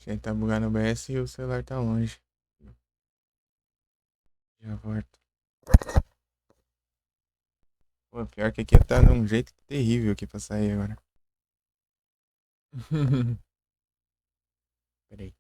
A gente tá bugando o OBS e o celular tá longe. Já volto. Pô, pior que aqui tá num jeito terrível aqui pra sair agora. Peraí.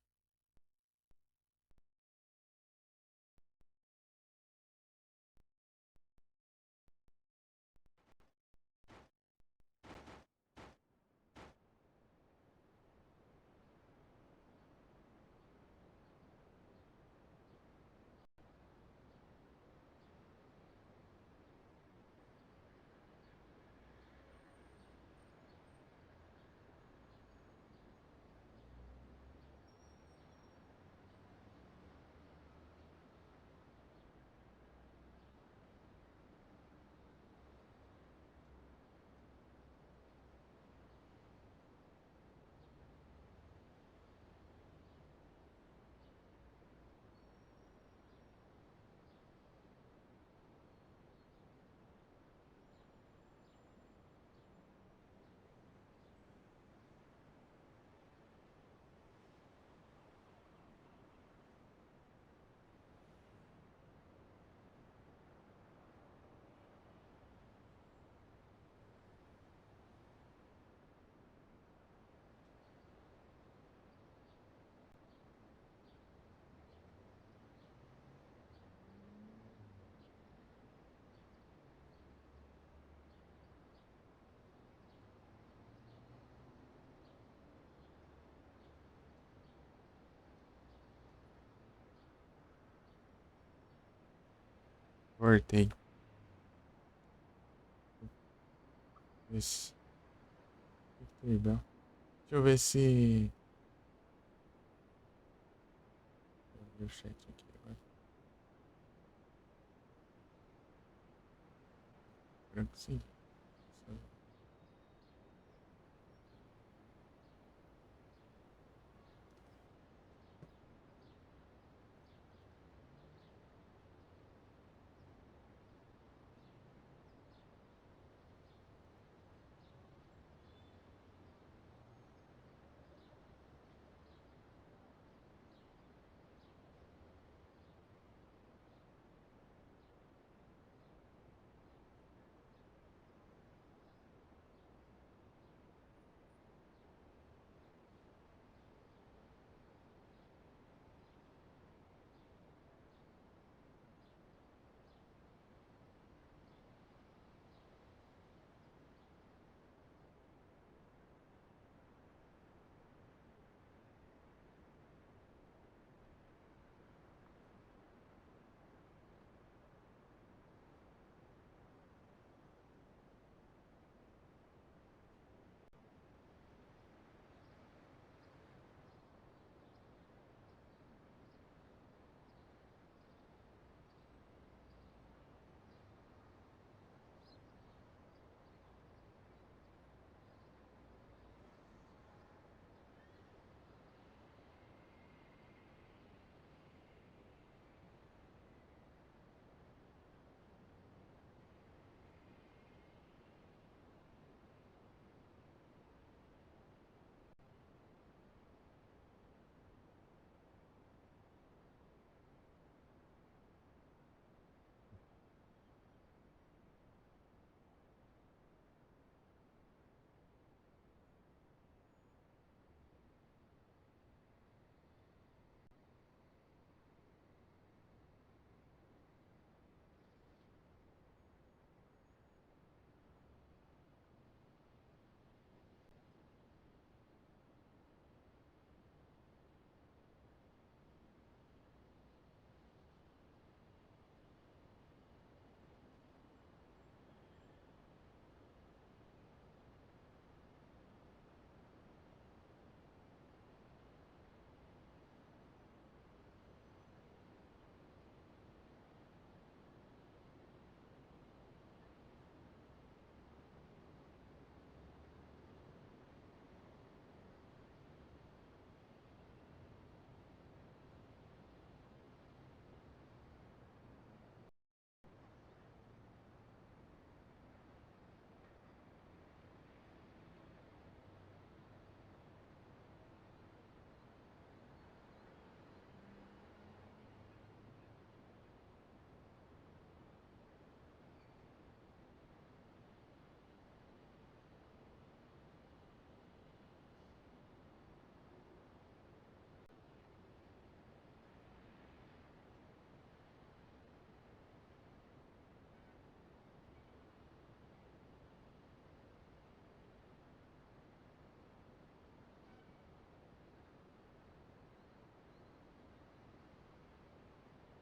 Voltei. Isso. Perdão. Deixa eu ver se. Deixa eu ver o chat aqui agora. Branco sim.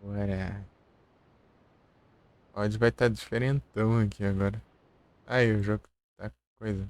Agora. O áudio vai estar diferentão aqui agora. Aí, o jogo tá coisa.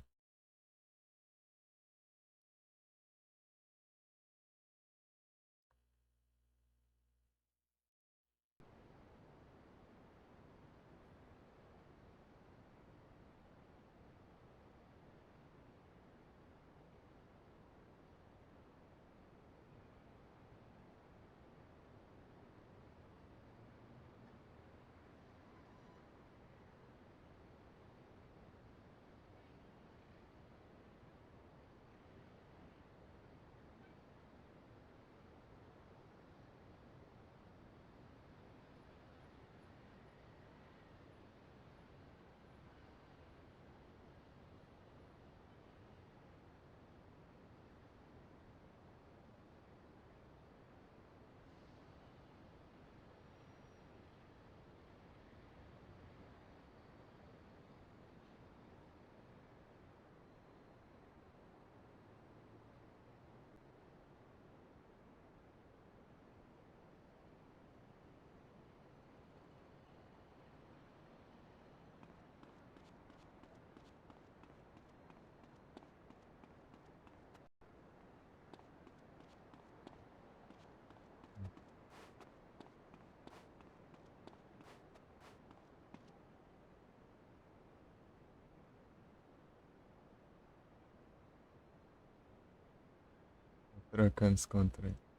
Trocando os controles.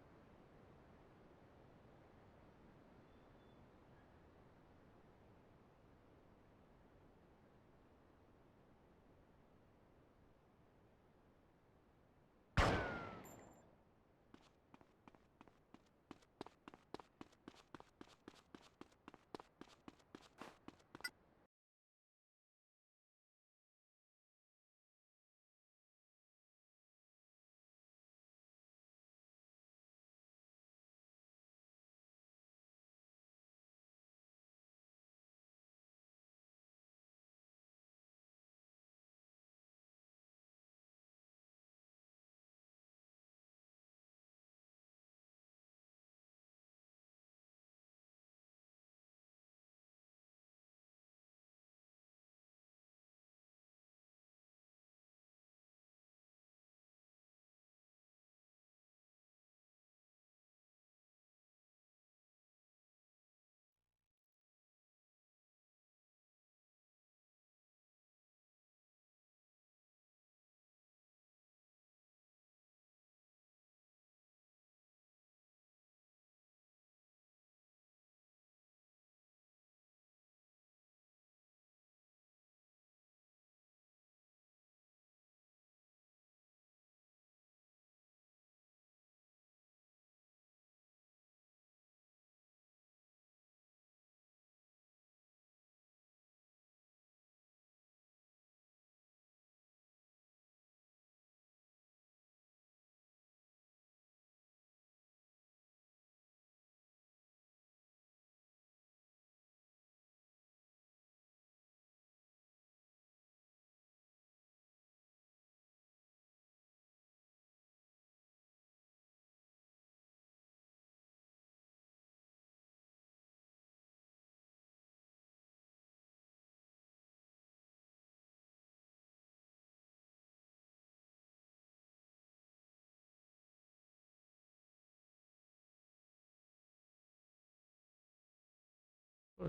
Pô,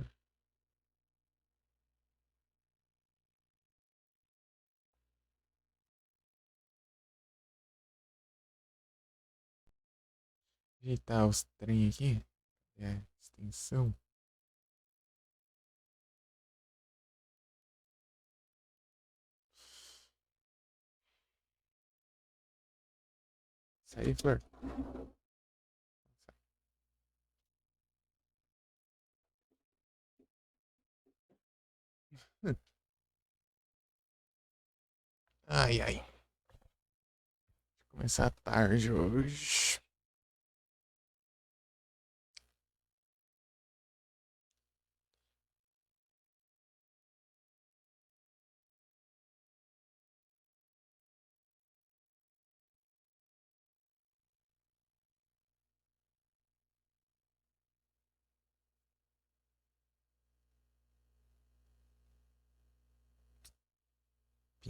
ajeitar os trem aqui. É, extensão. Isso aí, Flor. Ai, ai. Começar tarde hoje.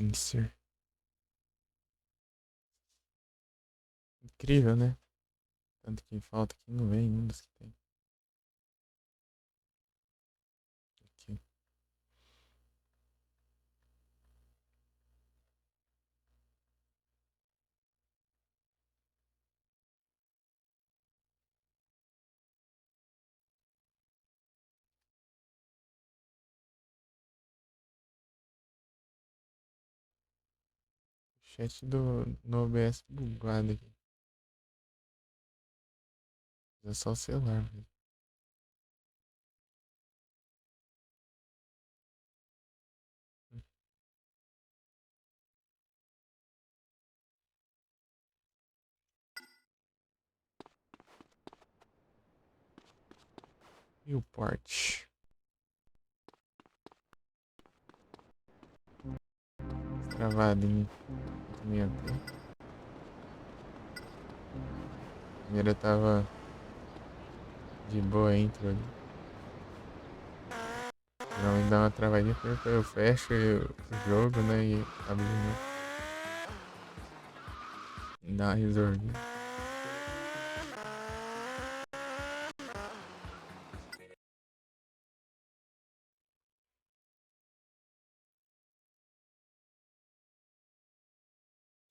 Gangster. Incrível, né? Tanto que falta aqui não vem um dos que tem. Aqui. Chat no OBS bugado aqui. É só o celular, velho. E o porte? Travadinho. Primeiro tava de boa intro ali. Geralmente dá uma travadinha, eu fecho o jogo, né? E abro de novo. Dá uma resolvida.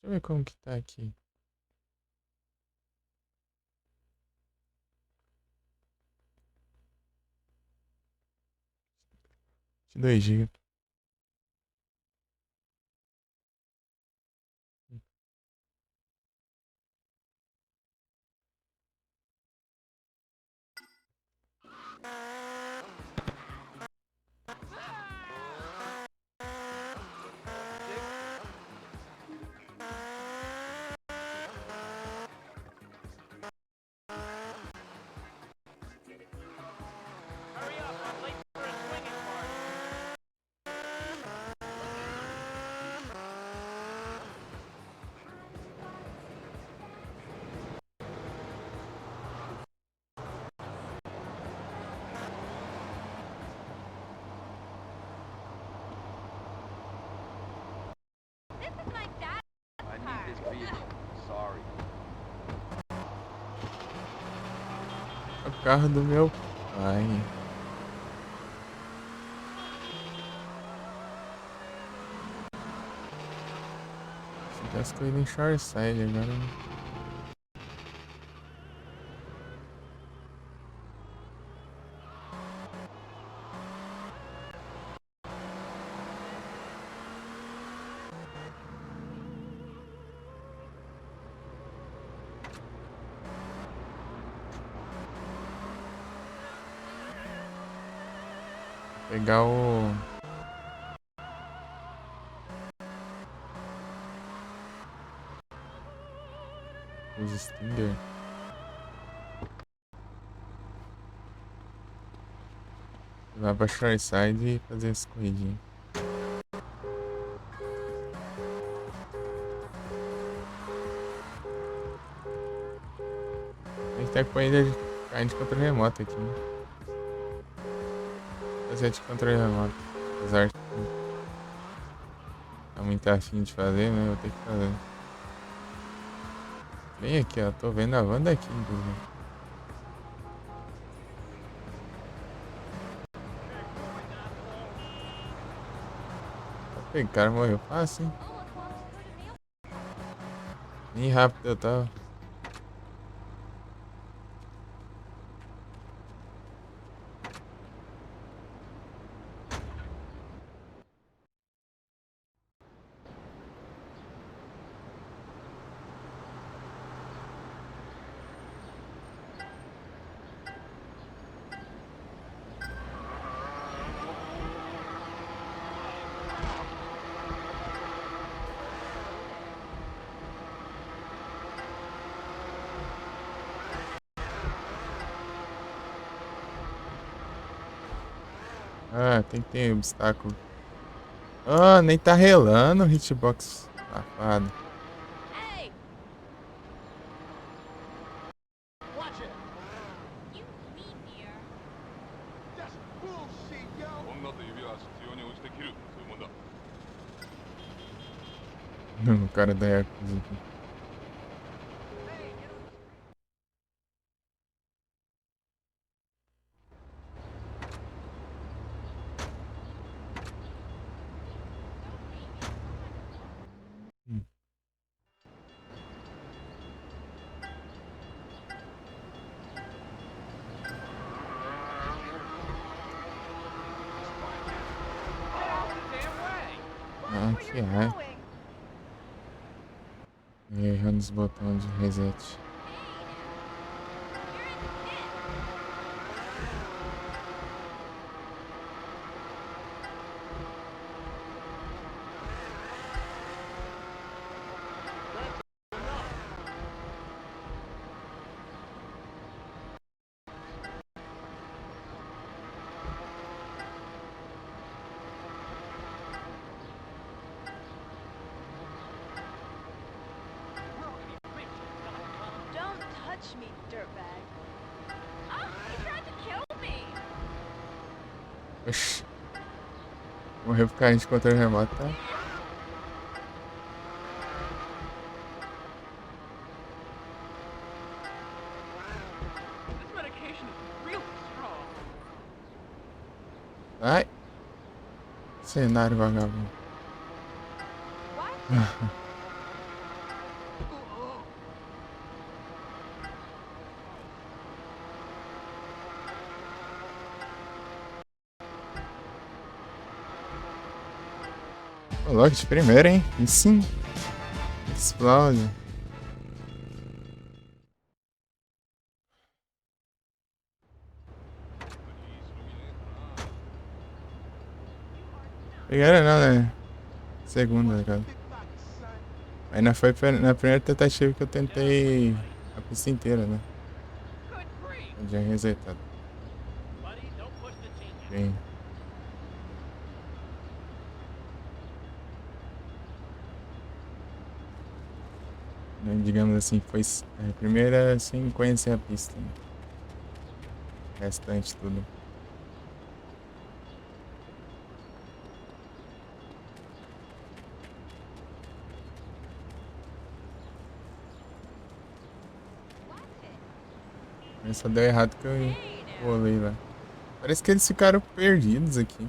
Deixa eu ver como que tá aqui. 2 GB. É o carro do meu pai. Se tivesse corrido em Shoreside agora. Pegar os Stinger. Levar pra Shoreside e fazer essa corridinha. A gente tem a corrida de carne de controle remoto aqui, né? Fazer de controle remoto. Apesar de não muito afim de fazer, né? Eu vou ter que fazer. Bem aqui, ó. Tô vendo a van daqui, inclusive. O cara morreu fácil, hein? Nem rápido eu tava. Ah, tem que ter obstáculo. Ah, nem tá relando o hitbox. Safado. O cara da Yakuza aqui. Hum. Ah, que é. Errando os botões de reset. Don't touch me, dirtbag. Oh, he tried to kill me. Oxi. Morreu por causa de controle remoto, tá? This medication is really strong. Ai. Cenário vagabundo. What? Coloque de primeira, hein? E sim. Explode. Primeira não, né? Segunda, cara. Ainda foi na primeira tentativa que eu tentei a pista inteira, né? Good grief. Eu tinha resetado. Buddy, don't push the team yet. Bem. Né, digamos assim, foi a primeira sem conhecer a pista. Né? O restante tudo. Mas só deu errado que eu rolei lá. Parece que eles ficaram perdidos aqui.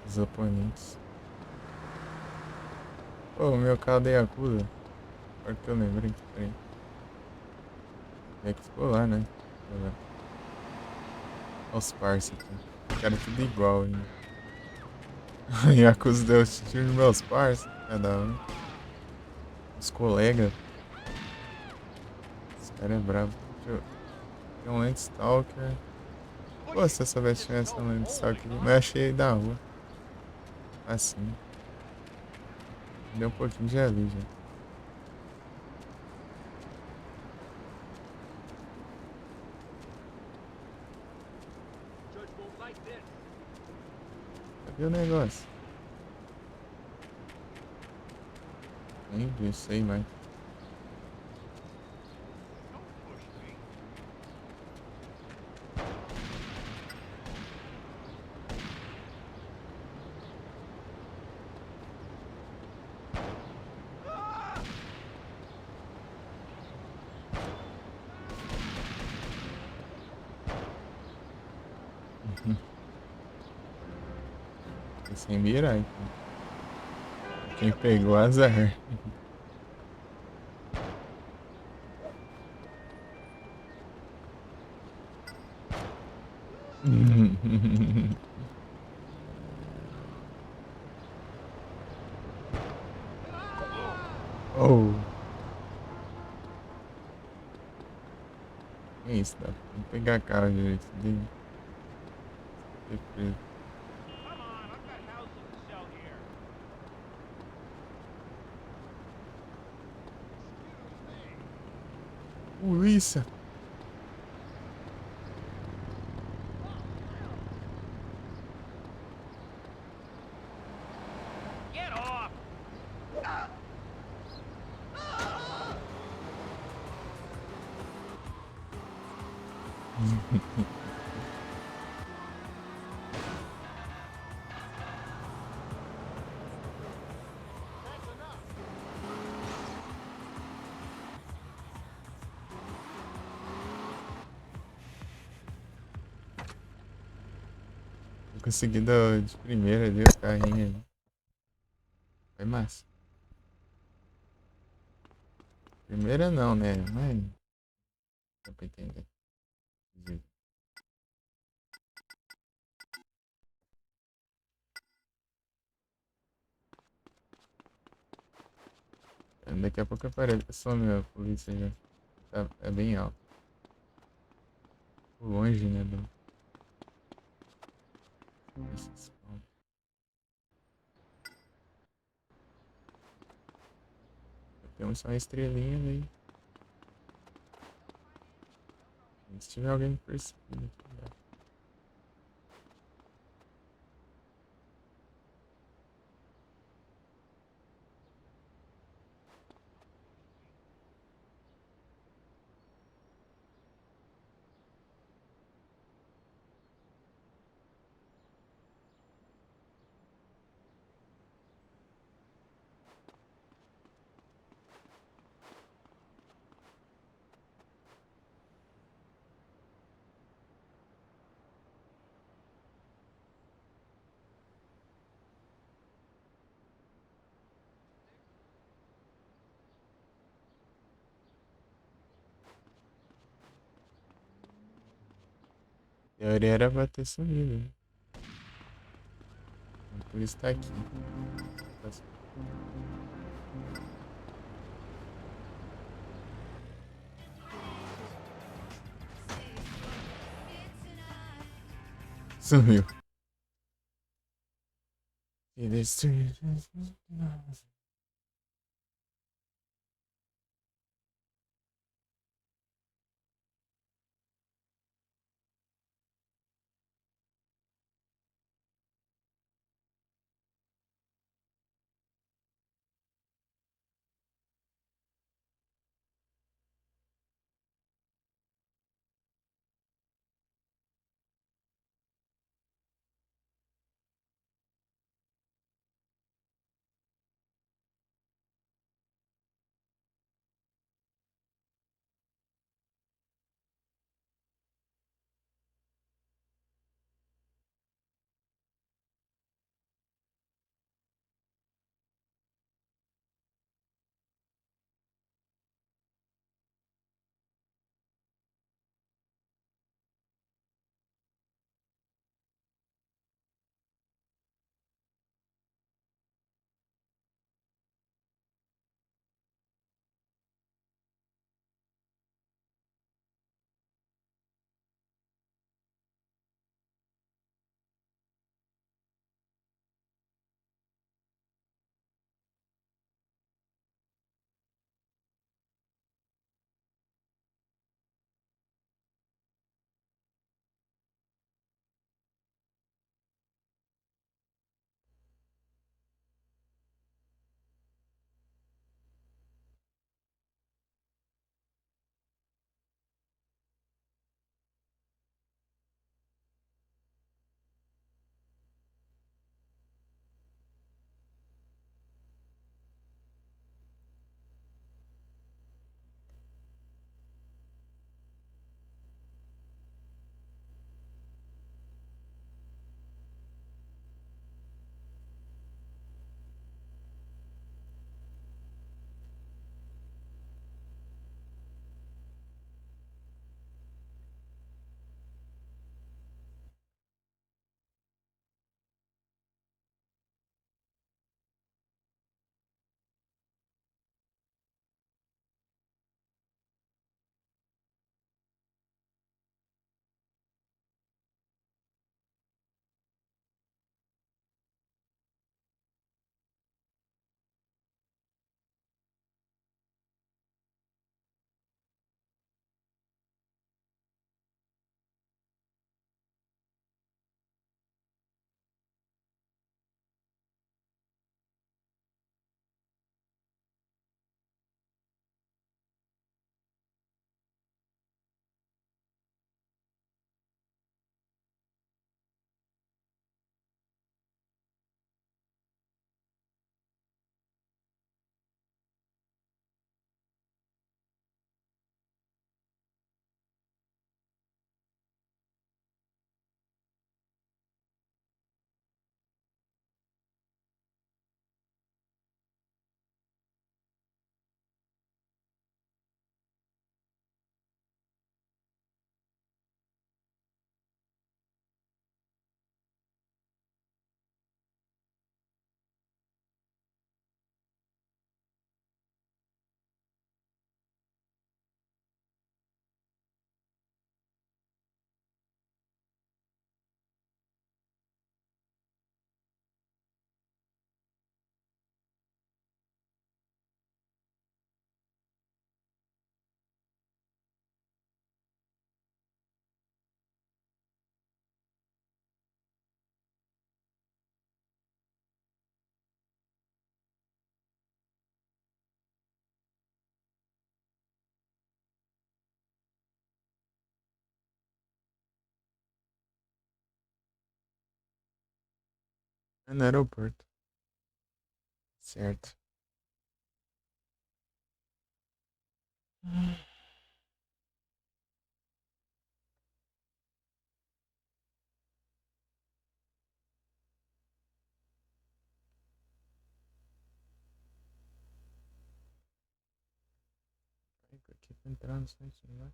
Os oponentes. Pô, o meu carro da Yakuza. Agora que eu lembrei. Peraí. É que ficou lá, né? Olha lá. Olha os parça aqui. Os caras tudo igual ainda. Yakuza deu tiro nos meus parça. Cada um. Os colegas. Esse cara é bravo. Deixa eu... Tem um Landstalker. Pô, se eu soubesse que tivesse um Landstalker aqui. Mas eu achei da rua. Assim. Deu um pouquinho de ali já. Judge won't like this. Cadê o negócio? Nem vi, sei mais. Don't push me. Tô sem mirar, então. Quem pegou azar. Oh. Que isso, dá pra pegar carro direito dele. Ter preso. Come on, I've got houses to sell here. Polícia! Get off! Eu consegui de primeira ali o carrinho ali. Foi massa. Primeira não, né? Mas dá pra entender. Daqui a pouco aparece. Some a polícia já. É bem alto. Longe, né? Desses pontos. Temos só uma estrelinha ali. Se tiver alguém me perseguindo aqui, né? A teoria era pra ter sumido, né? Por isso tá aqui. Sumiu. E destruiu. É no aeroporto. Certo. Aqui pra entrar no site, não vai?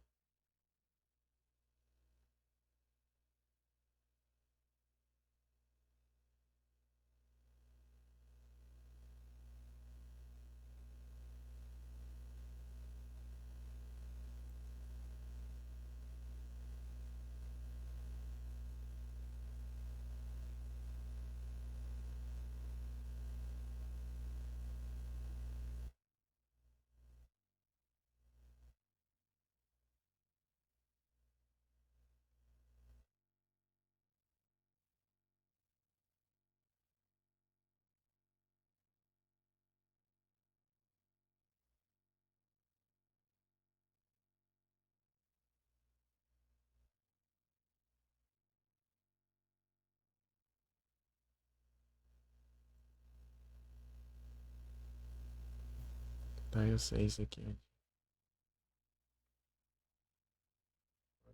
Tá, eu sei isso aqui.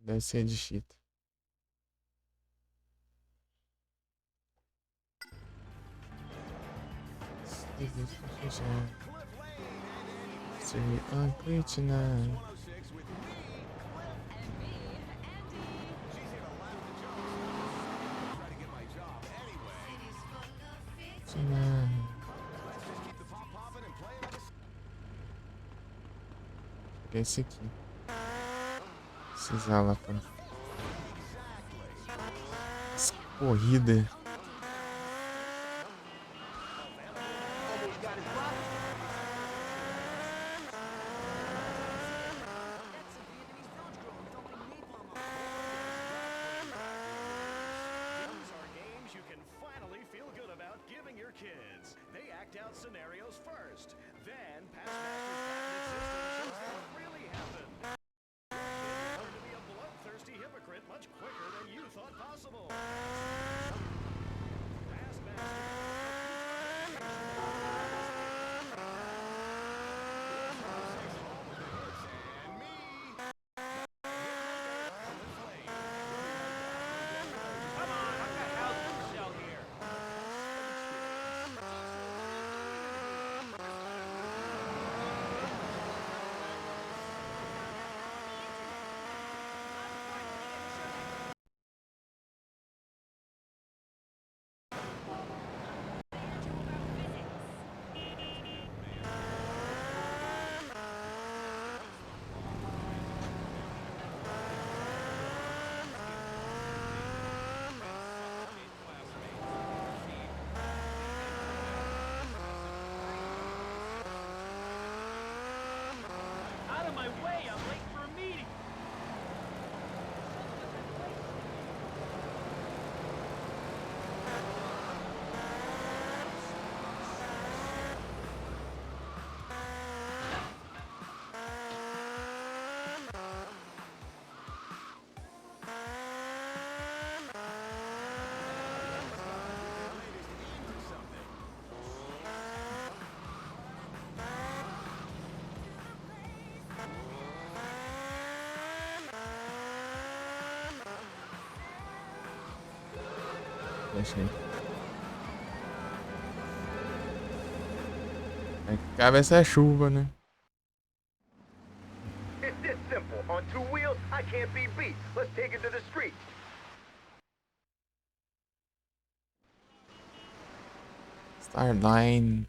Deve ser de Cheeto. See ugly tonight. Tonight. Peguei esse aqui. Esses ala pra... Essa corrida. Scenarios first, then Passmaster's patented system shows them what really happened. Learn to be a bloodthirsty hypocrite much quicker than you thought possible. Come on, I've got houses to sell here. Out of my way, I'm late for a meeting. Achei. Cabe essa chuva, né? It's this simple. On two wheels, I can't be beat. Let's take it to the street. Start line.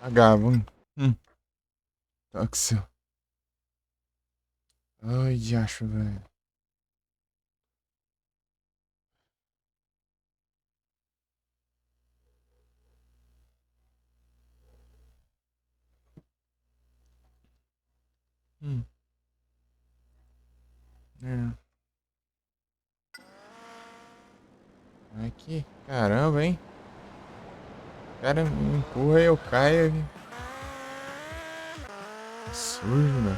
Vagabundo. Tóxico. Ai, diacho, velho. Hum. É. Aqui, caramba, hein? O cara me empurra e eu caio. Absurdo, meu.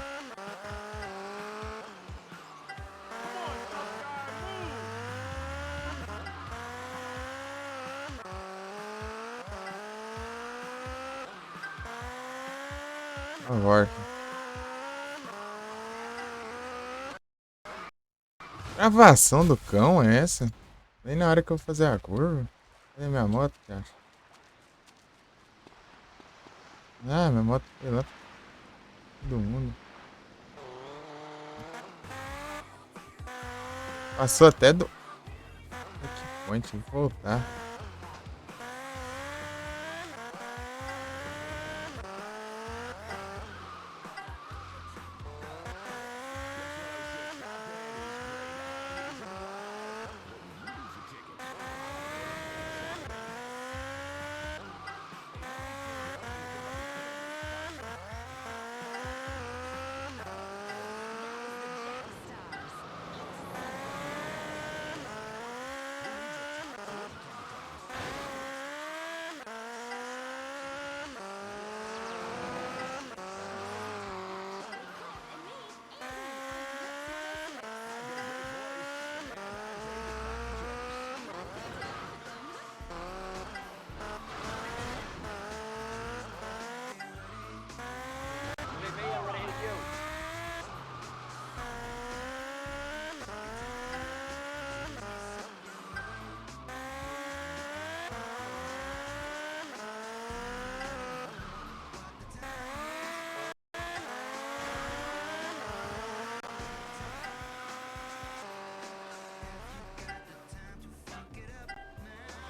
Uma volta. Gravação do cão é essa? Nem na hora que eu vou fazer a curva. Cadê minha moto, cara? Ah, minha moto foi lá. Todo mundo. Passou até do. Que point, vou voltar.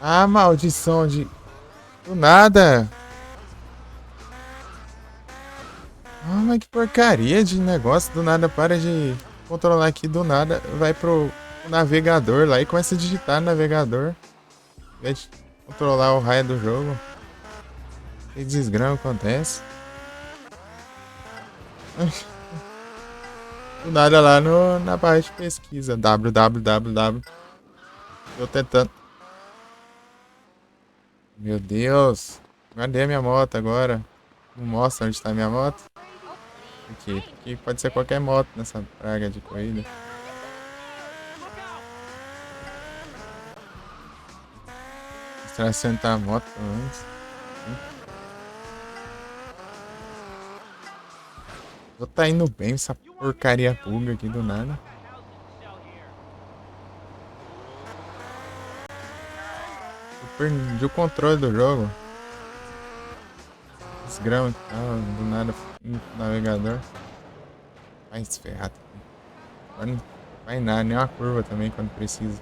Ah, maldição de. Do nada. Ah, mas que porcaria de negócio. Do nada para de controlar aqui. Do nada vai pro navegador lá e começa a digitar no navegador. Em vez de controlar o raio do jogo. Que desgrama acontece. Do nada lá na barra de pesquisa. www. Tô tentando. Meu Deus. Cadê a minha moto agora? Não mostra onde tá a minha moto. Aqui pode ser qualquer moto nessa praga de corrida. Mostrar sentar a moto antes. Vou tá indo bem essa porcaria pulga aqui do nada. Eu perdi o controle do jogo. Desgrama que tava do nada no navegador. Vai se ferrar também. Agora não vai nada, nem uma curva também quando precisa.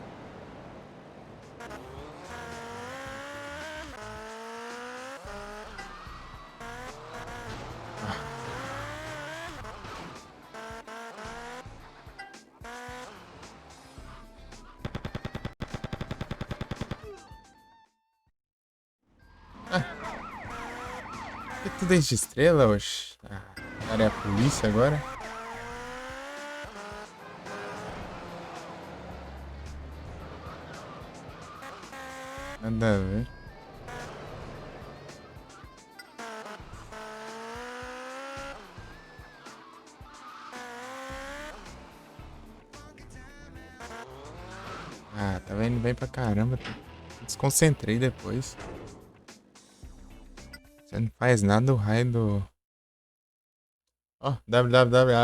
Que tudo é de estrela, oxe. Ah, cara é a polícia agora. Nada a ver. Ah, tava indo bem pra caramba. Desconcentrei depois. Você não faz nada o raio do. Ó, www.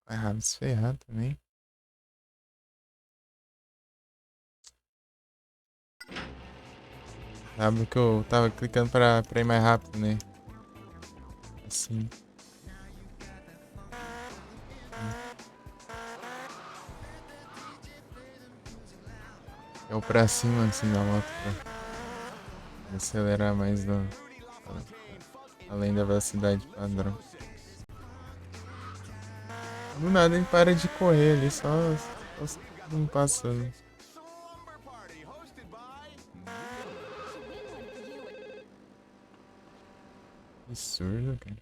Vai rápido se ferrar também. W que eu tava clicando pra ir mais rápido, né? Assim. É o pra cima assim da moto pra acelerar mais do. Além da velocidade padrão. Do nada ele para de correr ali, só não passando. Absurdo, cara.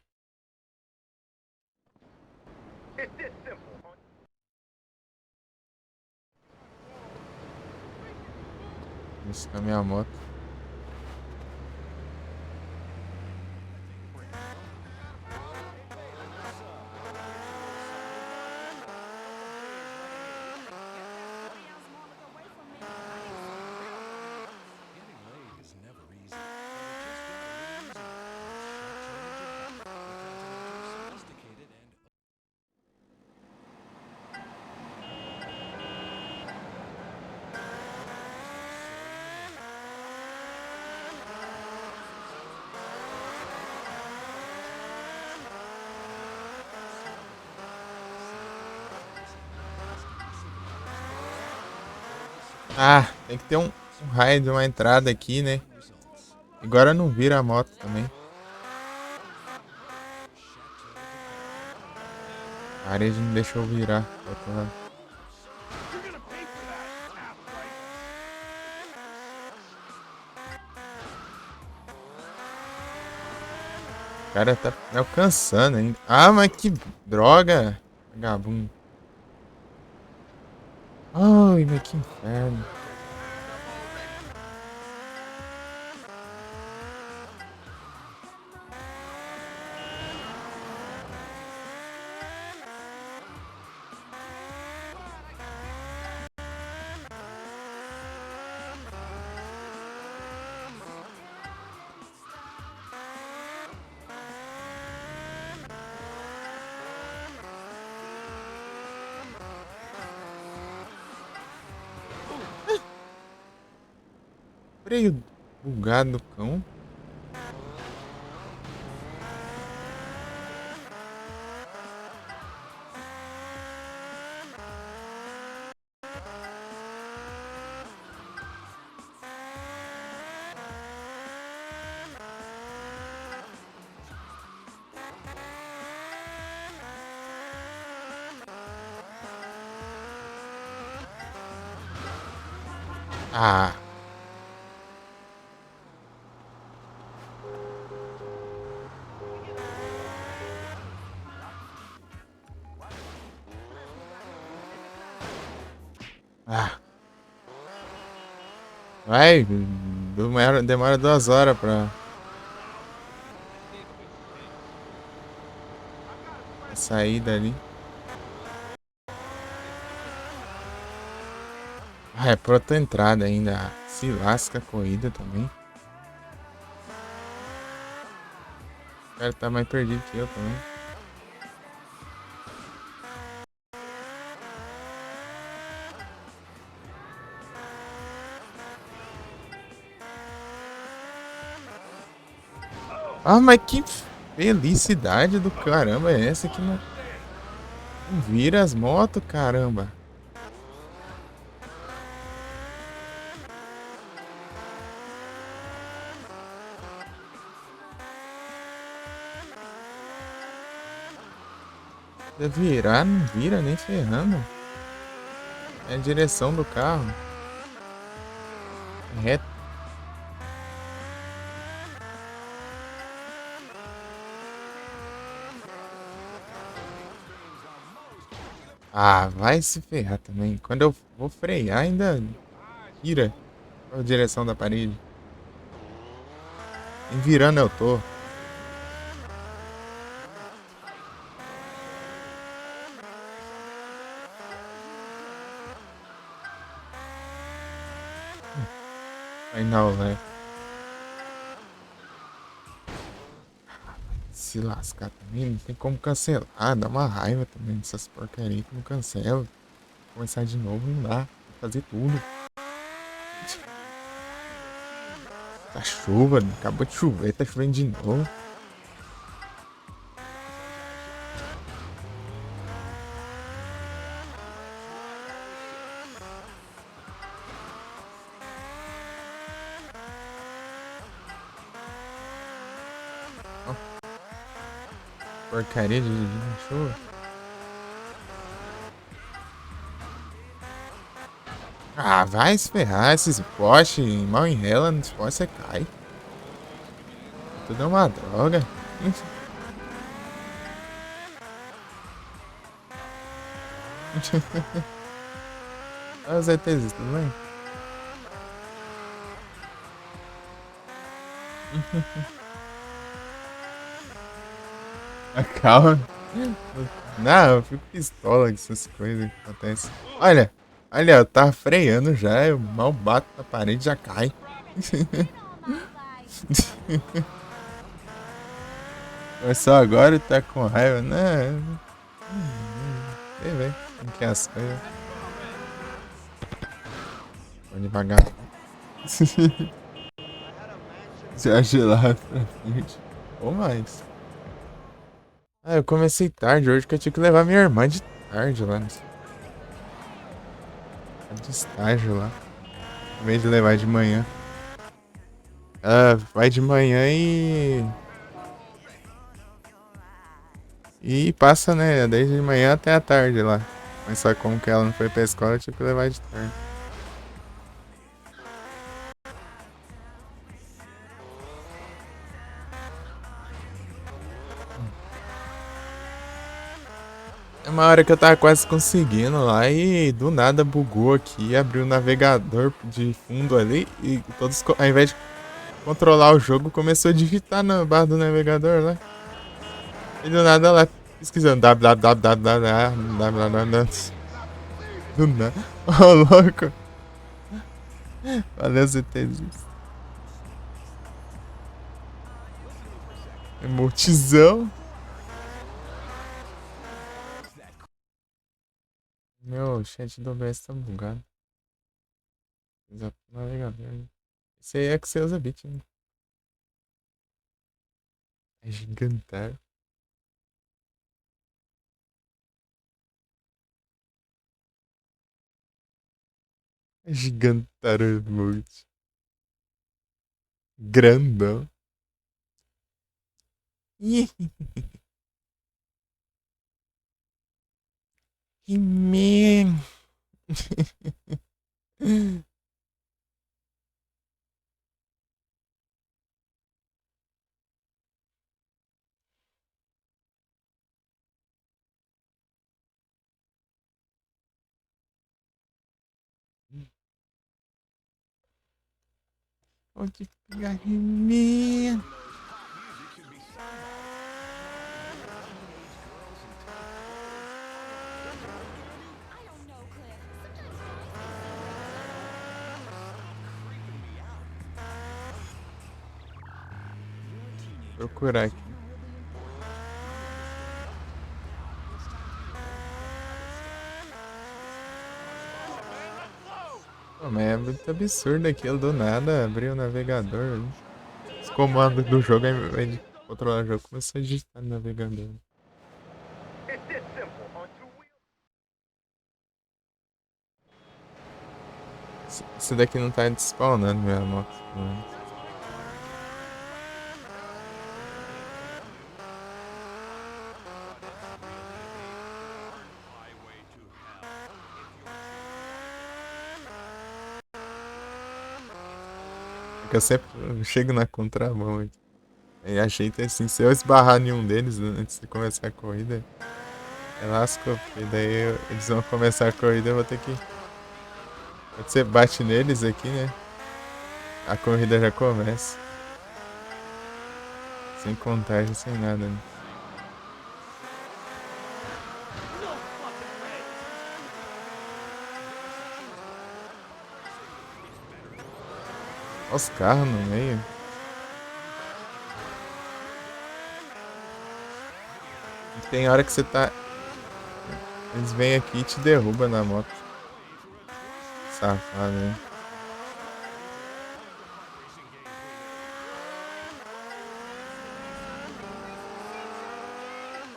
It's this simple. Buscar minha moto. Getting late is never easy, but it just got easy. Because it's too sophisticated and Ah, tem que ter um raio de uma entrada aqui, né? Agora não vira a moto também. A parede não deixou virar. You're gonna pay for that, half-right. O cara tá me alcançando ainda. Ah, mas que droga! Vagabundo. Ai, mas que inferno. Freio bugado do cão. Ah. Ah. Vai, demora 2 horas pra sair dali. Ah, é pra outra entrada ainda. Se lasca a corrida também. O cara tá mais perdido que eu também. Ah, mas que felicidade do caramba é essa que não vira as motos, caramba. Se virar, não vira nem ferrando. É a direção do carro. É reto. Ah, vai se ferrar também. Quando eu vou frear, ainda vira a direção da parede. E virando eu tô. Aí não, né? Se lascar também, não tem como cancelar. Dá uma raiva também dessas porcarias que não cancela. Começar de novo não dá. Tem que fazer tudo. Tá chuva, acabou de chover, tá chovendo de novo. Porcaria de chuva. Ah, vai se ferrar. Esses postes mal enrela, nos postes você cai. Tudo é uma droga. Olha os ETs, tudo bem? Calma. Não, eu fico pistola com essas coisas que acontecem. Olha, olha, eu tava freando já, eu mal bato na parede e já cai. Mas só agora tá com raiva, né? Vem, vem, como que é as coisas? Vou devagar. Já gelado pra frente. Ou mais. Ah, eu comecei tarde hoje que eu tinha que levar minha irmã de tarde lá. De estágio lá. Em vez de levar de manhã. Ela vai de manhã e passa, né? Desde de manhã até a tarde lá. Mas só como que ela não foi pra escola, eu tive que levar de tarde. É uma hora que eu tava quase conseguindo lá e do nada bugou aqui, abriu o navegador de fundo ali e todos, ao invés de controlar o jogo, começou a digitar na barra do navegador lá. E do nada lá pesquisando www. Do nada. Ô, louco. Valeu, ZTZ. Emotizão. Meu chat do OBS tá bugado. Exato, navegador. Esse aí é que você usa bit, né? É gigantar. É gigantar emote. Grandão. Ih, man. Onde pegar man. I don't know, Cliff. Procurar aqui. Pô, mas é muito absurdo aquilo do nada abrir o navegador. Os comandos do jogo, ao invés de controlar o jogo, começou a digitar no navegador. It's this simple. On two wheels. Esse daqui não tá despawnando minha moto. Né? Que eu sempre chego na contramão aqui. E ajeito assim, se eu esbarrar em um deles antes de começar a corrida, é lascou, porque daí eles vão começar a corrida, eu vou ter que. Quando você bate neles aqui, né? A corrida já começa. Sem contagem, sem nada, né? Olha os carros no meio. E tem hora que você tá. Eles vêm aqui e te derrubam na moto. Safado, né?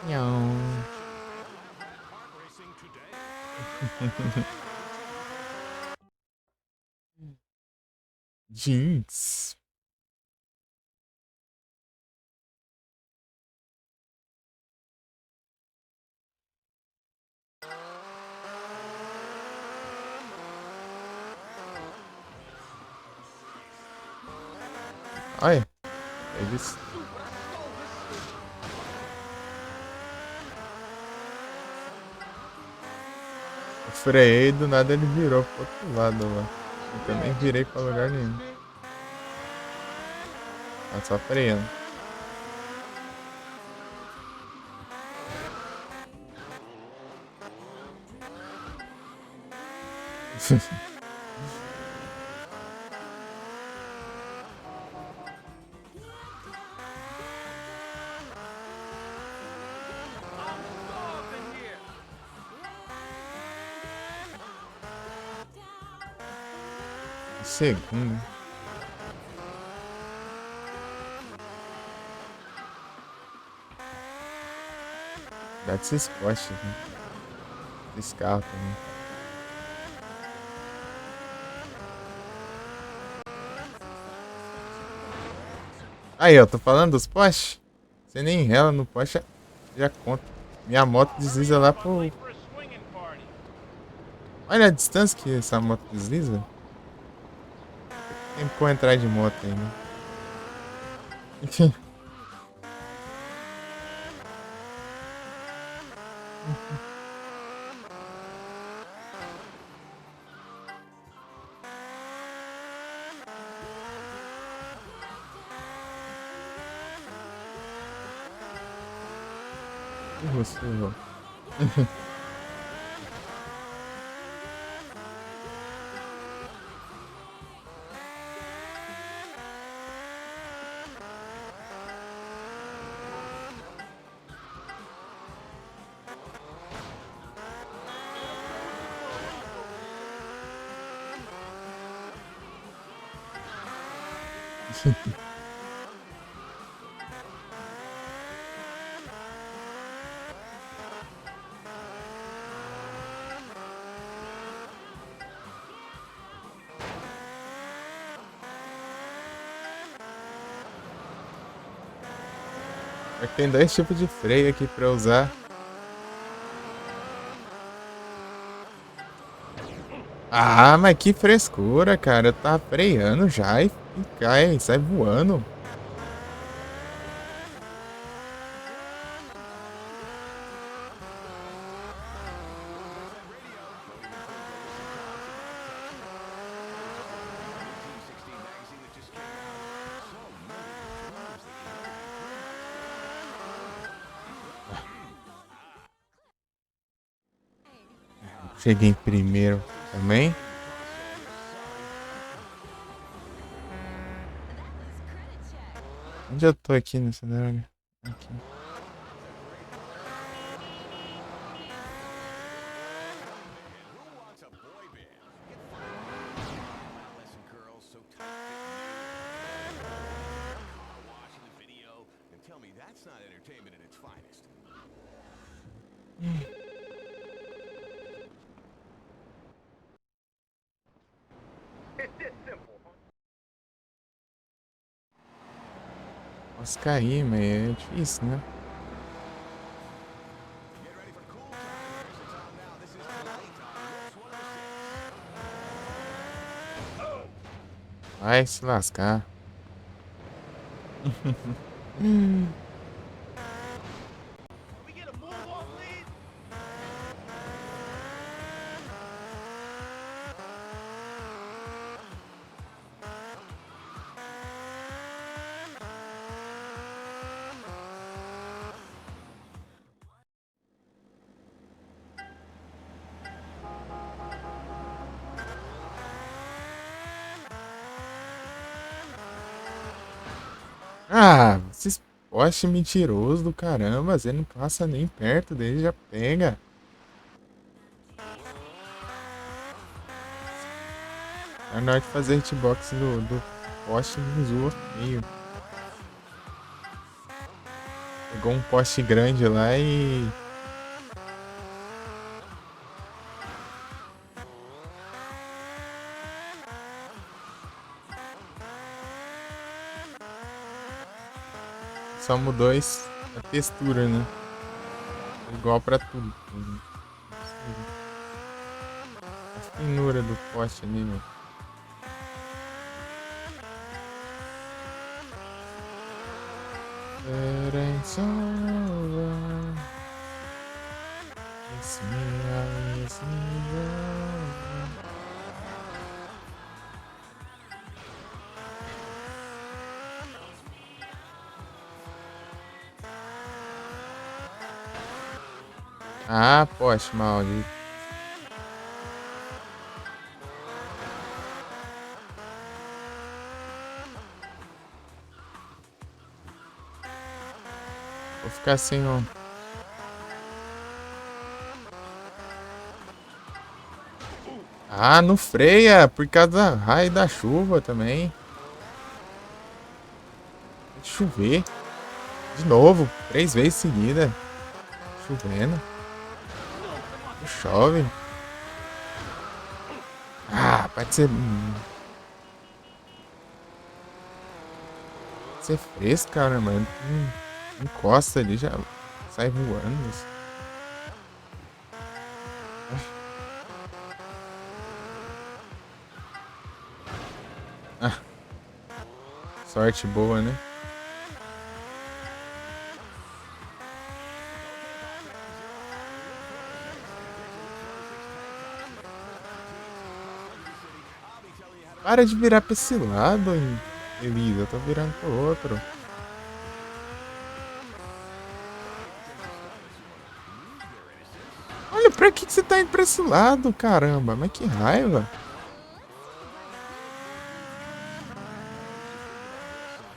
Nhão. Jinx. Olha, eles... Eu freiei, do nada ele virou pro outro lado lá. Eu também virei pra lugar nenhum. Tá só freando. Segundo. Dá desses postes, né? Esse carro também. Aí, ó, tô falando dos postes. Você nem rela no poste, já conta. Minha moto desliza lá pro... Late for a swinging party. Olha a distância que essa moto desliza. Tem como entrar de moto aí, né? E você, João? É que tem dois tipos de freio aqui pra usar. Ah, mas que frescura, cara. Eu tava freando já e cai, sai voando. Cheguei em primeiro também. Onde eu tô aqui nessa droga? Aqui. It's this simple. Posso cair, mas é difícil, né? Vai se lascar. Can we get a move on, please? Ah, esses postes mentirosos do caramba. Você não passa nem perto dele, já pega. É na hora de fazer hitbox do poste, não zoa feio. Pegou um poste grande lá e... Só mudou a textura, né? Igual pra tudo. A finura do poste ali, meu. It ain't so over. It's me, it's me. Ah, poste maldito. Vou ficar sem um. Ah, não freia, por causa da raio da chuva também. Tem que chover. De novo, 3 vezes seguida. Chovendo. Não chove. Ah, pode ser. Ser fresco, cara, mano. Encosta ali, já sai voando. Assim. Ah, sorte boa, né? Para de virar pra esse lado, Elisa. Eu tô virando pro outro. Olha, pra que você tá indo pra esse lado, caramba? Mas que raiva.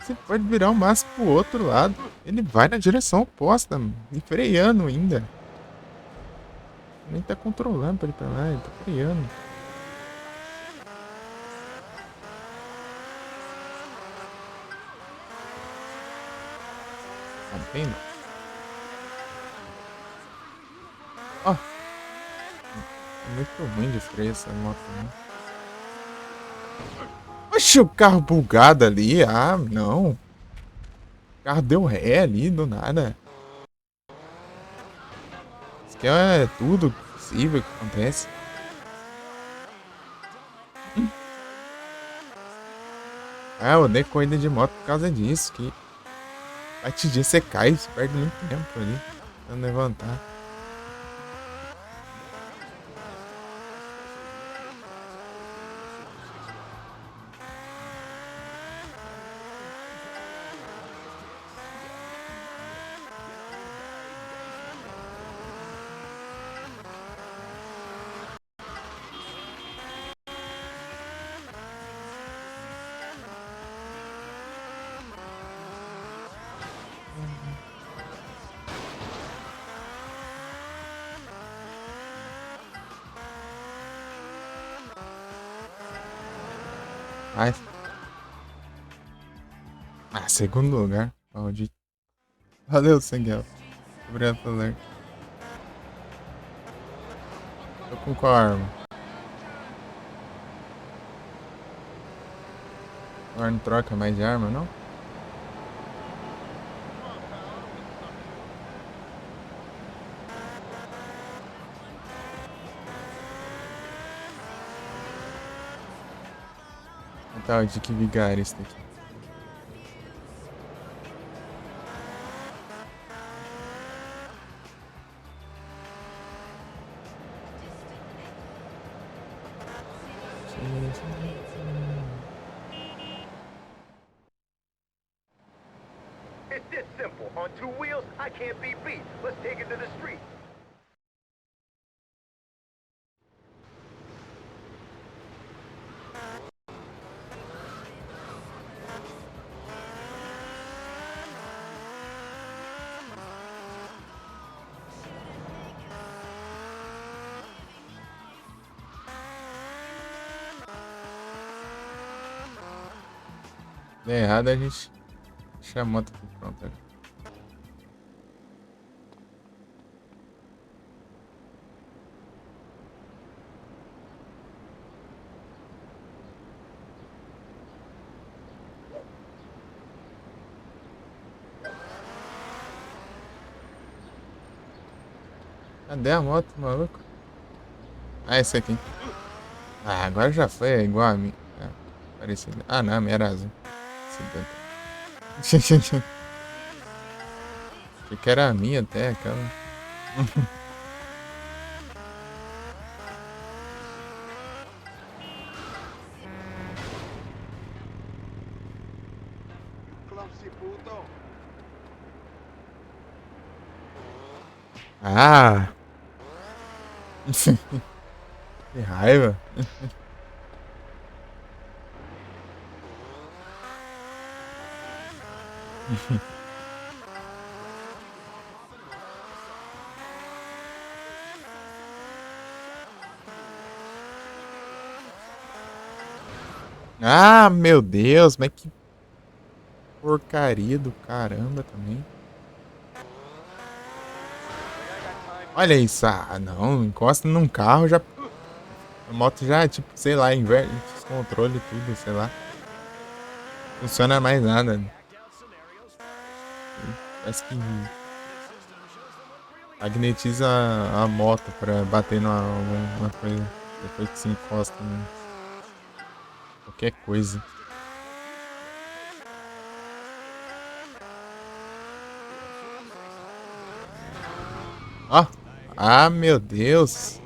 Você pode virar o máximo pro outro lado. Ele vai na direção oposta, e freando ainda. Nem tá controlando pra ele pra lá, ele tá freando. Tá bem, não. Ó. É muito ruim de freio essa moto, né? Oxe, o carro bugado ali. Ah, não. O carro deu ré ali, do nada. Isso aqui é tudo possível que acontece. Ah, eu odeio corrida de moto por causa disso. Que batidinha você cai, você perde muito tempo ali. Tentando levantar. Ai. Ah, segundo lugar. Maldito. Valeu, Sanguel. Obrigado pelo like. Tô com qual arma? Agora não troca mais de arma, não? Tá, de que vigário esse daqui? It's this simple. On 2 wheels, I can't be beat. Let's take it to the street. Der errado, a gente deixa a moto aqui pronta. Cadê a moto, maluco? Ah, esse aqui. Ah, agora já foi, é igual a mim. É, parecido. Ah, não, a minha era azul. Que era a minha até, aquela. Clumsy puto. Ah! Que raiva. Ah, meu Deus, mas que porcaria do caramba também. Olha isso, ah, não, encosta num carro, já. A moto já, tipo, sei lá, inverte os controles e tudo, sei lá. Funciona mais nada. Parece que magnetiza a moto pra bater numa alguma coisa. Depois que se encosta em qualquer coisa. Ó! Ah, meu Deus!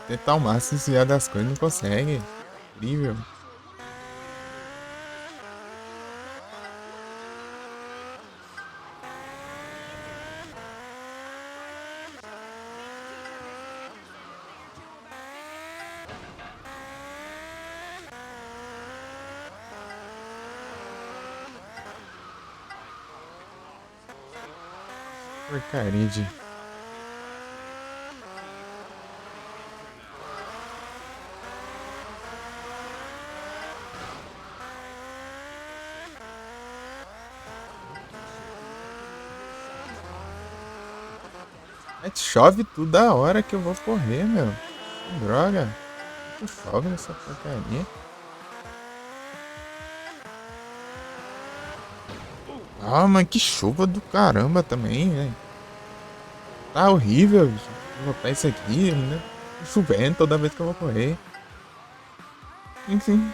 Tentar o máximo desviar das coisas, não consegue. Incrível. Porcaria de. Mas chove toda hora que eu vou correr, meu. Que droga. Que chove nessa porcaria. Ah, mas que chuva do caramba também, velho. Tá horrível, bicho. Vou botar isso aqui ainda. Chovendo toda vez que eu vou correr. Enfim.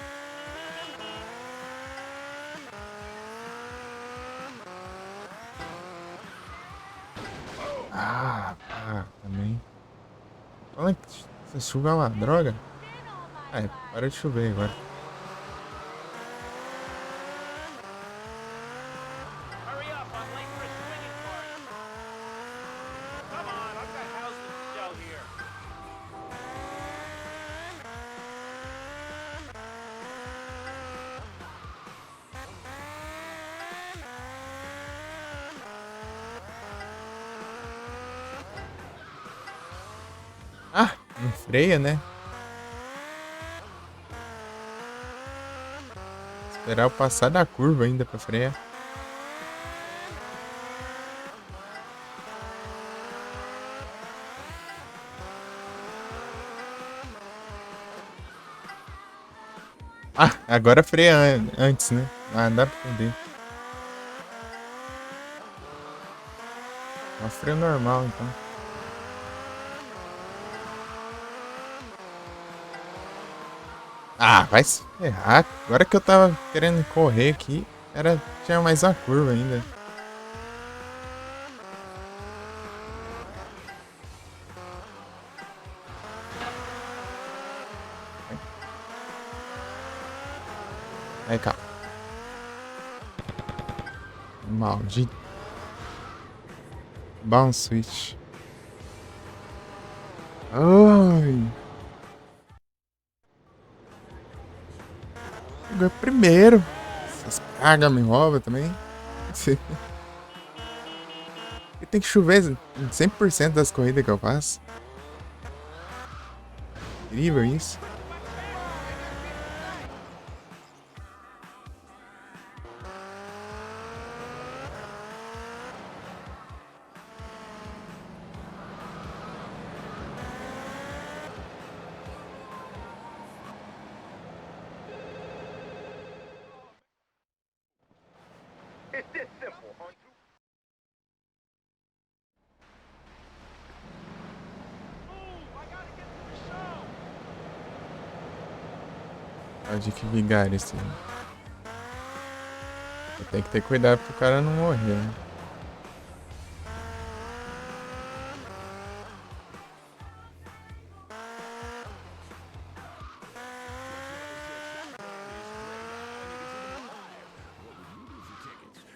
Também. Olha que essa chuva é uma droga. Ah, é, para de chover agora. Hurry up, I'm late for a swinging party. Come on, I've got houses to sell here. Ah, não freia, né? Esperar eu passar da curva ainda pra frear. Ah, agora freia antes, né? Ah, dá pra entender. É um freio normal, então. Ah, vai se ferrar. Agora que eu tava querendo correr aqui, tinha mais uma curva ainda. Aí, cá. Maldito. Bounce switch. Ai. Chegou primeiro. Essas pragas me roubam também. E tem que chover em 100% das corridas que eu faço. Incrível isso. It's this simple. On two... Move, I gotta get to the show. Pode que ligar esse Tem que ter cuidado pro cara não morrer, né?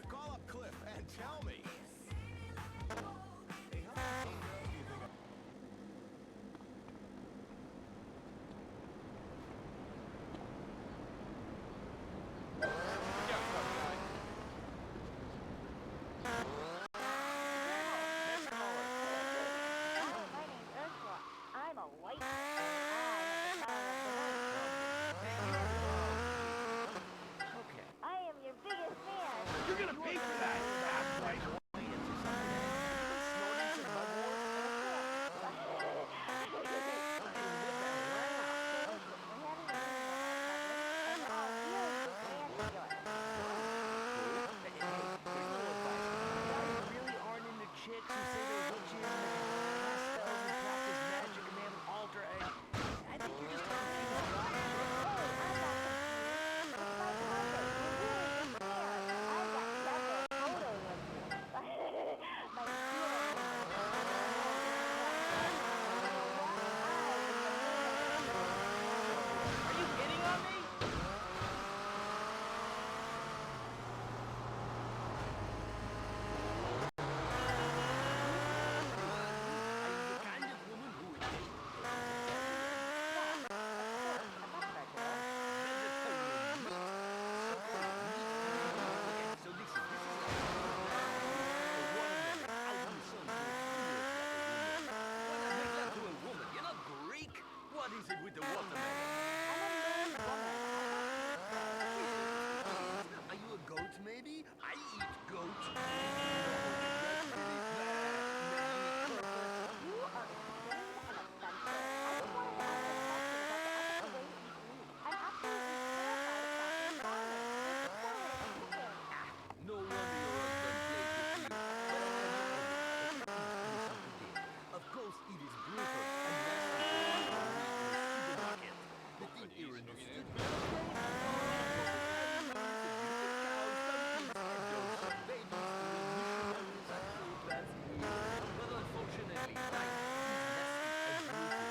Call up Cliff and tell me. My name's Ursula. I'm a white and I am your biggest fan. You're gonna pay for that. That's right. Are you hitting on me? What is it with the watermelon? Are you a goat, maybe? I eat goat. No wonder your husband plays with you. Of course, it is brutal and nasty. The thing you understood. But unfortunately, life is nasty and brutal.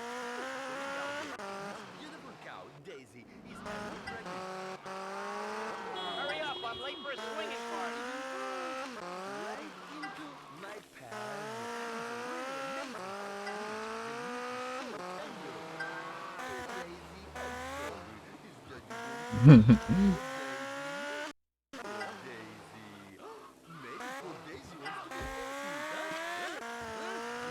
This beautiful cow, Daisy, is heavily pregnant. Hurry up, I'm late for a swinging party. Right into my pad. It's really amazing. Daisy, I'm sorry. Maybe poor Daisy wants to be huh?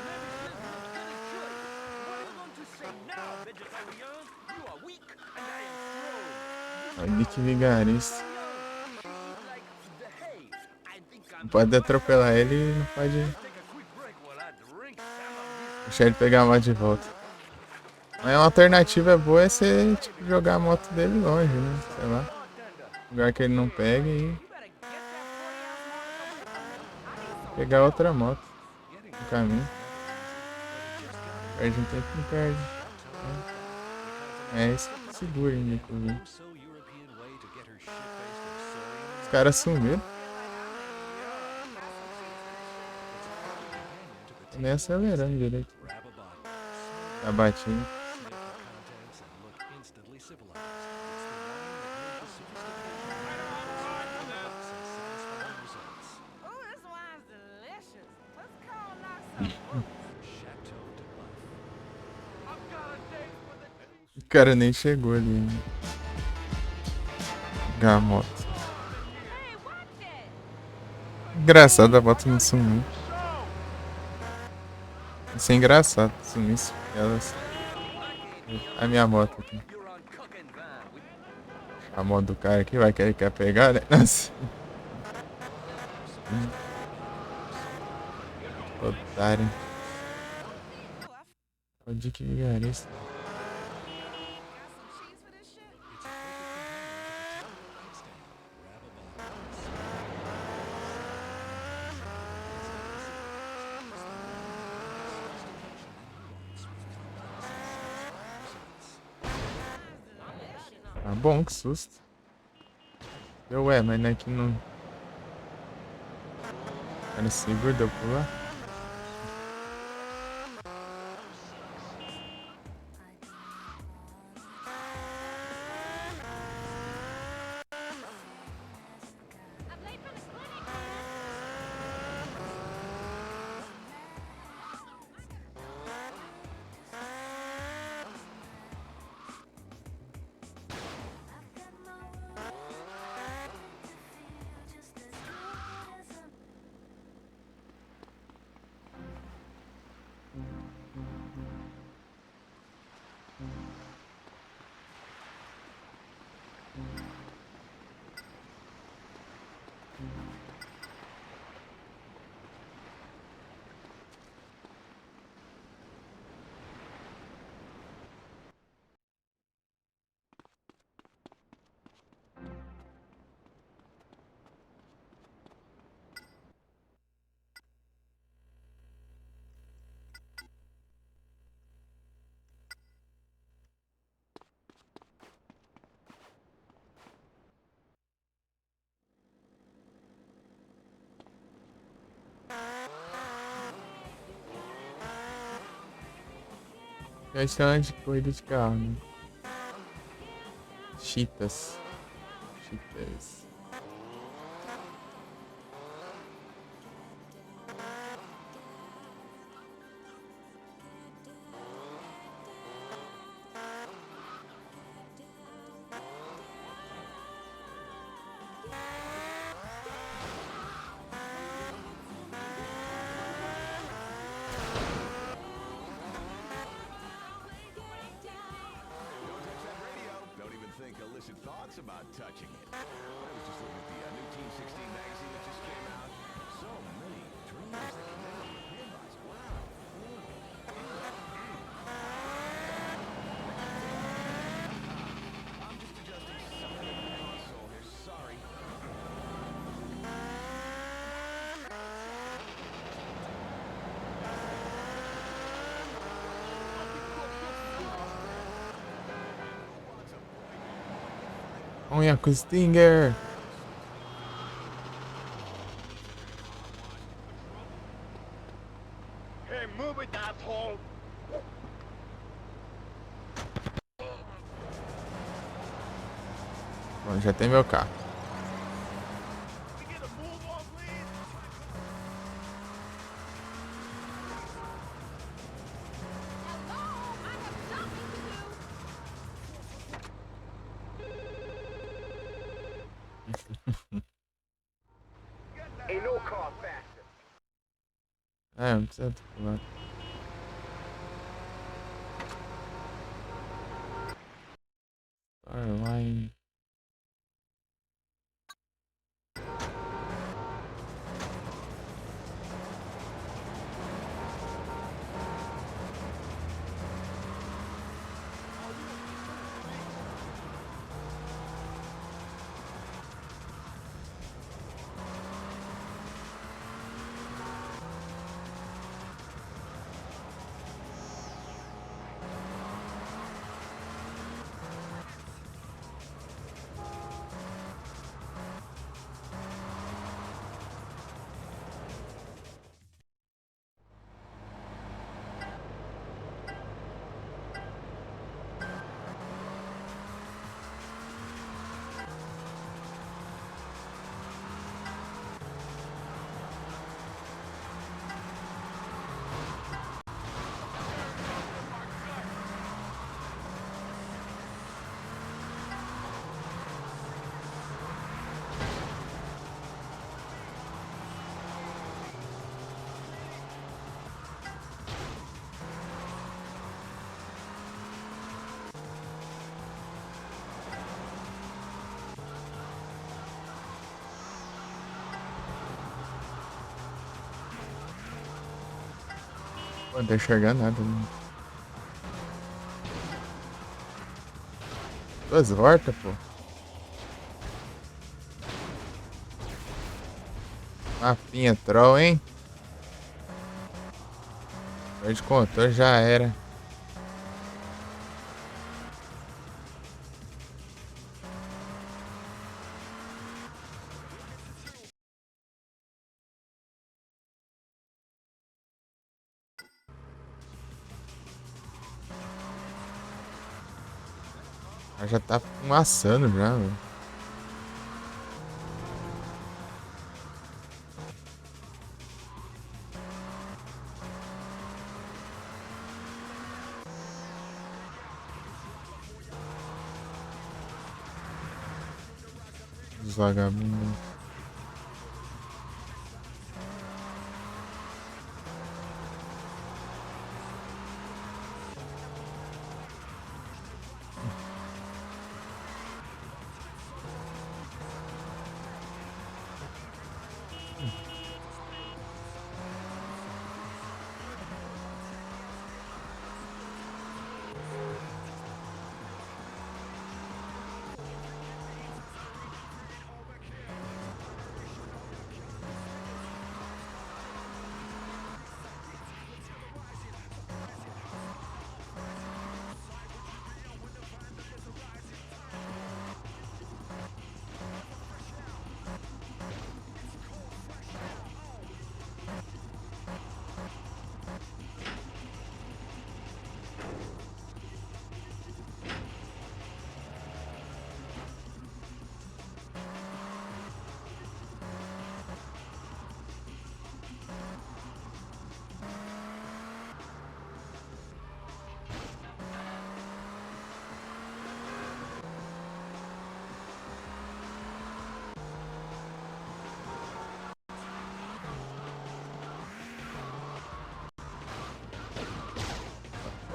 Maybe she's not getting choice. What are you going to say now, vegetarian? You are weak and I am strong. Olha que vigarista. She eat like the hay. I think I'm Não pode atropelar ele e não pode take a quick break while I drink some of this. deixar ele pegar a moto de volta. Mas uma alternativa boa é você tipo, jogar a moto dele longe, né? Sei lá. Lugar que ele não pega e pegar outra moto no caminho. Perde um tempo, não perde. É isso que segura ainda, inclusive. Os caras sumiram. Tô nem acelerando direito. Tá batindo. Oh, this wine's delicious. Let's call and knock some. O cara nem chegou ali ainda. Pegar a moto. Hey, watch it! Engraçado a moto não sumiu. Isso é engraçado, sumisse elas. A minha moto aqui. You're on cook and van with A moto do cara aqui vai que ele quer pegar, né? Nossa. Otário. Onde que vigarista? Tá bom, que susto. Ué, mas não é que não Cara, seguro, deu por lá. I'm late for the clinic. Restaurante de corrida de carro, né? Cheetahs. Cheetahs. Don't even think illicit thoughts about touching it. I was just looking at the new Team 16 magazine that just came out. So many dreamers that can never be realized. Wow. I'm just adjusting something in the console here. Sorry. Olha com o Stinger. Hey, move it, asshole! Bom, já tem meu carro. We get a move on, please? Hello, I have something to do. Ain't no car faster. É, não precisa pular. Starline. Pô, não tô enxergando nada. Né? Duas hortas, pô. Mapinha troll, hein? Perde controle, já era. Ela já tá fumaçando já, velho. Os vagabundos.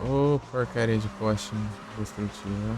Ô, porcaria de poste destrutivo.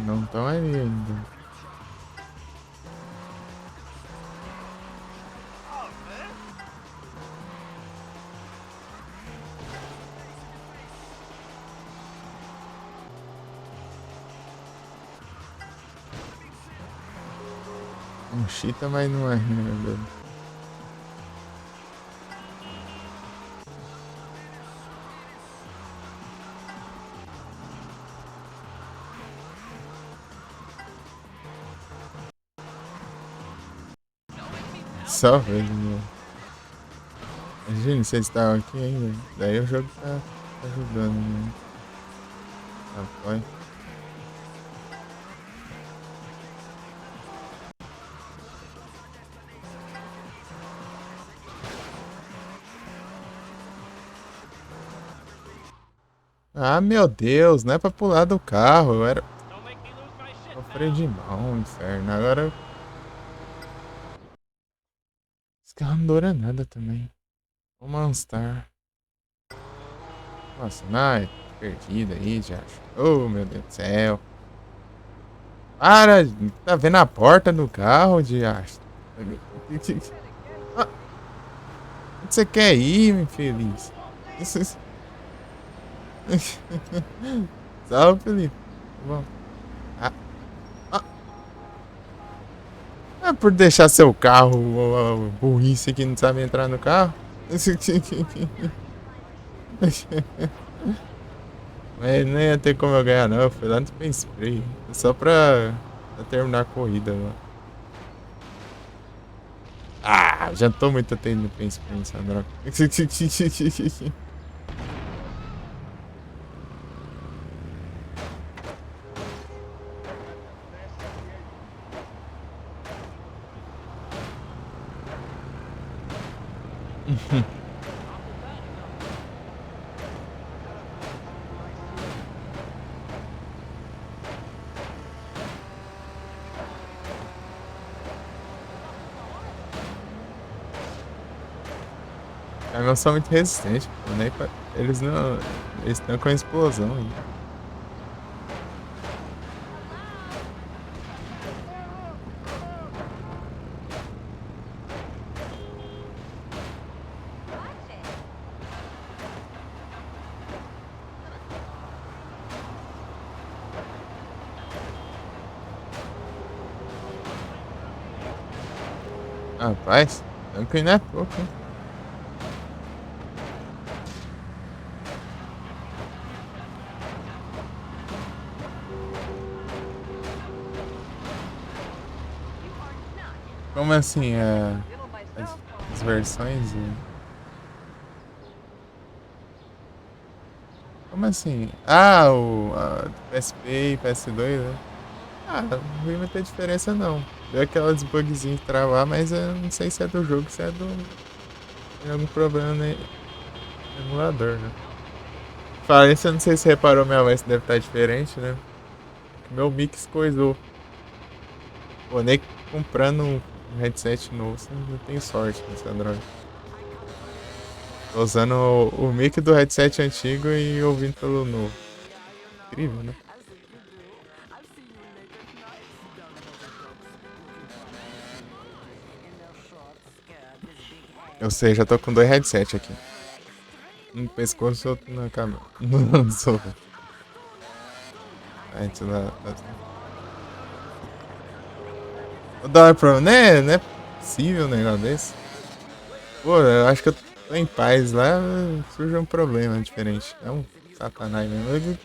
Não estão ali ainda. Um cheetah, mas não é, né, velho? Só velho, meu. Imagina se eles estavam aqui ainda. Daí o jogo tá ajudando, né? Ah, foi. Ah, meu Deus, não é pra pular do carro. Eu era. Don't make me lose my shit, O pal. freio de mão, inferno. Agora. Esse carro não dura nada também. O Manstar. Nossa, não, perdido aí, já. Oh, meu Deus do céu. Para, tá vendo a porta do carro, diacho? Ah, onde você quer ir, meu infeliz? Salve, Felipe. Bom. Ah, ah. É por deixar seu carro, burrice que não sabe entrar no carro. Mas nem ia ter como eu ganhar, não. Eu fui lá no Space Spray. Só pra terminar a corrida, mano. Ah, já tô muito tempo no Space Spray, Sandro. Caminhão são muito resistentes, pô, nem eles não. Eles estão com a explosão aí. Watch it. Rapaz, tanto que não é pouco, hein? You are not Como assim, little by as, cell as phone. versões? Como assim? Ah, do PSP e PS2, né? Ah, não vi muita diferença não. Deu aquela desbugzinha de travar, mas eu não sei se é do jogo, se é do. Tem algum problema no emulador, né? Falei isso, eu não sei se você reparou, minha voz deve estar diferente, né? Meu mix coisou. Pô, nem comprando um headset novo, você não tem sorte nesse Android. Tô usando o mic do headset antigo e ouvindo pelo novo. Incrível, né? Eu sei, já tô com dois headsets aqui. Um no pescoço e outro na cama. No sofá. A gente da hora pra. Né? Não é possível um negócio desse. Pô, eu acho que eu tô em paz lá, surge um problema diferente. É um satanás mesmo.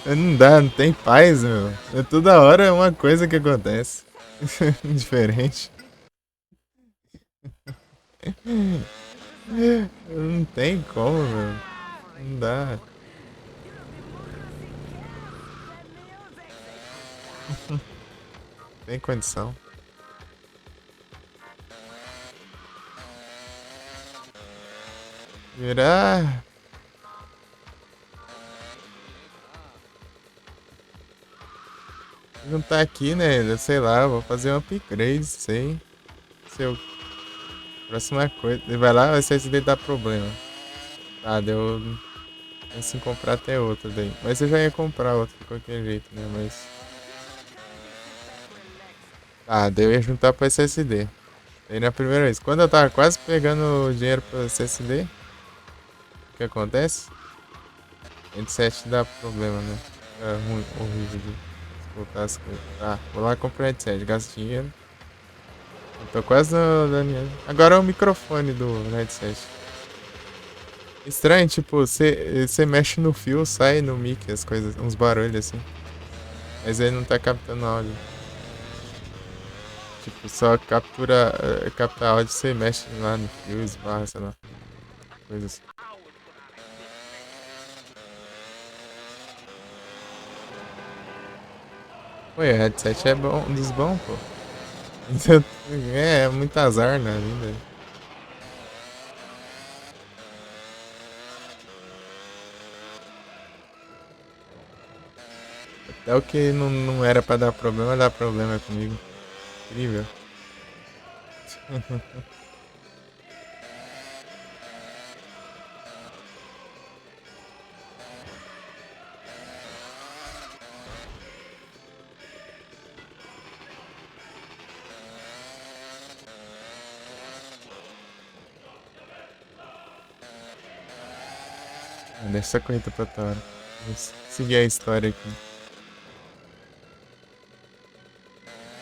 Não dá, não tem paz, meu. É toda hora é uma coisa que acontece. Diferente. Não tem como, meu. Não dá. Tem condição. Virar. Não tá aqui, né? Eu sei lá, vou fazer um upgrade, sei. Se eu. Próxima coisa. Ele vai lá, vai ser se dar problema. Tá, deu. Penso em comprar até outro daí. Mas eu já ia comprar outro de qualquer jeito, né? Mas. Tá, daí eu ia juntar pro SSD. Aí na primeira vez. Quando eu tava quase pegando o dinheiro pro SSD, o que acontece? O headset dá problema, né? É ruim, horrível de escutar as coisas. Tá, vou lá comprar o headset, gasto dinheiro. Eu tô quase no dinheiro. Agora é o microfone do headset. Estranho, tipo, você mexe no fio, sai no mic as coisas, uns barulhos assim. Mas ele não tá captando áudio. Tipo, só captura, capta áudio, você mexe lá no fio, esbarra, sei lá. Coisa assim. Pô, e o headset é bom, um dos bons, pô. Então, é muito azar na vida. Até o que não era pra dar problema, dá problema comigo. Incrível. Deixa essa corrida pra outra hora. Vamos seguir a história aqui.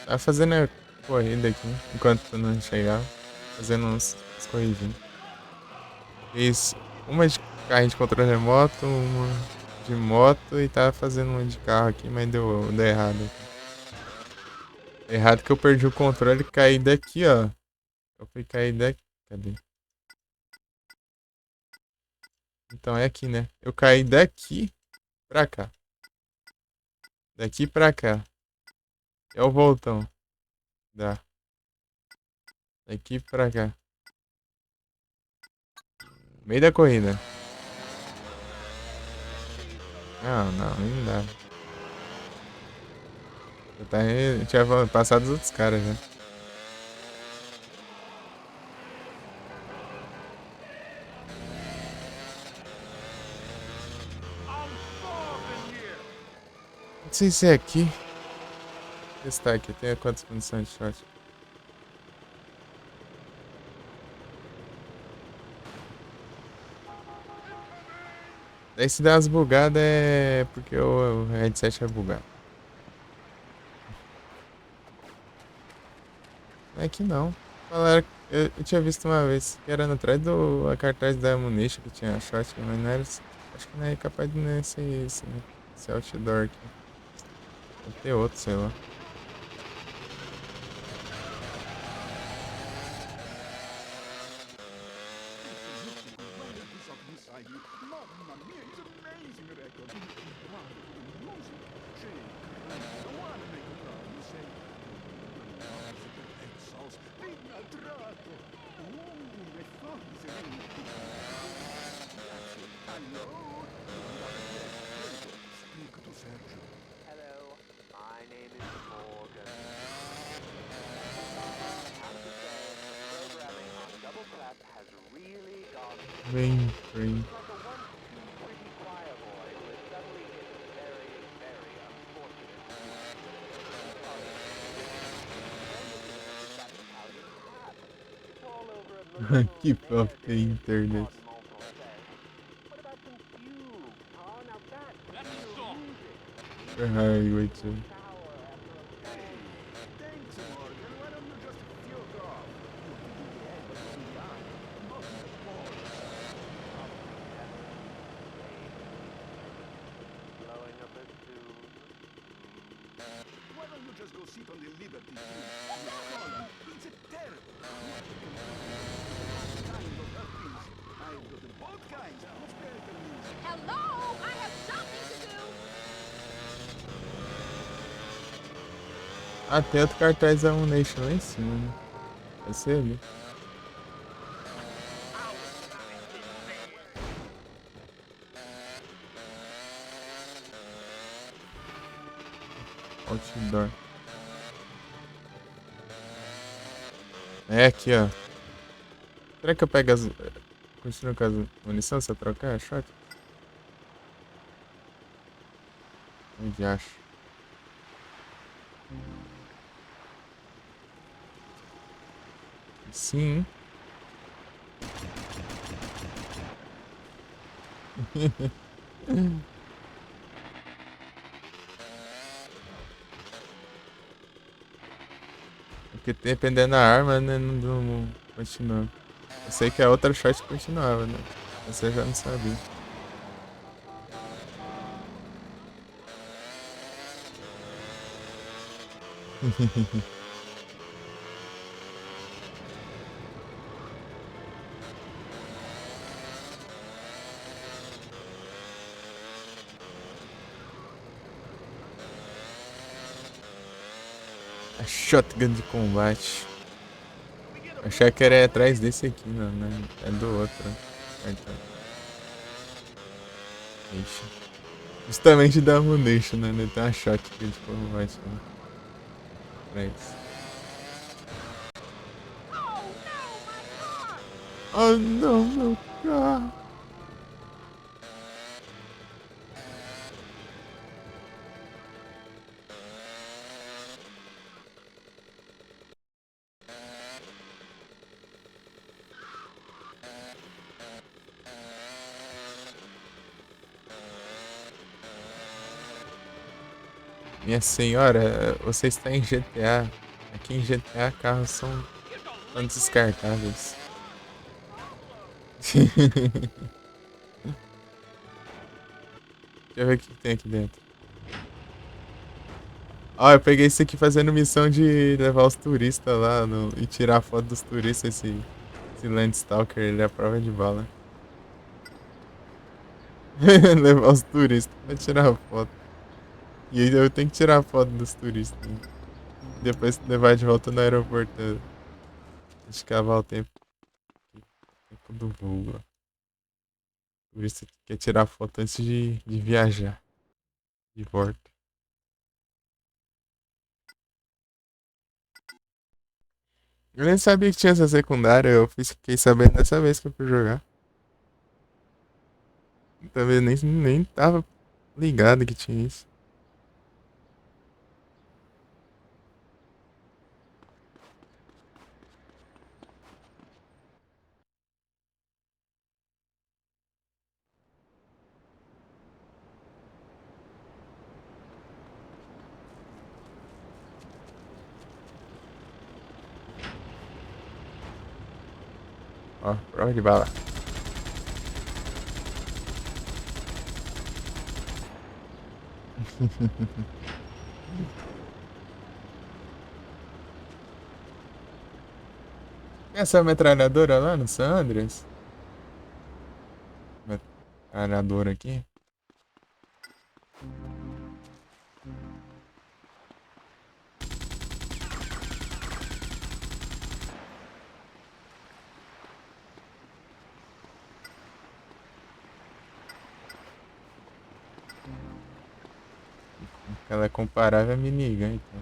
Tava fazendo a corrida aqui, enquanto tu não chegava. Fazendo uns corridinhos. Fiz uma de carrinho de controle remoto, uma de moto e tava fazendo uma de carro aqui, mas deu errado. Errado que eu perdi o controle e caí daqui, ó. Eu fui cair daqui. Cadê? Então é aqui, né? Eu caí daqui pra cá. Daqui pra cá. É o voltão. Dá. Daqui pra cá. Meio da corrida. Não, não dá. A gente vai passar dos outros caras já. Não sei se é aqui. Vou testar aqui. Tem quantas munições de shot? Daí se dá umas bugadas é porque o headset é bugado. Não é que não. Falaram, eu tinha visto uma vez que era atrás do a cartaz da Ammunition que tinha shot, mas não era. Acho que não é capaz de não ser esse outdoor aqui. Deve ter outro, sei lá. Hello, my name is Morgan. Programming on Double Clap has really gone Bem free. like a once too pretty choir boy who has suddenly hit a very, very unfortunate It's all over a little Keep up the internet. What about some fugue, huh? Now that's That's real the song. music. For highway too. Power after a Thanks, Morgan. Why don't you just fuck off? blowing up a tune. Why don't you just go sit on the Liberty Tree? It's a terrible. Kind of happiness. I've got both kinds. Much better music. Hello? I have shopping to do. Ah, tem outro cartaz da Ammunition lá em cima, né? Vai ser ali. Outdoor. É aqui, ó. Será que eu pego as... Continuo com as munição se eu trocar a shot? Onde acho? Sim. Porque dependendo da arma, né, não continua. Eu sei que a outra shot continuava, né? Você já não sabia. A shotgun de combate. Achei que era atrás desse aqui, não, né? É do outro. Então. Ixi. Justamente da Ammunition, né? Tem uma shotgun de combate, né? Atrás. Oh não, meu carro! Minha senhora, você está em GTA. Aqui em GTA carros são descartáveis. Deixa eu ver o que tem aqui dentro. Ó, eu peguei isso aqui fazendo missão de levar os turistas lá e tirar foto dos turistas. Esse Landstalker, ele é a prova de bala. Levar os turistas pra tirar foto. E aí eu tenho que tirar foto dos turistas. Depois levar de volta no aeroporto. Escavar o tempo do voo. Ó. Por isso que quer tirar foto antes de viajar. De volta. Eu nem sabia que tinha essa secundária. Fiquei sabendo dessa vez que eu fui jogar. Também nem tava ligado que tinha isso. Ó, prova de bala. Essa metralhadora lá no San Andreas? Metralhadora aqui. Ela é comparável à minigun, então.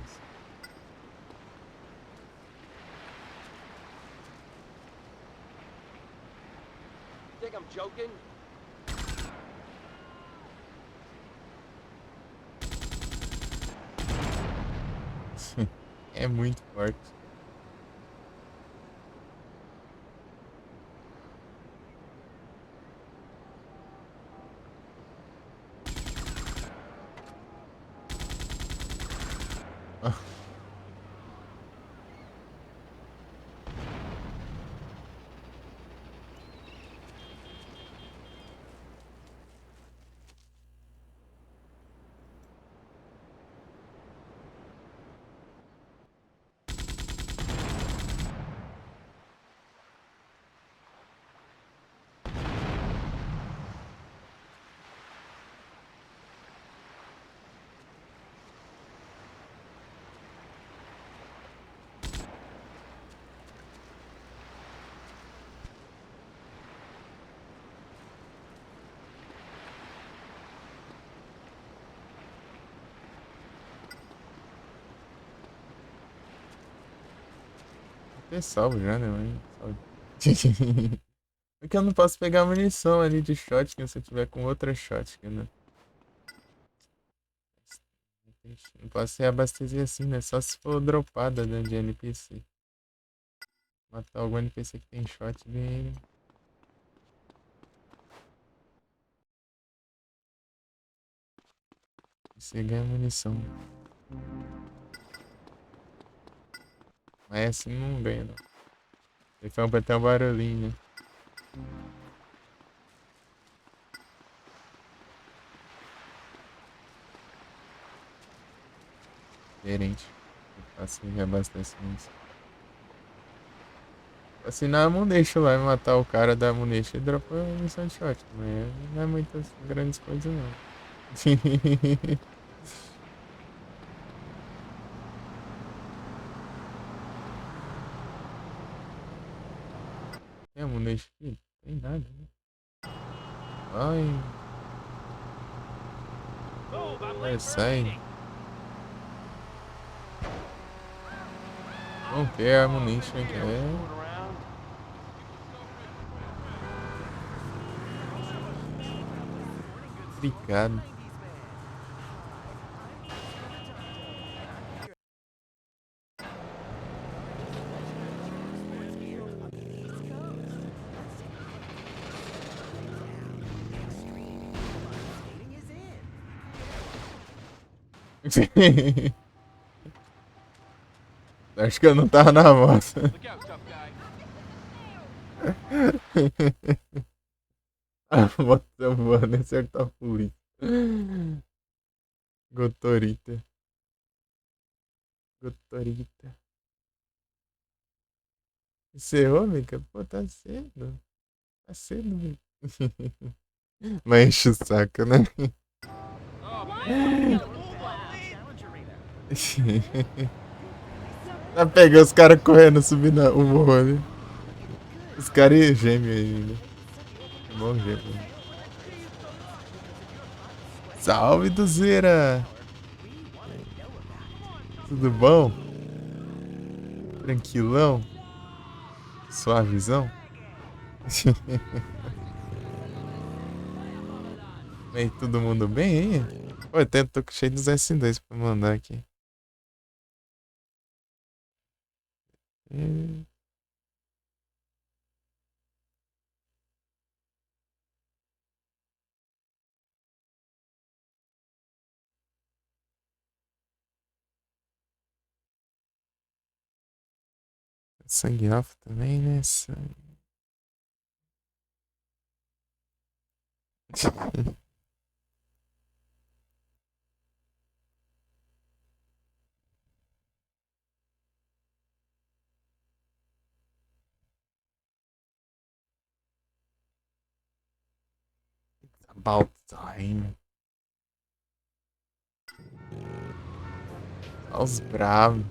Think I'm joking? É muito forte. Tem salvo já, né, mãe? Salvo. Porque eu não posso pegar munição ali de shotgun se eu tiver com outra shotgun, né? Não posso reabastecer assim, né? Só se for dropada dentro de NPC. Matar algum NPC que tem shotgun. E você ganha munição. Mas assim não ganha, não. Ele foi pra ter um barulhinho, né? Diferente. Assim, reabastecimento. Assinar a Muneixo lá e matar o cara da Muneixo e dropar a munição de shot. Mas não é muitas grandes coisas, não. Tem a Muneixo aqui? Tem nada, né? Ai. Move, I'm Vai, late for a sai. meeting. Vamos ter a Munition aqui. É. Obrigado. Acho que eu não tava na moto. Look out, tough guy. A moto tá voando e acertou a polícia. Gotorita. Gotorita. Encerrou, Mica? Pô, tá cedo. Tá cedo, Mica. Mas enche o saco, né? Oh, man. Já peguei os caras correndo, subindo o morro ali. Os caras gêmeos aí ainda. Bom gêmeo. Salve, Duzeira! Tudo bom? Tranquilão? Suavizão? E aí, todo mundo bem aí? Pô, eu tô cheio dos S2 pra mandar aqui. E- Sangue off também, né? About time. Olha os bravos.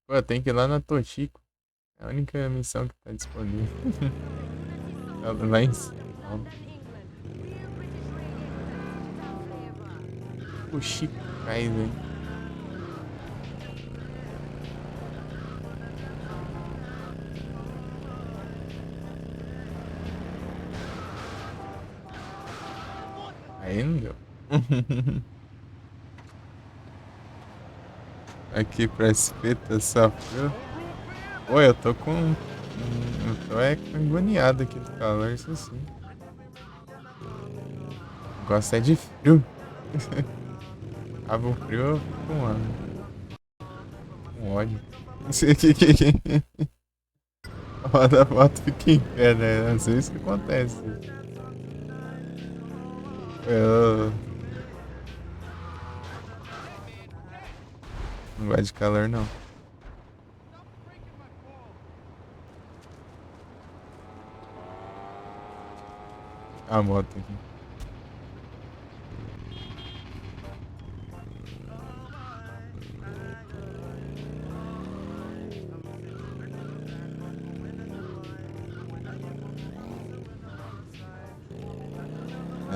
Pô, tem que ir lá na Tochico. É a única missão que tá disponível. Lá em cima. O Chico cai, velho. Aí não deu. Aqui pra espeta sofreu. Pô, eu tô com. Eu tô com agoniado aqui do calor, isso sim. Gosto é de frio. Cabo frio eu fico com ódio. Roda a moto fica em pé, né? Às vezes que acontece. Eu não gosto de calor, não. A moto aqui.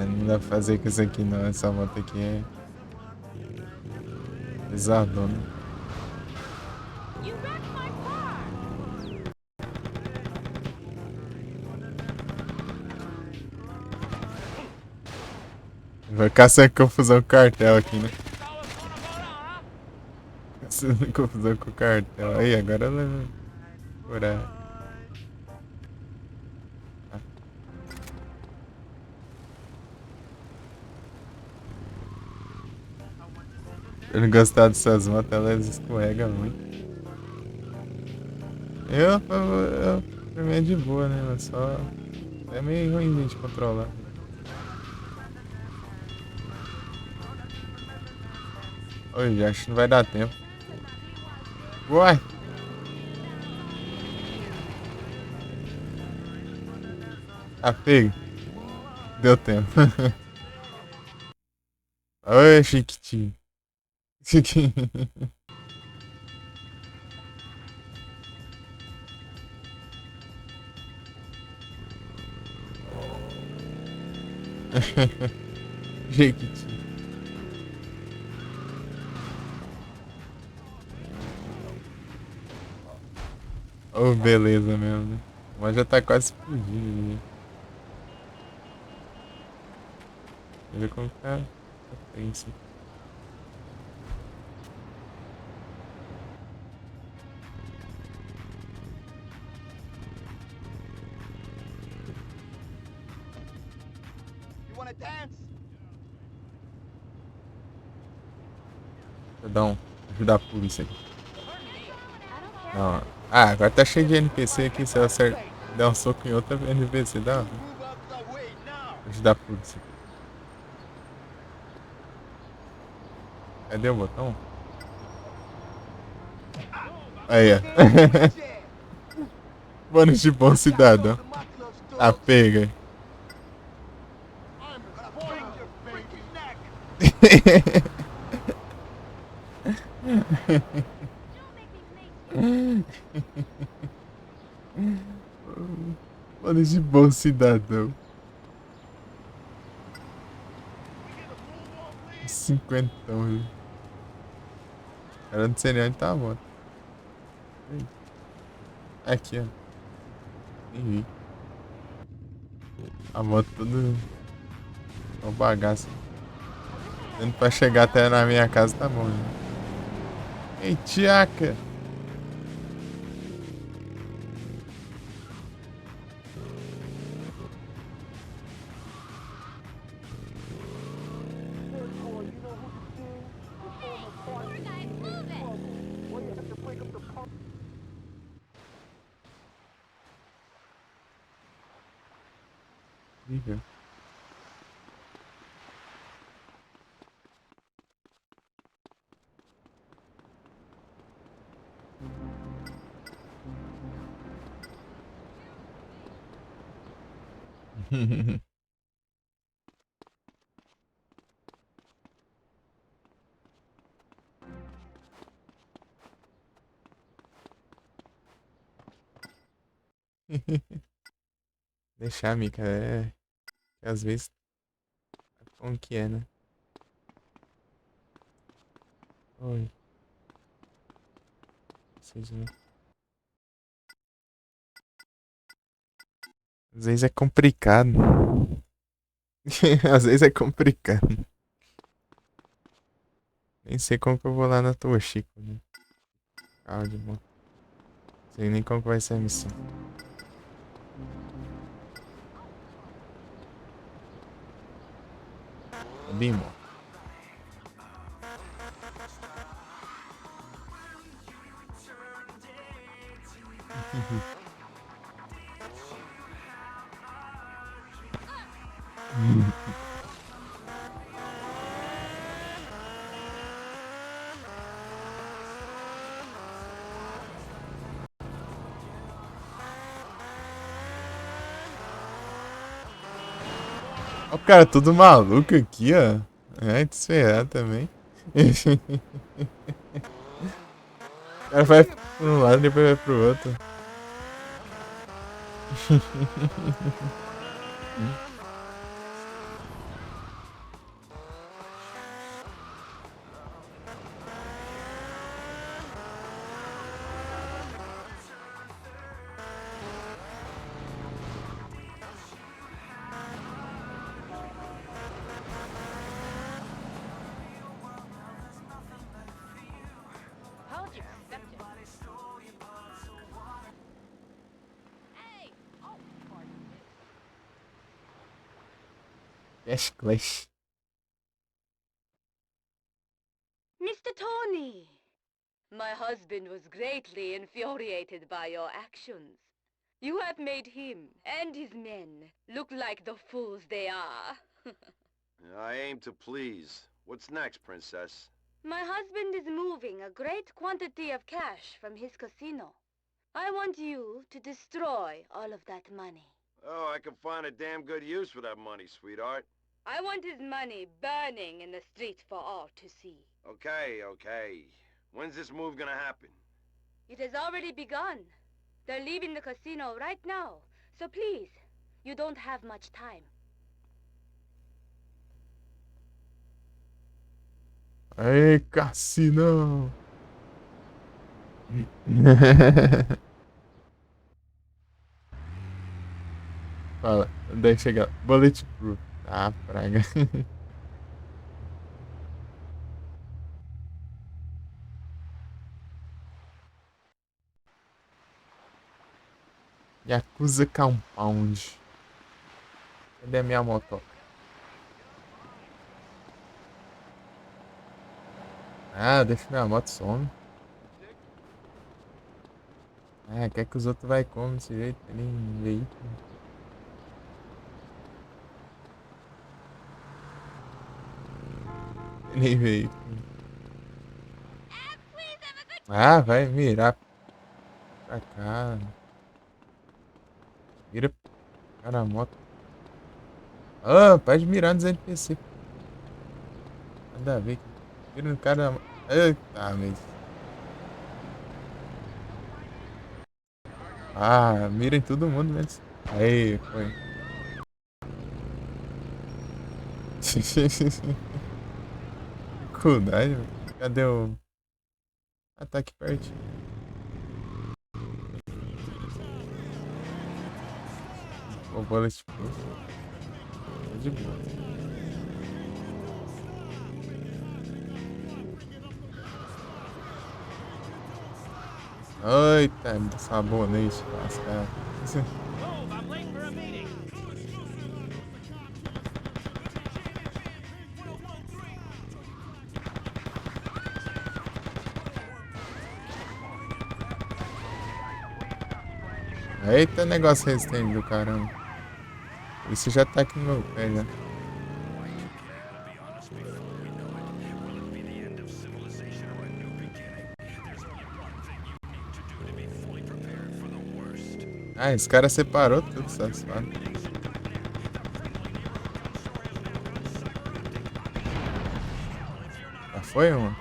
Não dá pra fazer com isso aqui não, essa moto aqui é pesadona. You wrecked my car! Vai caçar confusão com o cartel aqui, né? Caçando confusão com o cartel. Aí, agora ela vai curar. Eu não gostar dessas motos, elas escorregam muito. Pra mim é de boa, né? Mas só. É meio ruim de controlar. Oi, acho que não vai dar tempo. Uai! Ah, pega. Deu tempo. Oi, Chiquitinho. Chiquinho. Jequitinho. Oh, beleza mesmo, né? Mas já tá quase explodindo ali. Deixa eu ver como tá tenso. You wanna dance? Deixa eu dar ajudar a polícia aqui. Não. Ah, agora tá cheio de NPC aqui. Se eu der um soco em outra NPC, dá. Move out the way now! Ajudar a polícia. Cadê o botão? Aí, ó. Bônus de bom cidadão. Ah, pega. Mano, de bom cidadão. 50, viu? Eu não sei nem onde tá a moto. Aqui, ó. Nem vi. A moto tudo. É um bagaço. Dando pra chegar até na minha casa tá bom, né? Ei, tiaca! Incrível. Deixar, Mica, às vezes, como que é, né? Oi. Seja, né? Às vezes é complicado. Às vezes é complicado. Nem sei como que eu vou lá na tua, Chico, né? Áudio, mano. Sei nem como que vai ser a missão. Bimo. Ó, o cara todo maluco aqui, ó. É, te esperar também. O cara vai pra um lado e depois vai pro outro. How would you accept it? Hey! Oh, pardon me. Cash Clash. Mr. Tony, my husband was greatly infuriated by your actions. You have made him and his men look like the fools they are. I aim to please. What's next, Princess? My husband is moving a great quantity of cash from his casino. I want you to destroy all of that money. Oh, I can find a damn good use for that money, sweetheart. I want his money burning in the street for all to see. Okay, okay. When's this move gonna happen? It has already begun. They're leaving the casino right now. So please, you don't have much time. Aê, cassino! Fala, daí chega. Bulletproof. Ah, praga. Yakuza Compound. Cadê a minha moto? Ah, deixa minha moto some. Ah, quer que os outros vai como desse jeito? Nem veículo. Nem veículo. Ah, vai mirar pra cá. Vira pra cá na moto. Ah, pode mirar nos NPC. Nada a ver. Mira no cara. Eita, mas. Ah, mira em todo mundo, menos. Aí, foi. Dificuldade, mano. Cadê o. Ah, tá aqui perto. O bulletproof. Tá de boa. Eita, sabonete, lascar. Move, I'm late for a meeting. Eita, negócio resistente do caramba. Isso já tá aqui no meu pé já. Ah, esse cara separou tudo, satisfado. Já foi, mano?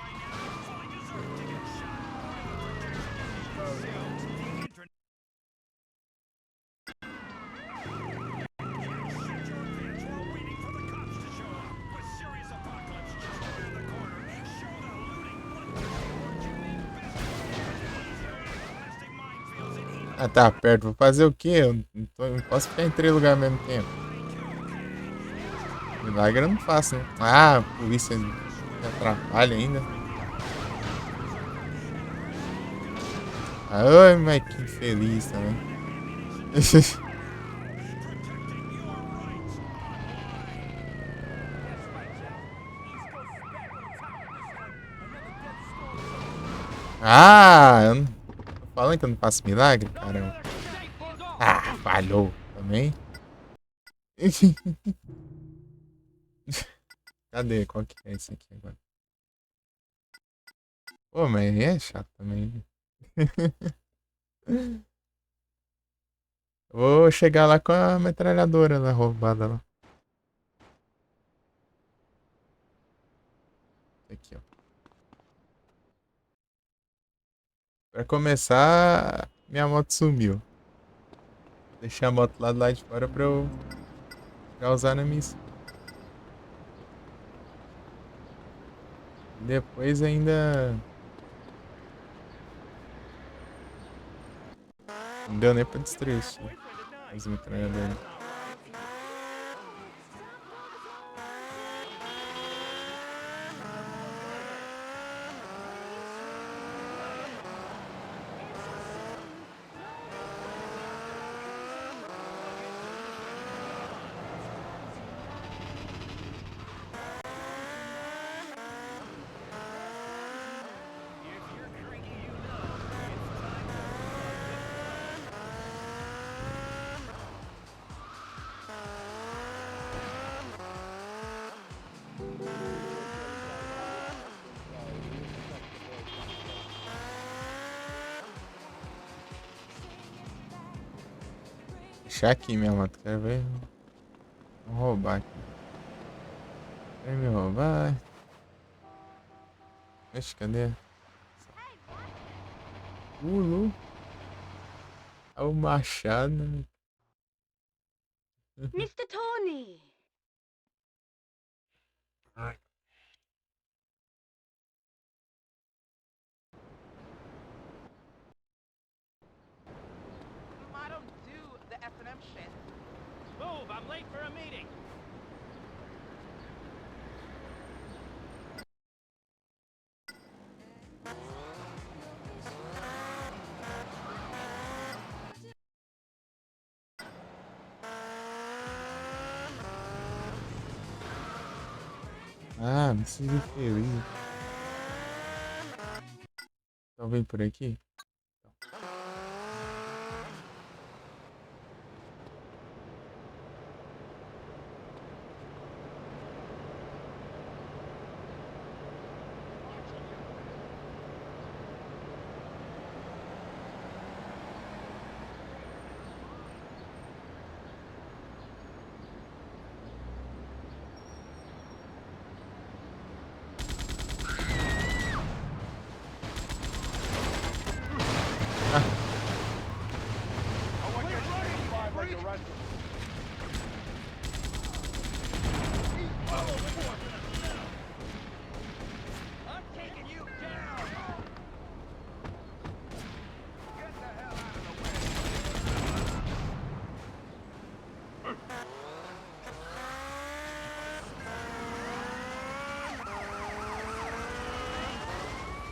Ah, tá perto. Vou fazer o quê? Eu não posso ficar em 3 lugares ao mesmo tempo. Milagre eu não faço, né? Ah, a polícia me atrapalha ainda. Ai, mas que infeliz também. Ah, eu não... tô falando que eu não faço milagre, caramba. Ah, falhou também. Cadê? Qual que é esse aqui agora? Pô, mas é chato também. Vou chegar lá com a metralhadora lá roubada lá. Aqui, ó. Pra começar, minha moto sumiu. Deixei a moto lá do lado de fora pra eu já usar na missão. Depois ainda. Não deu nem pra destruir isso. Os metralhadores. Deixar aqui minha moto, quero ver. Vamos roubar aqui. Quer me roubar? Oxe, cadê? Lu. É o machado. Mr. Tony! I don't do the F&M shit. Move, I'm late for a meeting. Ah, não se feliz. Então vem por aqui.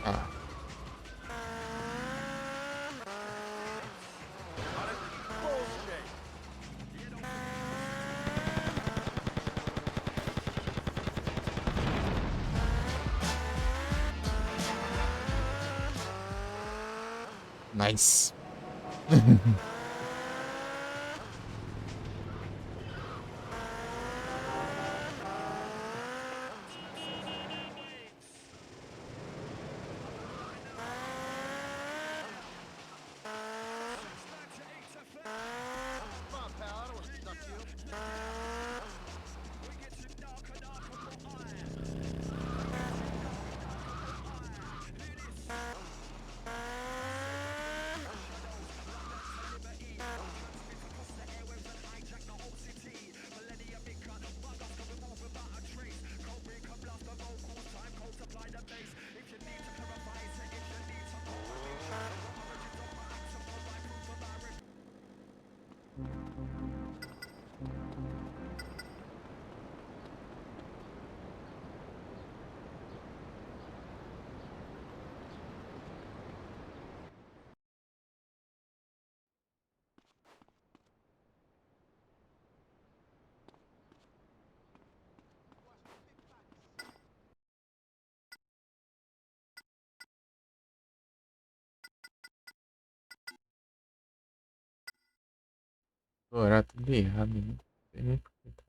Ah, Bullshit. nice. Agora tudo errado, né? Não sei nem por que tá.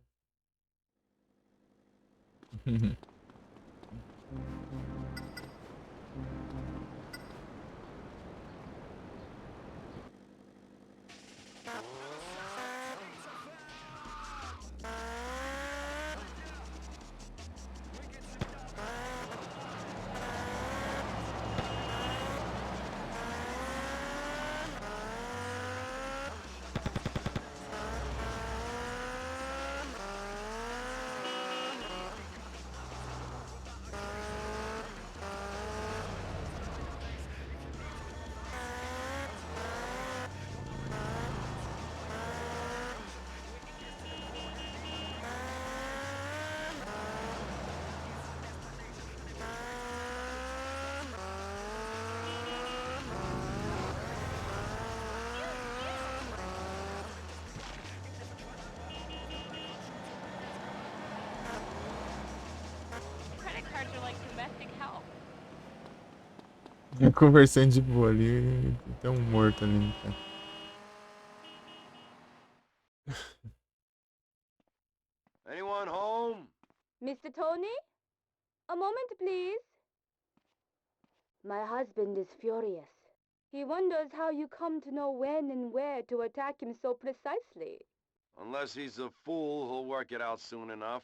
Credit cards are like domestic help. Conversando de boa ali, tem um morto ali, cara. Anyone home? Mr. Tony? A moment, please. My husband is furious. He wonders how you come to know when and where to attack him so precisely. Unless he's a fool, he'll work it out soon enough.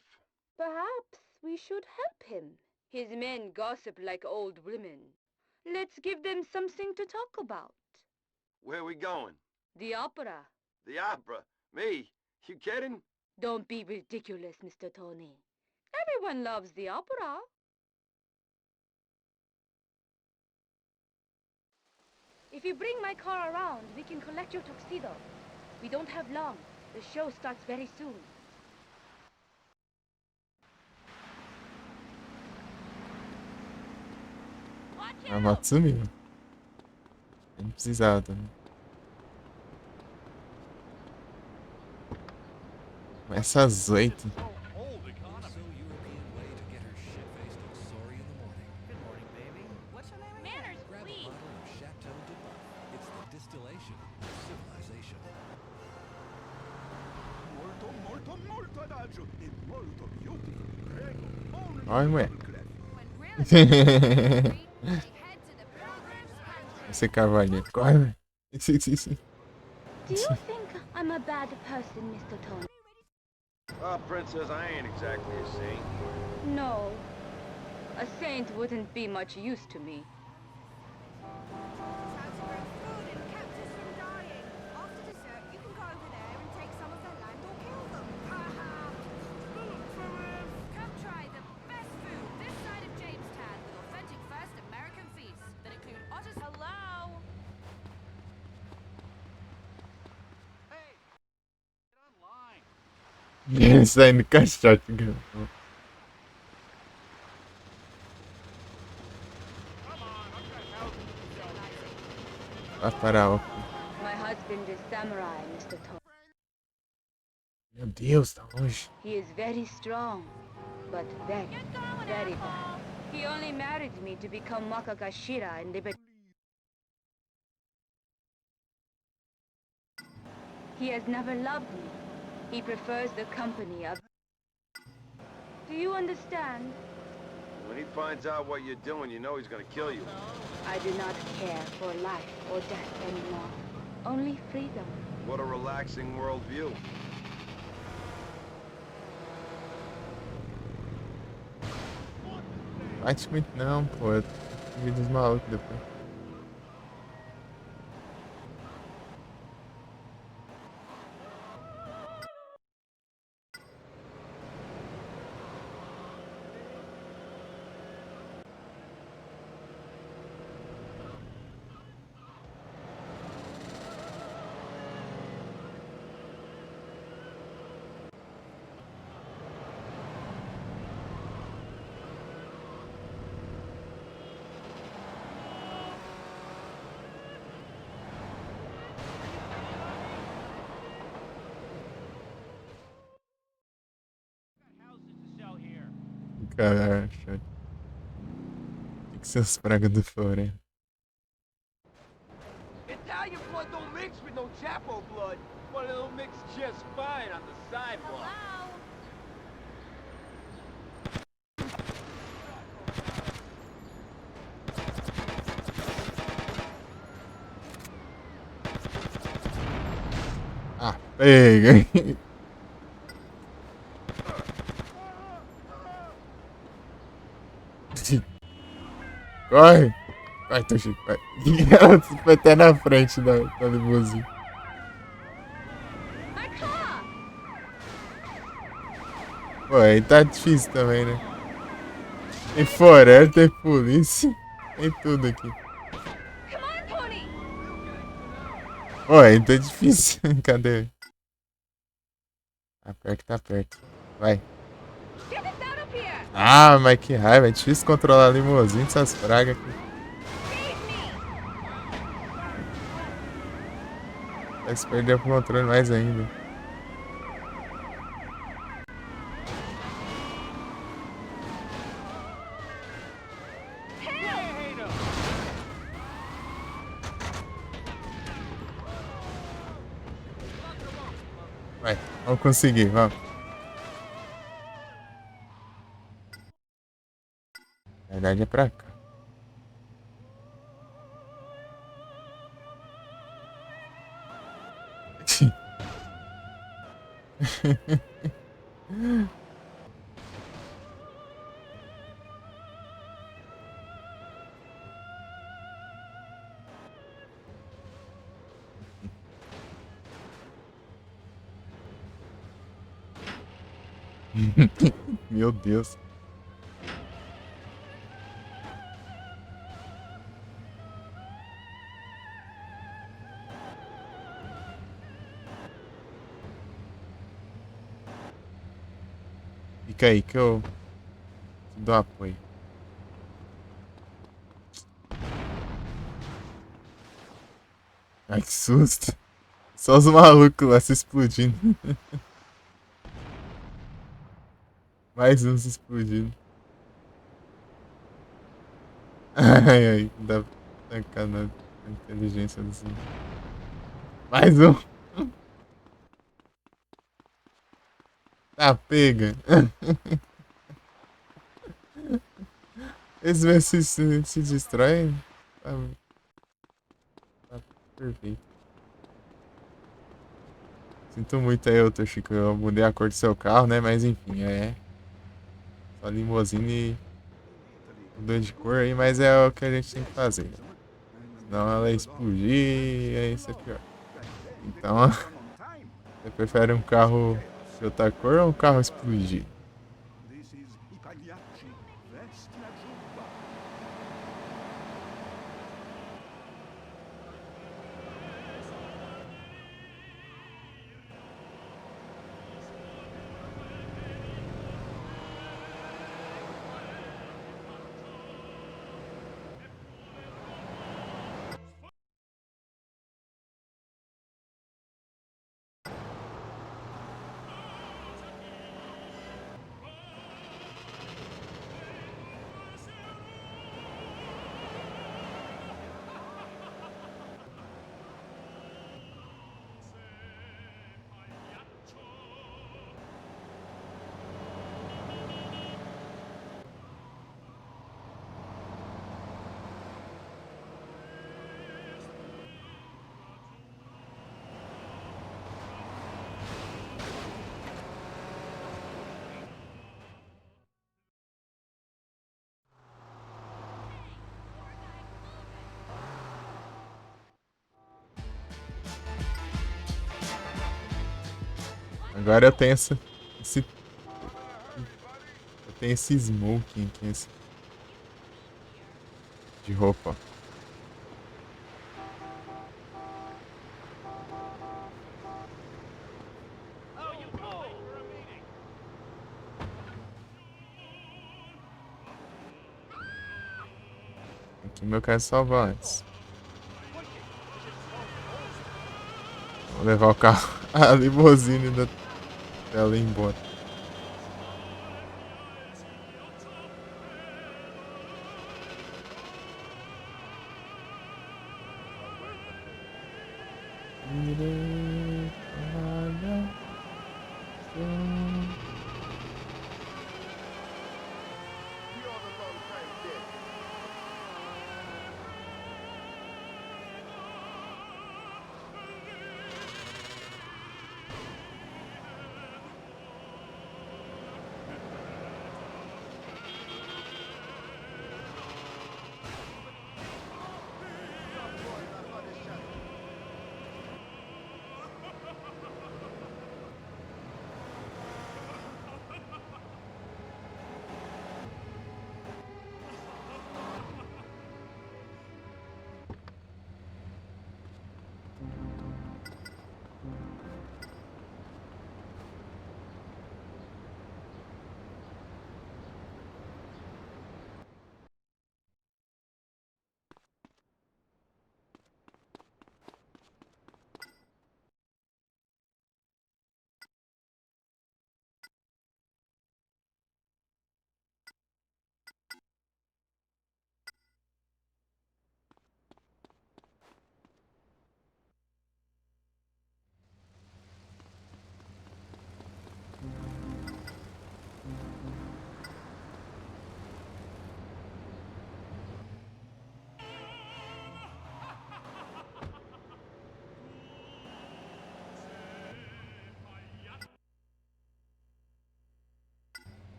Perhaps we should help him. His men gossip like old women. Let's give them something to talk about. Where we going? The opera. The opera? Me? You kidding? Don't be ridiculous, Mr. Tony. Everyone loves the opera. If you bring my car around, we can collect your tuxedo. We don't have long. The show starts very soon. Watch A out! moto sumiu. Nem precisava também. Começa às 8. So old economy. European way to get her shit-faced and sorry in the morning. Good morning, baby. What's your name again? Manners, Grab a please. bottle of Chateau de Buff. It's the distillation of civilization. Molto, molto, molto adagio e molto beauty. Prego, only Olha, ué. double clef. When really they head to the Pilgrim's Country. Esse cavaleiro. Corre, velho. Sim. Do you think I'm a bad person, Mr. Tony? Princess, I ain't exactly a saint. No. A saint wouldn't be much use to me. How to grow food and kept us from dying. After dessert, you can go over there and take some of their land or kill them. Ha ha! Come try the best food this side of Jamestown with authentic first American feasts that include otters. Hello? Hey, get online. Ele saindo caixote. Come on, Vai parar, ó. My husband is samurai, Mr. Tony. Meu Deus, tá longe. He is very strong, but very, very bad. He only married me to become Wakagashira in Liberty. He has never loved me. He prefers the company of... Do you understand? When he finds out what you're doing, you know he's gonna kill you. I do not care for life or death anymore. Only freedom. What a relaxing worldview. Bate muito não, pô. Eu tenho vídeos malucos depois. Houses to sell here. Caraca. Tem que ser as pragas do Floreno. Italian blood don't mix with no Chapo blood, but it'll mix just fine on the sidewalk. Ah, pega. Corre! Vai, Toshi, vai. Ela foi até na frente da limusine. My car! Pô, aí tá difícil também, né? Tem floresta, tem polícia, tem tudo aqui. Come on, Tony! Pô, aí tá difícil. Cadê? Tá perto, tá perto. Vai. Get us out of here! Ah, mas que raiva. É difícil controlar a limusine, essas pragas aqui. Save me! Vai se perder o controle mais ainda. Vai, vamos conseguir, vamos. Na verdade é pra cá. Meu Deus. Fica aí que eu te dou apoio. Ai, que susto. Só os malucos lá se explodindo. Mais um se explodindo. Ai, ai, dá pra tacar na inteligência dos... Mais um. Tá, pega. Esse vai se distrai. Tá perfeito. Sinto muito aí, Dr. Chico. Eu mudei a cor do seu carro, né? Mas enfim, é. Só limousine mudou de cor aí, mas é o que a gente tem que fazer. Senão ela explodir, aí isso é pior. Então, você prefere um carro de outra cor ou um carro explodir? Agora eu tenho esse, eu tenho esse smoking aqui, esse de roupa. Oh, you fool! For a meeting. Aqui meu quero salvar antes. Vou levar o carro, a limusine dela embora. Irei trabalhar.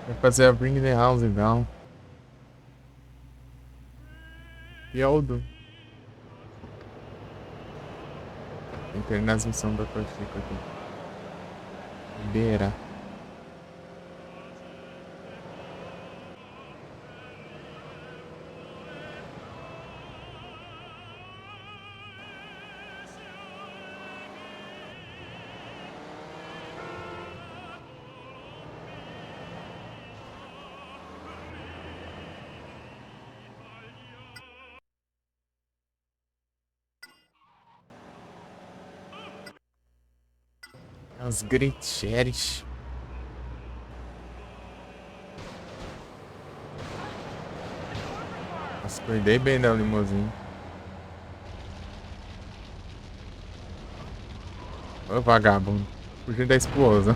Vai fazer a Bring the House down. Pialdo. Entrei nas missões da Tochico aqui. Beira. As Great Cherries. Nossa, cuidei bem da limusine. Ô vagabundo. Fugindo da explosão.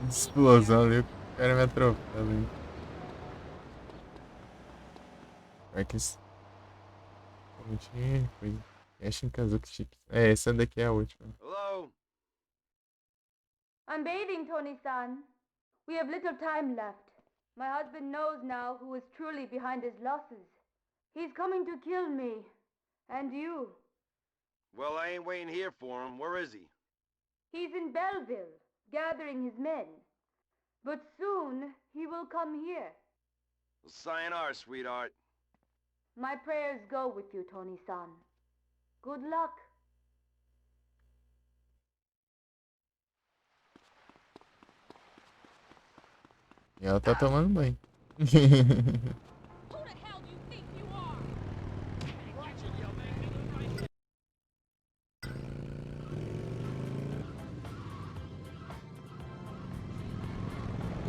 Explosão ali, o cara me atropela ali. Vai que esse. Cash em Kazuki Chips. É, essa daqui é a última. Hello? I'm bathing, Tony-san. We have little time left. My husband knows now who is truly behind his losses. He's coming to kill me. And you. Well, I ain't waiting here for him. Where is he? He's in Belleville, gathering his men. But soon, he will come here. Well, sayonara, sweetheart. My prayers go with you, Tony-san. Good luck. E ela tá tomando banho. Who the hell do you think you are?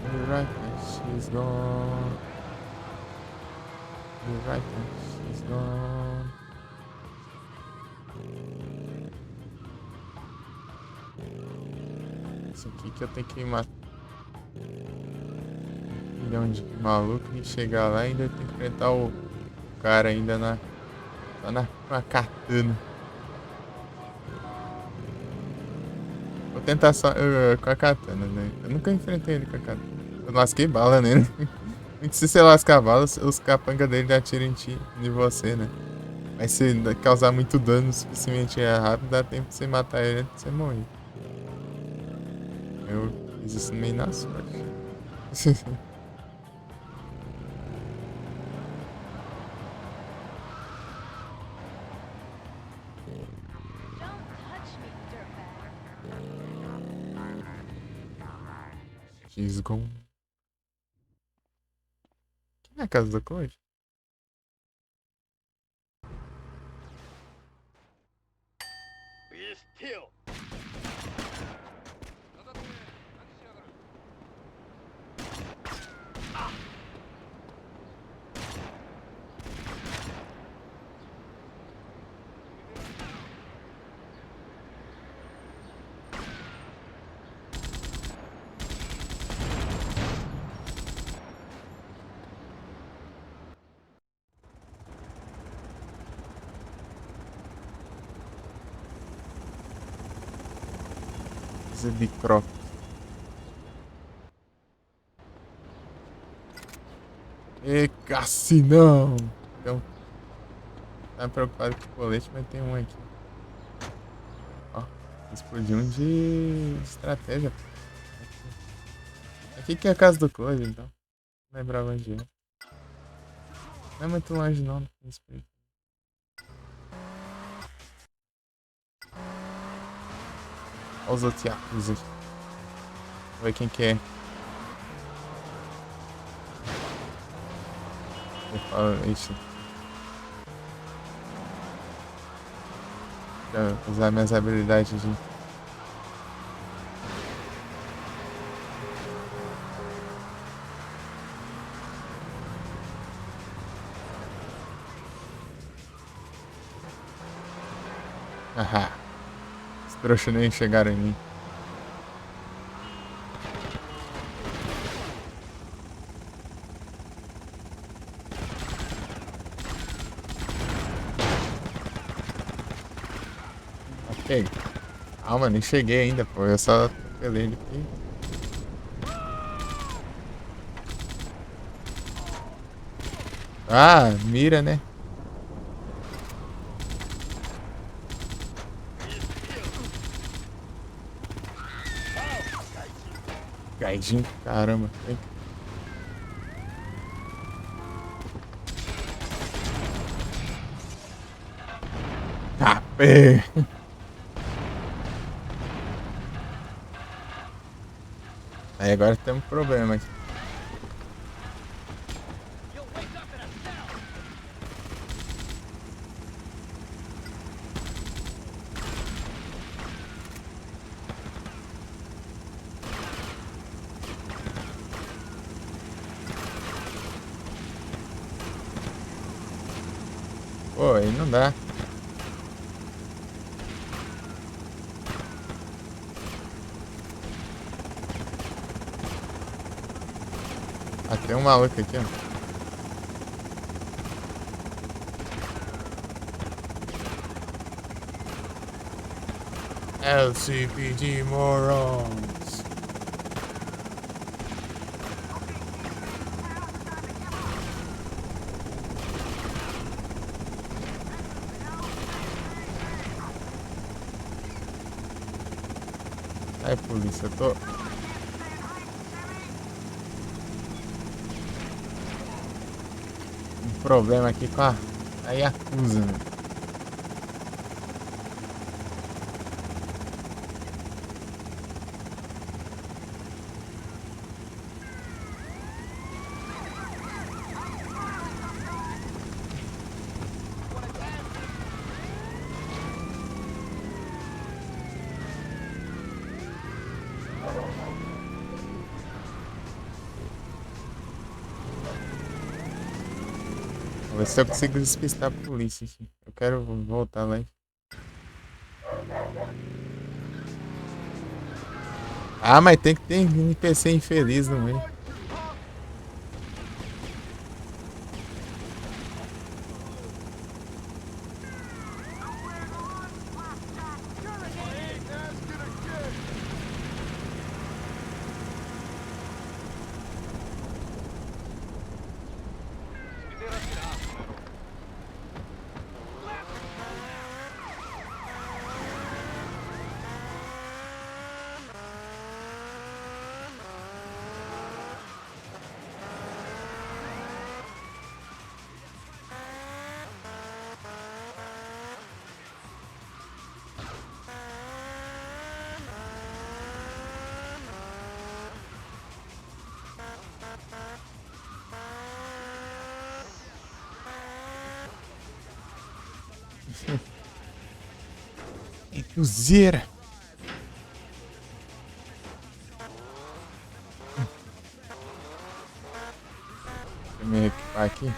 You're right, she's gone. You're right, she's gone. Isso aqui que eu tenho que matar. Milhão de maluco e chegar lá e ainda tem que enfrentar o cara ainda na katana. tentar só com a katana, né? Eu nunca enfrentei ele com a katana. Eu lasquei bala nele. Se você lascar bala, os capangas dele atiram em ti, em você, né? Mas se causar muito dano suficientemente rápido, dá tempo de você matar ele antes de você morrer. Eu fiz isso meio na sorte. Don't touch me, dirtbag. She's gone. Quem é a casa do Cloud? Be still. Coisa de croc. E cassinão! Então, tá preocupado com o colete, mas tem um aqui. Ó, explodiu um de estratégia. Aqui que é a casa do Cloud, então. Não lembrava onde é. Não é muito longe não, não tem espírito. Olha os outros Yakuza aqui. Vamos ver quem que é. Eu falo, ixi. Pra usar minhas habilidades de... Haha. Os trouxas nem chegaram em mim. Ok. Calma, nem cheguei ainda, pô. Eu só atropelei ele aqui. Ah, mira, né? Gaijin, caramba. Vem. Ah, pé. Aí agora temos um problema aqui. Pô, aí não dá. Ah, tem um maluco aqui, ó. LCPD morons. Ai, polícia, eu tô... Um problema aqui com a Yakuza, né? Vou ver se eu consigo despistar a polícia aqui. Eu quero voltar lá. Ah, mas tem que ter NPC infeliz no meio. Entusiera. Deixa eu me equipar aqui.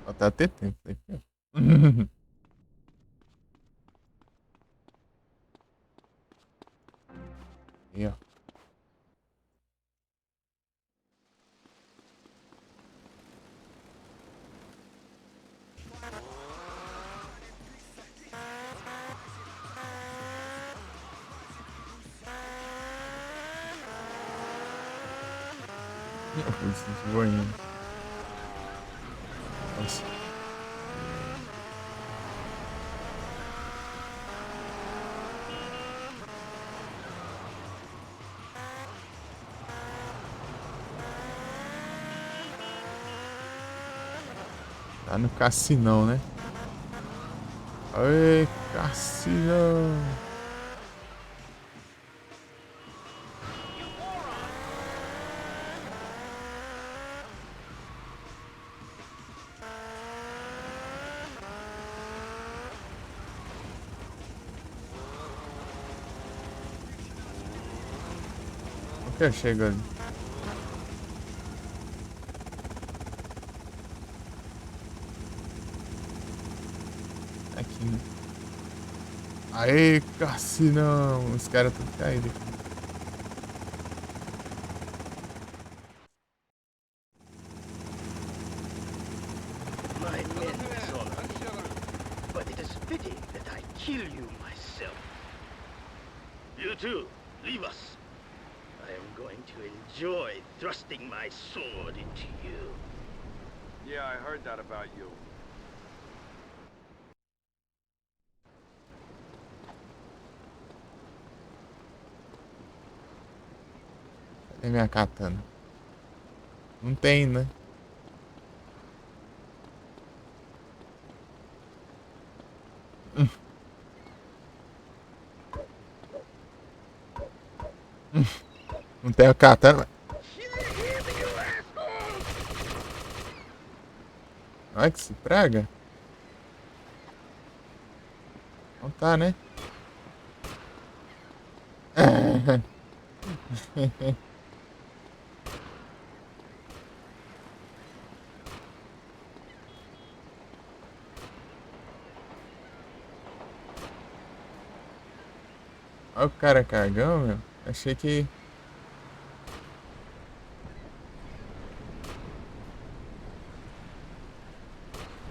Falta até tempo aqui, ó. Aí, ó. Eu preciso voando. Nossa. Tá no cassinão, né? Aê, cassinão! O que eu chego ali? Aqui, né? Aê, cassinão! Os caras tudo caídos aqui. My men, Zola. But it is fitting that I kill you myself. You too, leave us. I am going to enjoy thrusting my sword into you. Yeah, I heard that about you. Cadê minha katana? Não tem, né? Não tem a katana. Olha que se praga. Não tá, né? Olha o cara cagão, meu. Achei que...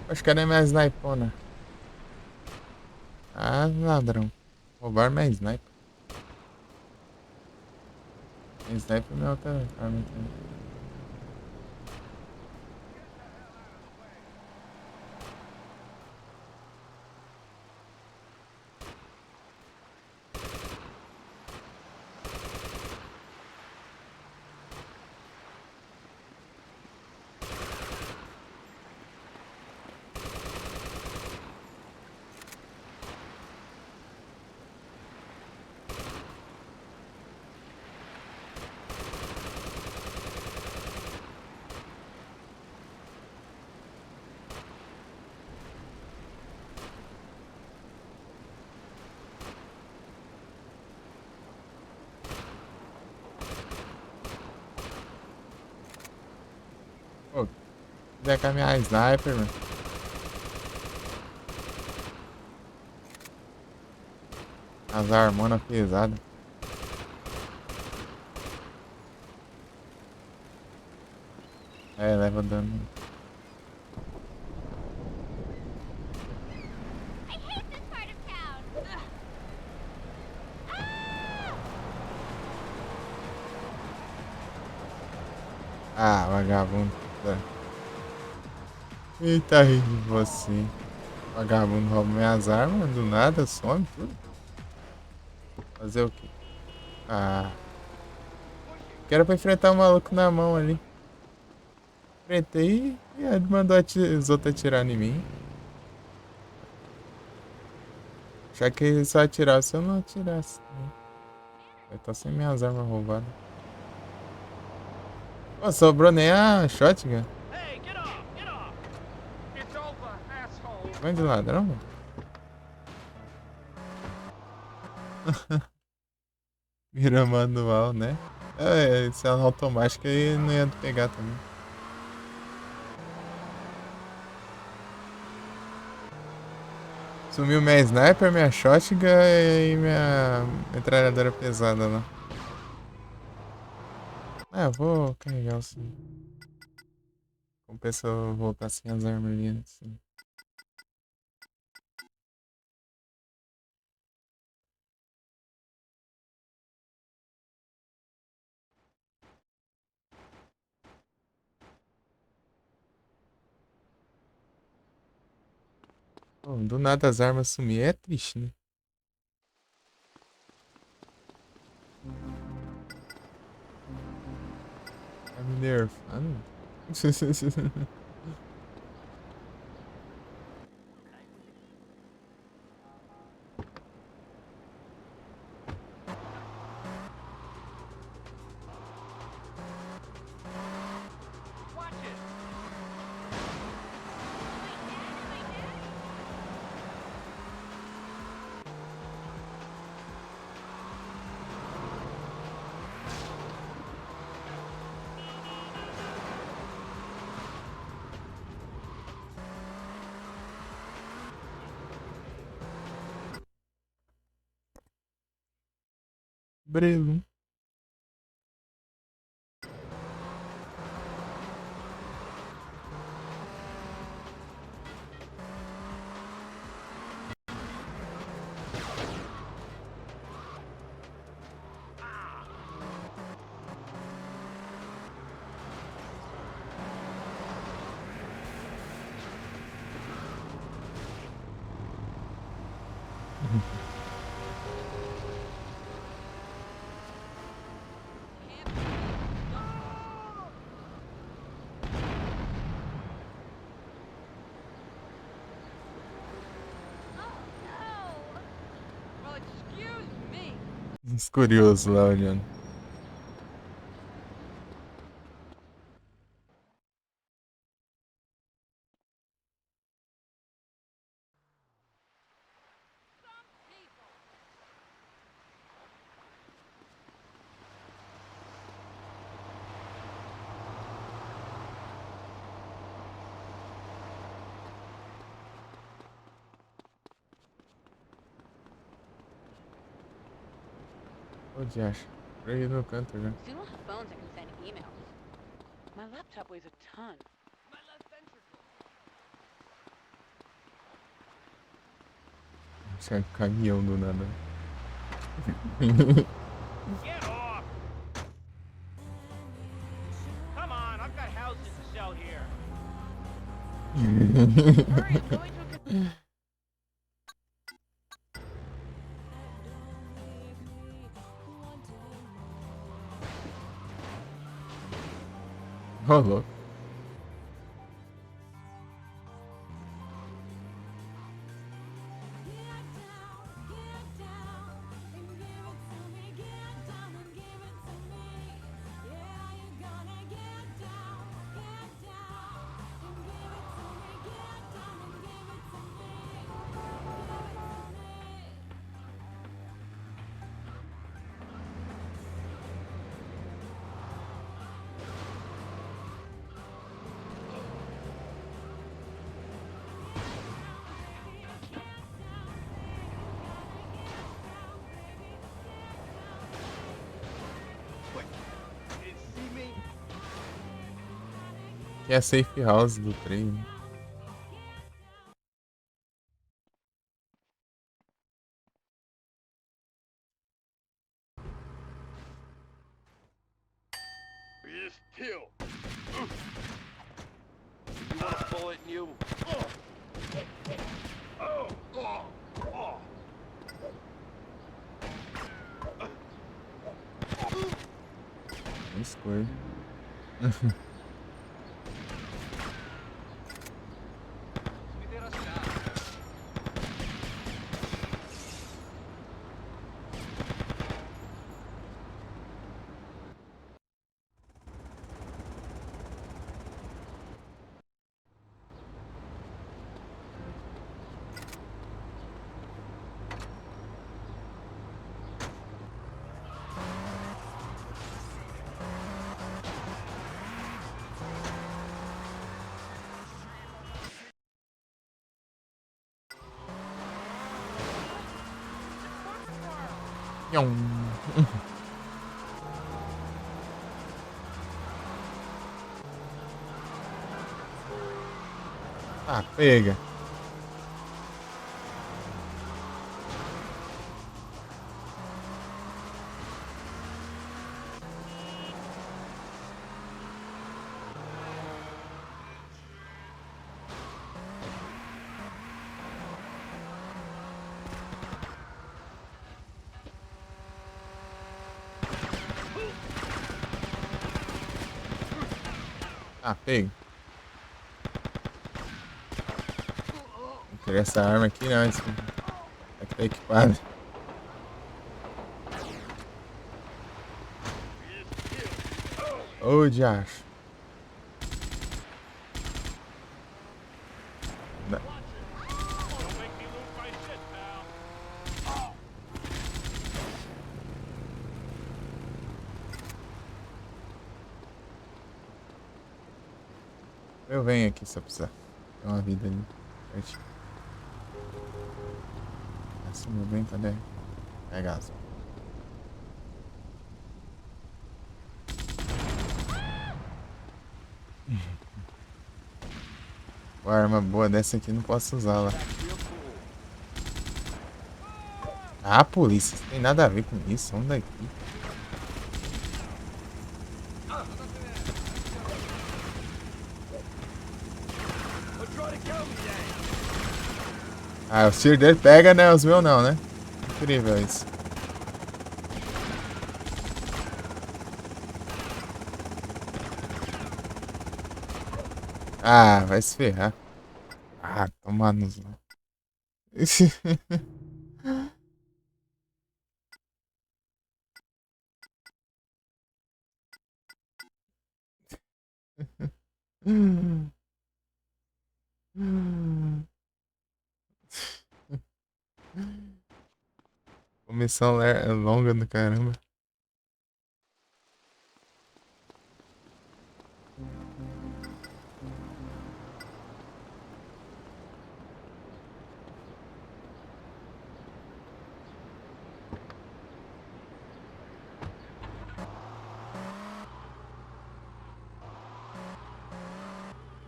Acho que era minha snipona. Ah, ladrão. Roubar minha sniper. Minha sniper é minha outra arma também. Pô, quiser com a minha sniper, mano. As armonas pesadas. É, leva dano. I hate this part of town. Ugh. Ah, vagabundo. Eita, ri de você. Vagabundo rouba minhas armas, do nada, some tudo. Fazer o quê? Ah. Quero pra enfrentar o maluco na mão ali. Enfrentei e ele mandou os outros atirar em mim. Já que ele só atirava se eu não atirasse. Né? Eu tô sem minhas armas roubadas. Pô, sobrou nem a shotgun. Hey, get off! Get off! It's over, asshole. Vai de ladrão, mano. Mira manual, né? É, se ela automática aí não ia pegar também. Sumiu minha sniper, minha shotgun e minha metralhadora pesada lá. Ah, eu vou carregar o sim. Compensa eu voltar sem as arminhas, assim. Pô, do nada as armas sumir é triste, né? Tá me nerfando? Watch it! Brelo. Well, excuse me. Uns curiosos lá olhando. Ô, diacho. Pra ir no canto já. Soon we'll have phones that can send emails. My laptop weighs a ton. My left ventricle. Tinha caminhão do nada. Get off! Come on, I've got houses to sell here. Alright, going to a Ô, louco. Que é a safe house do trem. Né? Be still. You want a bullet in you? Escolha. Nham. Ah, pega. Ah, pega. Não queria essa arma aqui não, esse é que tá equipado. Ô, diacho. Não. Don't make me lose my shit, pal. Eu venho aqui se eu precisar. Tem uma vida ali. Pertinho. Assim, meu bem, cadê? Pega as. Uma arma boa dessa aqui não posso usar lá. Ah, polícia, isso tem nada a ver com isso. Vamos daqui. Ah, os tiros dele pega, né? Os meus não, né? Incrível isso. Ah, vai se ferrar. Ah, toma nos. Comissão longa do caramba.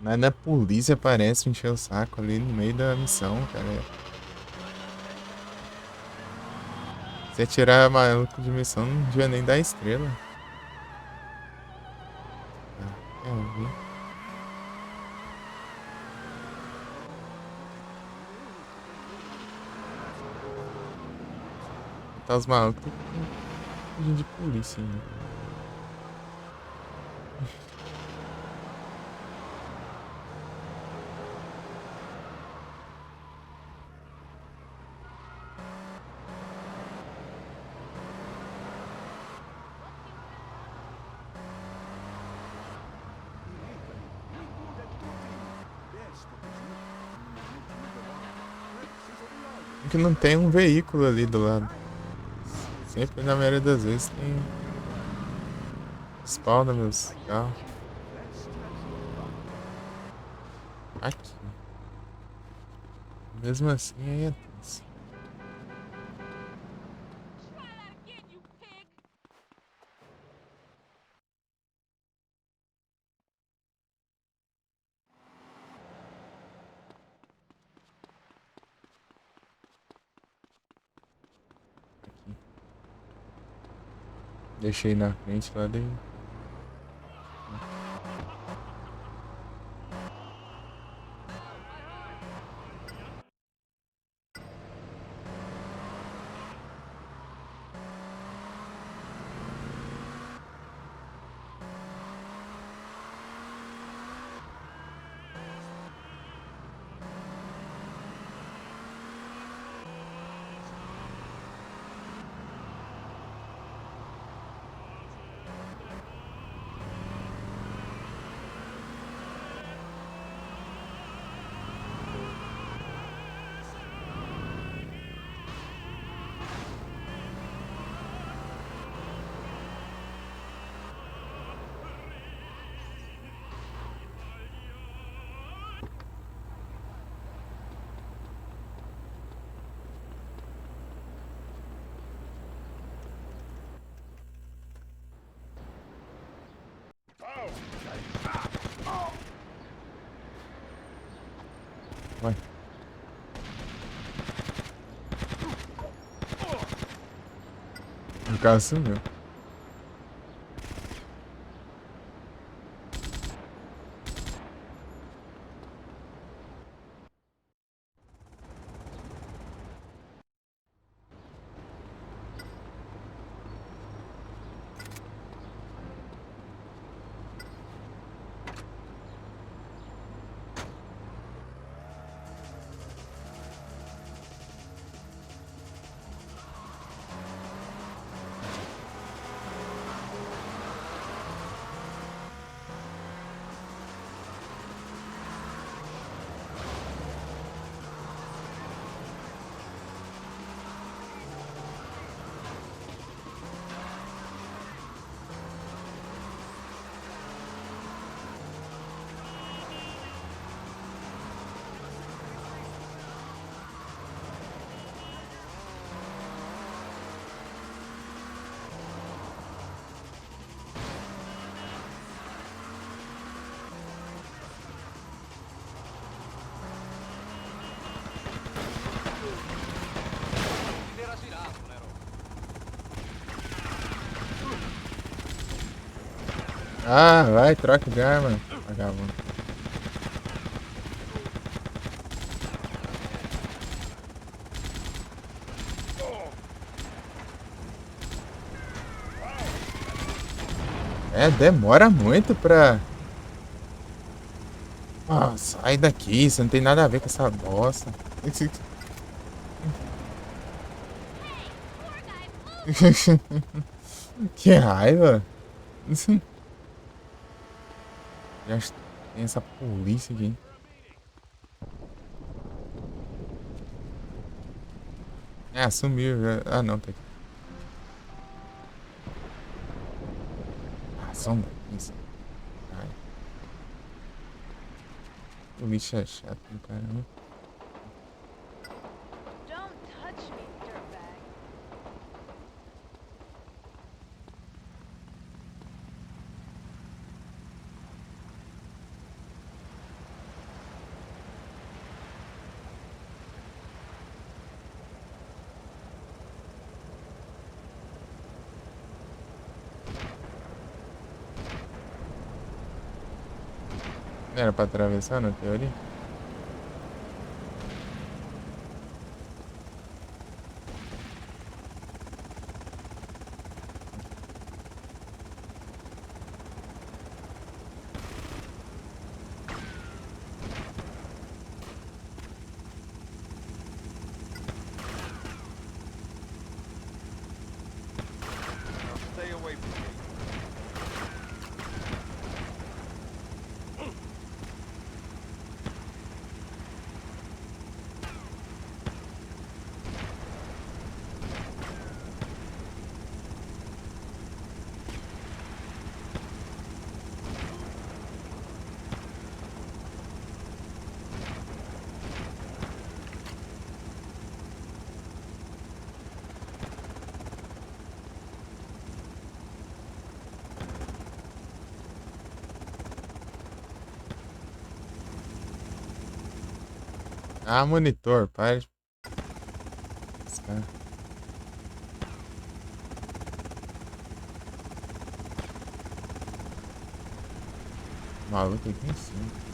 Nada a polícia parece encher o saco ali no meio da missão, cara. Se atirar maluco de missão, não devia nem dar estrela. Ah, eu vi. Tá os malucos com de polícia ainda. Que não tem um veículo ali do lado. Sempre, na maioria das vezes, tem spawna meus carros. Aqui. Mesmo assim, aí é tenso. Try that again, you pig! Deixei na frente lá daí. carro sumiu. Ah, vai, troca de arma. Vagabundo. É, demora muito pra... Ah, sai daqui, isso não tem nada a ver com essa bosta. Que raiva. Já tem essa polícia aqui. Ah, sumiu já. Ah, não, tá aqui. Ah, são isso. Ai. O bicho é chato do caramba. Don't touch me, dirtbag. Não era pra atravessar, na teoria? Stay away from me. Ah, monitor, para de piscar. Maluco aqui em cima.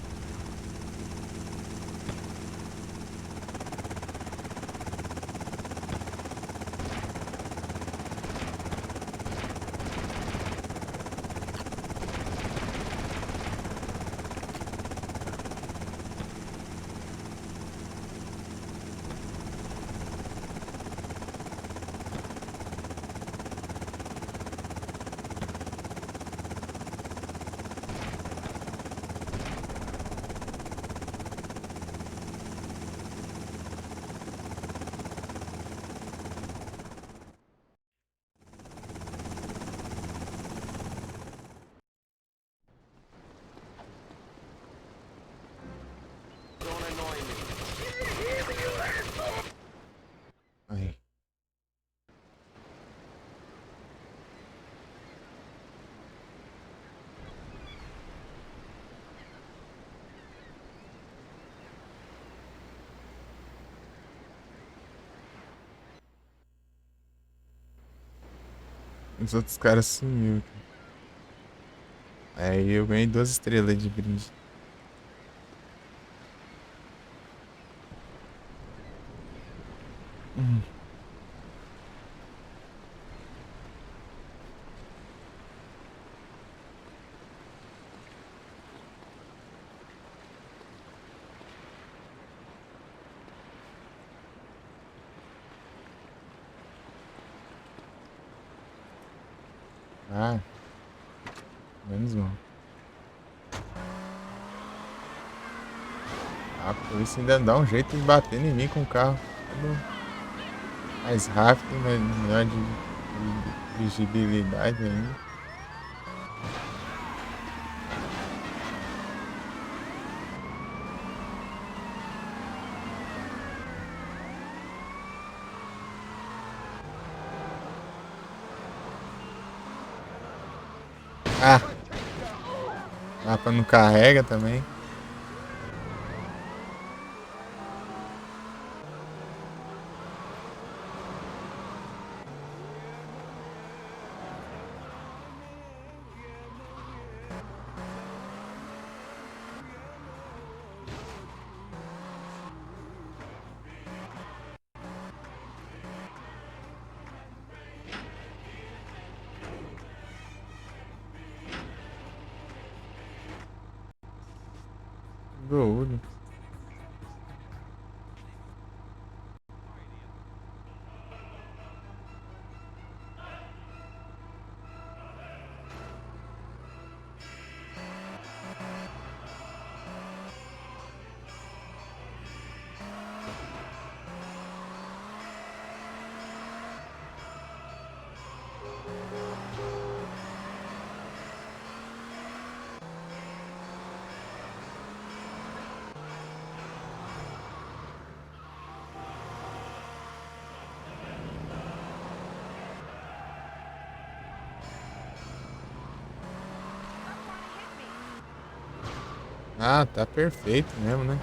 Os outros caras sumiu. Aí eu ganhei 2 estrelas de brinde. Hum. Ah, menos mal. A polícia ainda dá um jeito de bater em mim com o carro. Tudo mais rápido, mas melhor de visibilidade ainda. Ah, mapa não carrega também. Gold. Ah, tá perfeito mesmo, né?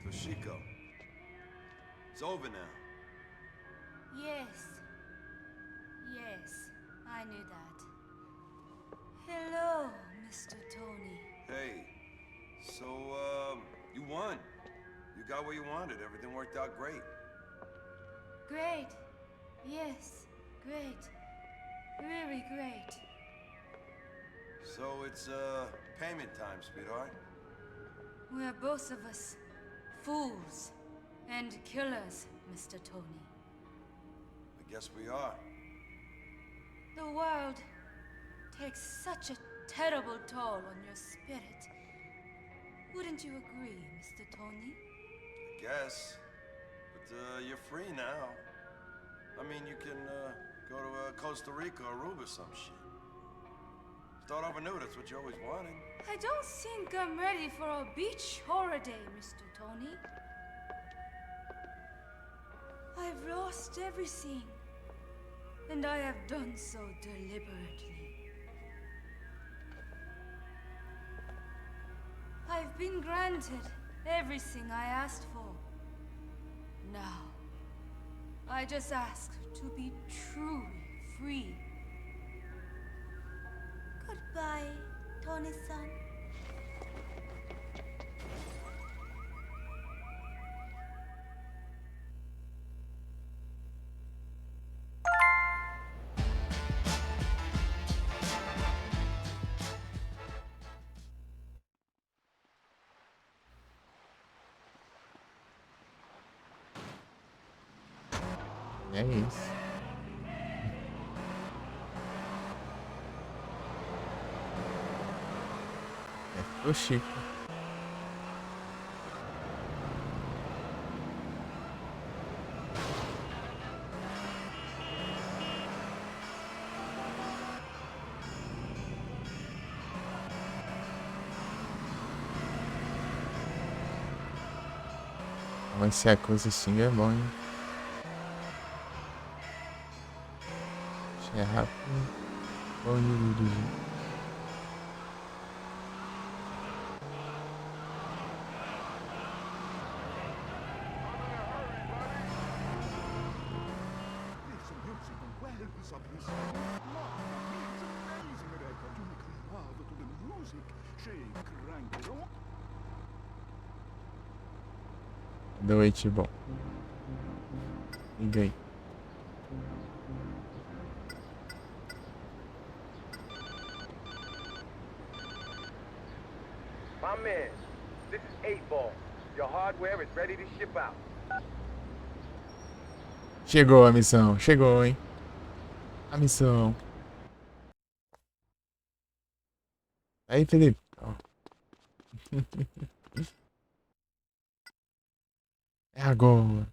Toshiko. It's over now. Yes. Yes, I knew that. Hello, Mr. Tony. Hey, so, you won. You got what you wanted. Everything worked out great. Great. Yes, great. Really great. So it's, payment time, sweetheart. We're both of us fools and killers, Mr. Tony. I guess we are. The world takes such a terrible toll on your spirit. Wouldn't you agree, Mr. Tony? I guess. But, you're free now. I mean, you can, go to, Costa Rica or Aruba, some shit. Start over new, that's what you always wanted. I don't think I'm ready for a beach holiday, Mr. Tony. I've lost everything, and I have done so deliberately. I've been granted everything I asked for. Now, I just ask to be truly free. Goodbye, Tony-san. É isso. É Toshiko. Mas se a coisa xinga é bom, hein? É rápido. Bom de dirigir. Listen, musical wells of his love. It's amazing record. You make love to the music. Shake, crank it on. Noite bom. Ninguém. My man, this is 8-Ball. Your hardware is ready to ship out. Chegou a missão. Chegou, hein? A missão. Aí, Felipe. Ó. É agora.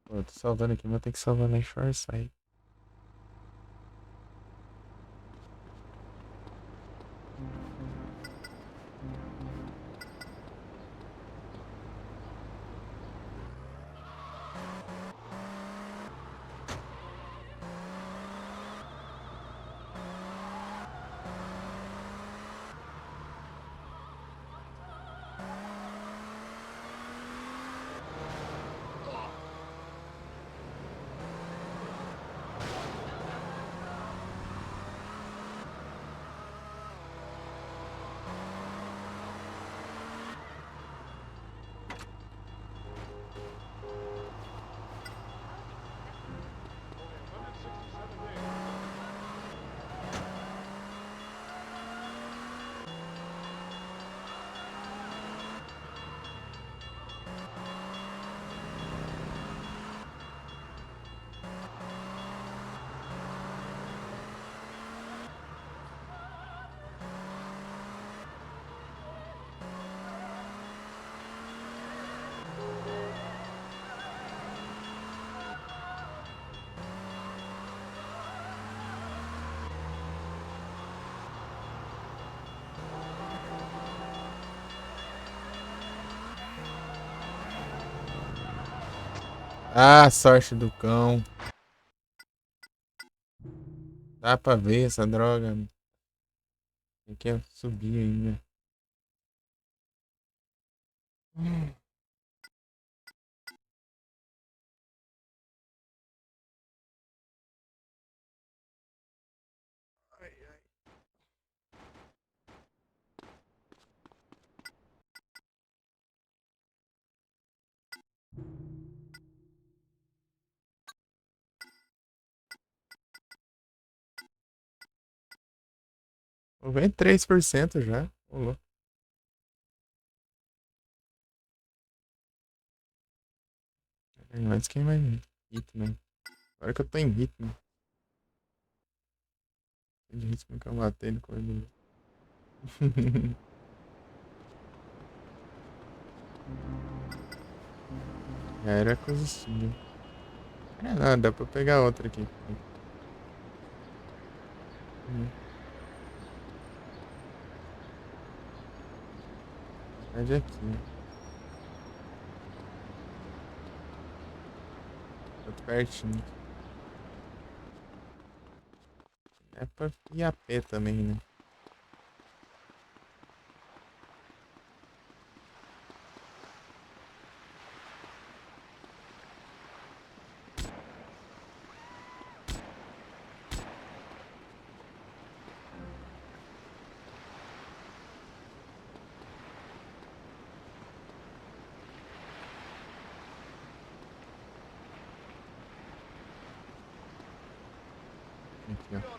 Pô, tô salvando aqui, mas eu tenho que salvar na Shoreside. Ah, sorte do cão. Dá pra ver essa droga. Tem que subir ainda. Vou ver 3% já. Ô, louco. Antes quem vai ritmo, né? Agora que eu tô em ritmo. De ritmo que eu matei no corredor. Já era combustível. É nada, dá pra pegar outra aqui. Pede aqui. Tô pertinho. É pra ir a pé também, né? Aqui, ó.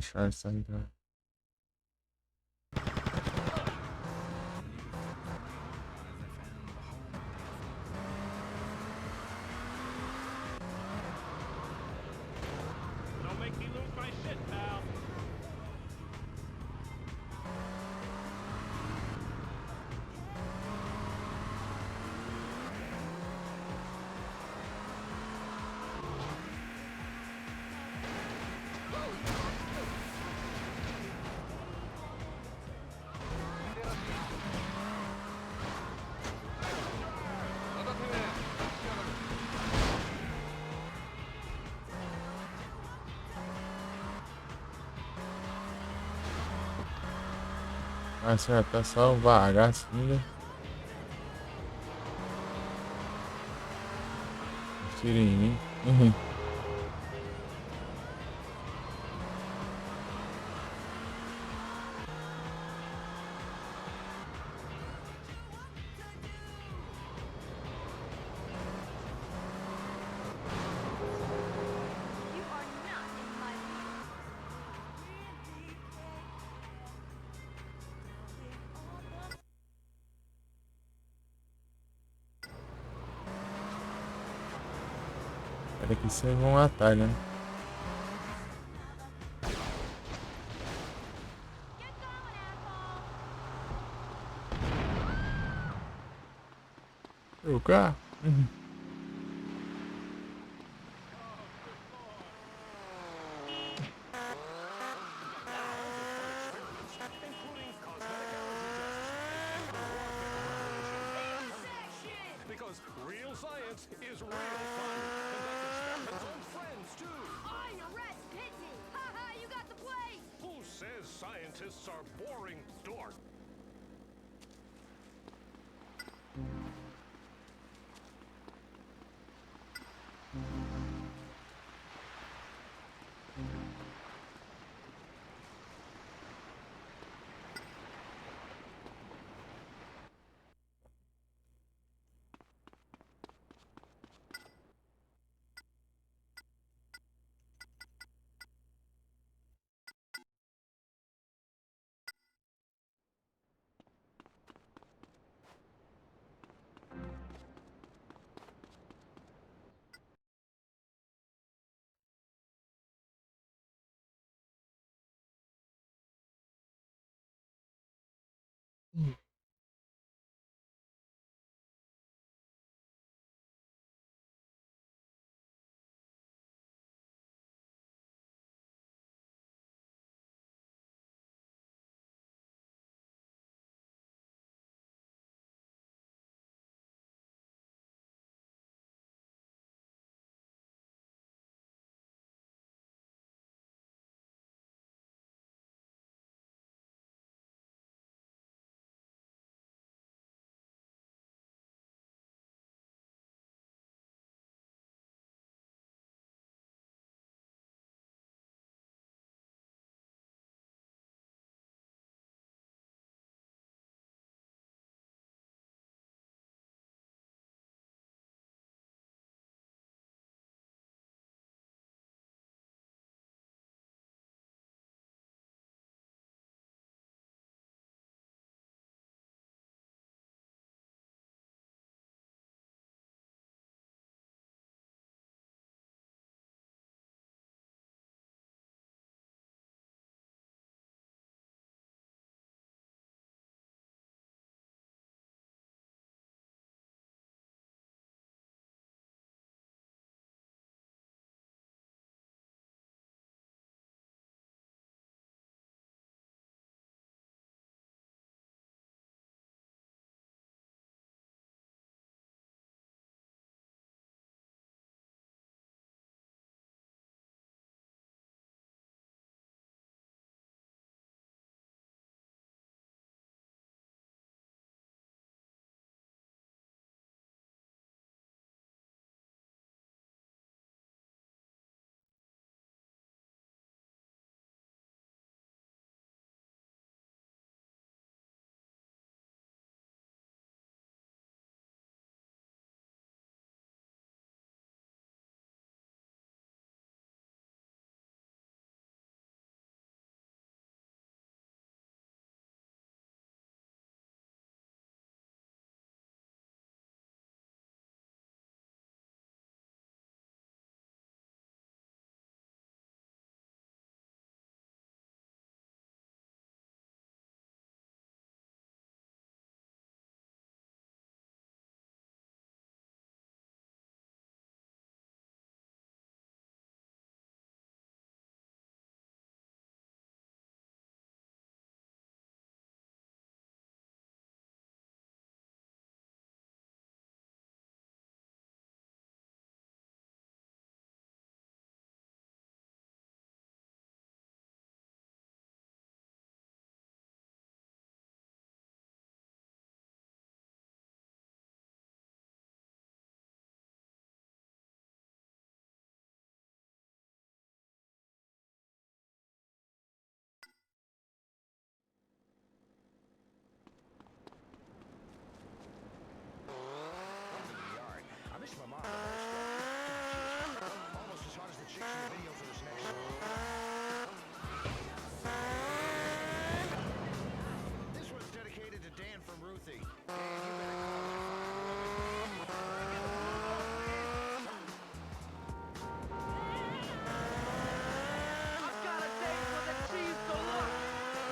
achar essa idade. Don't make me lose my shit, pal. Mas já tá só vagar assim, né? Tira em mim. Uhum. You are not in my league. Era que você vão um atalho, né? Get going, asshole. O carro? Uhum. Including cosmetic allergy tests and warfare operations. Because real science is real fun. Conduct experiments on friends, too. Oh, your rat's pitsy. Ha ha, you got the place. Who says scientists are boring dorks?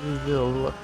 Deluxe.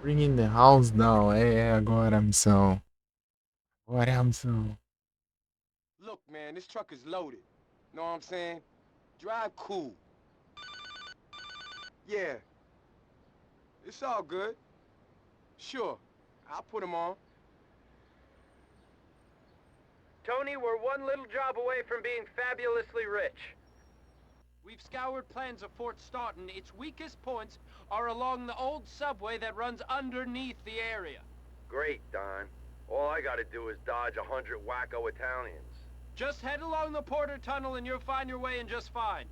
Bringing the house down. É agora a missão. Agora é a missão. Look, man, this truck is loaded. Know what I'm saying? Drive cool. Yeah. It's all good. Sure. I'll put him on. Tony, we're one little job away from being fabulously rich. We've scoured plans of Fort Staunton. Its weakest points are along the old subway that runs underneath the area. Great, Don. All I gotta do is dodge 100 wacko Italians. Just head along the Porter Tunnel and you'll find your way in just fine.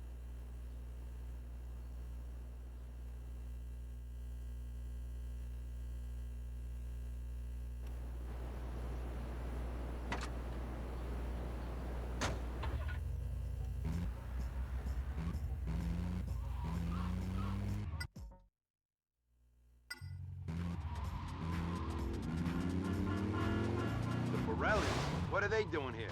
The Borellis? What are they doing here?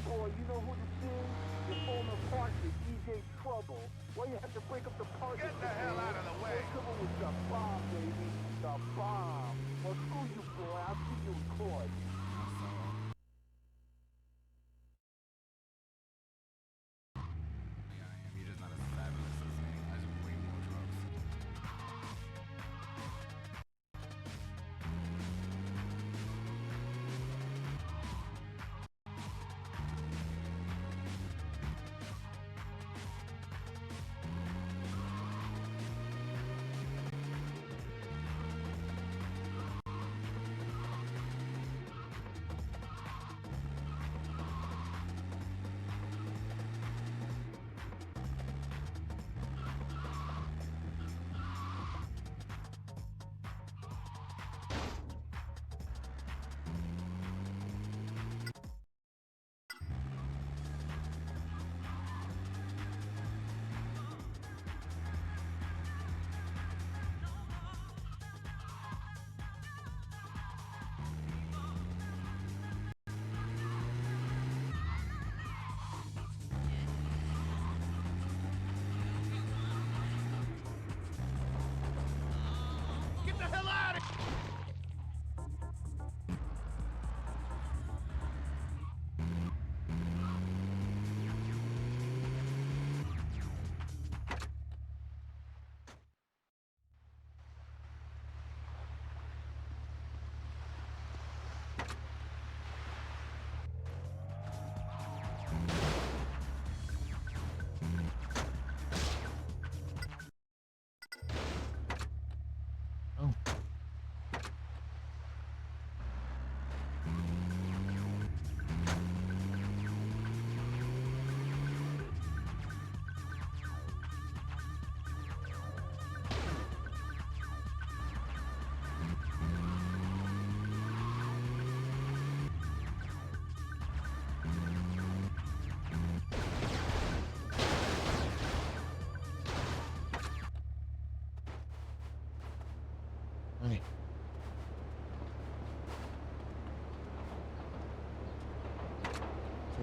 Boy, you know who this is? Your former partner, DJ Trouble. Why you have to break up the party? Get the hell out of the way. Trouble was the bomb, baby. The bomb. Well, screw you, boy. I'll see you in court.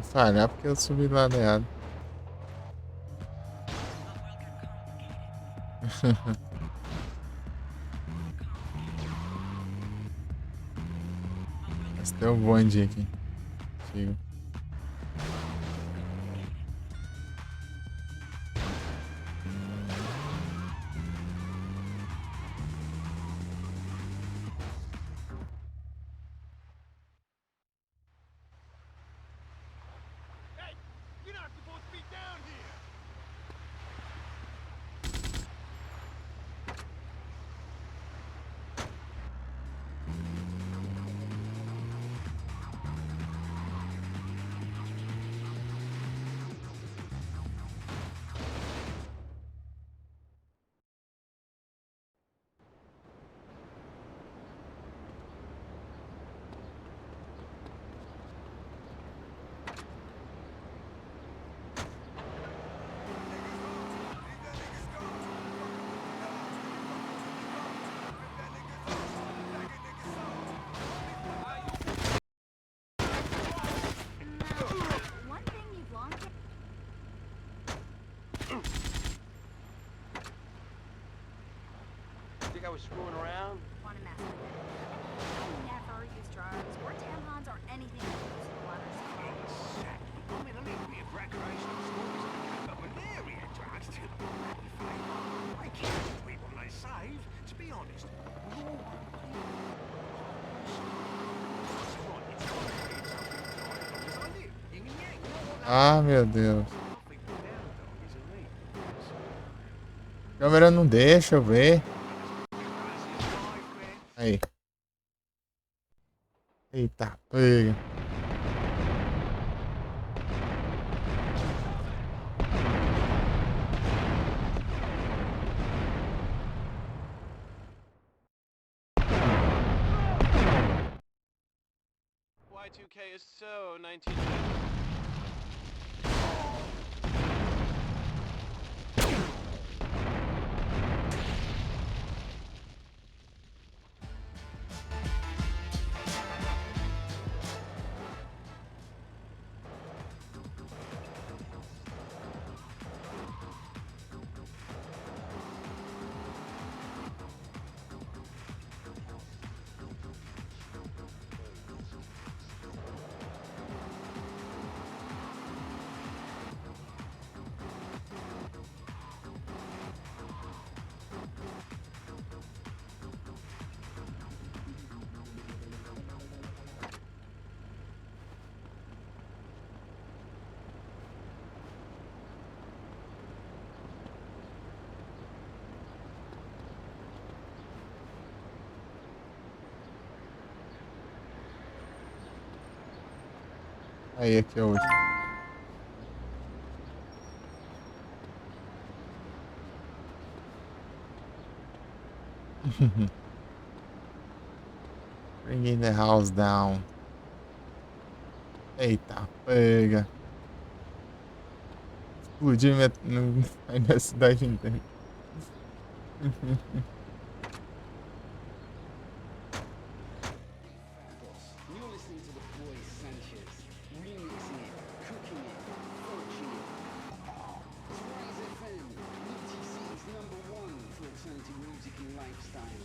Se falhar porque eu subi lá errado. Mas tem um bonde aqui. Chega. Hey, you're not supposed to be down here. One thing you've long Think I was screwing around? want to mess with it. I never use drugs or tampons or anything that goes in the water supply. Exactly. I mean, a little bit of recreational stories, but malaria drugs to I care for people they save, to be honest. We all want to be. Right, it's time to get something enjoyable, because I live yin and yang, you know what Ah, meu Deus. nothing but down dog, isn't it? A câmera não deixa eu ver. Aí. Eita, pega. Y2K is so 19... Aí, aqui é o último. Bringing the house down. Eita, pega. Explodiu minha cidade inteira. You're listening to the boy Sanchez, remixing it, cooking it, fortune it. It's Rise FM, UTC's #1 for alternative music and lifestyle.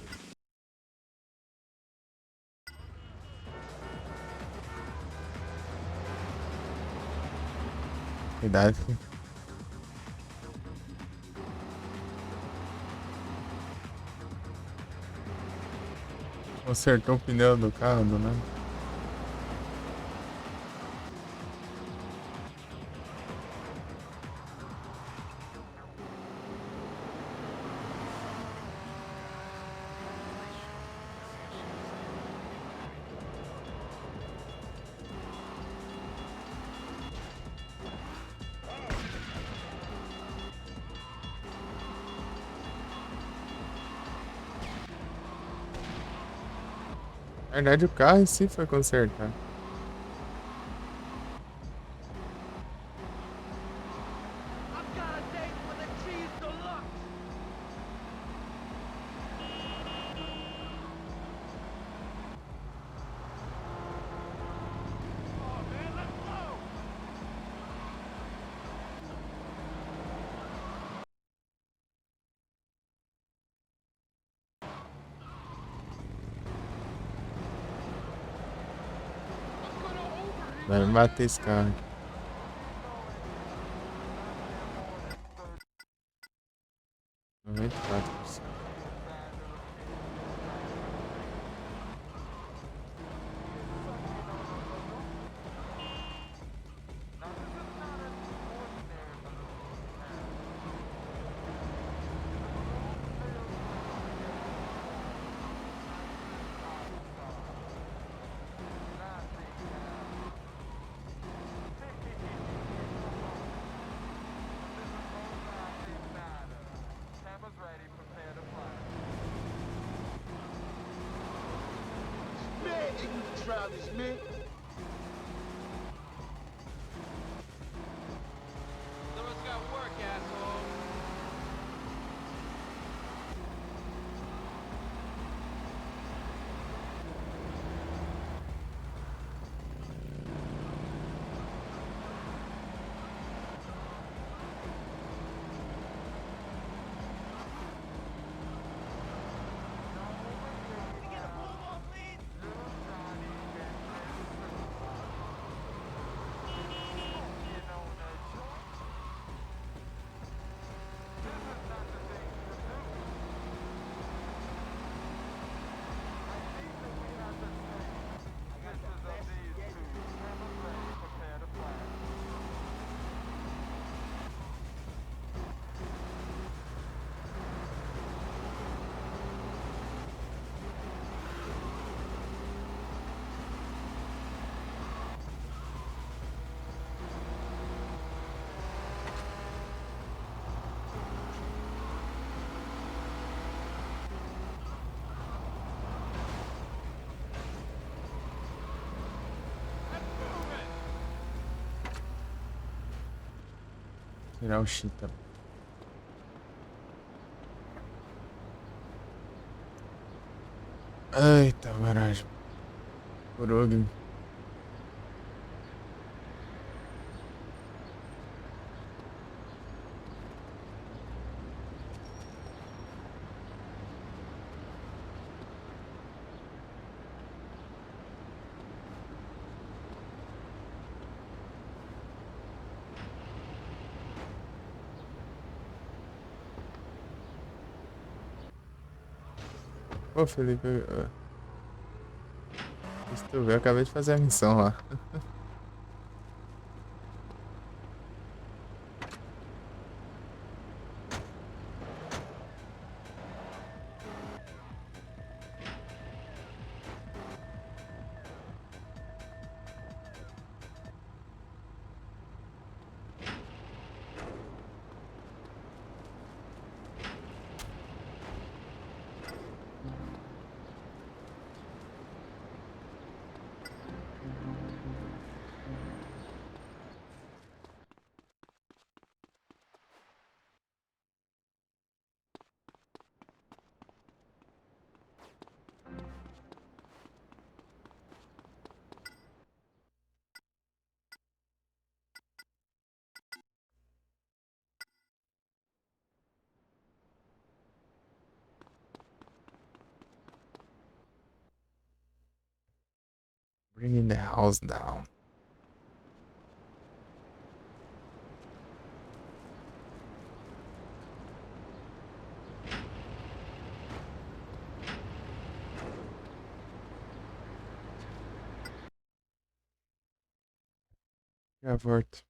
Cuidado. Consertou o pneu do carro do nada. Na verdade, o carro em si foi consertar. I've got a date with a cheese deluxe. Oh man, let's go. Vai me bater esse carro aqui. Noventa e 94%. Man, ignorant drivers, man. Someone's got work, asshole. Tirar o Cheetah. Eita, garagem. Kurogi. Ô, Felipe, se tu ver, eu acabei de fazer a missão lá. Bringing the house down. Já volto.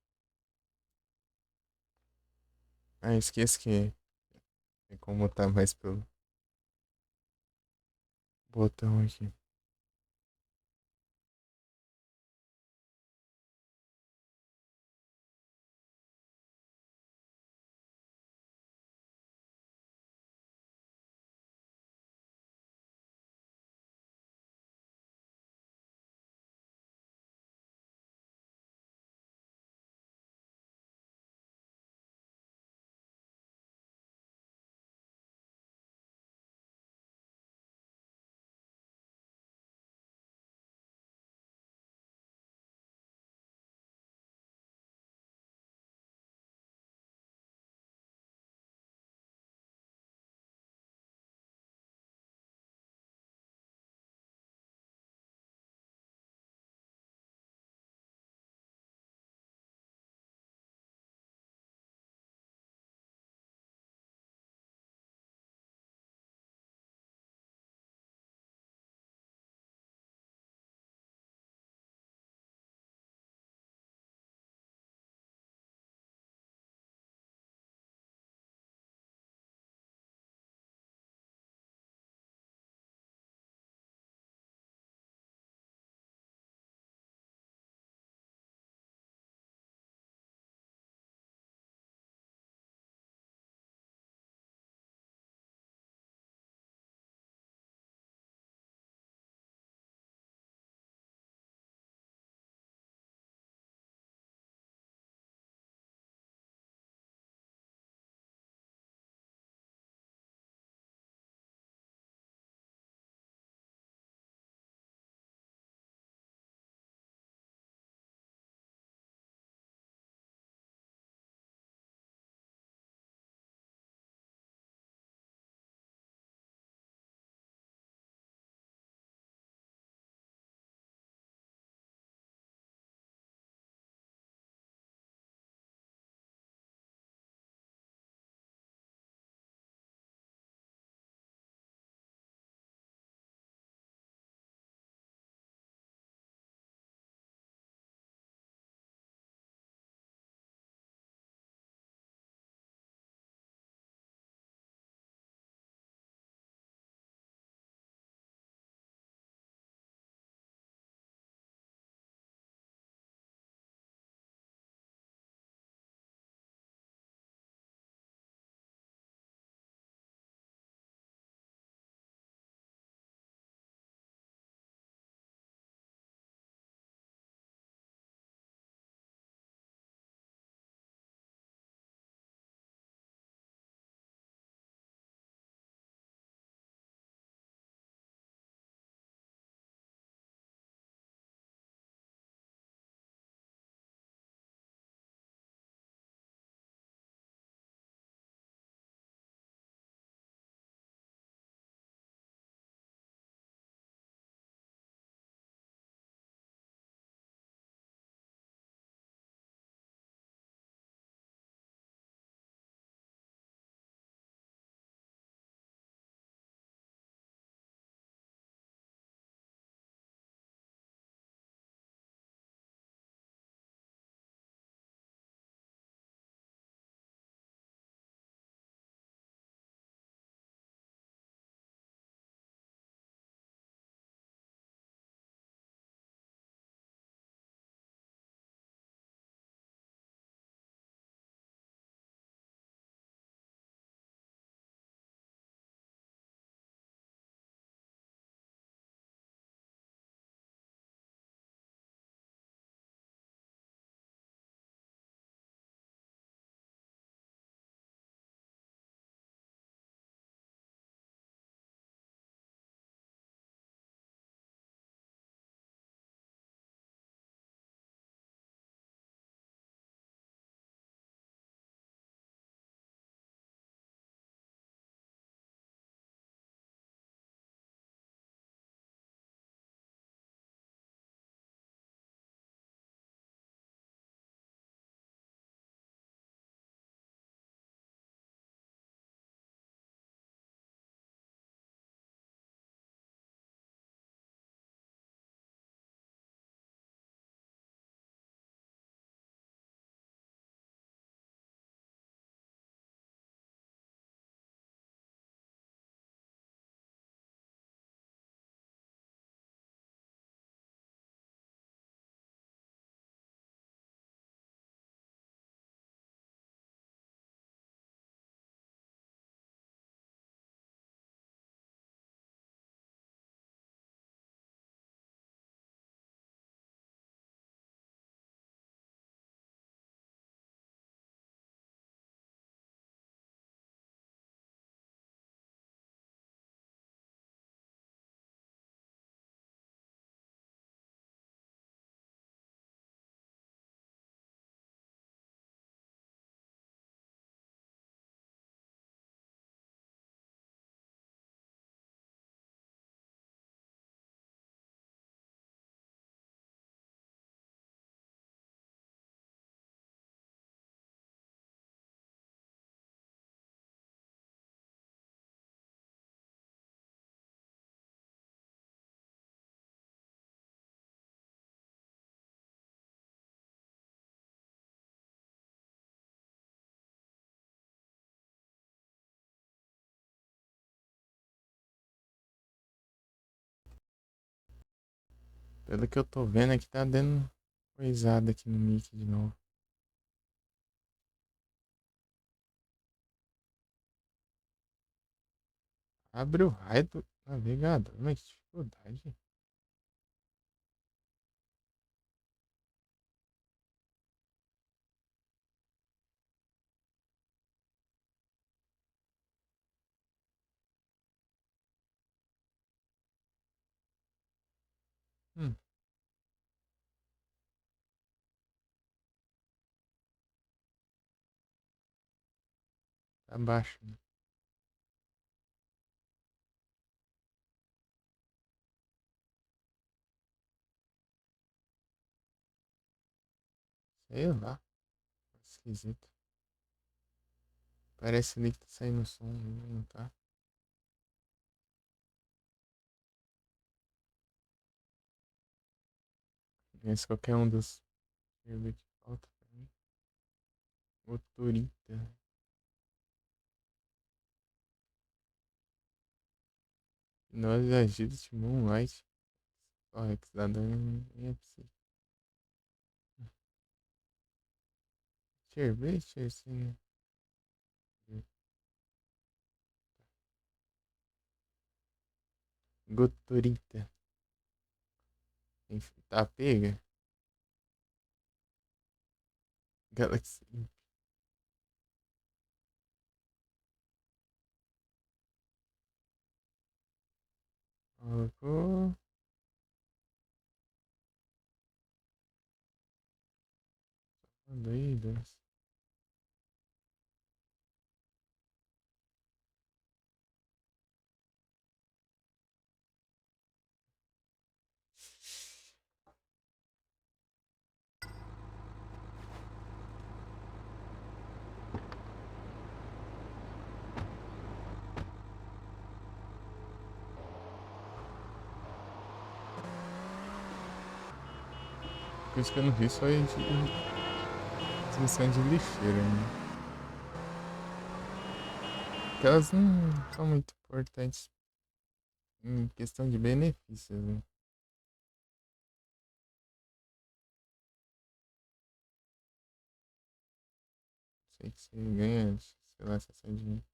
Ah, esqueço que tem como botar mais pelo botão aqui. Pelo que eu tô vendo aqui, tá dando coisada aqui no mic de novo. Abre o raio do navegador, mas que dificuldade. Hum, tá baixo, né? Sei lá, esquisito. Parece ali que tá saindo som, não tá? Esse qualquer um dos servidores que falta pra mim. Motorita. Nós agidos de Moonlight. Corre que dá dano nem é possível. Sorvete, assim. Gotorita. Enfim, tá pega? Galaxy. Colocou. Doidas. Coisa que eu não vi só é de transmissão de lixeira, né? Que elas não são muito importantes em questão de benefícios, né? Sei que você ganha, sei lá, 60 dinheiro.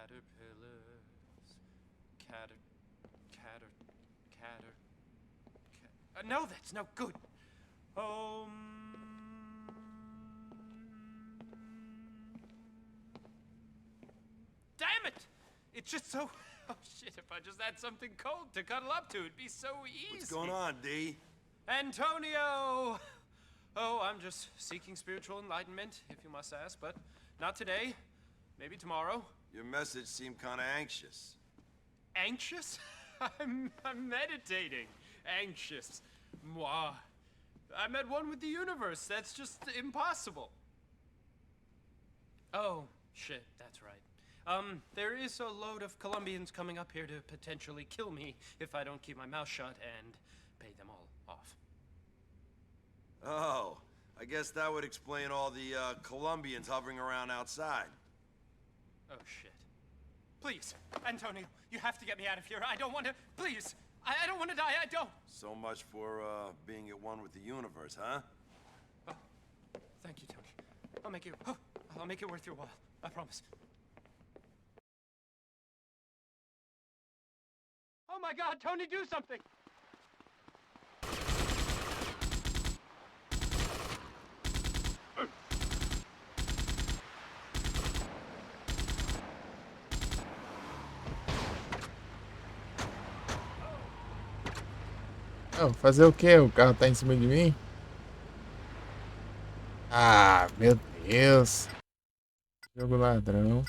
Caterpillars. Catter. No, that's no good. Damn it! It's just so. Oh shit! If I just had something cold to cuddle up to, it'd be so easy. What's going on, D? Antonio! Oh, I'm just seeking spiritual enlightenment, if you must ask, but not today. Maybe tomorrow. Your message seemed kind of anxious. Anxious? I'm meditating. Anxious. Moi. I'm at one with the universe. That's just impossible. Oh, shit, that's right. There is a load of Colombians coming up here to potentially kill me if I don't keep my mouth shut and pay them all off. Oh, I guess that would explain all the Colombians hovering around outside. Oh, shit. Please, Antonio, you have to get me out of here. I don't want to. Please, I don't want to die. I don't. So much for being at one with the universe, huh? Oh, thank you, Tony. I'll make it worth your while. I promise. Oh my God, Tony, do something! Oh, fazer o quê? O carro tá em cima de mim? Ah, meu Deus. Jogo ladrão.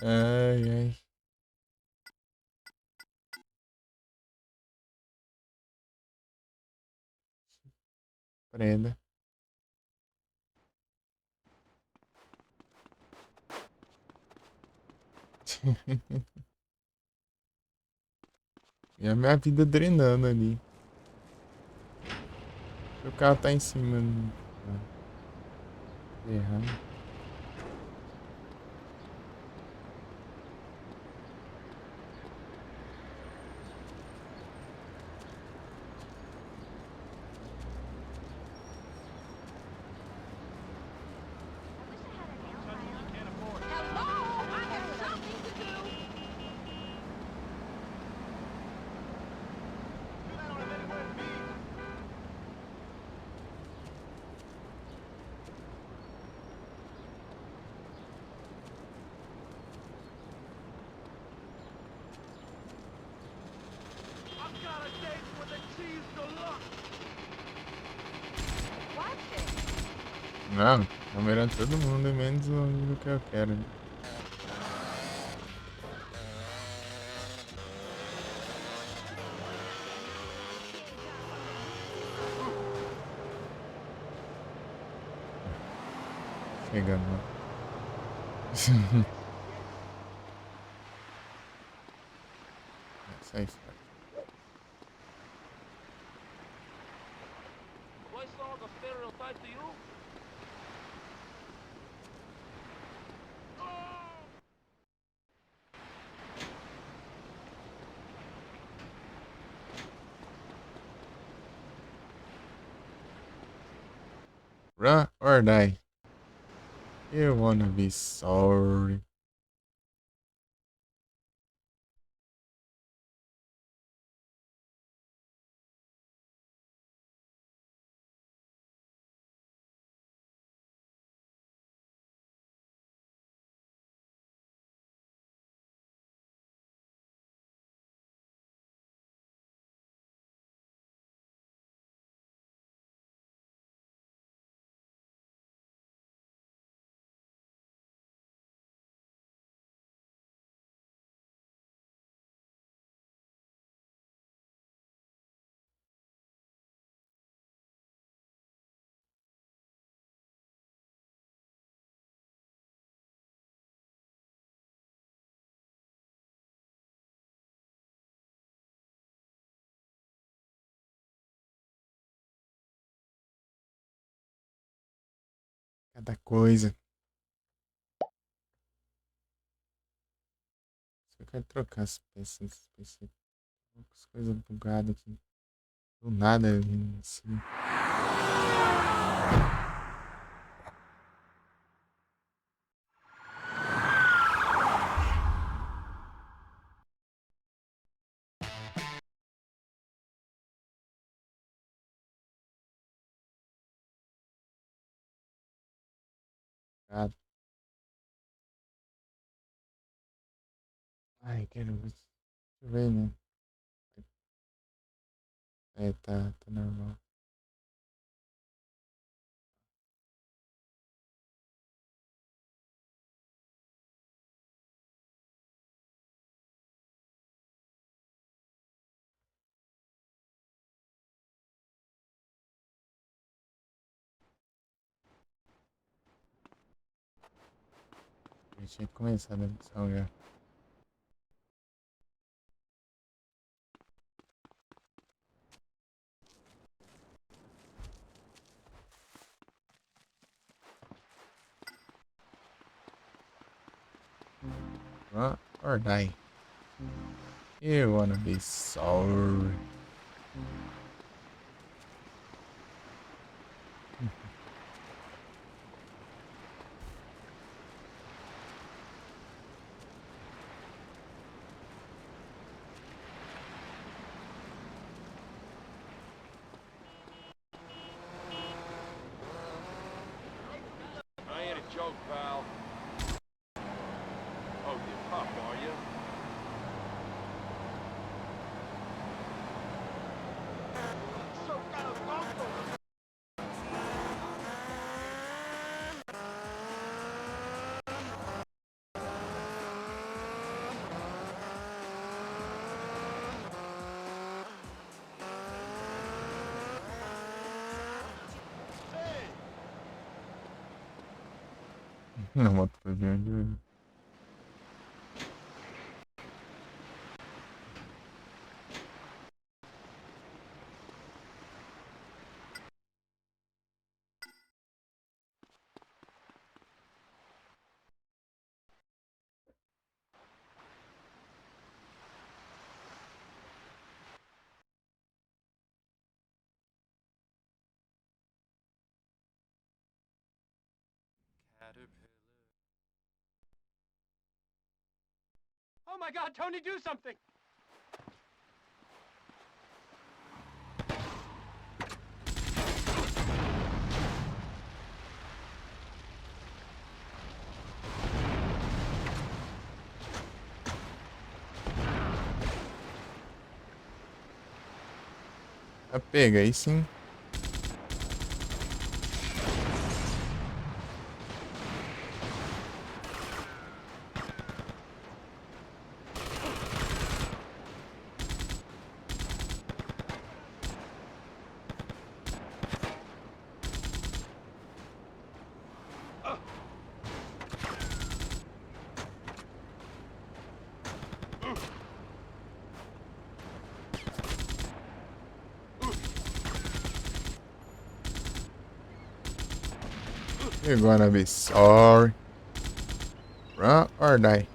Ai, ai. Prenda. E a minha vida drenando ali. O carro tá em cima. Errado. Não, tô mirando todo mundo, menos o que eu quero. Chegando. Sai fora. Why saw the stereotype to you? Run or die. You wanna be sorry. Cada coisa. Só quero trocar as peças. As coisas bugadas aqui. Do nada, assim. God. Ai, quero ver. Deixa eu ver, né? É, tá normal. Eu tinha começado a missão já. Run or die. You wanna be sorry. I ain't a joke, pal. Oh, you tough, are you? A moto foi bem onde eu ia. Caterpillar. Oh my God, Tony, do something! Ah, pega, aí sim. You're gonna be sorry. Run or die.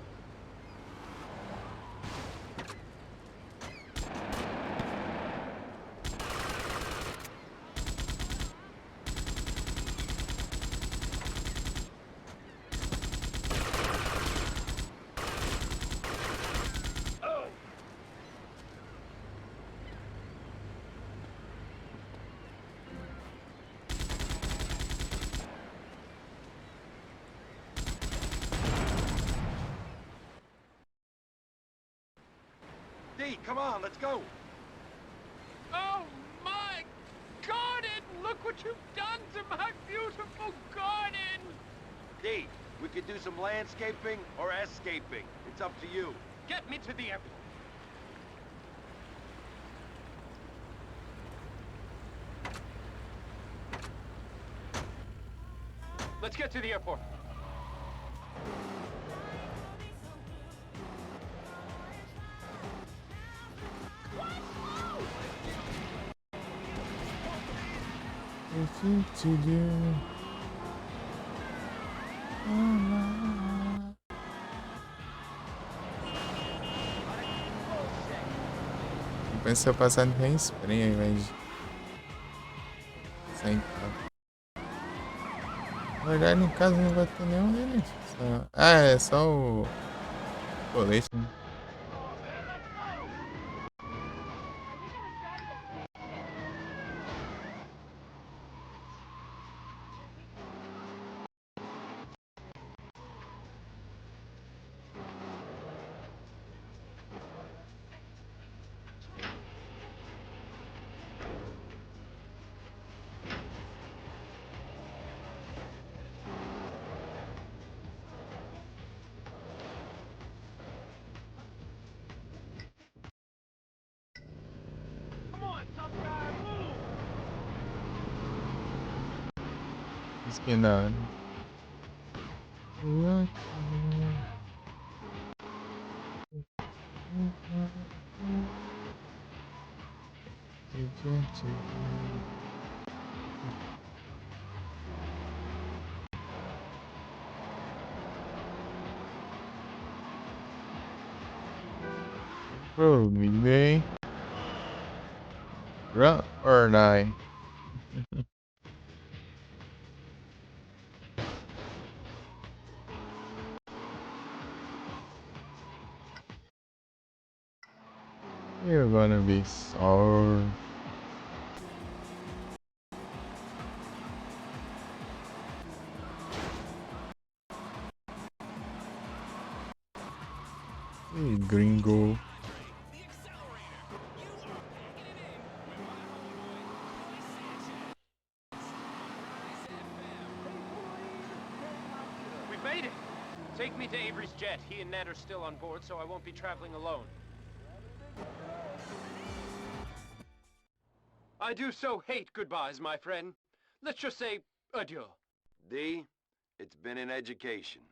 D, come on, let's go. Oh my garden! Look what you've done to my beautiful garden! D, we could do some landscaping or escaping. It's up to you. Get me to the airport. Let's get to the airport. Nothing to do. Compensa eu passar no spray ao invés de Sem capa. Na verdade, em casa não vai ter nenhum deles. Ah, é só o colete, né? Isso que é da hora. Probably may run or die. You're gonna be sore. Hey, gringo. We've made it! Take me to Avery's jet. He and Ned are still on board, so I won't be traveling alone. I do so hate goodbyes, my friend. Let's just say adieu. D, it's been an education.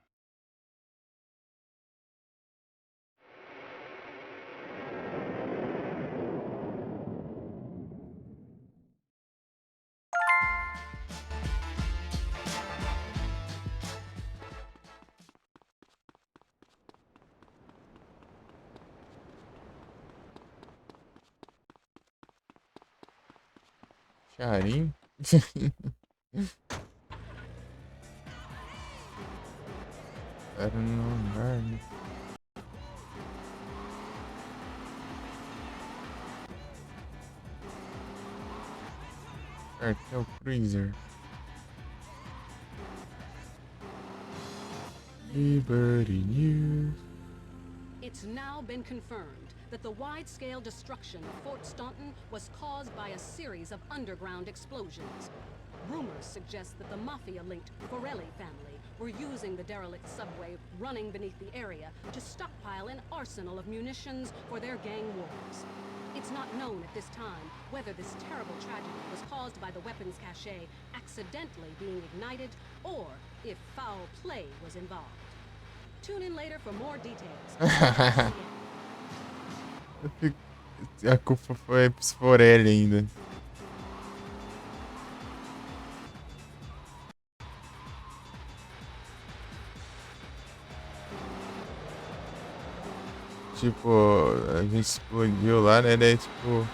Charim. Era no lugar, né? Cartel Cruiser. Liberty News. It's now been confirmed that the wide-scale destruction of Fort Staunton was caused by a series of underground explosions. Rumors suggest that the mafia-linked Forelli family were using the derelict subway running beneath the area to stockpile an arsenal of munitions for their gang wars. It's not known at this time whether this terrible tragedy was caused by the weapons cache accidentally being ignited or if foul play was involved. Tune in later for more details. A culpa foi pros Forelli ainda. Tipo, a gente explodiu lá, né? Daí, tipo,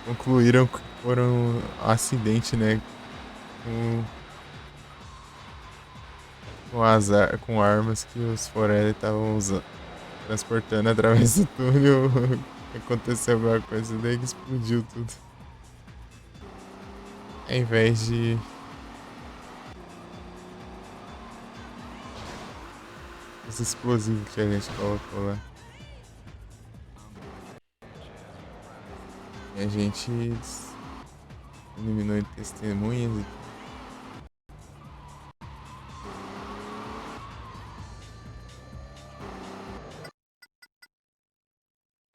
concluíram que foram um acidente, né? Com armas que os Forelli estavam usando, transportando através do túnel. Aconteceu alguma coisa, daí que explodiu tudo. Ao invés de os explosivos que a gente colocou lá. E a gente eliminou testemunhas e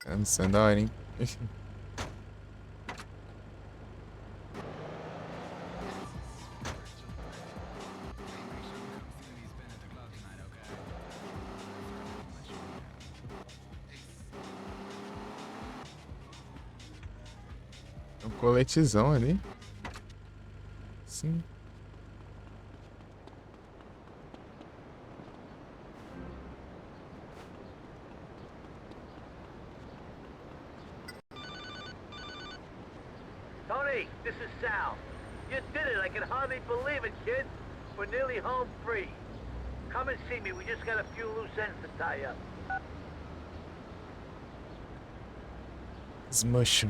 tá no céu da hora, hein? Um coletezão ali. Sim. Tony, this is Sal. just did it. I can hardly believe it, kid. We're nearly home free. Come and see me. We just got a few loose ends to tie up. Smush.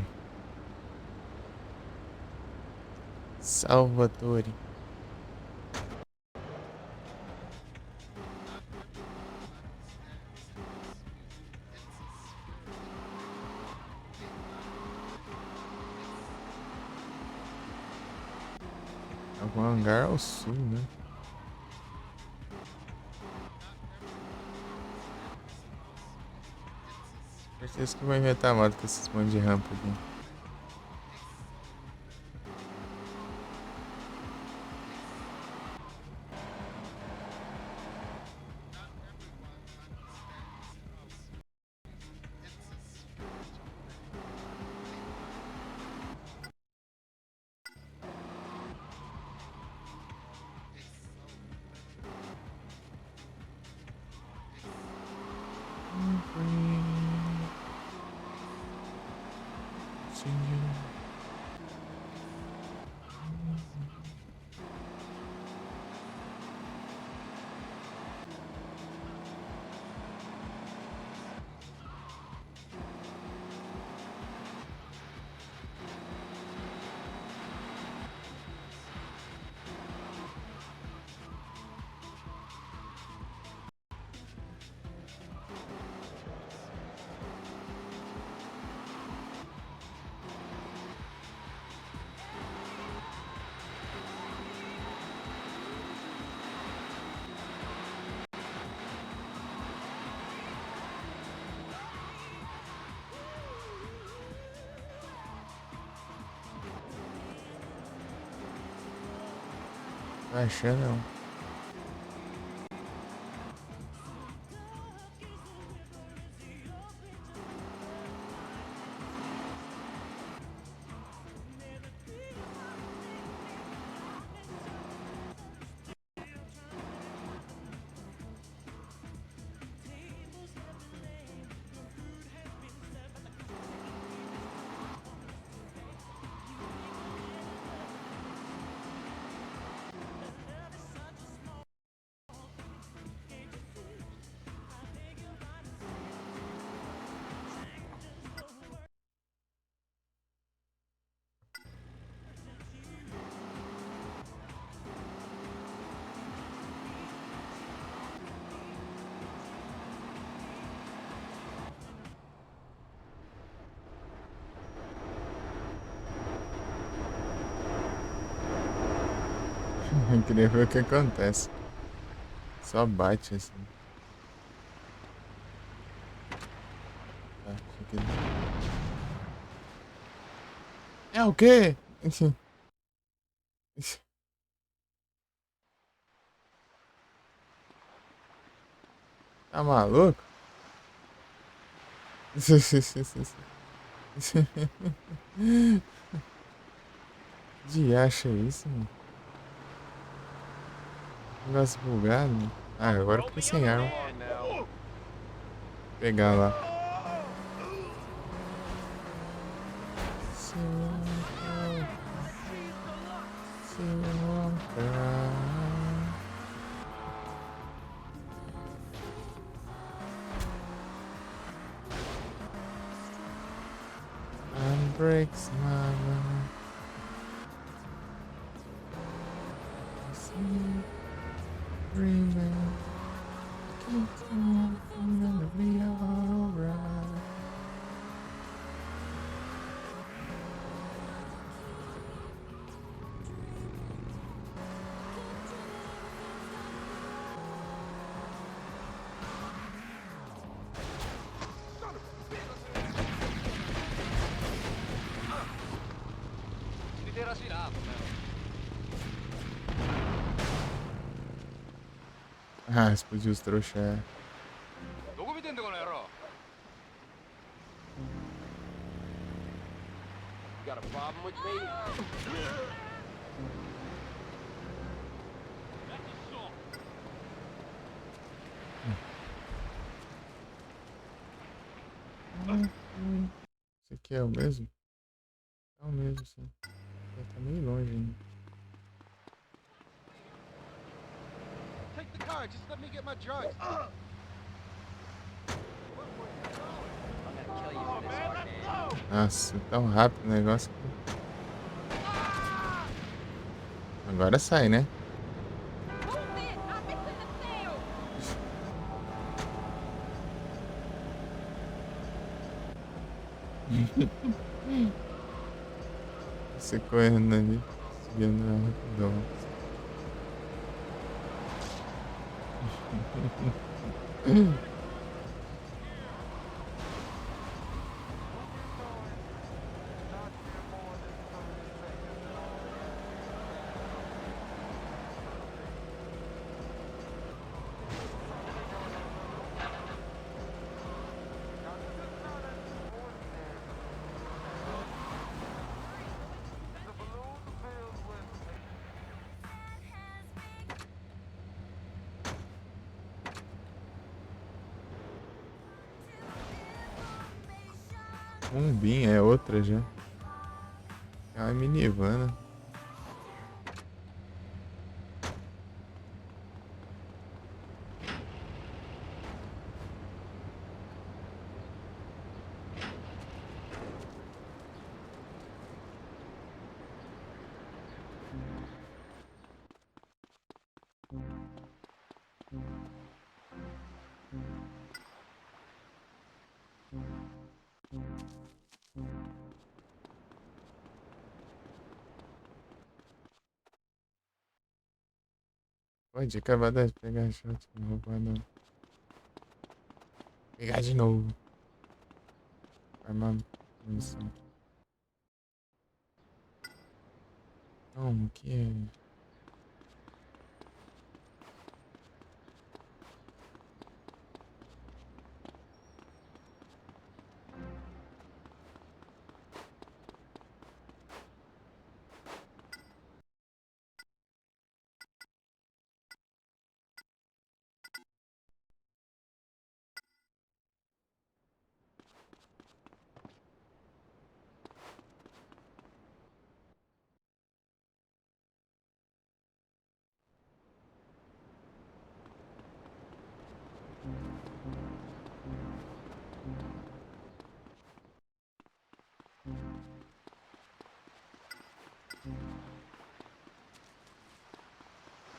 Salvatore. Algum hangar ao sul, né? Certeza que vai inventar moto com esses monte de rampa aqui. Vai achando não. Eu queria ver o que acontece. Só bate assim. Tá, isso aqui. É o quê? Tá maluco? De acha isso, mano? Negócio bugado. Ah, agora eu fiquei sem arma. Vou pegar lá. And breaks my heart. Dreaming, keep on, and we are alright. Ah, explodiu os trouxas. Got a problem with me? Esse aqui é o mesmo? É o mesmo, sim. Tá meio longe ainda. take the car. Just let me get my drugs. I'm gonna kill you for this, hard man. Nossa, tão rápido o negócio. Agora sai, né? Você correndo ali, seguindo a rapidão. Bin é outra já. É uma minivana. Pode acabar de pegar shot, não roubar não. Pegar de novo. Armar munição. Não, o que é?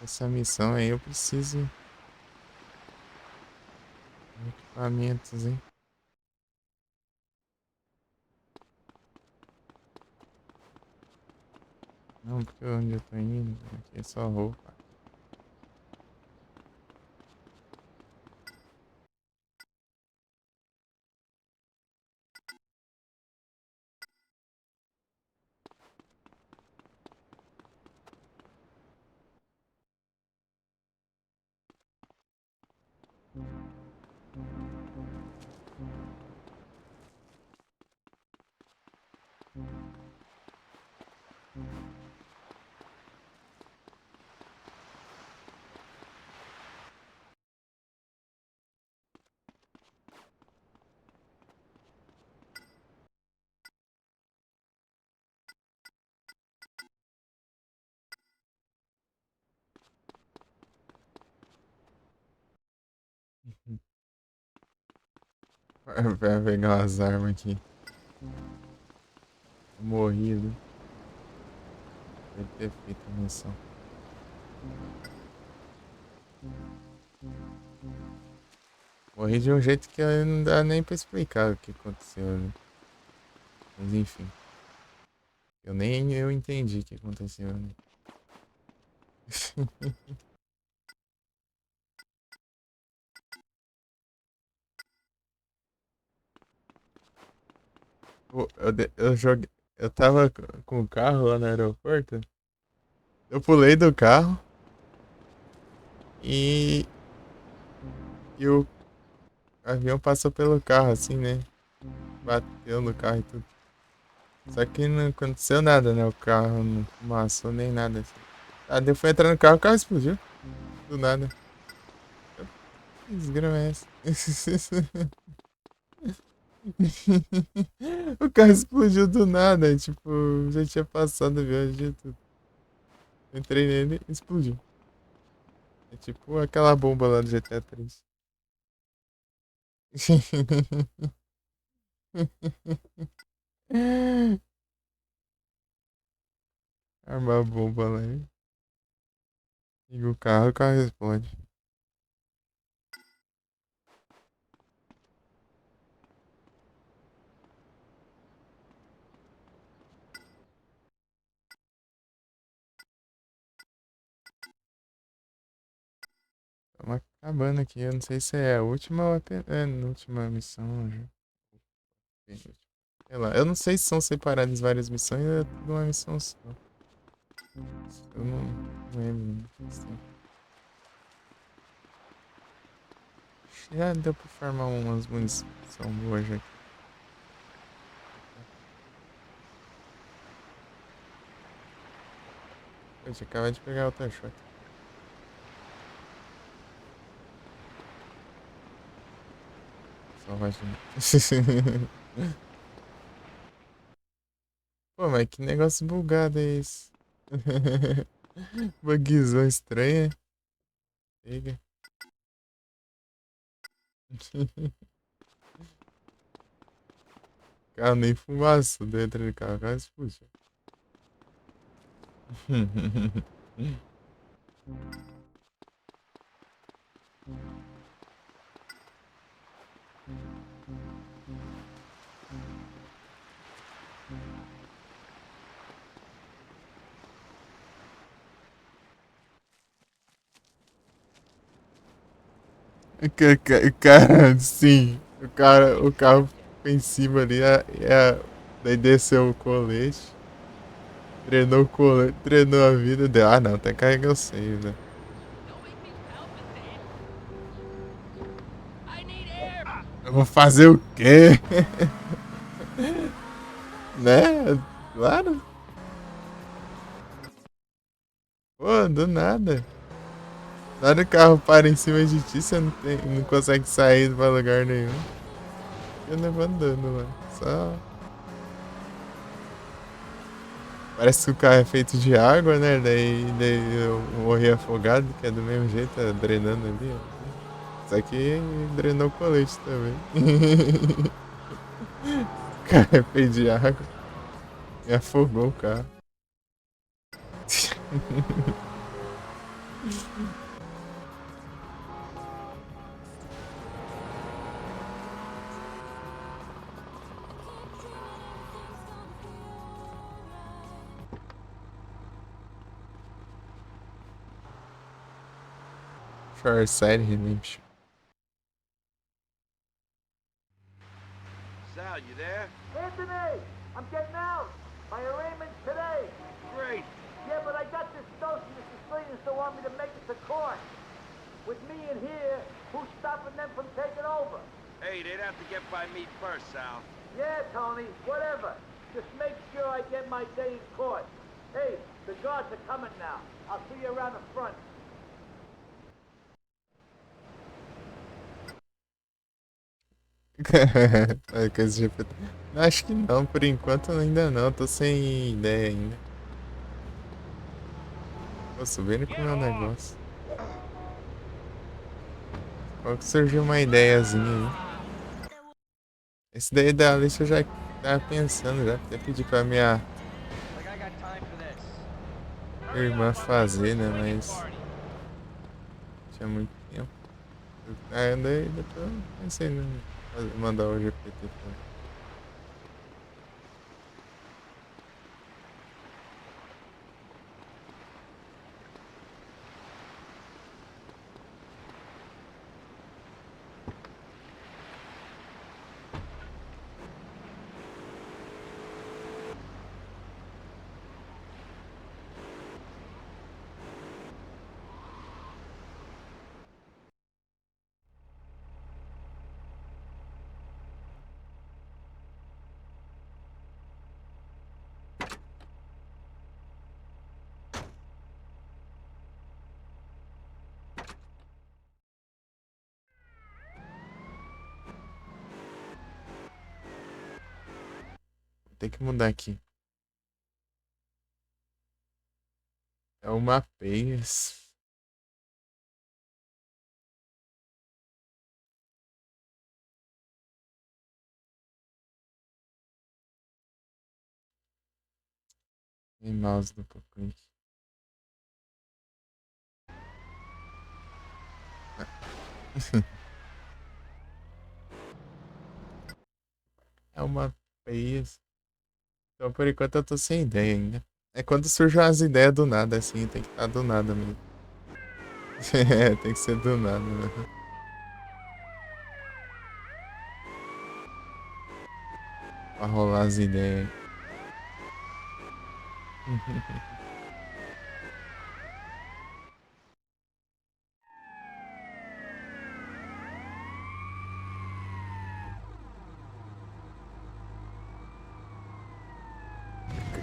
Essa missão aí eu preciso de equipamentos, hein? Não, porque onde eu tô indo, aqui é só roupa. Vai pegar umas armas aqui. Morrido. Deve ter feito a missão. Morri de um jeito que não dá nem pra explicar o que aconteceu, né? Mas enfim. Eu entendi o que aconteceu, né? Eu joguei. Eu tava com o carro lá no aeroporto. Eu pulei do carro. E o avião passou pelo carro, assim, né? Bateu no carro e tudo. Só que não aconteceu nada, né? O carro não fumaçou nem nada. Assim. Daí eu fui entrar no carro, o carro explodiu. Do nada. Que desgrama é essa? O carro explodiu do nada. Tipo, já tinha passado a viagem e tudo. Entrei nele e explodiu. É tipo aquela bomba lá do GTA 3. Arma a bomba lá, hein? Liga o carro explode. Estamos acabando aqui. Eu não sei se é a última ou é a última missão. Já. Sei lá. Eu não sei se são separadas várias missões ou é tudo uma missão só. Eu não lembro. Assim. Já deu pra formar umas munição boas já. Eu tinha acabado de pegar outra shot. Só vai. Pô, mas que negócio bugado é esse? Bugzão estranha. Chega. Carro nem fumaça dentro do carro, quase puxa. Cara, sim. O carro foi em cima ali, daí desceu o colete. Treinou o colete, treinou a vida. Deu, ah não, até carregar o save, né? Eu vou fazer o quê? Né? Claro. Pô, do nada. Nada o carro para em cima de ti, você não consegue sair pra lugar nenhum. Eu não vou andando lá. Só. Parece que o carro é feito de água, né? Daí eu morri afogado, que é do mesmo jeito, tá drenando ali, ó. Só que drenou o colete também. O carro é feito de água. E afogou o carro. Shoreside Redemption. Sal, you there? Anthony, I'm getting out. My arraignment's today. Great. Yeah, but I got this notion Mr. Salinas don't want me to make it to court. With me in here, who's stopping them from taking over? Hey, they'd have to get by me first, Sal. Yeah, Tony, whatever. Just make sure I get my day in court. Hey, the guards are coming now. I'll see you around the front. Acho que não, por enquanto ainda não, tô sem ideia ainda. Tô subindo com o meu negócio. Qual que surgiu uma ideiazinha aí? Esse daí da lista eu já tava pensando, já até pedi pra minha irmã fazer, né? Mas tinha muito tempo. Daí depois eu pensei em mandar o GPT pra tem que mudar aqui. É uma Payas. E mouse duplo clique. É uma vez. Então por enquanto eu tô sem ideia ainda. É quando surgem as ideias do nada, assim, tem que estar do nada mesmo. É, tem que ser do nada, né? Pra rolar as ideias.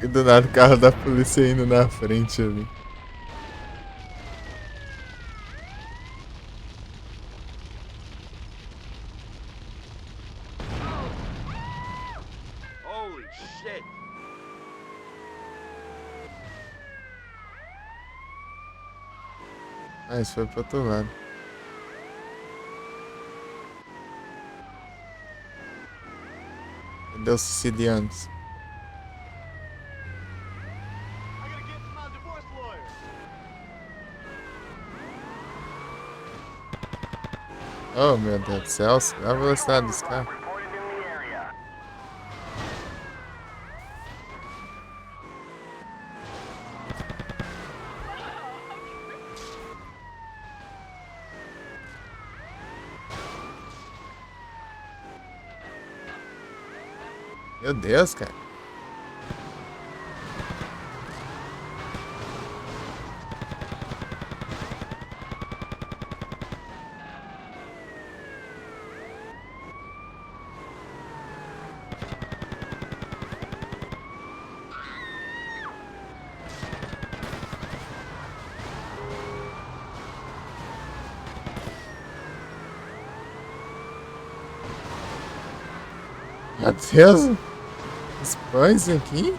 E do nada o carro da polícia indo na frente ali. Holy shit. Ah, isso foi pro outro lado. Cadê os sicilianos? Oh, meu Deus do céu, olha a velocidade dos carros. Meu Deus, cara. Meu Deus. Os pães aqui?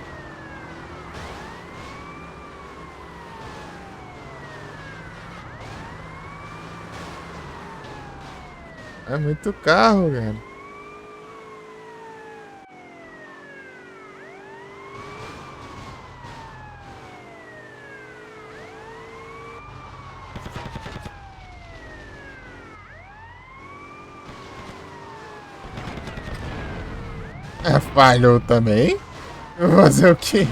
É muito carro, cara. É, falhou também? Eu vou fazer o quê?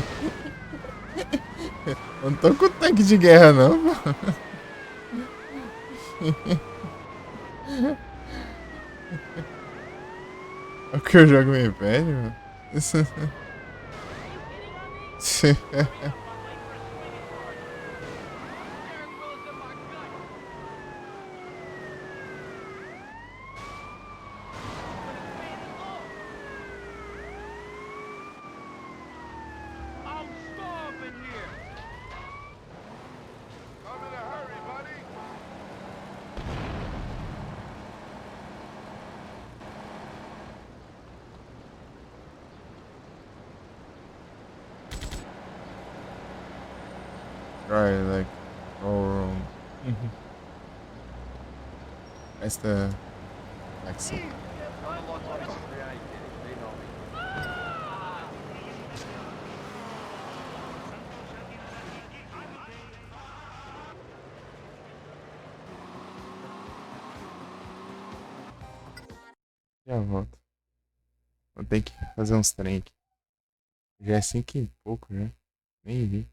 Eu não tô com tanque de guerra, não, pô. O que o jogo me pede, mano? I'm starving here. Come in a hurry, buddy. Right, like, all wrong. That's the accent. Já volto. Vou ter que fazer uns trem aqui. Já é 5 e pouco, já. Nem vi.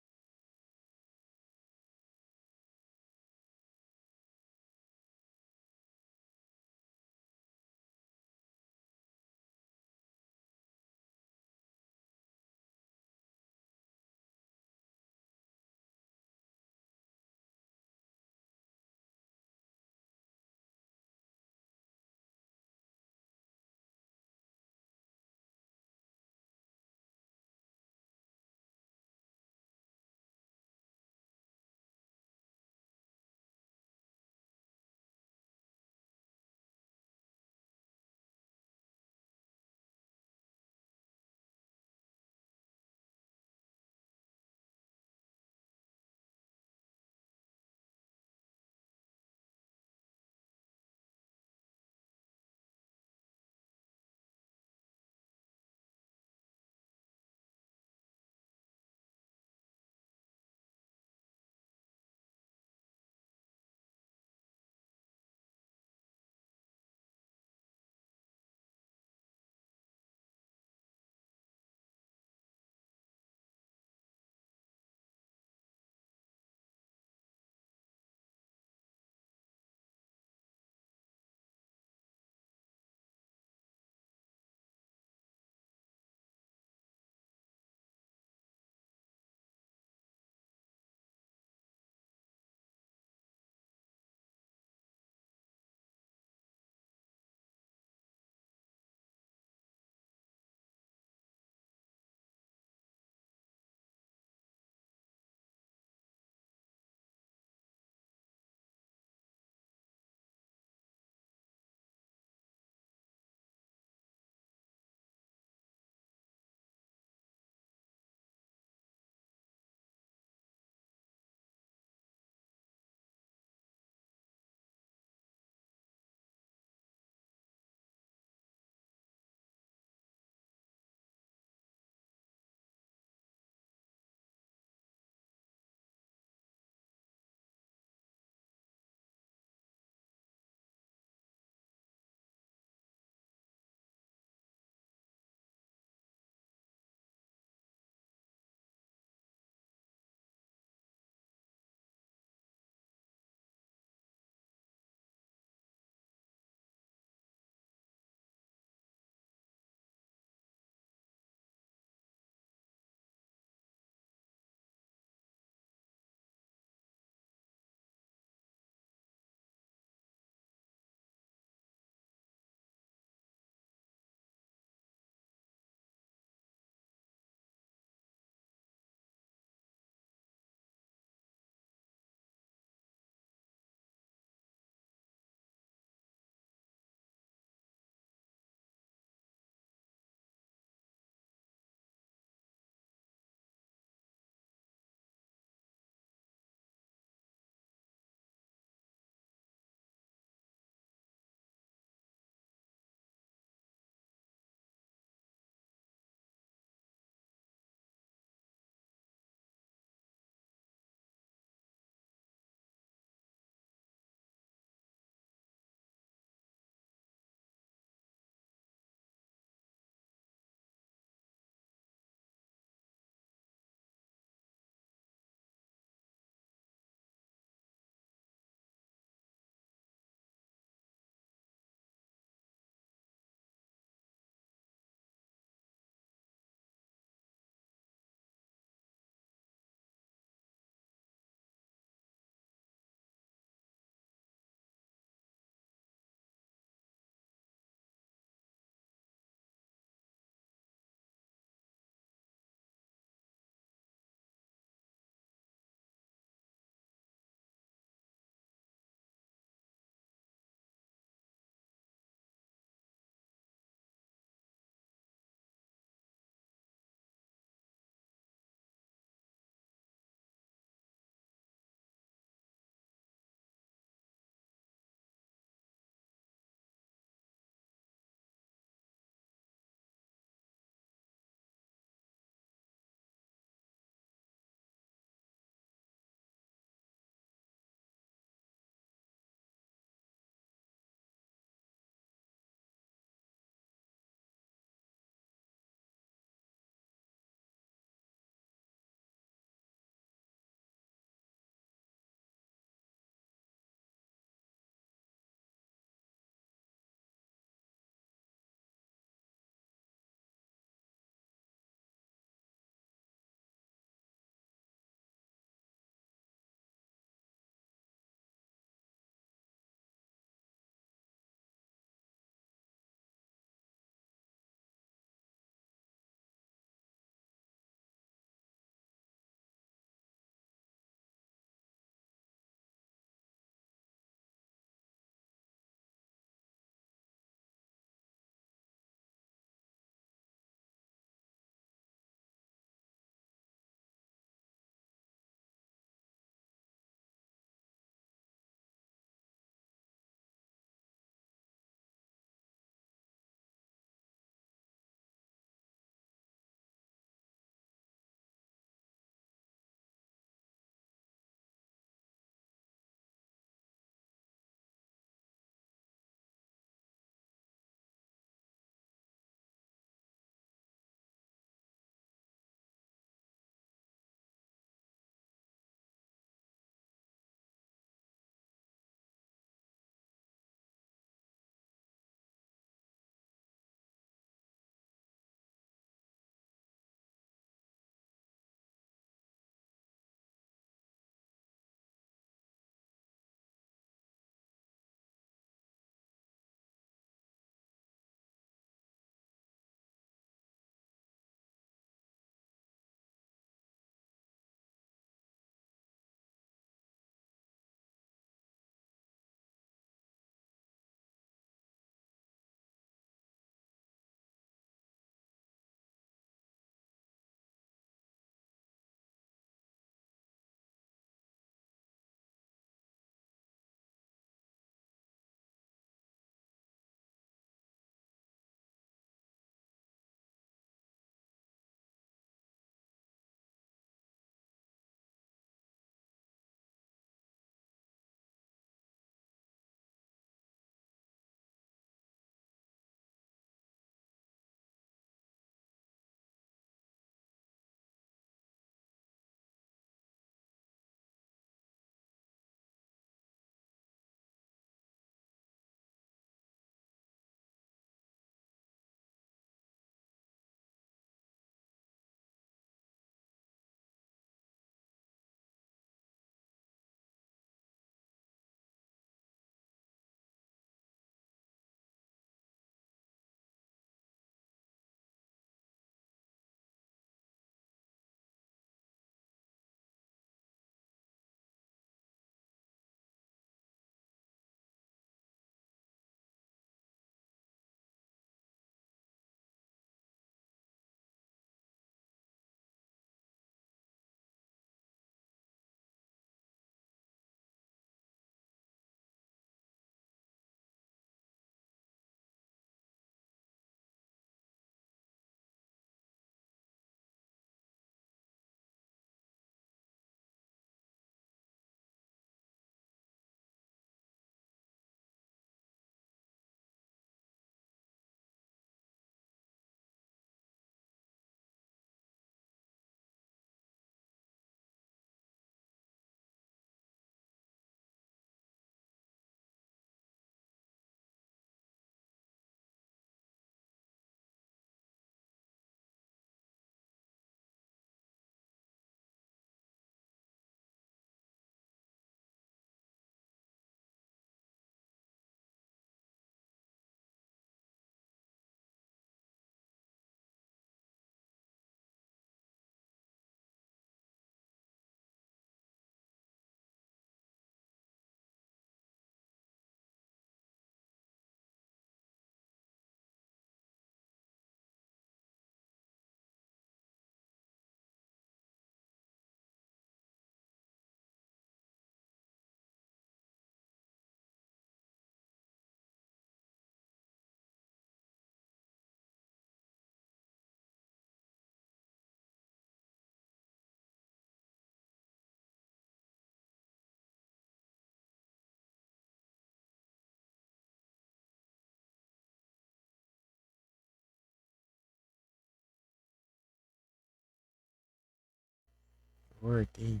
Cortei.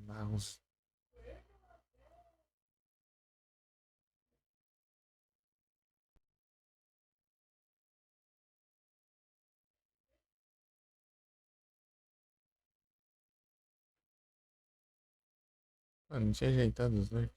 Mouse. Mano, não tinha ajeitado os dois.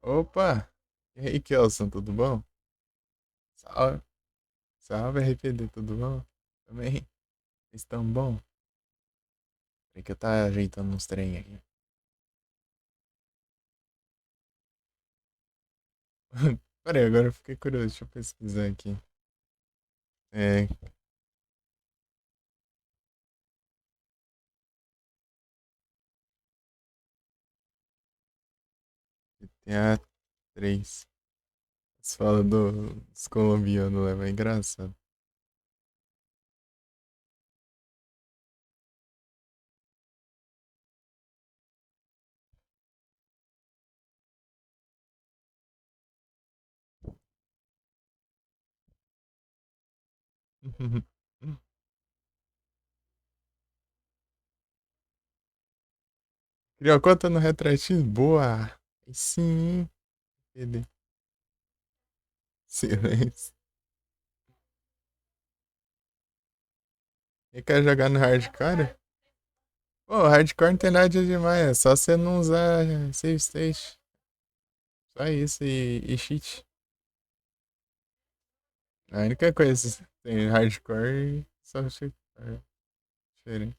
Opa! E aí, Kelson, tudo bom? Salve, salve, RPD, tudo bom? Também? Estão bom? Peraí que eu tá ajeitando uns trem aqui. Pera aí, agora eu fiquei curioso. Deixa eu pesquisar aqui. É. GTA 3. Você fala dos colombianos lá, é engraçado. Criou conta no Retratinho? Boa! Aí sim, ele. Silêncio. E quer jogar no hardcore? Pô, hardcore não tem nada de demais, é só você não usar save state. Só isso e cheat. A única coisa que tem hardcore e só cheat. É diferente.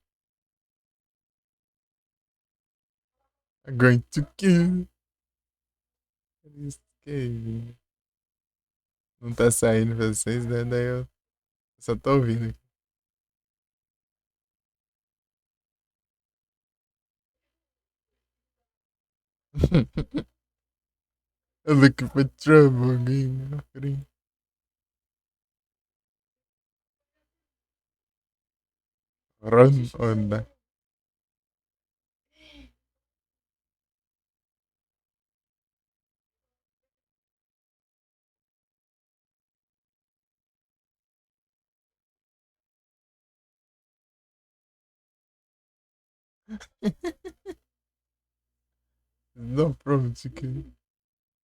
I'm going to kill. Escape. Não tá saindo pra vocês, né? Daí eu só tô ouvindo aqui. I'm looking for trouble again. Run on that. No problem, chicken.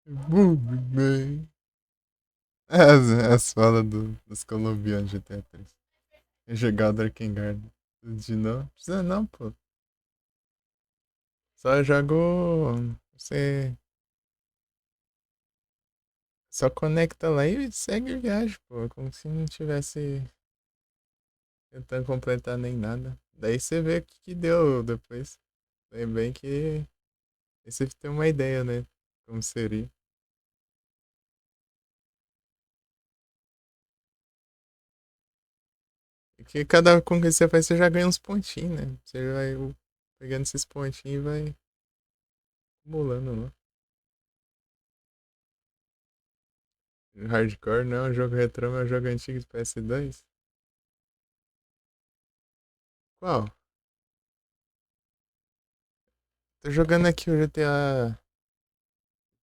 Moving, man. As falas dos colombianos de GTA 3. É jogar o Drakengard. De não? Precisa não, pô. Só jogo. Você só conecta lá e segue viagem, pô. Como se não tivesse tentando completar nem nada. Daí você vê o que deu depois. Daí bem que. Aí você tem uma ideia, né? Como seria. E que cada conquista que você faz, você já ganha uns pontinhos, né? Você vai pegando esses pontinhos e vai acumulando, né? Hardcore não é um jogo retrô, mas é um jogo antigo de PS2. Qual? Tô jogando aqui o GTA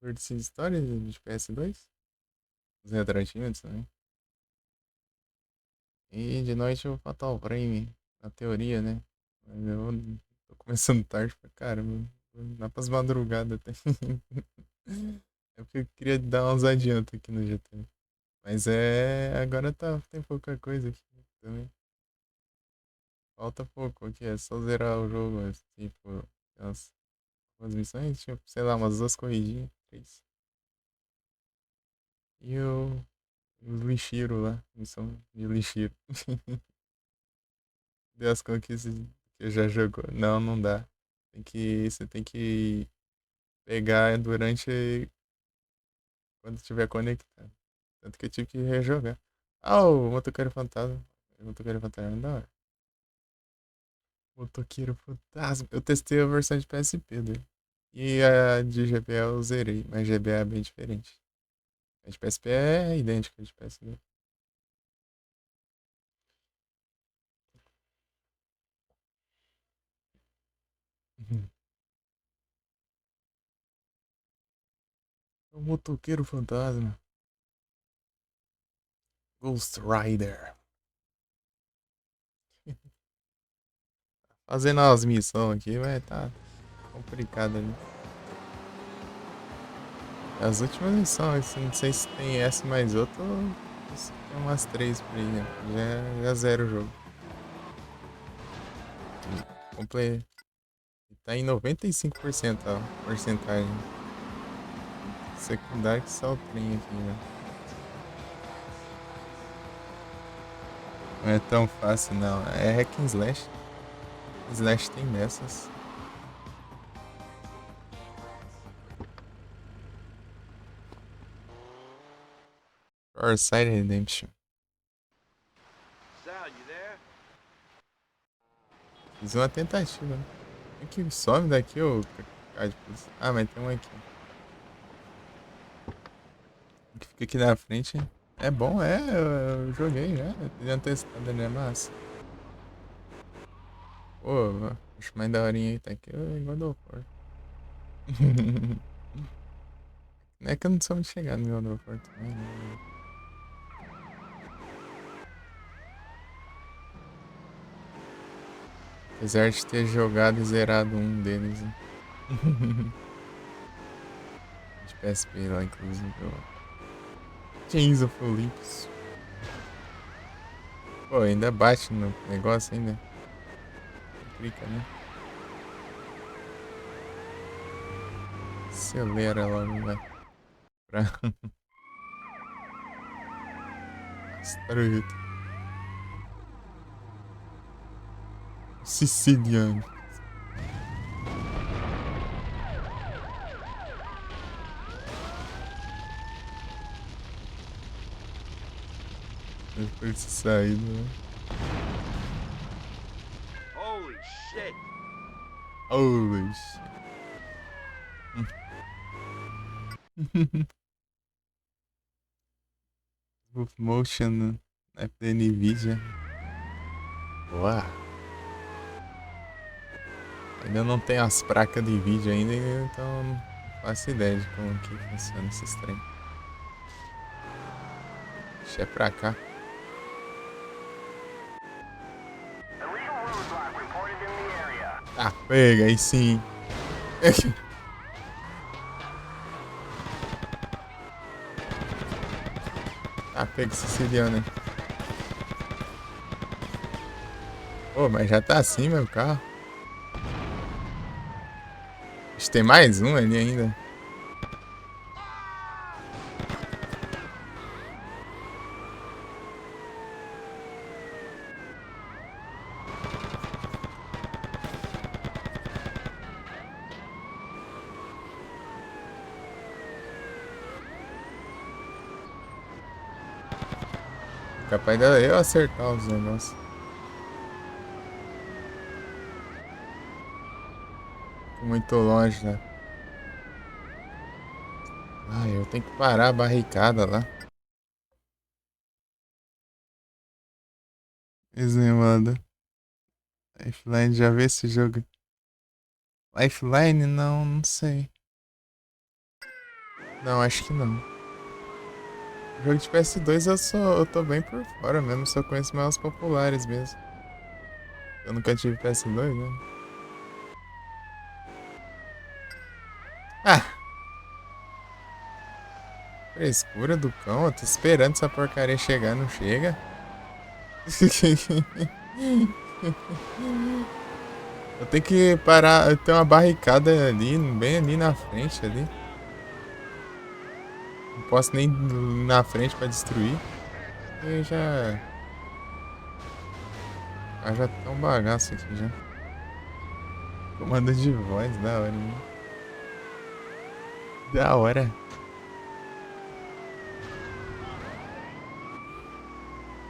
Vertice Stories de PS2. Os retratinhos também. E de noite o Fatal Frame, na teoria, né? Mas eu tô começando tarde pra caramba. Dá pras madrugadas até. É porque eu queria dar uns adiantos aqui no GTA. Mas é. Agora tem pouca coisa aqui também. Falta pouco aqui, é só zerar o jogo. Tipo, umas missões, tipo, sei lá, umas duas corridinhas, três. E o lixeiro lá, missão de lixeiro. Deu as conquistas que já jogou. Não, não dá. Você tem que pegar durante quando estiver conectado. Tanto que eu tive que rejogar. Ah, o Motoqueiro Fantasma. O Motoqueiro Fantasma é da hora. Motoqueiro Fantasma. Eu testei a versão de PSP dele. E a de GBA eu zerei, mas GBA é bem diferente. A de PSP é idêntica à de PSP. O Motoqueiro Fantasma. Ghost Rider. Fazendo as missões aqui vai tá complicado ali. As últimas missões, não sei se tem essa mais outra ou se tem umas três por aí, né? Já zero o jogo. Comple... Tá em 95% a porcentagem. Secundário que só o trem aqui, né? Não é tão fácil não. É hack and slash. Slash tem dessas. Farsight Redemption. Sal, you there? Fiz uma tentativa, né? Tem que some daqui, ô. Ah, mas tem um aqui. O que fica aqui na frente é bom, eu joguei já. Eu tinha testado, ele é massa. Pô, acho mais daorinha aí, tá aqui igual do War. Não é que eu não sou muito chegado no God of War também, né? Apesar de ter jogado e zerado um deles, né? De PSP lá, inclusive. Chains of Olympus. Pô, ainda bate no negócio ainda. Clica, né? Acelera logo, vai. Pra... Astruído. Siciliano. Depois de sair, né? Holy shit! Holy shit. Smooth Motion app da Nvidia. Boa. Ainda não tem as placas de vídeo ainda, então não faço ideia de como que funciona esse trem. Deixa pra cá. Ah, pega aí sim. Ah, pega siciliano. Pô, mas já tá assim meu carro. Tem mais um ali ainda. Capaz de eu acertar os negócios. Muito longe, né? Ah, eu tenho que parar a barricada lá. Eximando. Lifeline, já vi esse jogo. Lifeline? Não sei. Não, acho que não. Jogo de PS2 eu tô bem por fora mesmo, só conheço mais os populares mesmo. Eu nunca tive PS2, né? Ah! Frescura do cão, eu tô esperando essa porcaria chegar, não chega. Eu tenho que parar, tem uma barricada ali, bem ali na frente ali. Não posso nem ir na frente pra destruir. E já tá um bagaço aqui já. Comando de voz, da hora, hein? Da hora.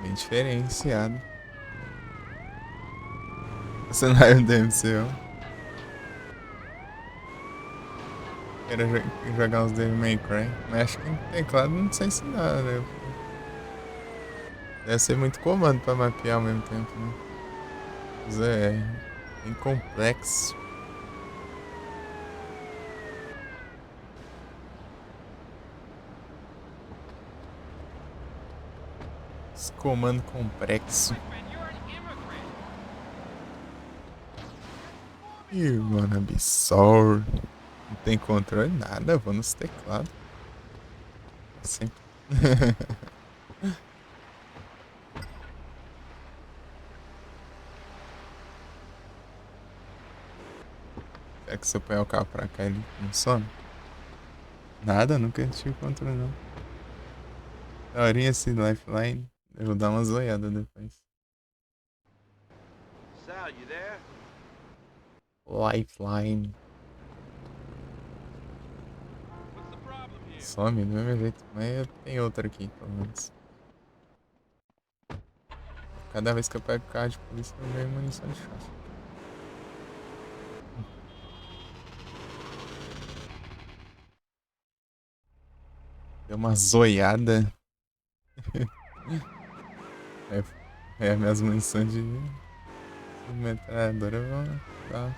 Bem diferenciado. O cenário do MCU. Quero jogar uns Devil May Cry. Mas acho que no teclado não sei se dá, né? Deve ser muito comando pra mapear ao mesmo tempo, né? Mas é bem complexo. Esse comando complexo. Ih, mano, absurdo. Não tem controle nada, vou nos teclados. Sempre. Será que se eu pegar o carro pra cá ele não some? Nada, nunca tive controle não. Daorinha esse Lifeline. Eu vou dar uma zoiada depois. Sal, you there? Lifeline. What's the problem here? Some do mesmo jeito. Mas tem outra aqui, pelo menos. Cada vez que eu pego carro de polícia, eu ganho munição de chaça. Deu uma zoiada. É, minhas munições de metralhadora vão dar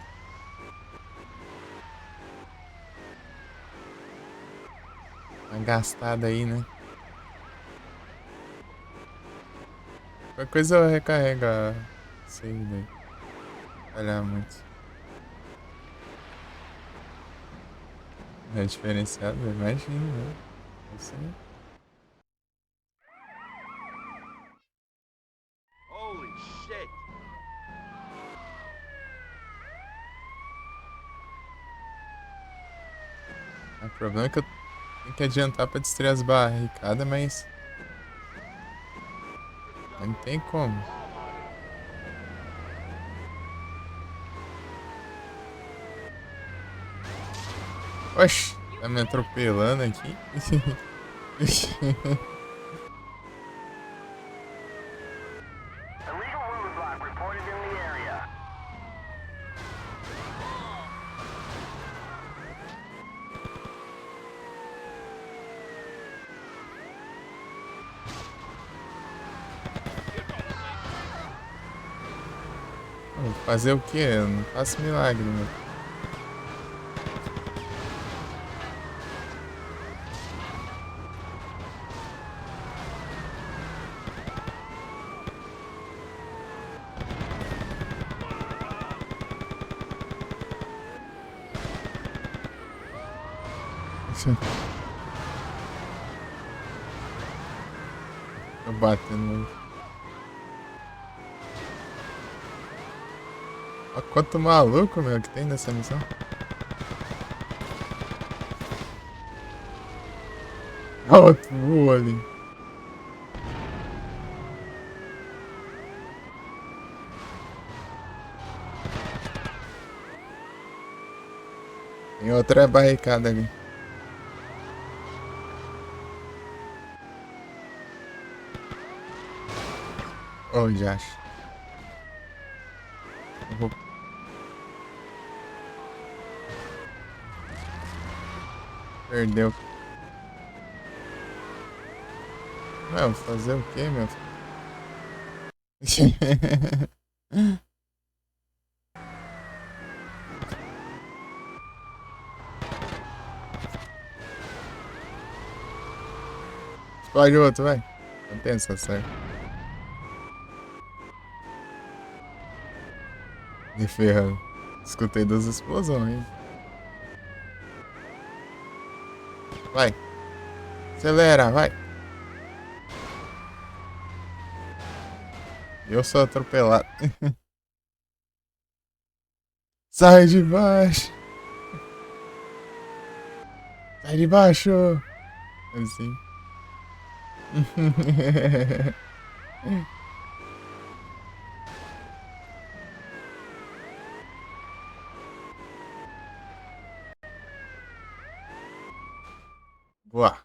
uma gastada aí, né? Qualquer coisa eu recarrego isso aí daí. Olhar muito. É diferenciado, imagina, né? Assim. Holy shit. O problema é que eu tenho que adiantar pra destruir as barricadas, mas não tem como. Oxi, tá me atropelando aqui. Fazer o quê? Eu não faço milagre, né? Tô batendo. Olha quanto maluco, meu, que tem nessa missão. Olha outro voou ali. Tem outra barricada ali. Oh, já acho. Eu vou... Perdeu. Ué, vou fazer o quê, meu filho? Explode outro, vai. Não pensa, certo? Me ferrando. Escutei 2 explosões, hein? Vai. Acelera, vai. Eu sou atropelado. Sai de baixo. Sai de baixo. Assim. Boa.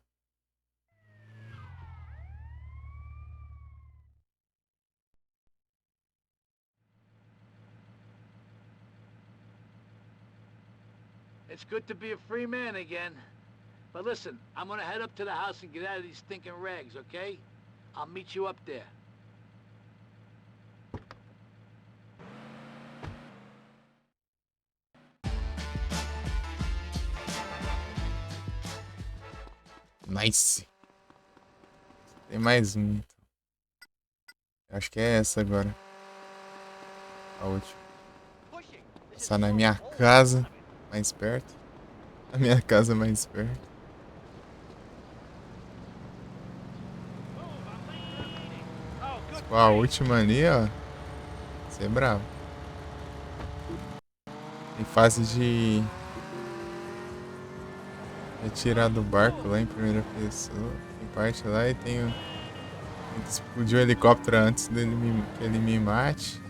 It's good to be a free man again. But listen, I'm gonna head up to the house and get out of these stinking rags, okay? I'll meet you up there. Nice. Tem mais um. Então. Acho que é essa agora. A última. Passar na minha casa. Mais perto. A minha casa mais perto. Pô, a última ali, ó. Você é bravo. Em fase de retirar do barco lá em primeira pessoa. Tem parte lá e tem o... Tem que explodir o helicóptero antes dele que ele me mate.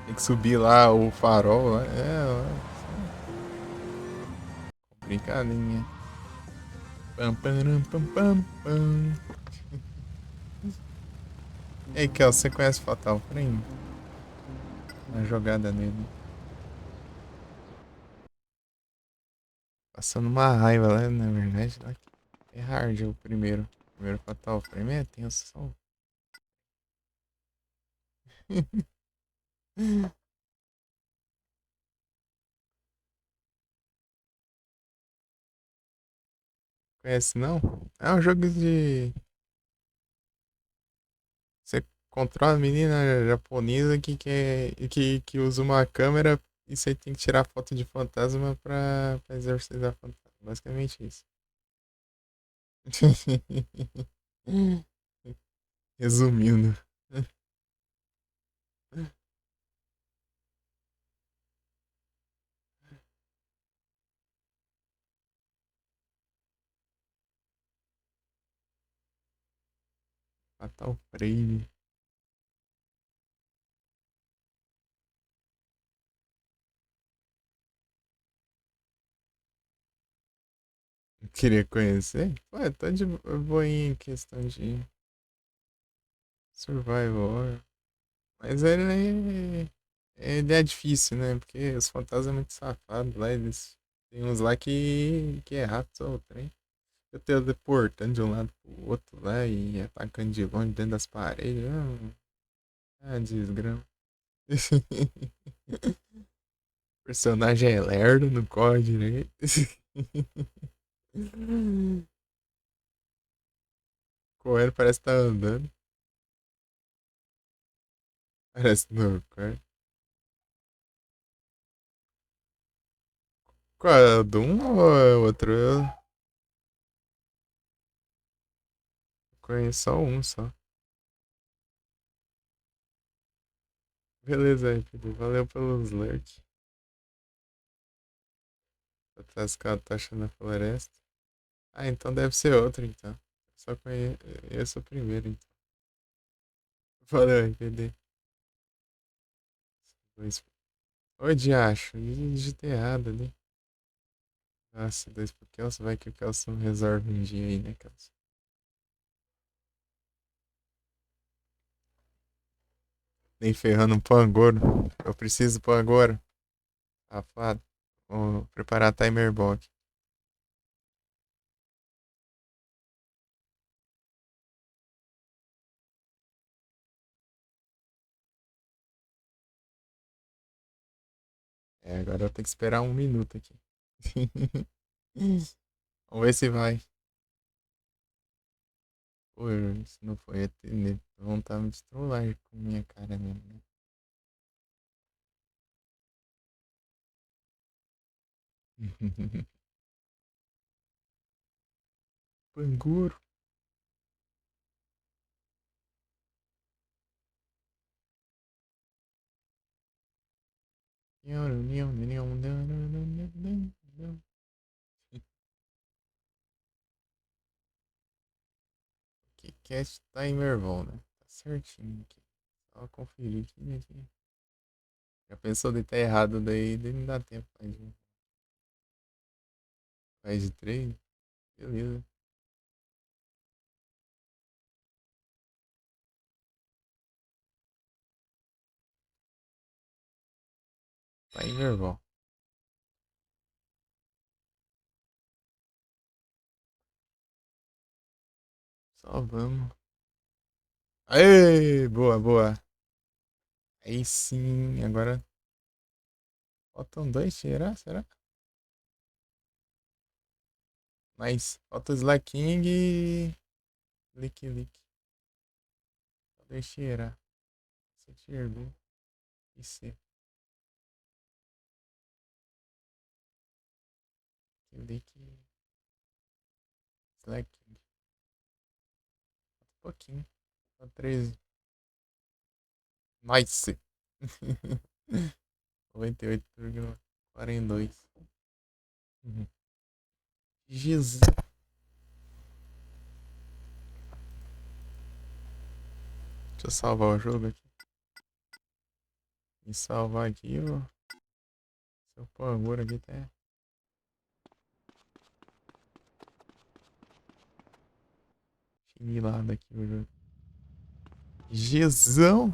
Tem que subir lá o farol lá. É, ó. Brincadinha. Pam, pam, pam, pam, pam. E aí, Kel, você conhece o Fatal Frame? Uma jogada nele. Passando uma raiva lá, na verdade. Lá é hard o primeiro. O primeiro Fatal Frame é tenso. Conhece não? É um jogo de. Você controla a menina japonesa que usa uma câmera e você tem que tirar foto de fantasma pra exorcizar fantasma. Basicamente isso. Resumindo. Fatal Frame. Queria conhecer? Ué, tá de boinha em questão de survival. Mas ele é difícil, né? Porque os fantasmas são muito safados lá. Tem uns lá que é rápido só o trem. Eu teleportando de um lado pro outro lá e atacando de longe dentro das paredes. Desgrama. O personagem é lerdo, não corre direito. Correndo parece que tá andando. Parece que não corre. Qual é o do um ou é o outro? Eu conheço só um só. Beleza aí, Pedro. Valeu pelos lurks. Atrás que tá achando a floresta. Ah, então deve ser outro então. Só conheço o primeiro então. Valeu aí, PD. Oi, diacho. Digitei errado ali. Nossa, dois pro Kelson. Vai que o Kelson resolve um dia aí, né, Kelson? Nem ferrando um Pangoro. Eu preciso pôr agora. Safado. Vou preparar timer block. É, agora eu tenho que esperar um minuto aqui. Vamos ver se vai. Pô, se não foi atender, vão estar me trollar com minha cara mesmo, né? Pangoro. Que cast timer bom, né? Tá certinho aqui. Só conferir aqui, né? Já pensou de estar errado daí não dá tempo. Faz de 3? Beleza. Timer bom. Só vamos. Aê! Boa, boa. Aí sim, agora. Faltam dois tirar, será? Mas falta o Slack King e. Lick Lick. Só dois tirar. Você tier B. E C. Lick. Slack King. Falta um pouquinho. Só 13. Nice! 98,42. Uhum. Jesus. Deixa eu salvar o jogo aqui. E salvar aqui, ó. Seu Pangoro aqui tá. afunilado aqui o jogo. Jezão!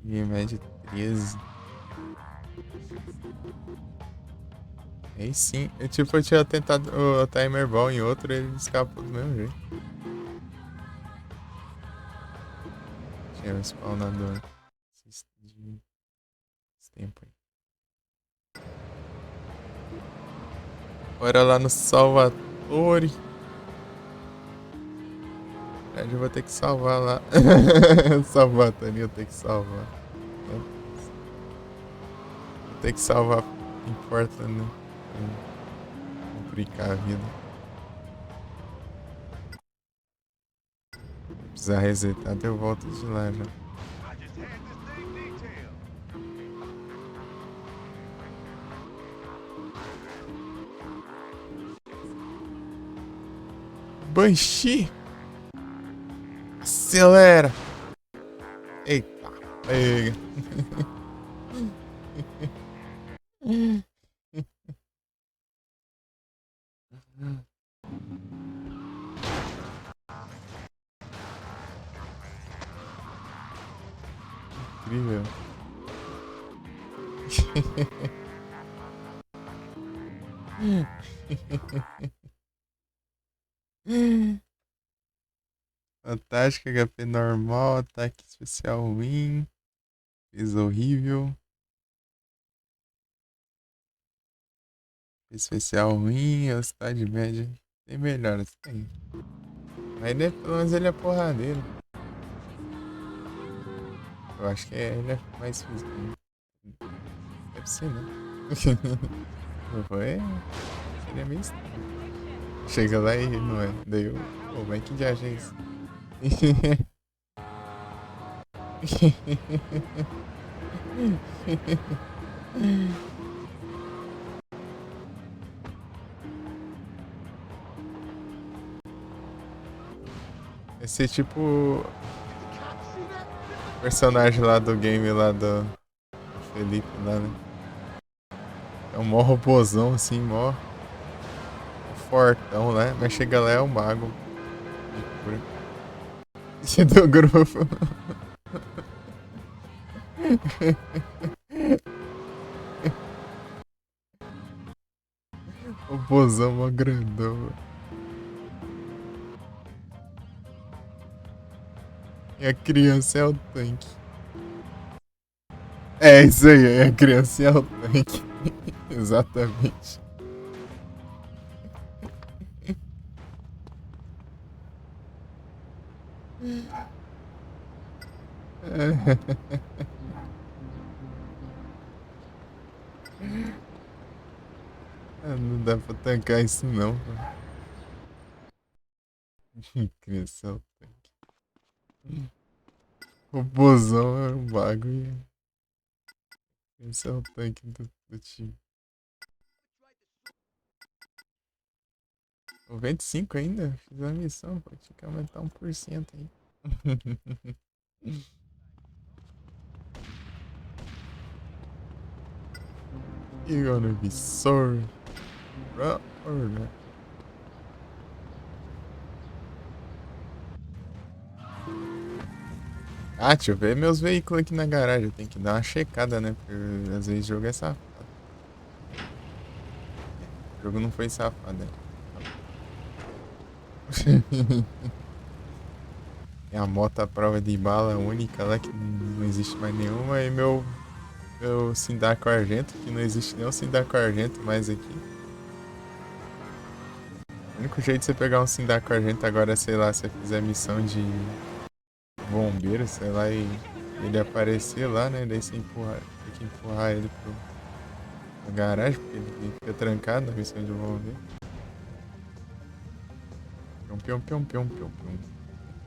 E média 13. Aí sim. Eu tinha tentado o timer ball em outro, ele escapou do mesmo jeito. Tinha um spawnador. Esse tempo aí. Bora lá no Salvatore. Eu vou ter que salvar lá. Salvatore, eu tenho que salvar. Vou ter que salvar. Importa, né? Complicar a vida. Precisar resetar, eu volto de lá já. Banshee! Acelera! Eita, pega! Incrível. Fantástica, HP normal, ataque especial ruim, peso horrível, especial ruim, velocidade média. Tem melhoras, tem. Mas né, pelo menos ele é porradeiro. Eu acho que ele é mais físico. Deve ser, né? Não foi? Seria meio estranho. Chega lá e não é. Daí eu. Pô, mas que viagem é isso? Esse tipo. Personagem lá do game lá do Felipe lá, né? É um mó robôzão assim, mó fortão, né? Mas chega lá é um mago. Do grupo. O bozão mó grandão. E a criança é o tanque. É isso aí, a criança é o tanque. Exatamente. Não dá pra tancar isso não, pô. Criança é o tanque. O bozão é um bagulho. Esse é o tanque do time. 95 ainda? Fiz a missão, pô. Tinha que aumentar 1% aí. You're gonna be sorry. Ah, deixa eu ver meus veículos aqui na garagem. Eu tenho que dar uma checada, né? Porque às vezes o jogo é safado. O jogo não foi safado, né? Tem a moto à prova de bala única lá, que não existe mais nenhuma. E meu Sindaco Argento, que não existe nenhum Sindaco Argento mais aqui. O único jeito de você pegar um Sindaco Argento agora é, sei lá, se você fizer missão de bombeiro, sei lá, e ele aparecer lá, né? Daí você tem que empurrar ele pra garagem, porque ele fica trancado na missão de bombeiro. Pium.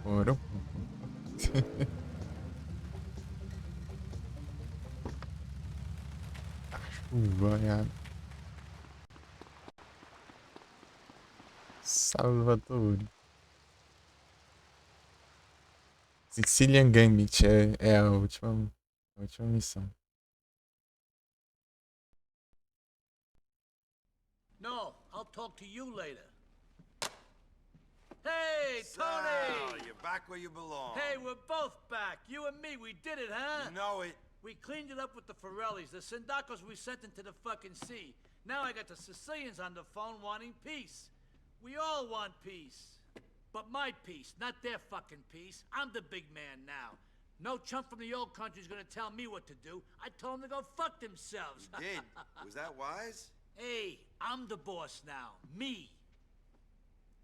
Ouro. Chuva, Salvatore. Sicilian Gambit é a última missão. I'll talk to you later. Hey, Tony! Sal, you're back where you belong. Hey, we're both back. You and me, we did it, huh? You know it. We cleaned it up with the Forellis, the Sindacos we sent into the fucking sea. Now I got the Sicilians on the phone wanting peace. We all want peace. But my peace, not their fucking peace. I'm the big man now. No chump from the old country's gonna tell me what to do. I told them to go fuck themselves. You did. Was that wise? Hey, I'm the boss now. Me.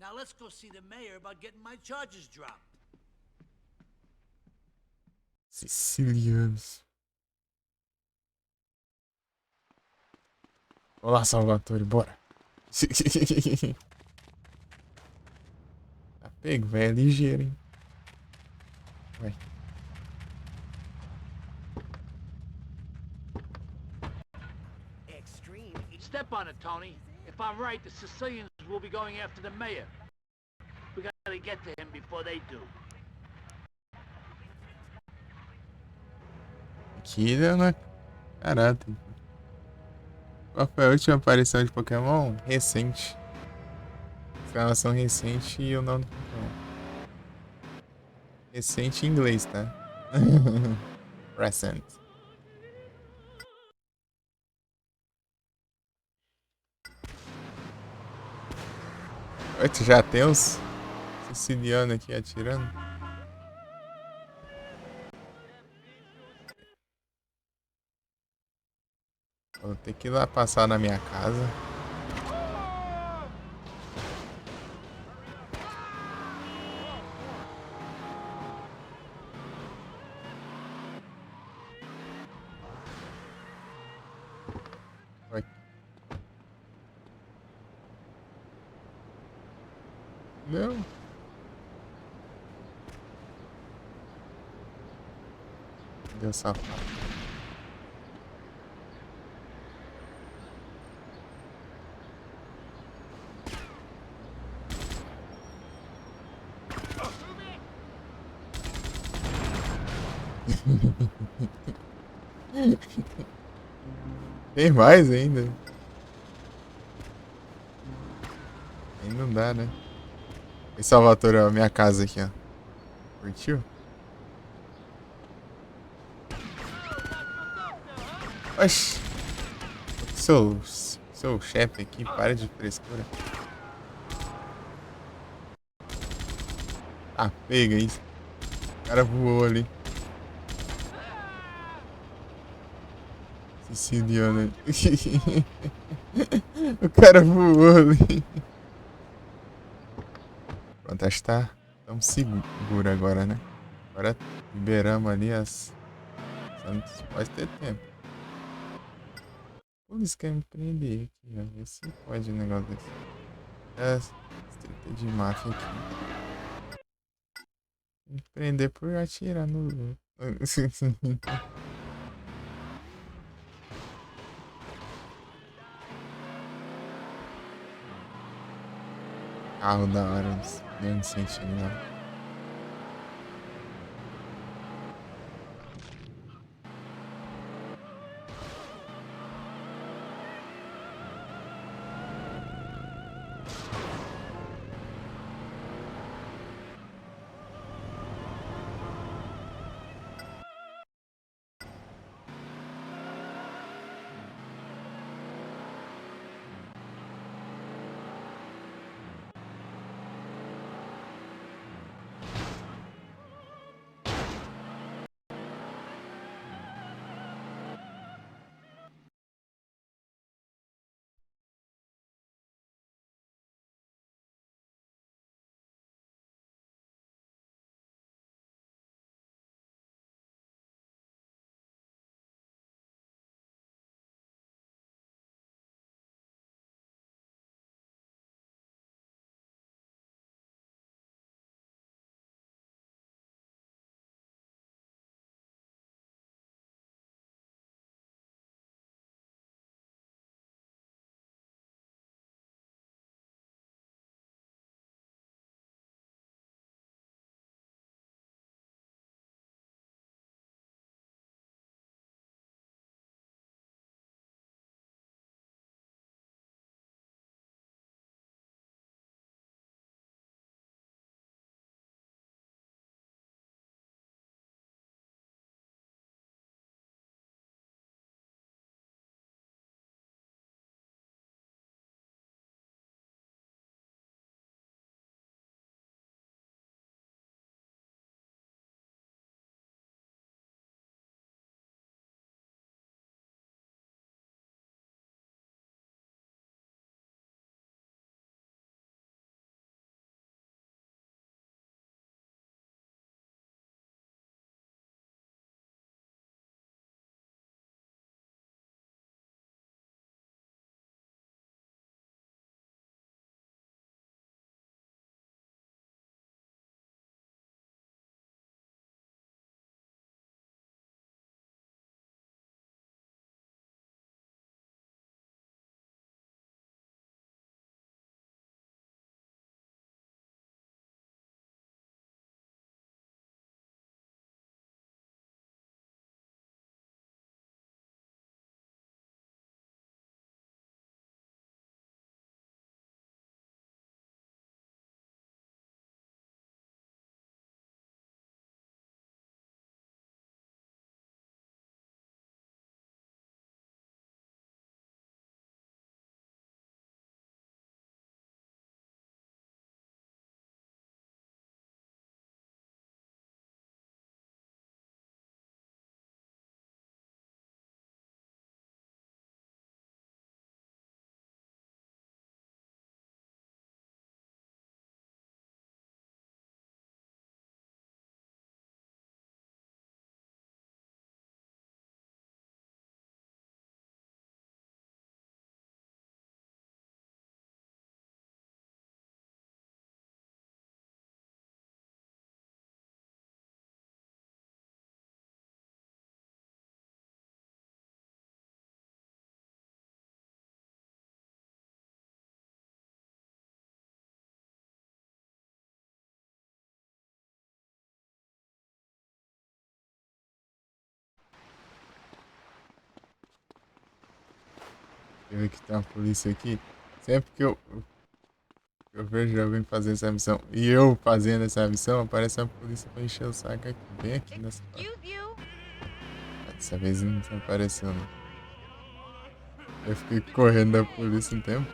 Now let's go see the mayor about getting my charges dropped. Sicilianos. Olá, Salvatore, bora. Tá pego, velho, é ligeiro, hein. Vai. Step on it, Tony. If I'm right, the Sicilians will be going after the mayor. We gotta get to him before they do. Aqui deu na caráter. Qual foi a última aparição de Pokémon? Recente. Exclamação recente e o nome do Pokémon. Recente em inglês, tá? Recent. Oi, tu já tem uns sicilianos aqui atirando? Vou ter que ir lá passar na minha casa. Oi. Não. Deu safado. Tem mais ainda. Aí não dá, né? E Salvatore, ó, minha casa aqui, ó. Curtiu? Oxi. Seu chefe aqui, para de frescura. Ah, pega isso. O cara voou ali. Siciliano. O cara voou ali. Pronto, acho que tá tão seguro agora, né? Agora liberamos ali as... Só pode ter tempo. Por isso que eu me prender aqui, ó. Ver se pode um negócio desse. É, de máfia aqui. Me prender por atirar no... Carro da hora, não sentindo nada. Quer ver que tem uma polícia aqui? Sempre que eu vejo alguém fazendo essa missão e eu fazendo essa missão, aparece uma polícia pra encher o saco aqui, bem aqui nessa parte. Dessa vez não tá aparecendo. Eu fiquei correndo da polícia um tempo.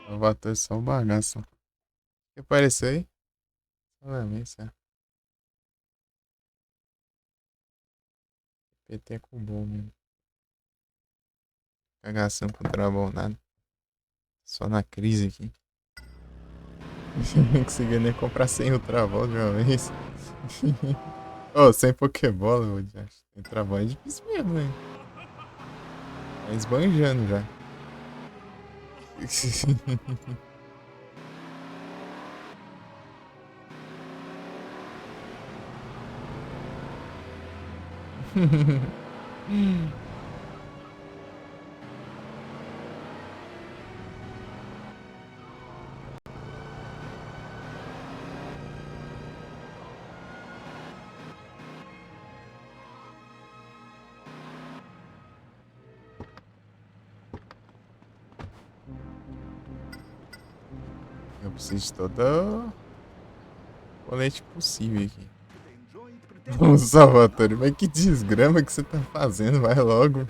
O Avatar é só um bagaço. O que apareceu aí? Olha isso, é. PT com bom mesmo. Cagação contra bom nada. Só na crise aqui. Não consegui nem comprar sem Ultravol de uma vez. Oh, sem Pokébola, eu acho. Ultravol é difícil mesmo, hein? Tá esbanjando já. Eu preciso de toda colete possível aqui. Vamos, Salvatore, mas que desgrama que você tá fazendo? Vai logo.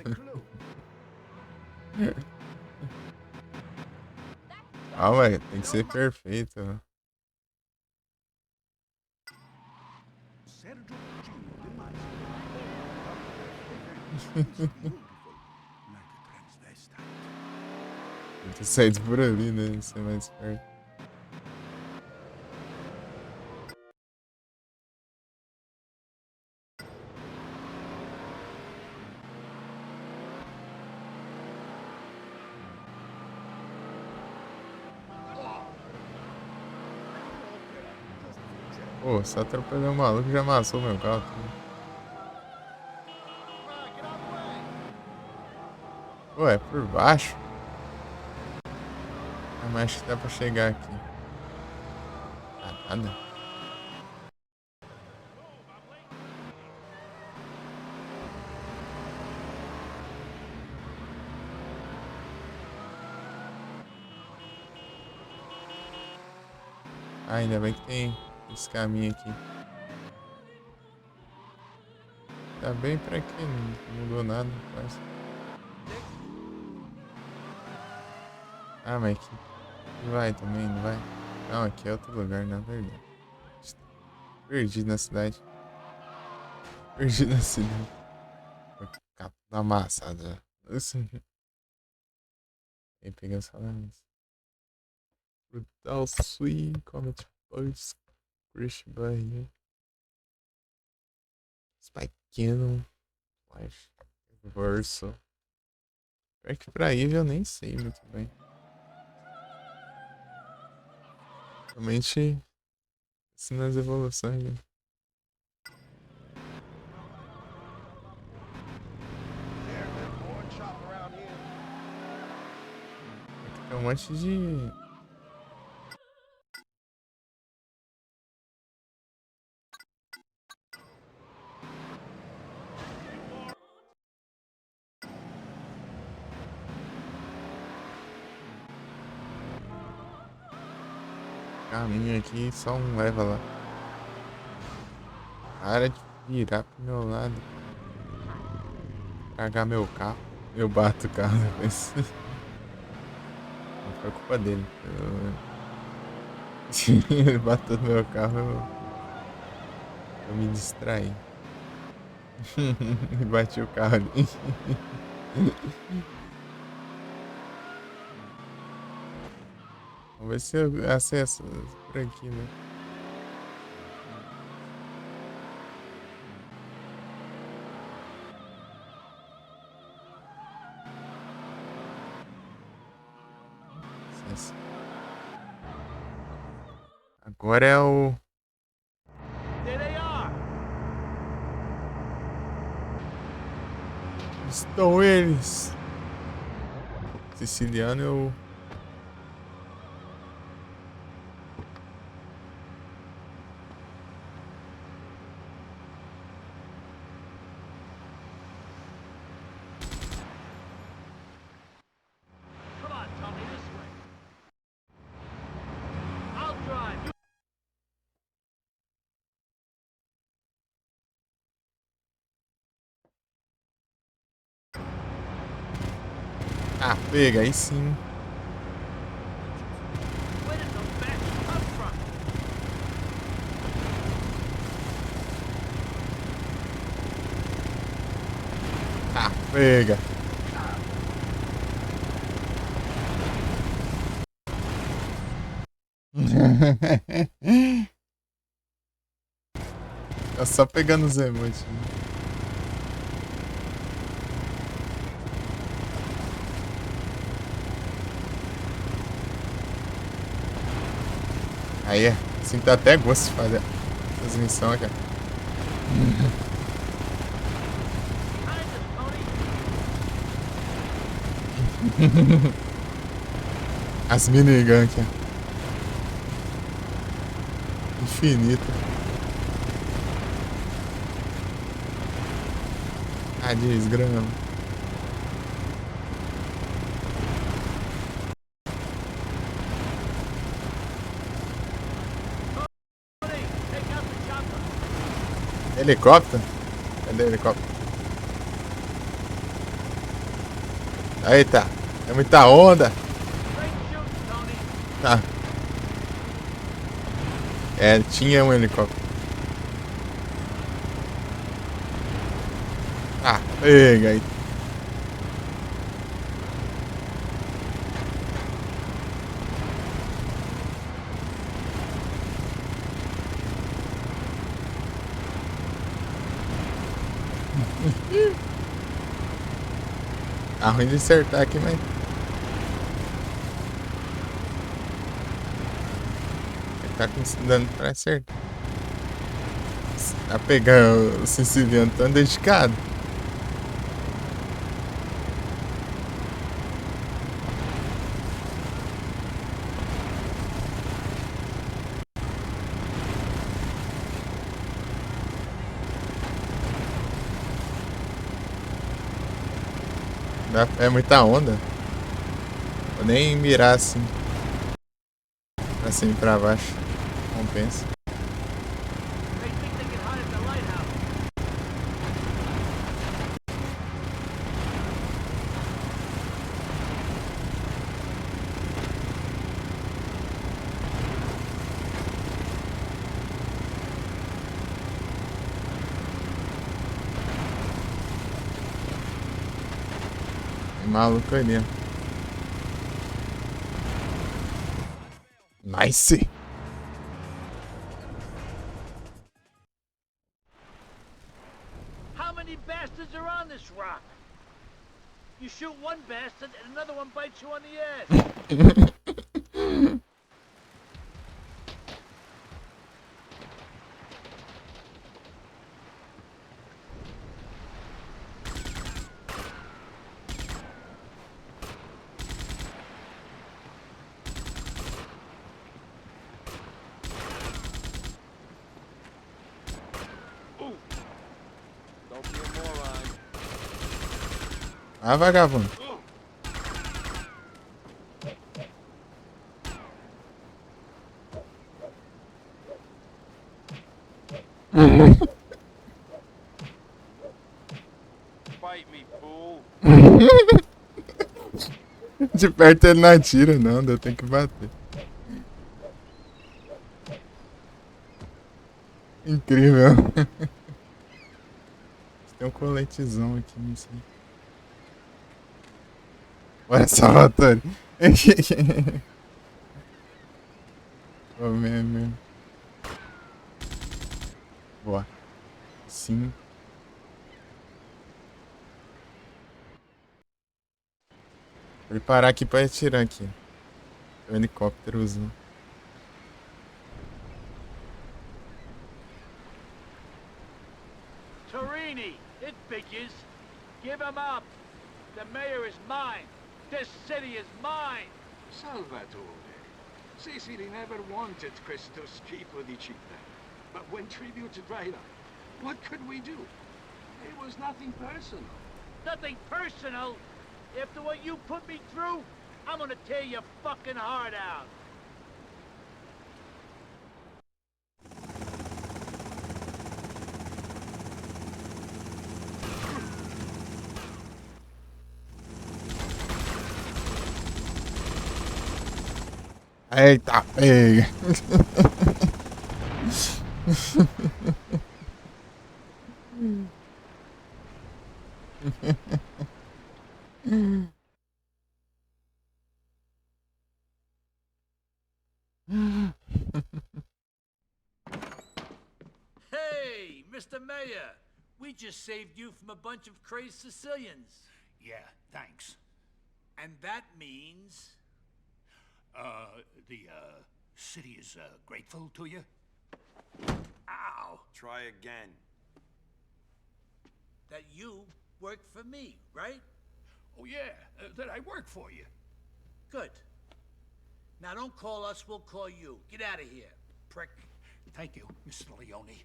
Calma, tem que ser perfeito. Tem que sair por ali, né? Ser mais perto. Pô, só atropelou um maluco e já amassou meu carro. Pô, é por baixo? Ah, mas acho que dá pra chegar aqui. Ah, nada. Ah, ainda bem que tem esse caminho aqui. Tá bem pra quê? Não mudou nada, quase. Ah, mas aqui vai também, não vai? Não, aqui é outro lugar, na verdade. Perdido na cidade. Perdido na cidade. Vou ficar tudo amassado já. Nossa. Aí pegar o salário. Brutal Swing, Comet Pulse, Crush Barrier, Spike Cannon, Flash, Reversal. Pior que pra Eve eu nem sei muito bem. Realmente, ensinando as evoluções. Né? Aqui tem um monte de... caminho aqui, só um leva lá. Para de virar pro meu lado. Cagar meu carro. Eu bato o carro depois. Não foi culpa dele. Ele bateu no meu carro, eu me distraí. E bati o carro ali. Vamos ver se eu acesso por aqui, né? Acesso. Agora é o... Estão eles. Siciliano eu... Ah, pega, aí sim. Where did those bastards come from? Ah, pega. Tá só pegando os emotes. Aí é, sinto até gosto de fazer essas missões, cara. As minigun aqui, ó. Infinito. Ah, desgrama. Helicóptero? Cadê o helicóptero? Eita, é muita onda. Tá. É, tinha um helicóptero. Ah, pega aí. Tá ruim de acertar aqui, mas... Ele tá dando pra acertar. Tá pegando o Siciliano tão dedicado. É muita onda. Vou nem mirar assim. Pra cima e pra baixo. Compensa. Maluco ali, ó. Nice! How many bastards are on this rock? You shoot one bastard and another one bites you on the ass. Ah, vagabundo. Fight me, fool. De perto ele não atira, não. Eu tenho que bater. Incrível. Tem um coletezão aqui, não sei. Olha, Salvatore. Oh, mesmo. Boa. Sim. Vou parar aqui pra atirar aqui. O helicópterozinho. Torini, it bitches. Give him up. The mayor is mine. This city is mine. Salvatore. Sicily never wanted Christos Chico di Città. But when tribute dried up, what could we do? It was nothing personal. Nothing personal. After what you put me through, I'm gonna tear your fucking heart out. Eita, pega. Hey, Mr. Mayor, we just saved you from a bunch of crazed Sicilians. Yeah, thanks. And that means The city is grateful to you? Ow! Try again. that you work for me, right? Oh, yeah, that I work for you. Good. Now don't call us, we'll call you. Get out of here, prick. Thank you, Mr. Leone.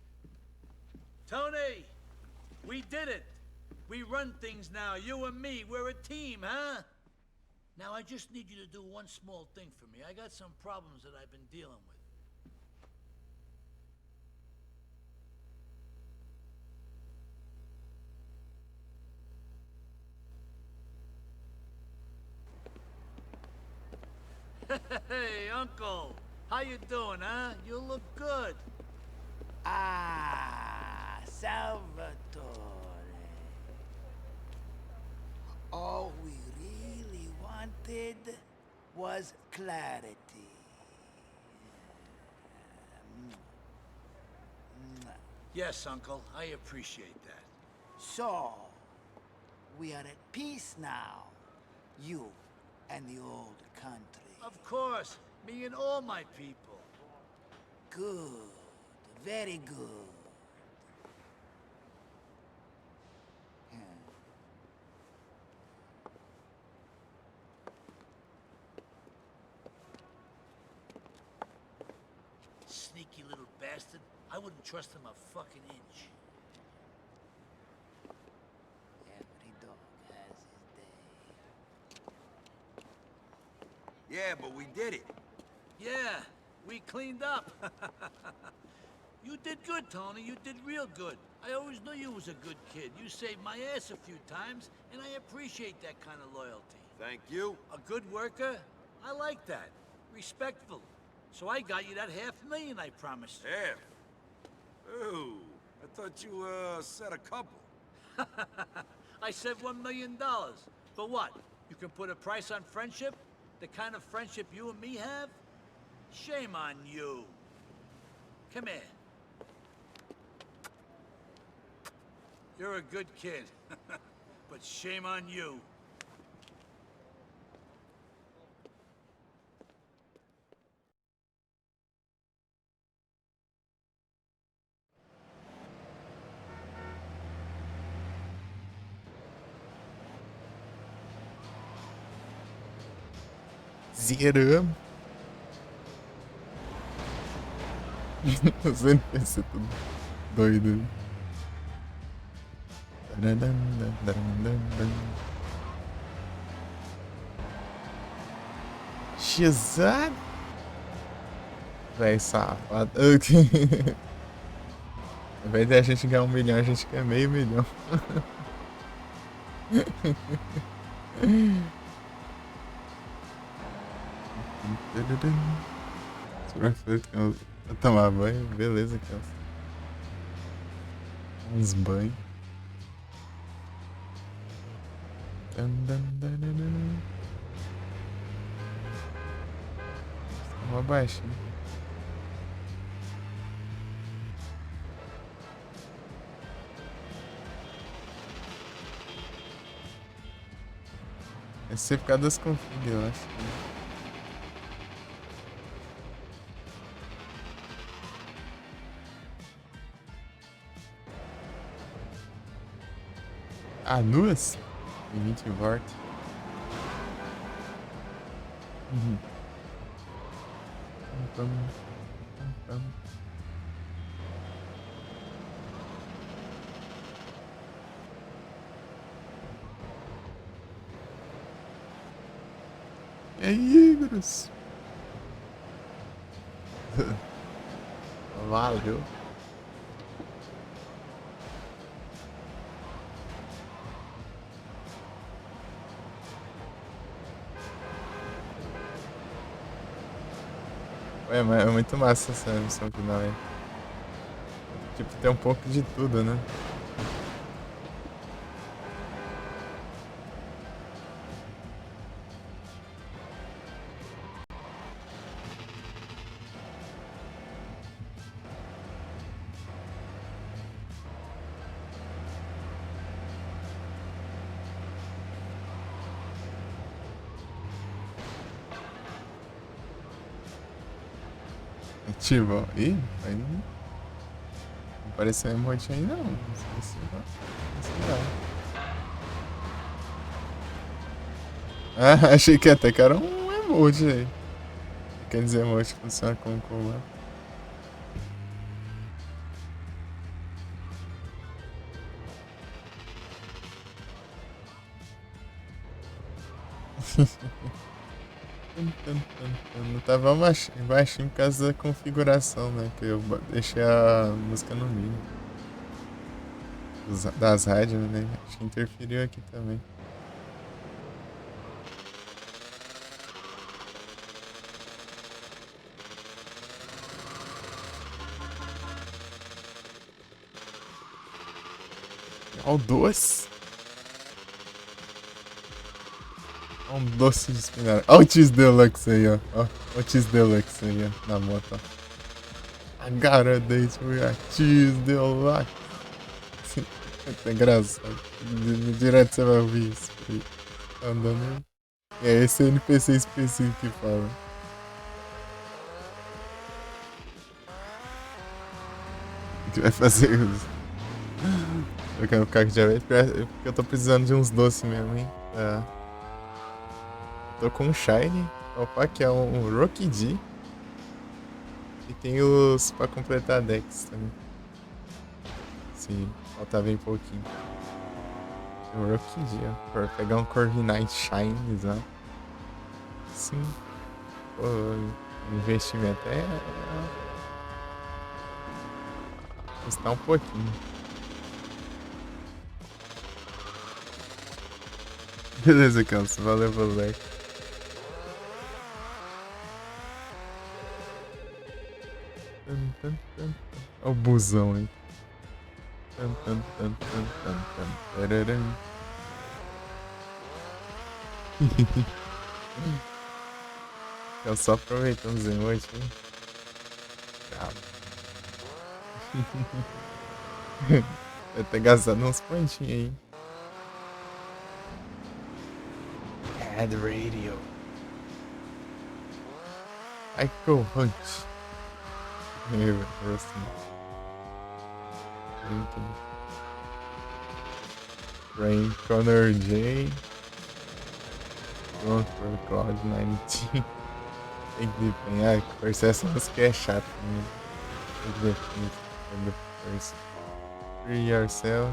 Tony! We did it! We run things now, you and me. We're a team, huh? Now I just need you to do one small thing for me. I got some problems that I've been dealing with. Hey, Uncle. How you doing, huh? You look good. Ah, Salvatore. All we really wanted was clarity. Yes, Uncle. I appreciate that. So, we are at peace now. You and the old country. Of course. Me and all my people. Good. Very good. Sneaky little bastard. I wouldn't trust him a fucking inch. Every dog has his day. Yeah, but we did it. Yeah, we cleaned up. You did good, Tony. You did real good. I always knew you was a good kid. You saved my ass a few times, and I appreciate that kind of loyalty. Thank you. A good worker? I like that. Respectful. So I got you that $500,000 I promised you. Half? Ooh, I thought you, said a couple. I said $1 million. For what? You can put a price on friendship? The kind of friendship you and me have? Shame on you. Come here. You're a good kid. But shame on you. Zeramos. Sempre pensa tudo doido. Xizado. Véi safado. Ao invés de a gente ganhar 1 milhão, a gente quer meio milhão. Vou tomar banho, beleza, Kelsey. Uns banhos. Uma baixinha. Esse é por causa das config, eu acho. Ah, nuas? Limite Vort. E aí, Igros? Valeu. Ué, mas é muito massa essa missão final aí. Tipo, tem um pouco de tudo, né? Tipo, ih, aí não apareceu emote aí não. Não sei se vai. Ah, achei que até que era um emote aí. Quer dizer, emote que funciona como comando. Não tava baixinho por causa da configuração, né? Que eu deixei a música no mínimo. Das rádios, né? Acho que interferiu aqui também. Ó, o doce. Ó, um doce de espinafre. Ó, o Cheese Deluxe aí, ó. Ó, o Cheese Deluxe aí, ó. Na moto, ó. I got a date with a Cheese Deluxe. É engraçado. Direto você vai ouvir isso. Andando. É esse NPC específico que fala. Que vai fazer isso. Eu quero ficar com diabetes porque eu tô precisando de uns doces mesmo, hein? É. Tô com um Shine. Opa, que é um Rocky D. E tem os pra completar decks também. Sim, falta bem pouquinho. Tem um Rocky D, ó. Pra pegar um Corviknight Shine, exato. Sim. Pô, investimento custar um pouquinho. Beleza, Kelso. Valeu pelo like. Olha o busão aí. Eu só aproveitando os emotes, hein? Vai ter gastado uns pontinhos aí. Bad Radio. I go hunt. Rain Connor J. Pronto for Cloud 19. Tem que depenhar, conversar essa música é chato, né? Tem que depenhar. Free yourself,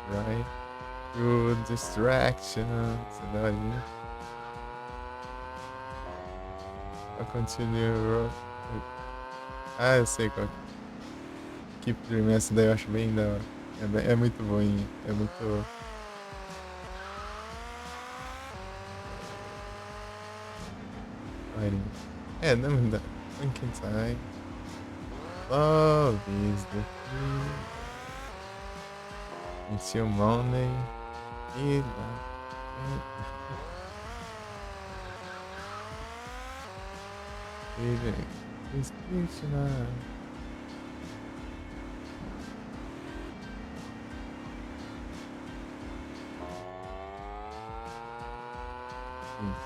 right? Through distractions, daí. I'll continue. Ah, eu sei qual. Keep Dreaming, essa daí eu acho bem da hora. É muito boinha. É muito. É, não me dá. Funkin' Time. Love is the key. Until Monday.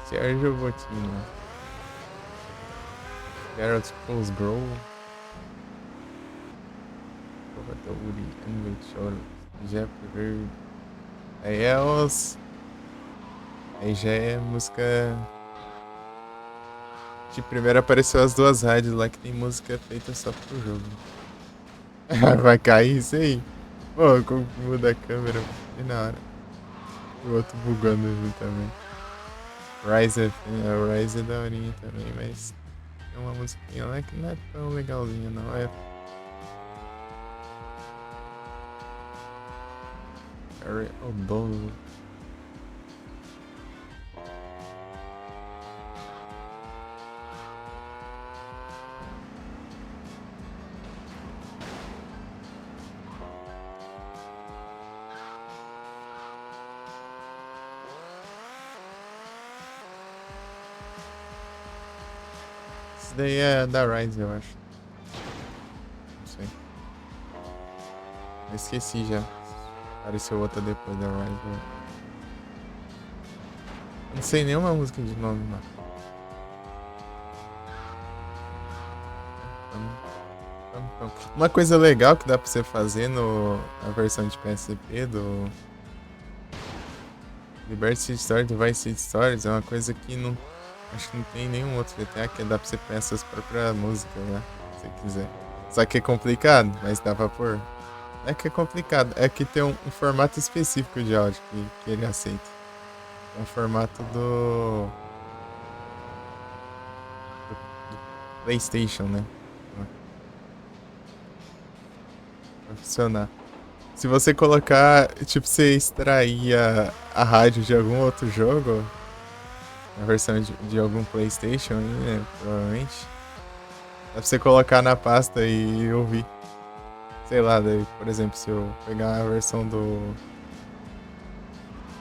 Sérgio Bottino. Geralt Cosgrove. Uri, Envy Choro. Jeffrey. Aí é os. Aí já é música. De primeiro apareceu as duas rádios lá que tem música feita só pro jogo. Vai cair isso aí? Pô, como que muda a câmera? E na hora. O outro bugando também. Rise é daorinha também, mas tem uma musiquinha lá que não é tão legalzinha não. É. Harry O'Donnell. Daí é da Rise, eu acho. Não sei. Eu esqueci já. Apareceu outra depois da Rise. Eu não sei nenhuma música de nome, mano. Uma coisa legal que dá pra você fazer na versão de PSP do Liberty City Stories, do Vice City Stories, é uma coisa que não, acho que não tem nenhum outro GTA, que dá pra você pôr suas próprias músicas, né? Se você quiser. Só que é complicado, mas dá pra pôr. Não é que é complicado, é que tem um formato específico de áudio que ele aceita. É o formato do PlayStation, né? Vai funcionar. Se você colocar, tipo, você extrair a rádio de algum outro jogo, a versão de algum PlayStation aí, né? Provavelmente. Dá pra você colocar na pasta e ouvir. Sei lá, daí, por exemplo, se eu pegar a versão do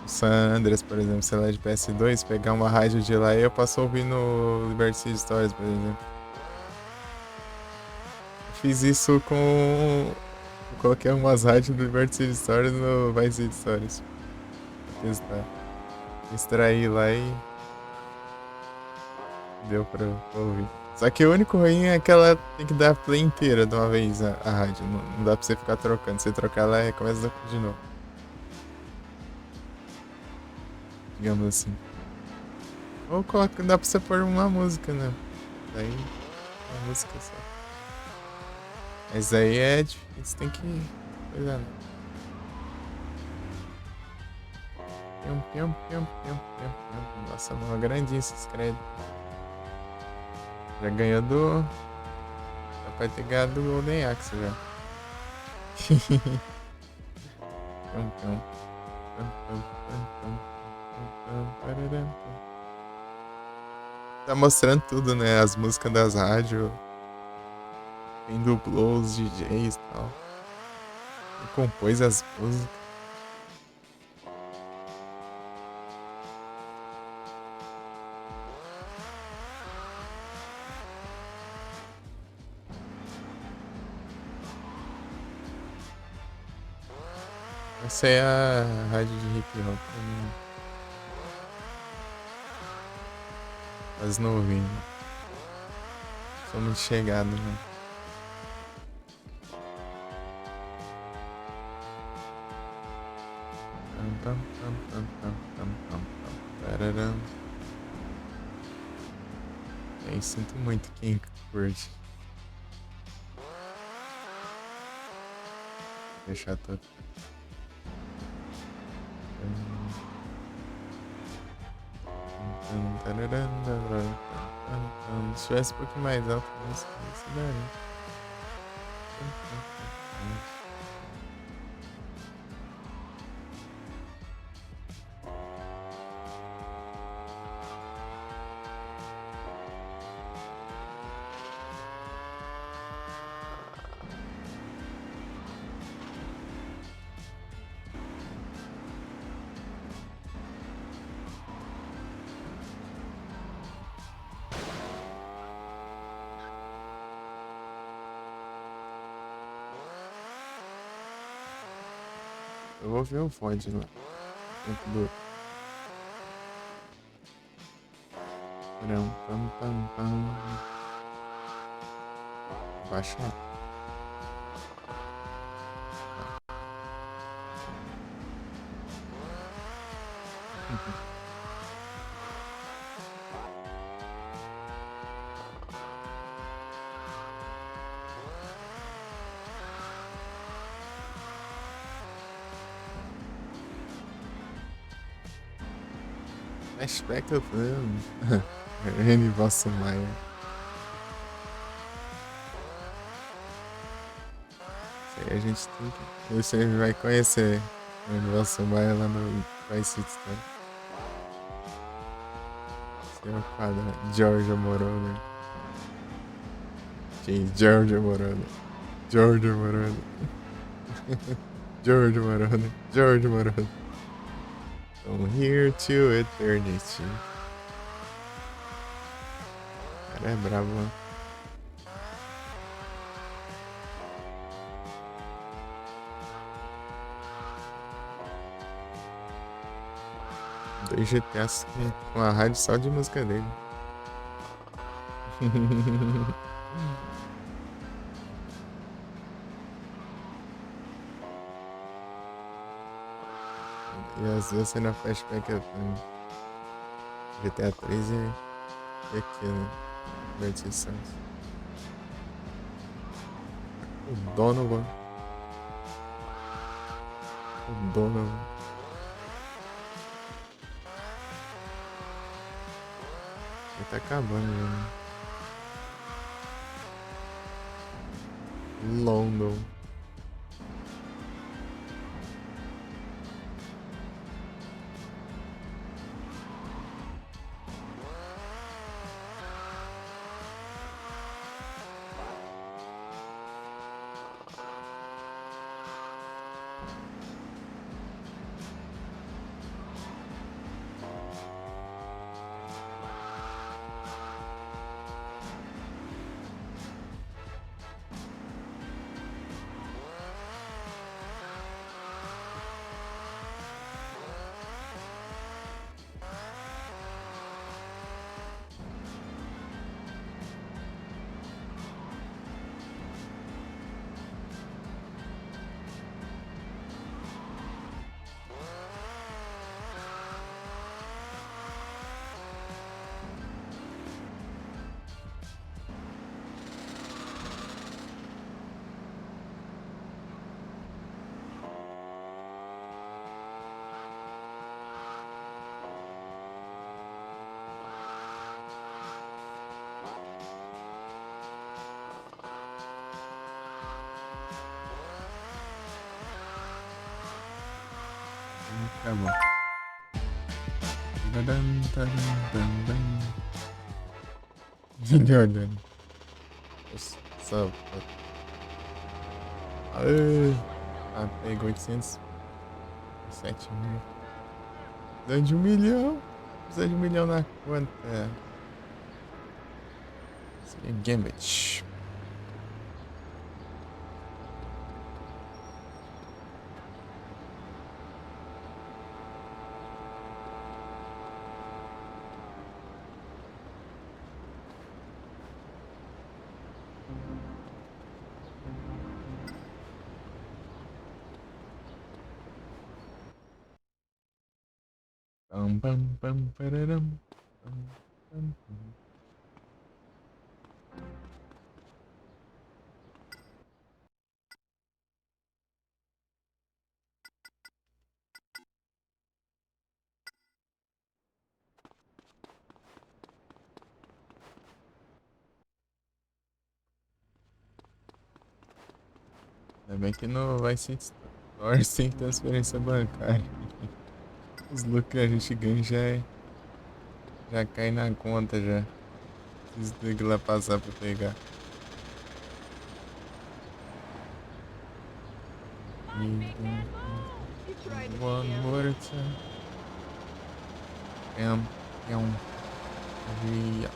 San Andreas, por exemplo, sei lá, de PS2, pegar uma rádio de lá e eu posso ouvir no Liberty City Stories, por exemplo. Fiz isso com... Eu coloquei umas rádios do Liberty City Stories no Vice City Stories. Pra testar. Extraí lá e... deu pra ouvir. Só que o único ruim é que ela tem que dar play inteira de uma vez a rádio. Não dá pra você ficar trocando. Se você trocar ela, começa de novo. Digamos assim. Ou dá pra você pôr uma música, né? Daí, uma música só. Mas aí é difícil, tem que... cuidar, né? Nossa, uma grandinha se inscreve. Já ganhou do... Já pode ter ganhado do Golden Axe já. Tá mostrando tudo, né? As músicas das rádios. Quem dublou os DJs e tal. Quem compôs as músicas. Essa é a rádio de hip hop. Quase não ouvi, né? Sou muito chegado, né? Eu sinto muito quem curte. Deixar todo. Se tivesse um pouquinho mais alto, isso daria. Eu vou ver o VOD lá. Tempo do... Baixar. Flashback of them. Hannibal Maia. Isso aí a gente tem que... Você vai conhecer o Hannibal Maia lá no Vice City Stories. Esse é o quadro, Giorgio Moroder. Giorgio Moroder. Giorgio Moroder. Giorgio Moroder. Giorgio Moroder. From here to eternity. Cara, é brabo, mano. Dois GTAs com a rádio só de música dele. E as duas sendo a flashback eu tenho. GTA 3 e aqui, né? Bertie Santos. O Donovan. O Donovan. Ele tá acabando, né? London. Tá bom. Melhor, Dani. Só. Ah, pegou 807 mil. Precisa de 1 milhão. Precisa de 1 milhão na conta. Seria Gambit. Pam, pam, pam, pararam. Pam, pam, pam. Ainda bem que não vai ser store sem transferência bancária. Os lucros que a gente ganha já cai na conta já. Preciso ter que ir lá passar pra pegar. One more time. Campeão. Ria.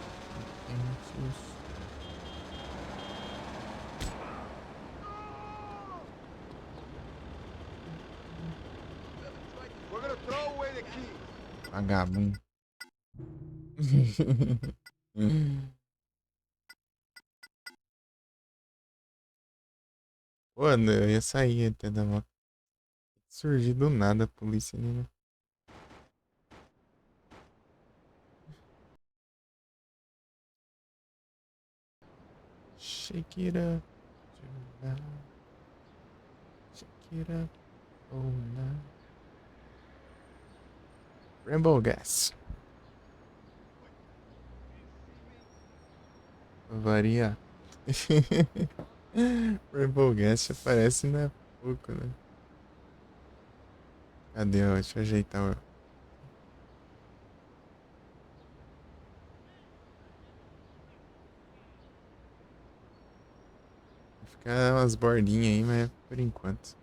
We're gonna throw away the key. Vagabundo. Pô, eu ia sair até da moto. Surgir do nada a polícia ali, né? Shake it up tonight. Shake it up all night. Rainbow Gas. Varia. Rainbow Gas aparece na pouco, né? Cadê? Deixa eu ajeitar o... Vai ficar umas bordinhas aí, mas é por enquanto.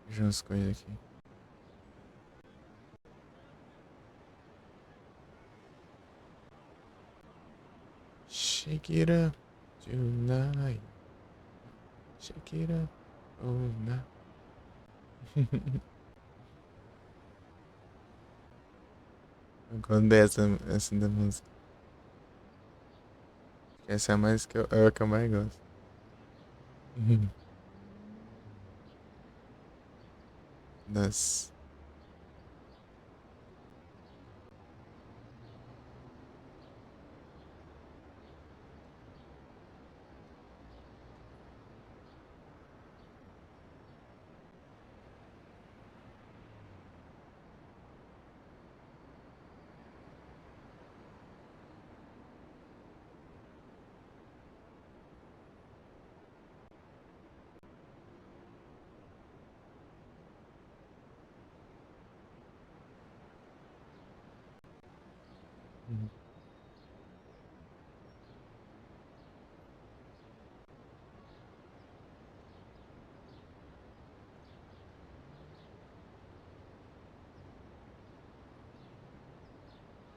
Veja umas coisas aqui. Shake it up tonight. Shake it up all night. Eu gosto essa da música. Essa é a mais que é a que eu mais gosto. Das.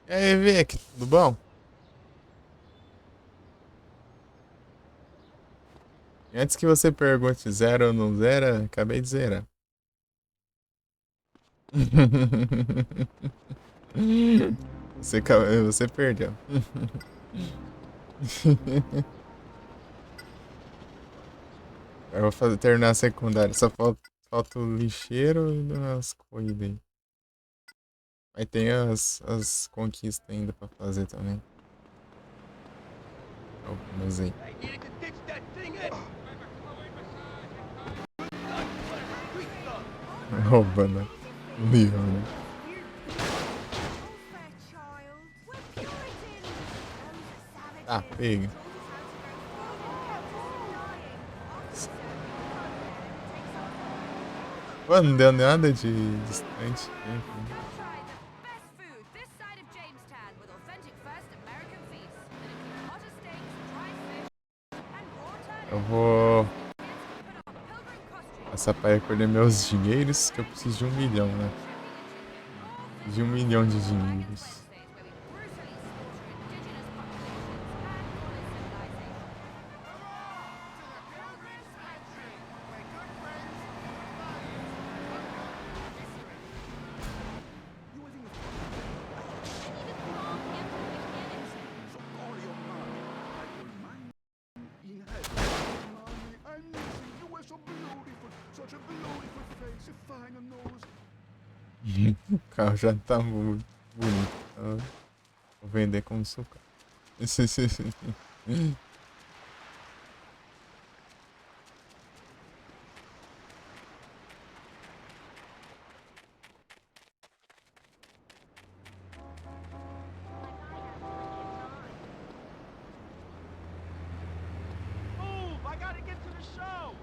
E aí, Vic, tudo bom? Antes que você pergunte zero ou não zera, acabei de zerar. Você perdeu. Eu vou terminar a secundária. Só falta o lixeiro e umas corridas aí. Aí tem as conquistas ainda pra fazer também. Algumas aí. Roubando. Leon, né? Ah, pega. Pô, não deu nada de distante. Eu vou passar para recolher meus dinheiros, que eu preciso de 1 milhão, né? De 1 milhão de dinheiros. O carro já tá muito bonito. Então, vou vender como sucata. Move! I gotta get to the show!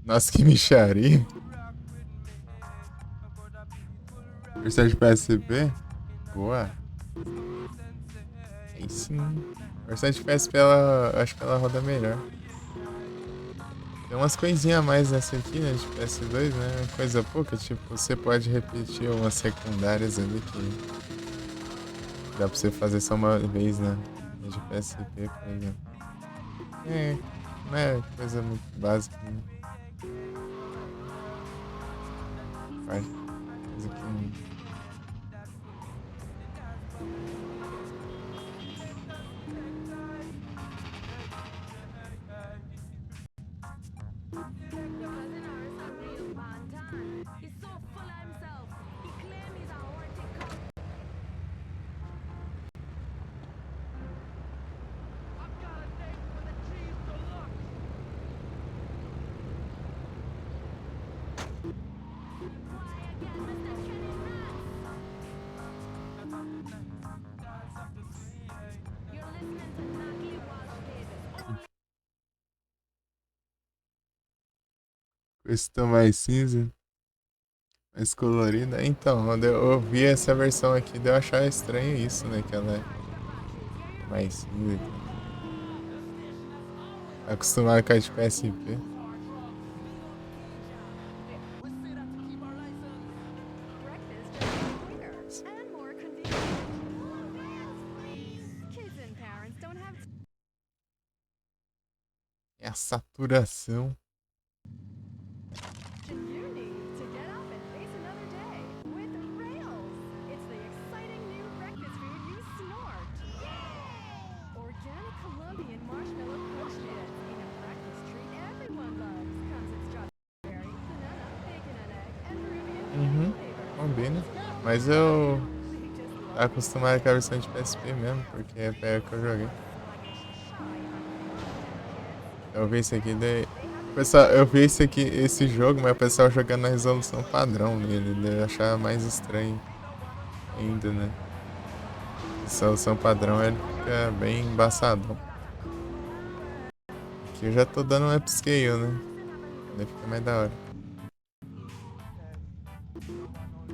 Nossa, que mixaria. Versão de PSP? Boa. Aí sim. Versão de PSP, acho que ela roda melhor. Tem umas coisinhas a mais nessa aqui, né, de PS2, né? Coisa pouca, tipo, você pode repetir umas secundárias ali que dá pra você fazer só uma vez, né? De PSP, por exemplo. Não é coisa muito básica, né? Vai. Coisa que... Esse mais cinza, mais colorida. Então, quando eu vi essa versão aqui, deu achar estranho isso, né? Que ela é mais cinza. Acostumado com a de PSP. And more convenient. Kids and parents don't have É a saturação. you need to get up and face another day with Rails. It's the exciting new breakfast food you snort. Organic Colombian marshmallow crunch bits in a breakfast treat everyone loves. Comes in strawberry, banana, bacon and egg, and Peruvian Combina. Mas eu tava acostumado com a versão de PSP mesmo, porque é a época que eu joguei. Eu vi esse aqui daí. Pessoal, eu vi esse jogo, mas o pessoal jogando na resolução padrão nele. Eu achava mais estranho ainda, né? A resolução padrão ele fica bem embaçadão. Aqui eu já tô dando um upscale, né? Daí fica mais da hora.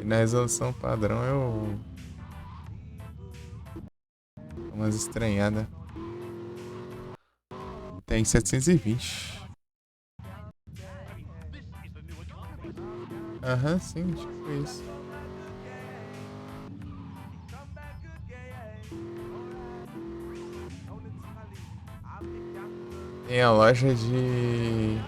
E na resolução padrão eu. Umas estranhadas. Tem 720. Aham, sim, tipo isso. Tem a loja de.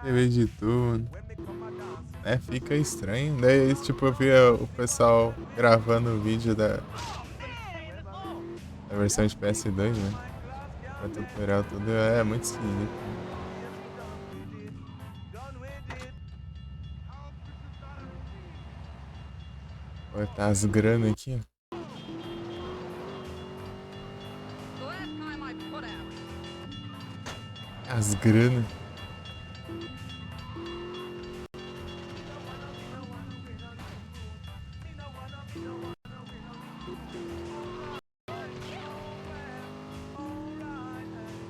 TV de tudo. É, fica estranho. Daí, tipo, eu via o pessoal gravando o vídeo da versão de PS2, né? Pra tutorial tudo. É muito esquisito. Olha, tá as grana aqui, ó. As grana.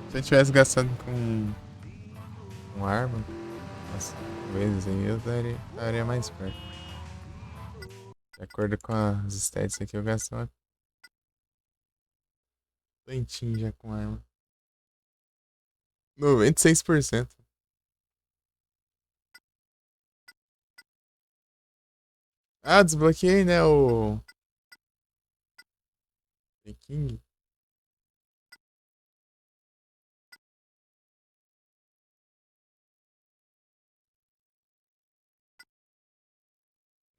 Se eu tivesse gastado com arma, nossa, vezes aí eu estaria mais perto. De acordo com as stats aqui, eu gasto uma tantinho já com arma. 96%. Ah, desbloqueei, né, o King.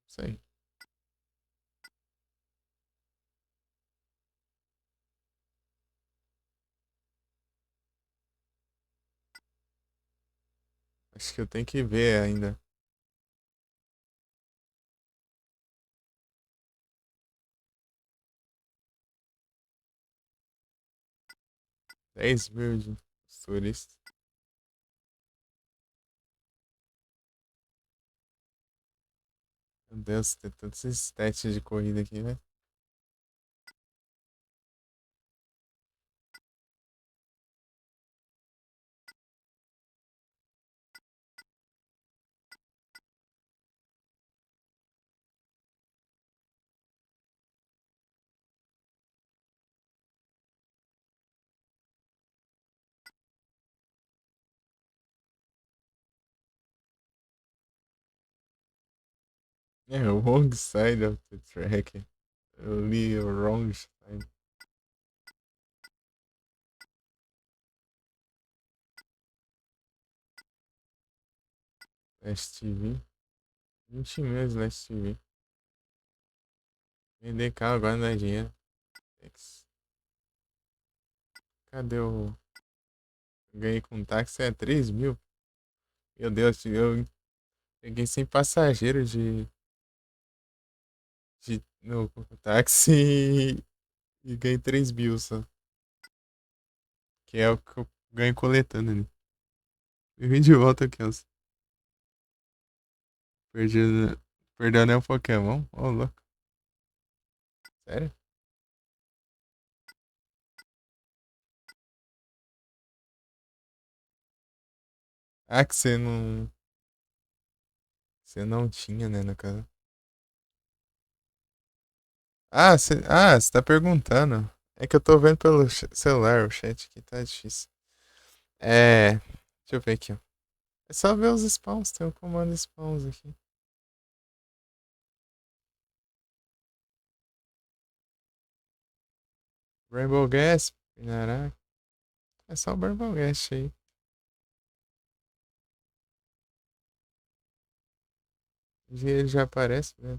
Isso aí. Acho que eu tenho que ver ainda. Dez mil de turistas. Meu Deus, tem todos esses testes de corrida aqui, né? É, o wrong side of the track. Eu li o wrong side. Slash TV. 20 mil Slash TV. Vender carro agora não dá dinheiro. Cadê o. Ganhei com táxi, é 3 mil. Meu Deus, eu peguei sem passageiro de no táxi e ganhei 3 bills só. Que é o que eu ganho coletando ali. Eu vim de volta aqui, ó. Perdi, perdeu nem o Pokémon? Ô, louco. Sério? Ah, que você não. Você não tinha, né, no caso. Você tá perguntando. É que eu tô vendo pelo celular, o chat aqui tá difícil. É. Deixa eu ver aqui, ó. É só ver os spawns, tem o comando spawns aqui. Rainbow Gas, Pinaraca. É só o Rainbow Gas aí. Ele já aparece, né?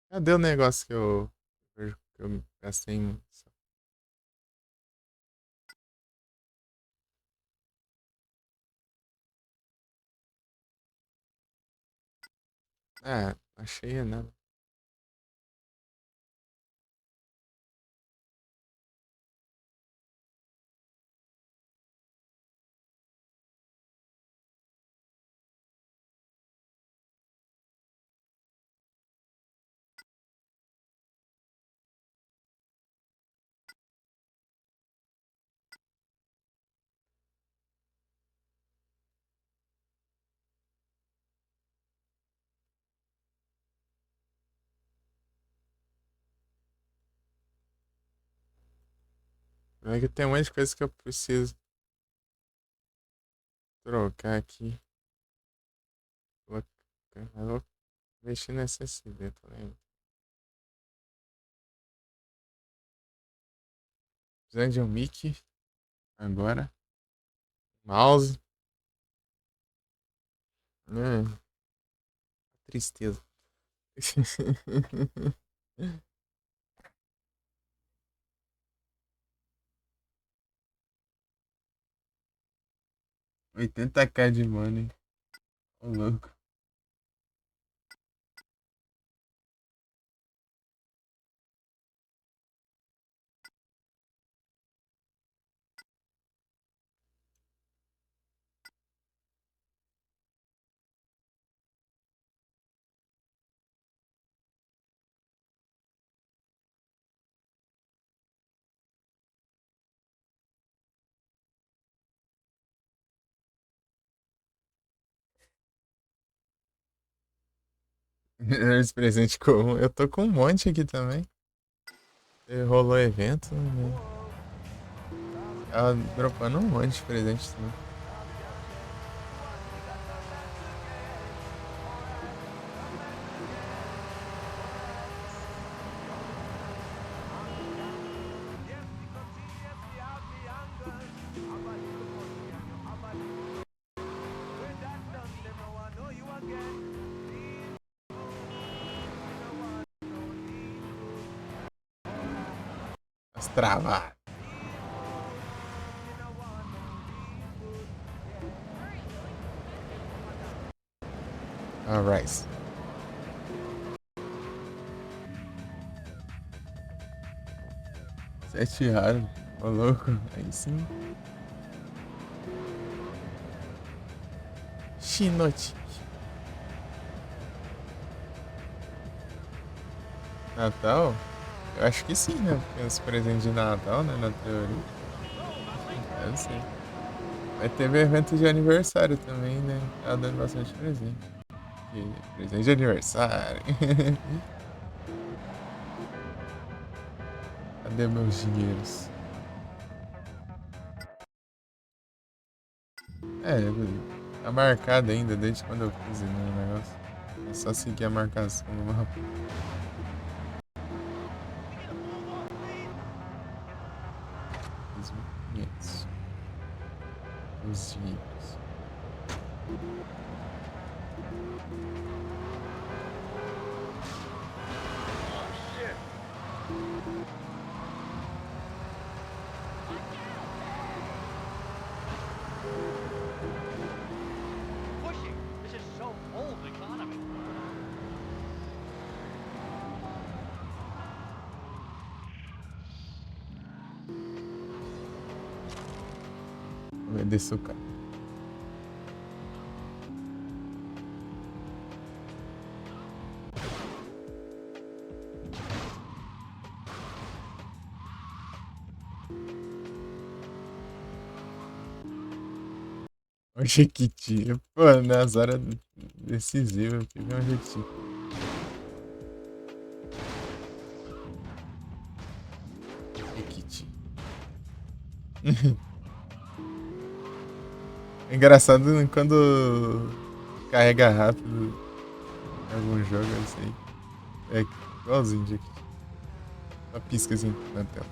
Cadê o negócio que eu gastei em. Ah, achei, né? É que tem um monte de coisa que eu preciso trocar aqui. Eu vou mexer no SSD, tá vendo? Precisando de um mic agora. Mouse. Tristeza. 80k de money. Ô louco. Esse presente comum. Eu tô com um monte aqui também. Rolou evento, né? Ela dropando um monte de presente também. As travadas. Alright. Sete raros. Ô louco. Aí sim. Shinote. Natal? Eu acho que sim, né? Porque os presentes de Natal, né? Na teoria. Eu sei. Vai ter evento de aniversário também, né? Tá dando bastante presente. Presente de aniversário. Cadê meus dinheiros? Tá marcado ainda desde quando eu fiz o negócio. É só seguir a marcação no mapa. Os dinheiros. Pushing. This is so old economy. Vai descer o cara. O Jequiti. Pô, nas horas decisivas, eu peguei um Jequiti. Jequiti. É engraçado quando carrega rápido em algum jogo assim. É igualzinho Jequiti. Só pisca assim na tela.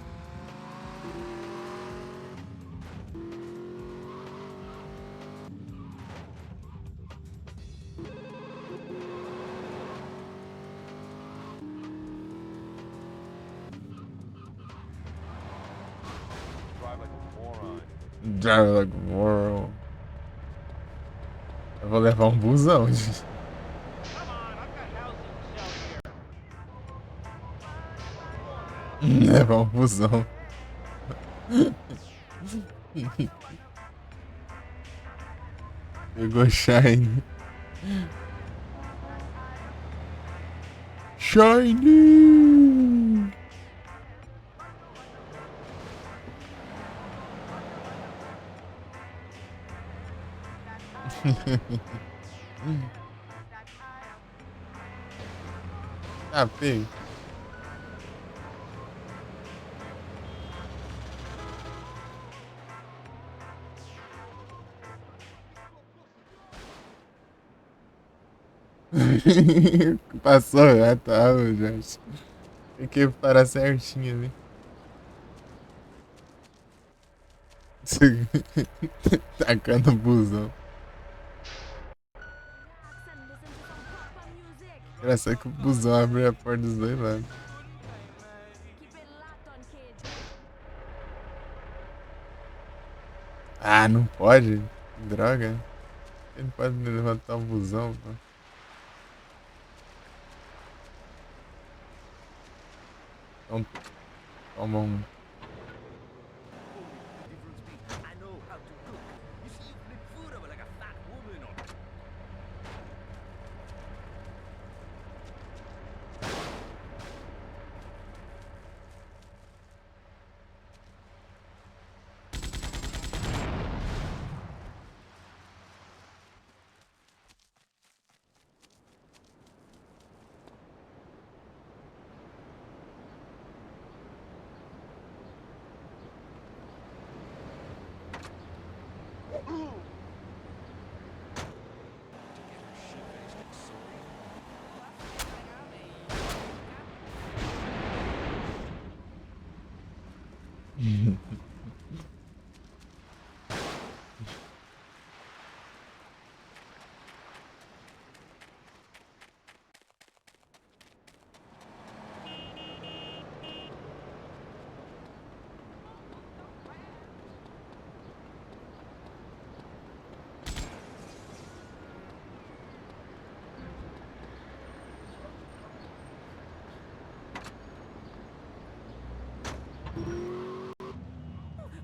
Drive like a moron. Eu vou levar um busão, gente. Levar um busão. Pegou Shine. Shine! Ah, pega. Passou reto a água, gente. Tem que parar certinho ali. Tacando o busão. Engraçado que o busão abre a porta dos dois lados. Ah, não pode? Droga. Ele pode levantar o busão, pô. Então, toma um. I know how to cook. You see, you flip food over like a fat woman or...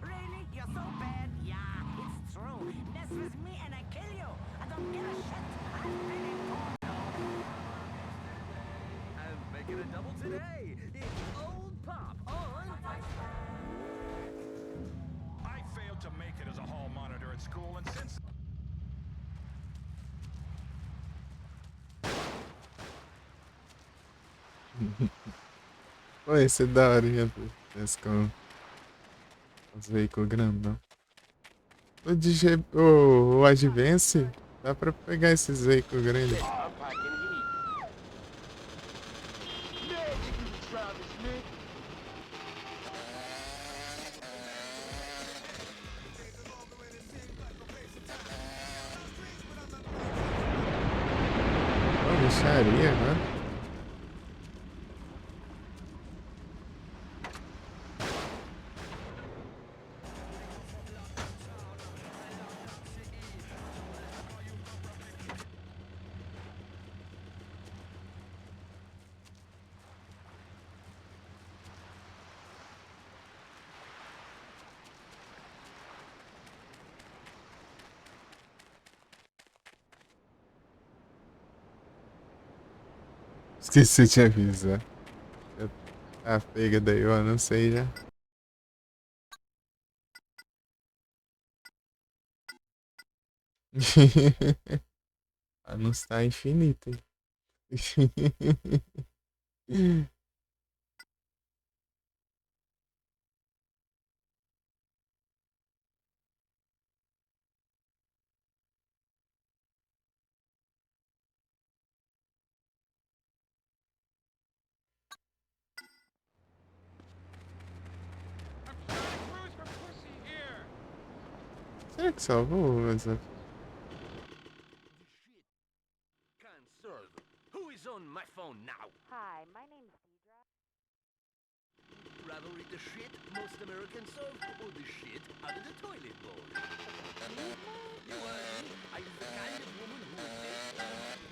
Really? You're so bad? Yeah, it's true. Mess with me and I kill you. I don't give a shit. I'm Benny Torno. I'm making a double today. It's Old Pop on... I failed to make it as a hall monitor at school, and since... Pô, esse é da hora, pô. Esse com os veículos grandão. O Advance, dá pra pegar esses veículos grandes. I'm packing heat. Man, you can drive this, man. putaria agora. Esqueci de avisar. A pega daí, eu não sei já. A não está infinita. Será que salvou o WhatsApp? Who is on my phone now? Hi, my name's Rather read the shit most Americans solve or the shit out of the toilet bowl? You are the kind of woman who is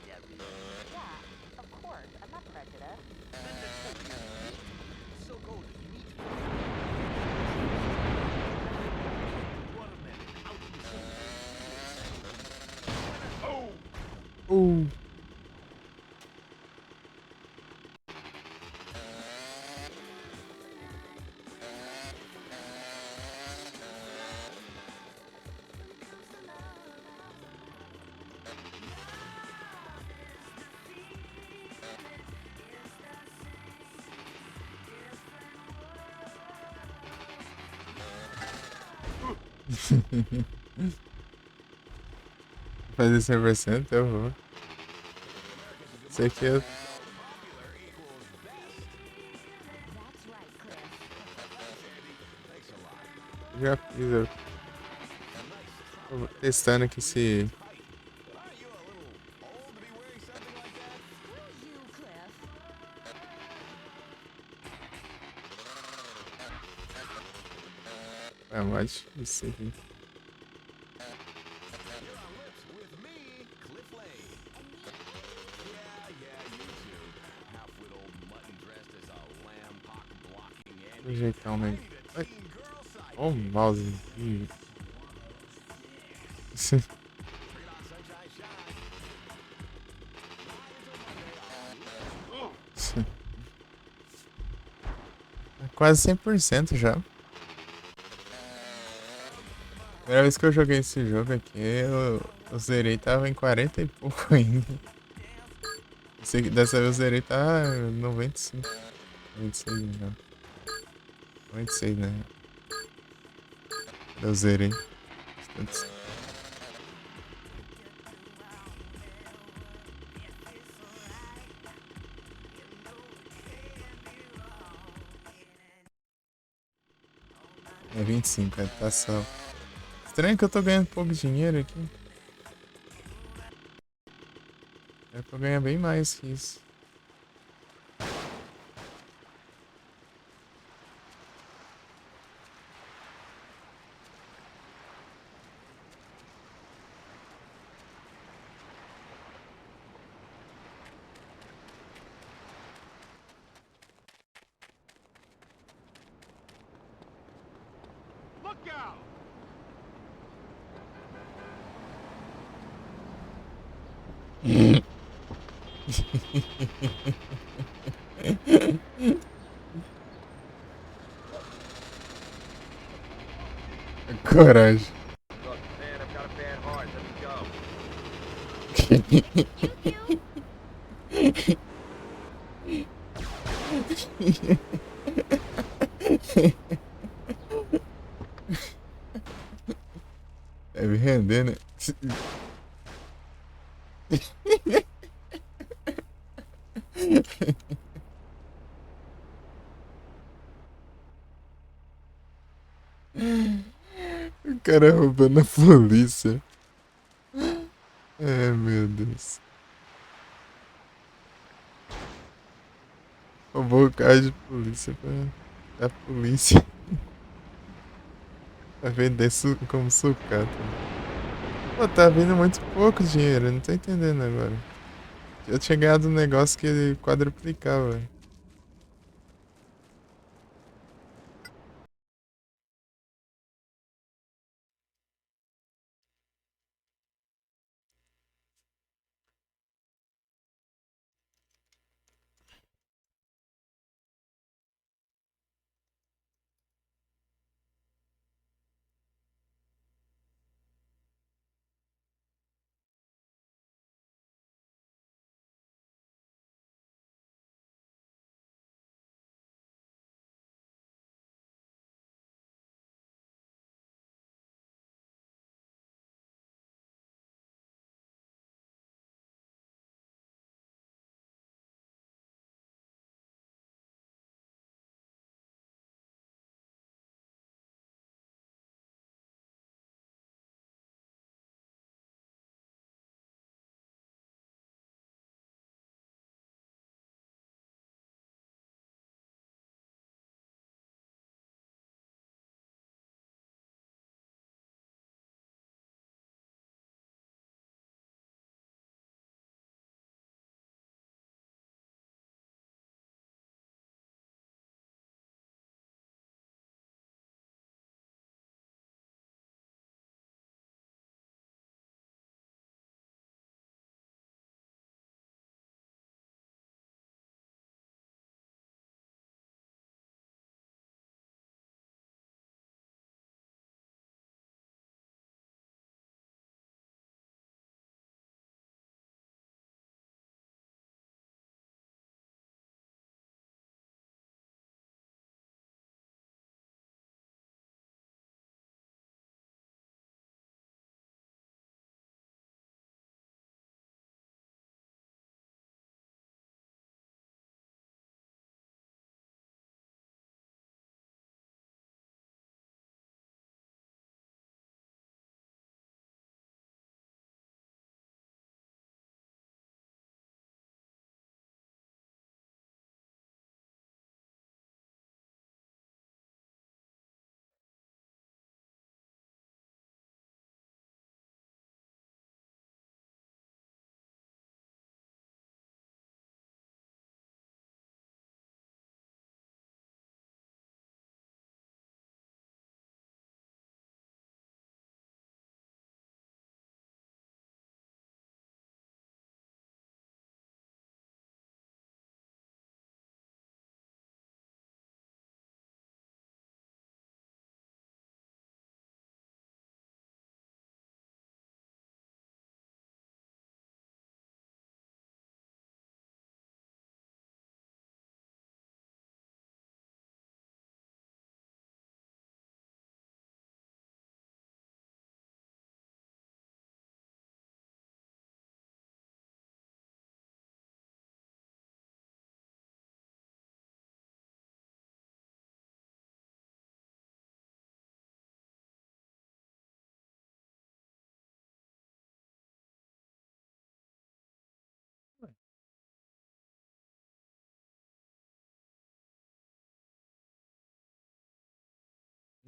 Yeah, of course. I'm not prejudiced. Then let's hope you so-called meat watermelon out in the Oh! Oh! Fazer 100% eu vou. Isso aqui eu... Já fiz, eu tô testando aqui se... É mais difícil aqui. Vou ajeitar um negócio. Ó o mouse. Quase 100% já. Primeira vez que eu joguei esse jogo aqui, eu zerei, tava em 40 e pouco ainda. Dessa vez eu zerei, tá 95. 96 já. 96, né? Eu zerei. É 25, tá só. Estranho que eu tô ganhando pouco dinheiro aqui. É pra eu ganhar bem mais que isso. Look out! Coragem. Look, man, I've got a bad heart. Let me go. Deve render, né? O cara roubando a polícia. Ai, meu Deus. Roubou o carro de polícia da polícia. Pra vender como sucata. Pô, tá vindo muito pouco dinheiro, eu não tô entendendo agora. Eu tinha ganhado um negócio que ele quadruplicava.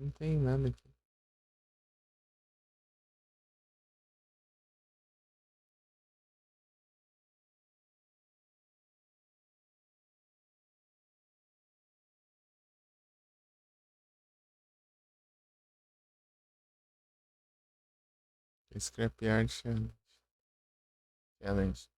Não tem nada aqui. Scrapyard Challenge. Challenge.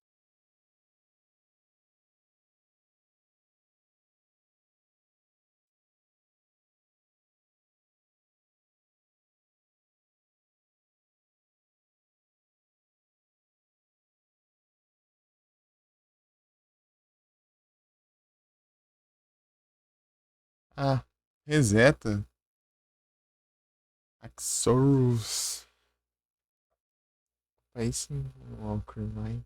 Ah, reseta. Axorus. Facing Walker Mine.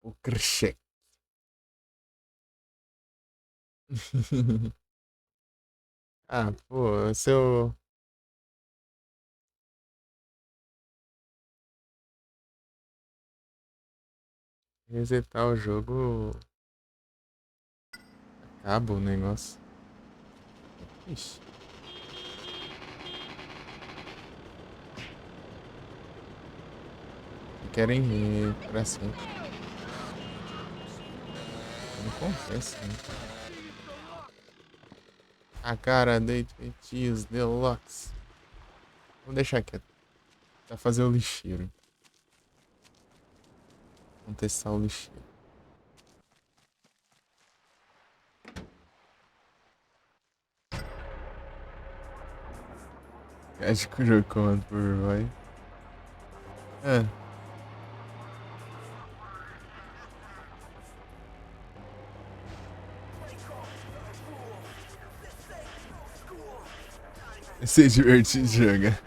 O Krshek. Ah, pô, se eu resetar o jogo, Acaba o negócio. Ixi. Querem ir pra sempre. Não confessa, né? A cara de feitiços deluxe. Vou deixar quieto. Vai fazer o lixeiro. Vamos testar o lixeiro. Acho que o jogo comando por vai. Esse é divertido de jogar.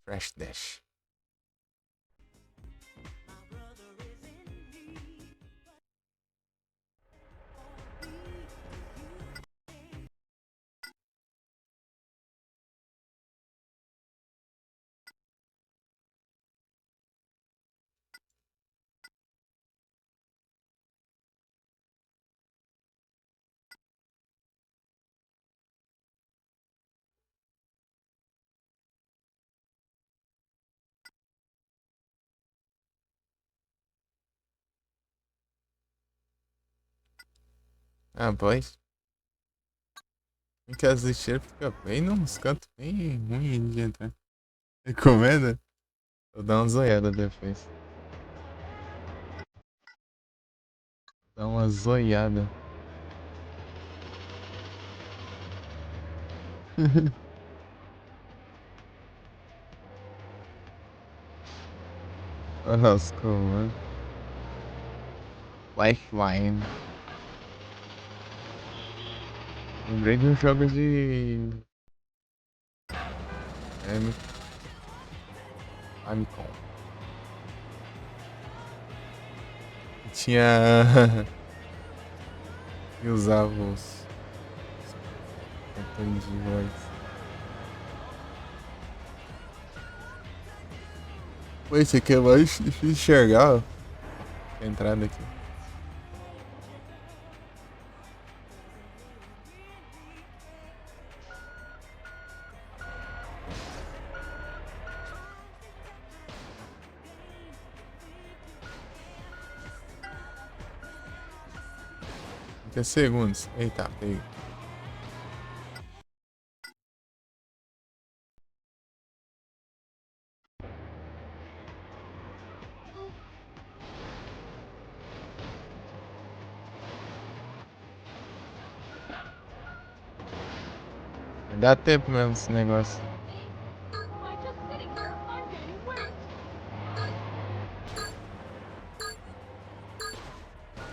Fresh Dash. Ah, pois. Porque as lixeiras ficam bem nos cantos bem ruins de entrar. Recomenda? Vou dar uma zoiada depois. Dá uma zoiada. Olha os comandos. Lifeline. Lembrei de um jogo de... Famicom. Tinha... E usava os... controles de voz. Pô, esse aqui é mais difícil de enxergar, ó. A entrada aqui. Segundos. Eita, peguei. Dá tempo mesmo esse negócio.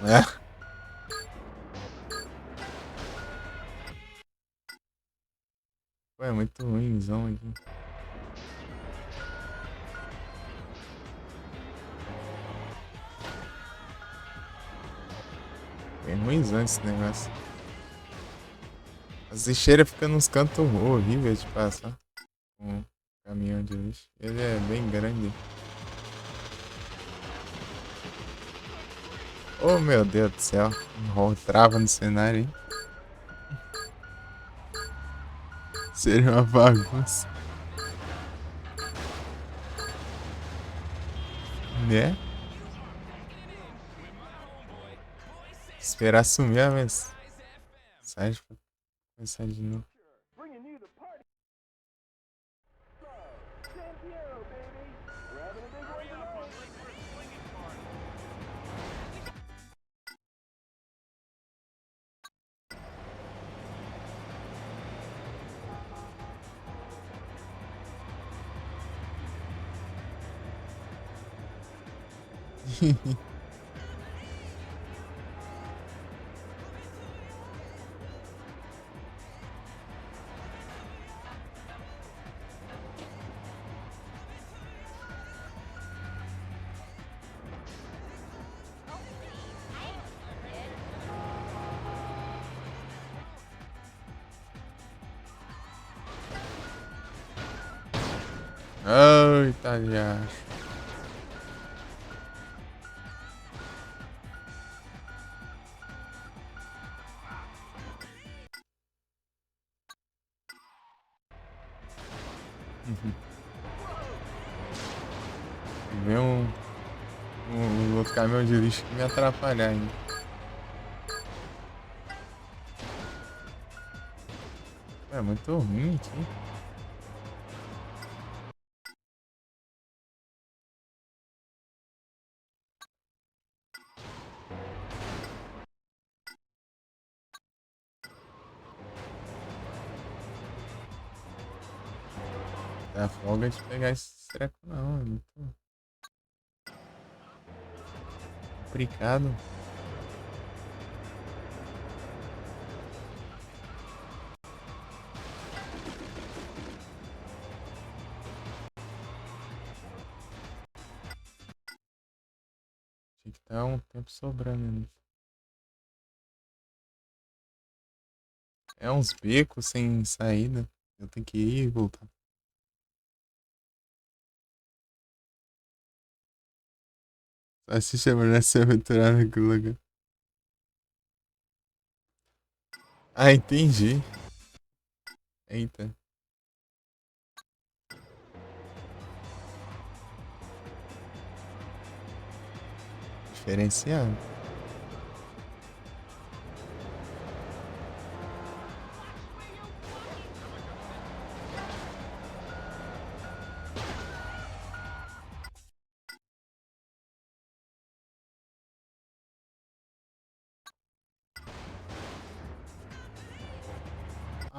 É. Ué, é muito ruimzão aqui. É ruimzão esse negócio. As lixeiras ficam nos cantos horríveis de passar com o caminhão de lixo. Ele é bem grande. Oh, meu Deus do céu. Trava no cenário, hein? Seria uma bagunça. Né? Esperar sumir a mensagem pra começar de novo. Eita, aliás. Vem um outro caminhão de lixo que me atrapalhar ainda. É muito ruim aqui. É a folga de pegar esse treco não, é muito complicado. Tinha que estar um tempo sobrando ali. É uns becos sem saída. Eu tenho que ir e voltar. Só se chama de se aventurar naquele lugar. Ah, entendi. Eita. Diferenciado.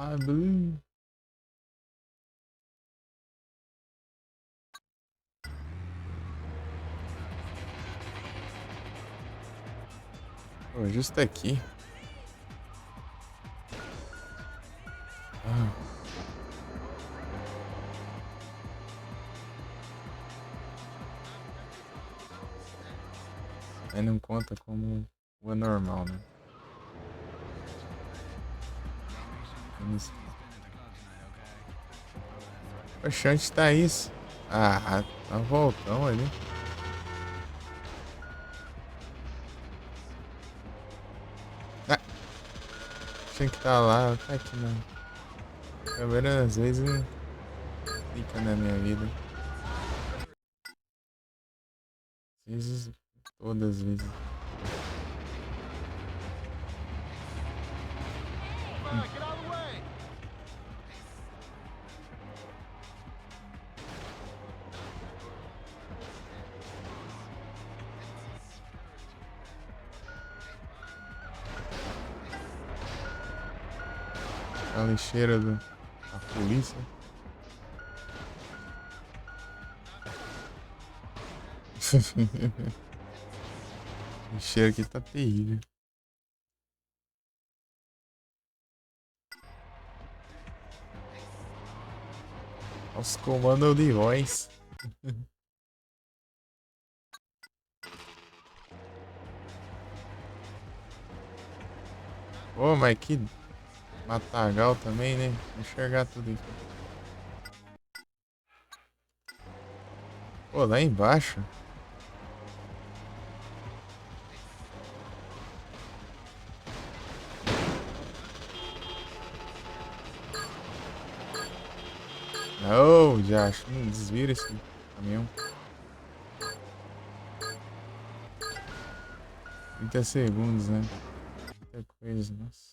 Ah, blue. Pô, justo aqui. Ah. Aí não conta como o normal, né? Poxa, onde tá isso? Ah, tá voltão ali. Ah, tinha que estar lá, tá aqui não. Câmera às vezes fica na minha vida. Às vezes, todas as vezes. A lixeira da polícia. O cheiro aqui tá terrível. Os comandos de voz. Pô, mas que matagal também, né? Vou enxergar tudo aqui. Pô, lá embaixo. Não, já acho que não desvira esse caminhão. 30 segundos, né? Muita coisa, nossa.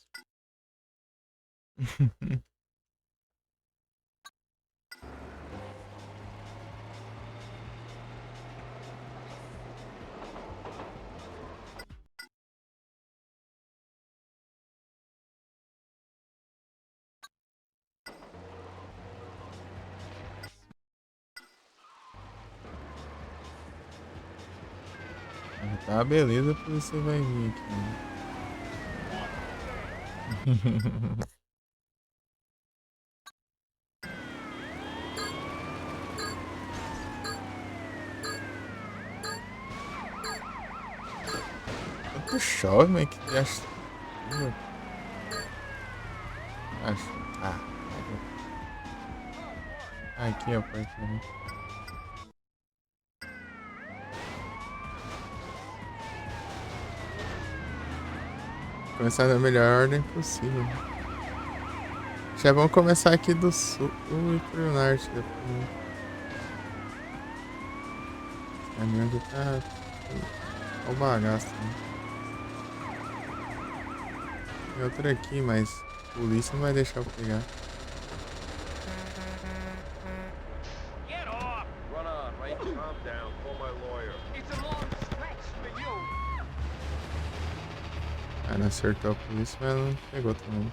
Tá, beleza, porque você vai vir aqui. Né? Quanto chove, mas que acho. Acho. Ah. Aqui, ó, portinha. Começar da melhor ordem possível. Já vamos começar aqui do sul e pro norte depois. O caminhão aqui tá o bagaço, né? Tem outro aqui, mas a polícia não vai deixar eu pegar. Get off! Run on, right? Calm down. Call my lawyer. It's a long stretch for you. Ah, não acertou a polícia, mas não pegou também.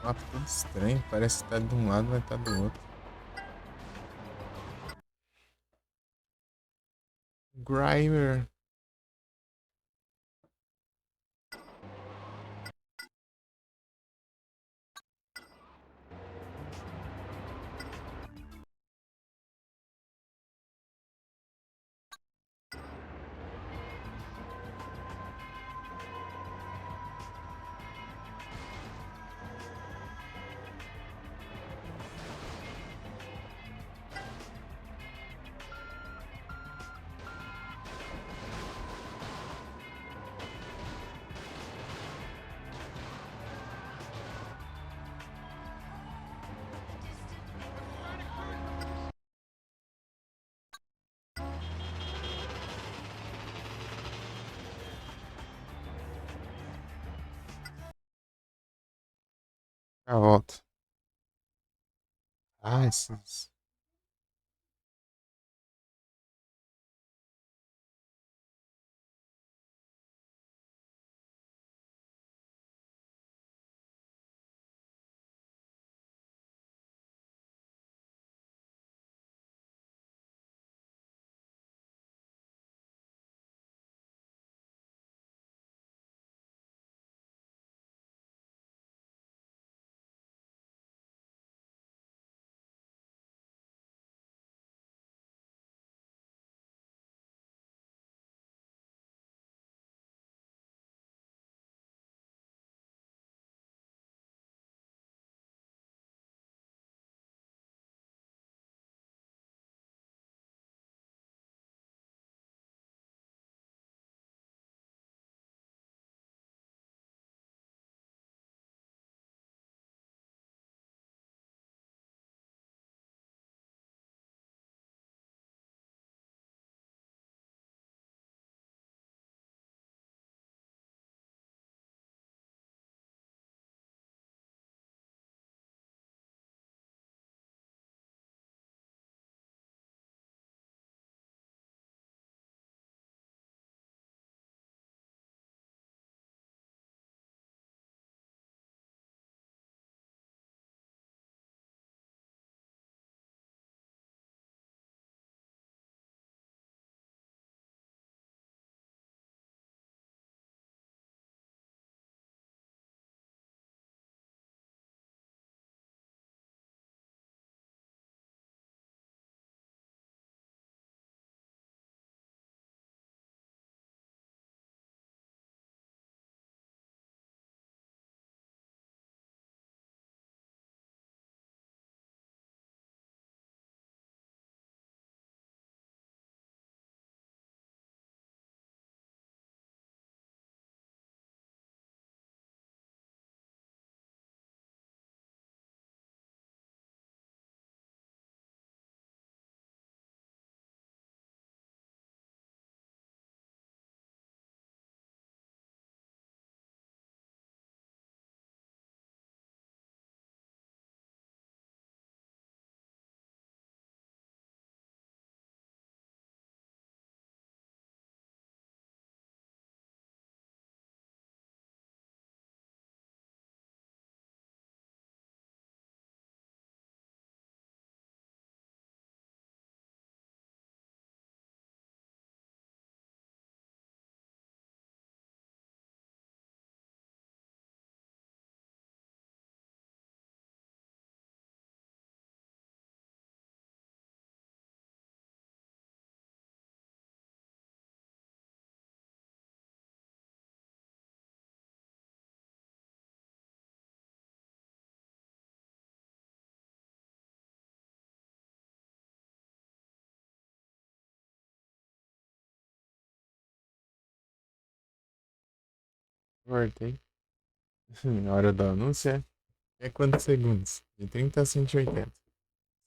Mapa tudo estranho, parece que tá de um lado, mas tá do outro. Grimer. Já volto. Ah, esses. Voltei. Na hora do anúncio é quantos segundos? De 30 a 180.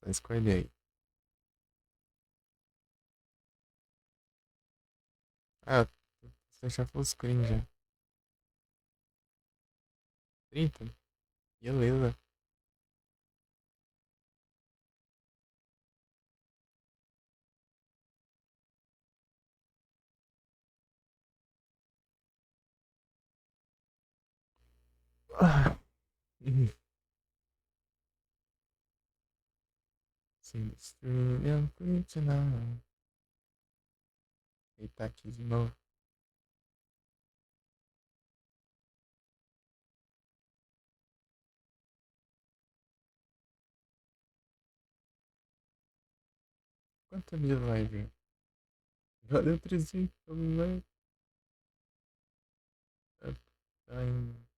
Só escolhe aí. Ah, vou deixar full screen já. 30? Beleza. Ah. Sem destruir, eu continuar. Eita, aqui de novo. Quanto dia vai ver? Já deu 300, vai. Tá em.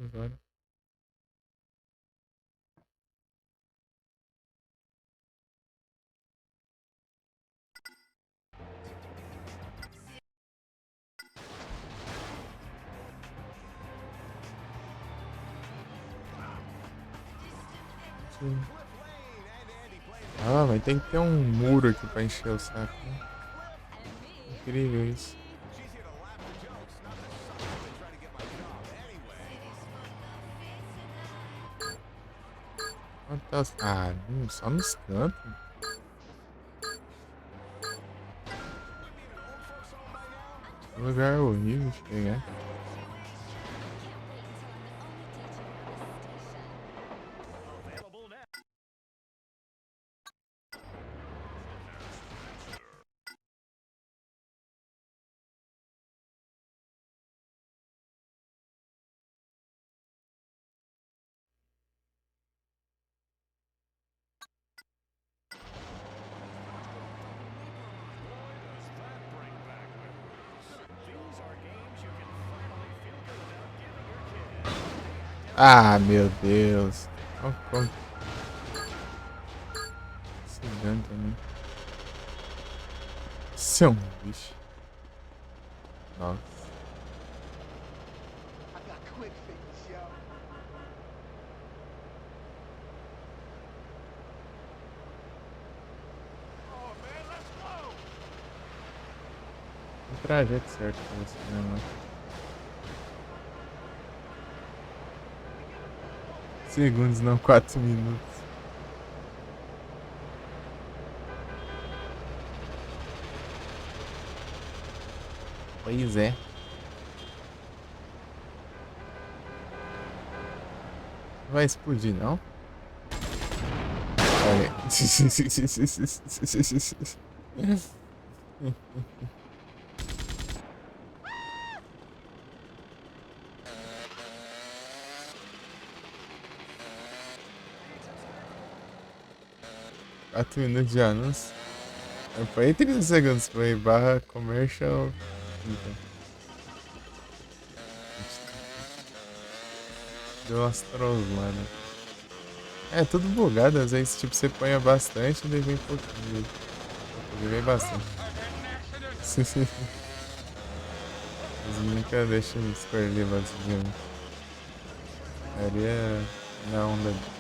Agora. Ah, mas tem que ter um muro aqui pra encher o saco. Né? Incrível isso. Ah, só nos cantos. Um lugar horrível de pegar. Ah, meu Deus. Olha como... Esse dano também. Seu bicho. Nossa. I got quick fingers, yo. Oh, man, let's go! O trajeto certo pra você, né, mano? Segundos, não 4 minutos. Pois é. Vai explodir, não? Olha. Quatro minutos de anúncio. Foi 30 segundos, foi barra commercial. Então. Deu umas trolladas. É tudo bugado, às vezes tipo, você põe bastante e daí vem pouquinho. Vem bastante. Mas nunca deixa eles perder basicamente. Faria na onda disso.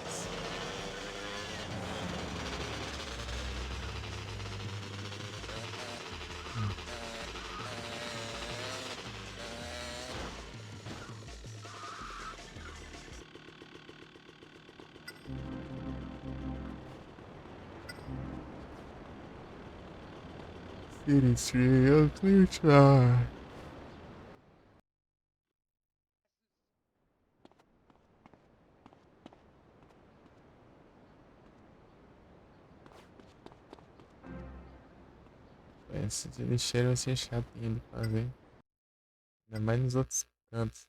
City Street, I'll clear try. Esse de lixeiro vai ser chato ele fazer. Ainda mais nos outros cantos.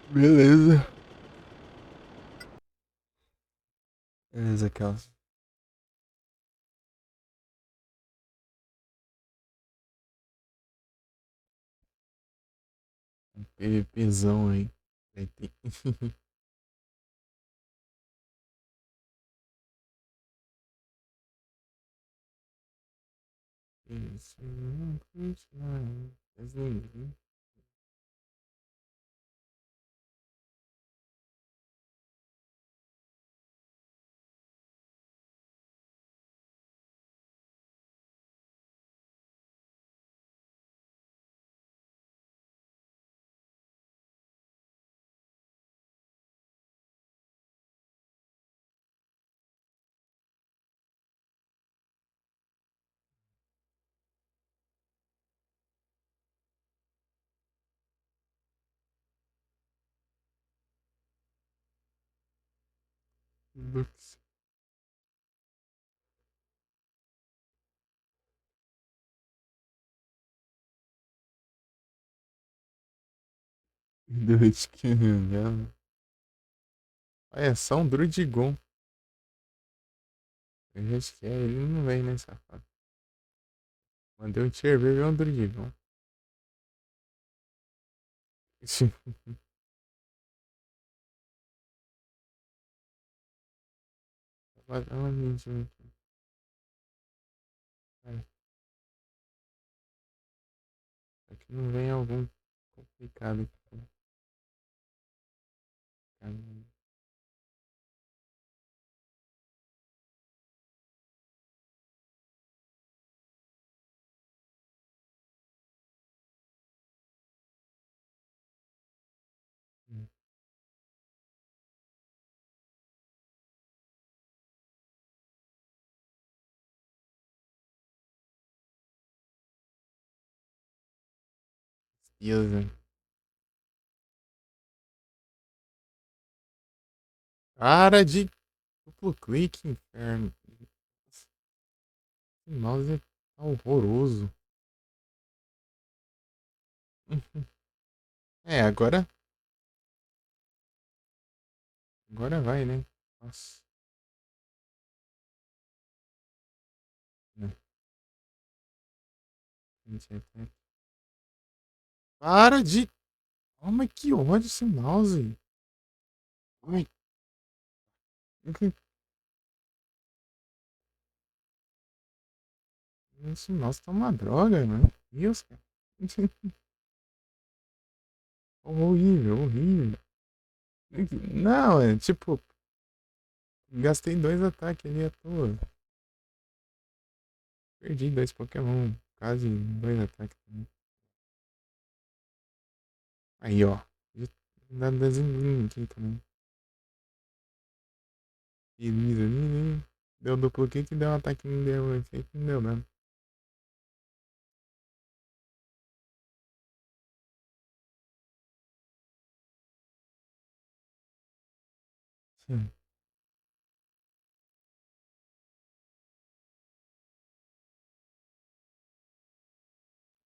Beleza. Beleza, Kelsey. Um PVPzão aí. Vai ter. Isso, não funciona. Mas ninguém. Lux. Druid que me engano. É só um Druidigon. Eu acho que é, ele não vem, né, safado? Mandei um tier B e um Druidigon. Vai dar uma mídia aqui. Aqui não vem algum complicado aqui. Beleza. Para de duplo clique, inferno. Esse mouse tá horroroso. É, agora. Agora vai, né? Nossa. Não. Para de. Oh, mas que ódio esse mouse. Ai. Esse mouse tá uma droga, mano. Deus, cara. Horrível, horrível. Não, é tipo. Gastei 2 ataques ali à toa. Perdi 2 Pokémon. Quase 2 ataques também. Aí, ó. Dá desenho aqui também. Beleza, ali, né? Deu duplo kick e deu um ataque que não deu efeito, não deu nada. Sim.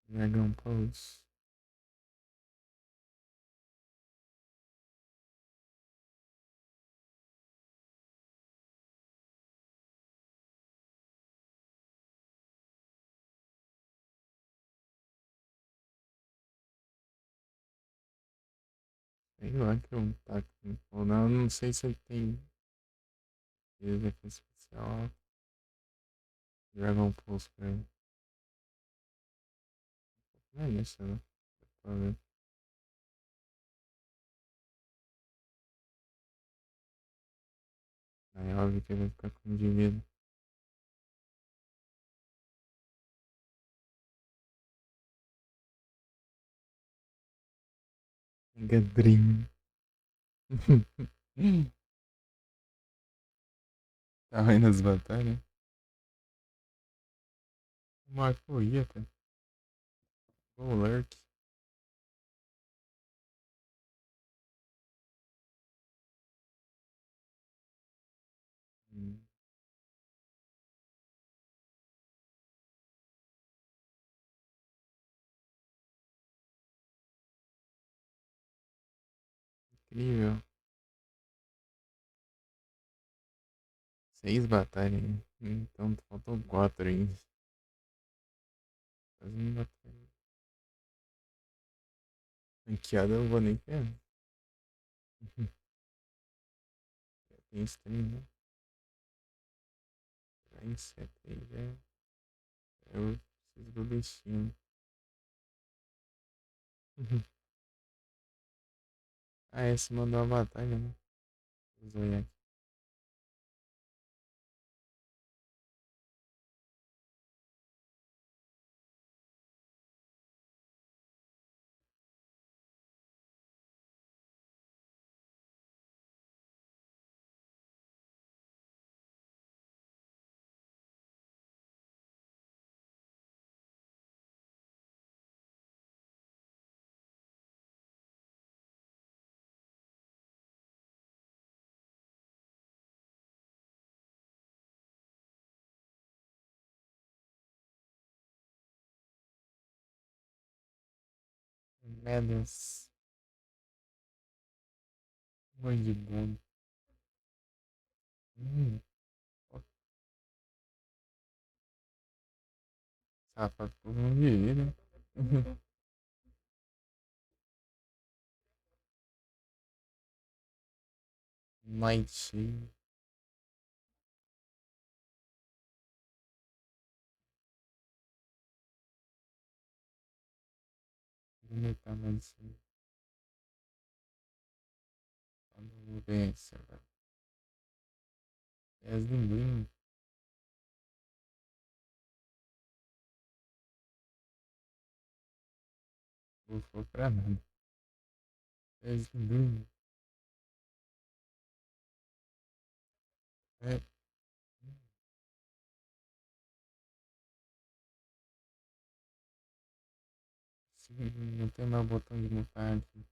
Dragon Pulse. Sei lá que um ataque. Ou não, não sei se ele tem. Defesa especial. Dragon Pulse pra ele. Não é isso, né? Pra ver. Aí é óbvio que ele vai ficar com de vida. Gadrim. Tá vendo as batalhas? Marco ia, cara. O Lurk. Incrível. 6 batalhas. Então faltam 4 ainda. Fazendo batalha. Ranqueada eu vou nem ver. Tem stream, né? Tá em 7 aí já. Eu preciso do destino. Ah, esse mandou a batalha, né? Vou olhar aqui. Medas. Banho de bunda. Safado por um viver, né? Night. Como tá mais vamos ver se agora. É as linguinhas. Não foi pra nada. É as linguinhas. É. Não tem mais botão de mutar aqui.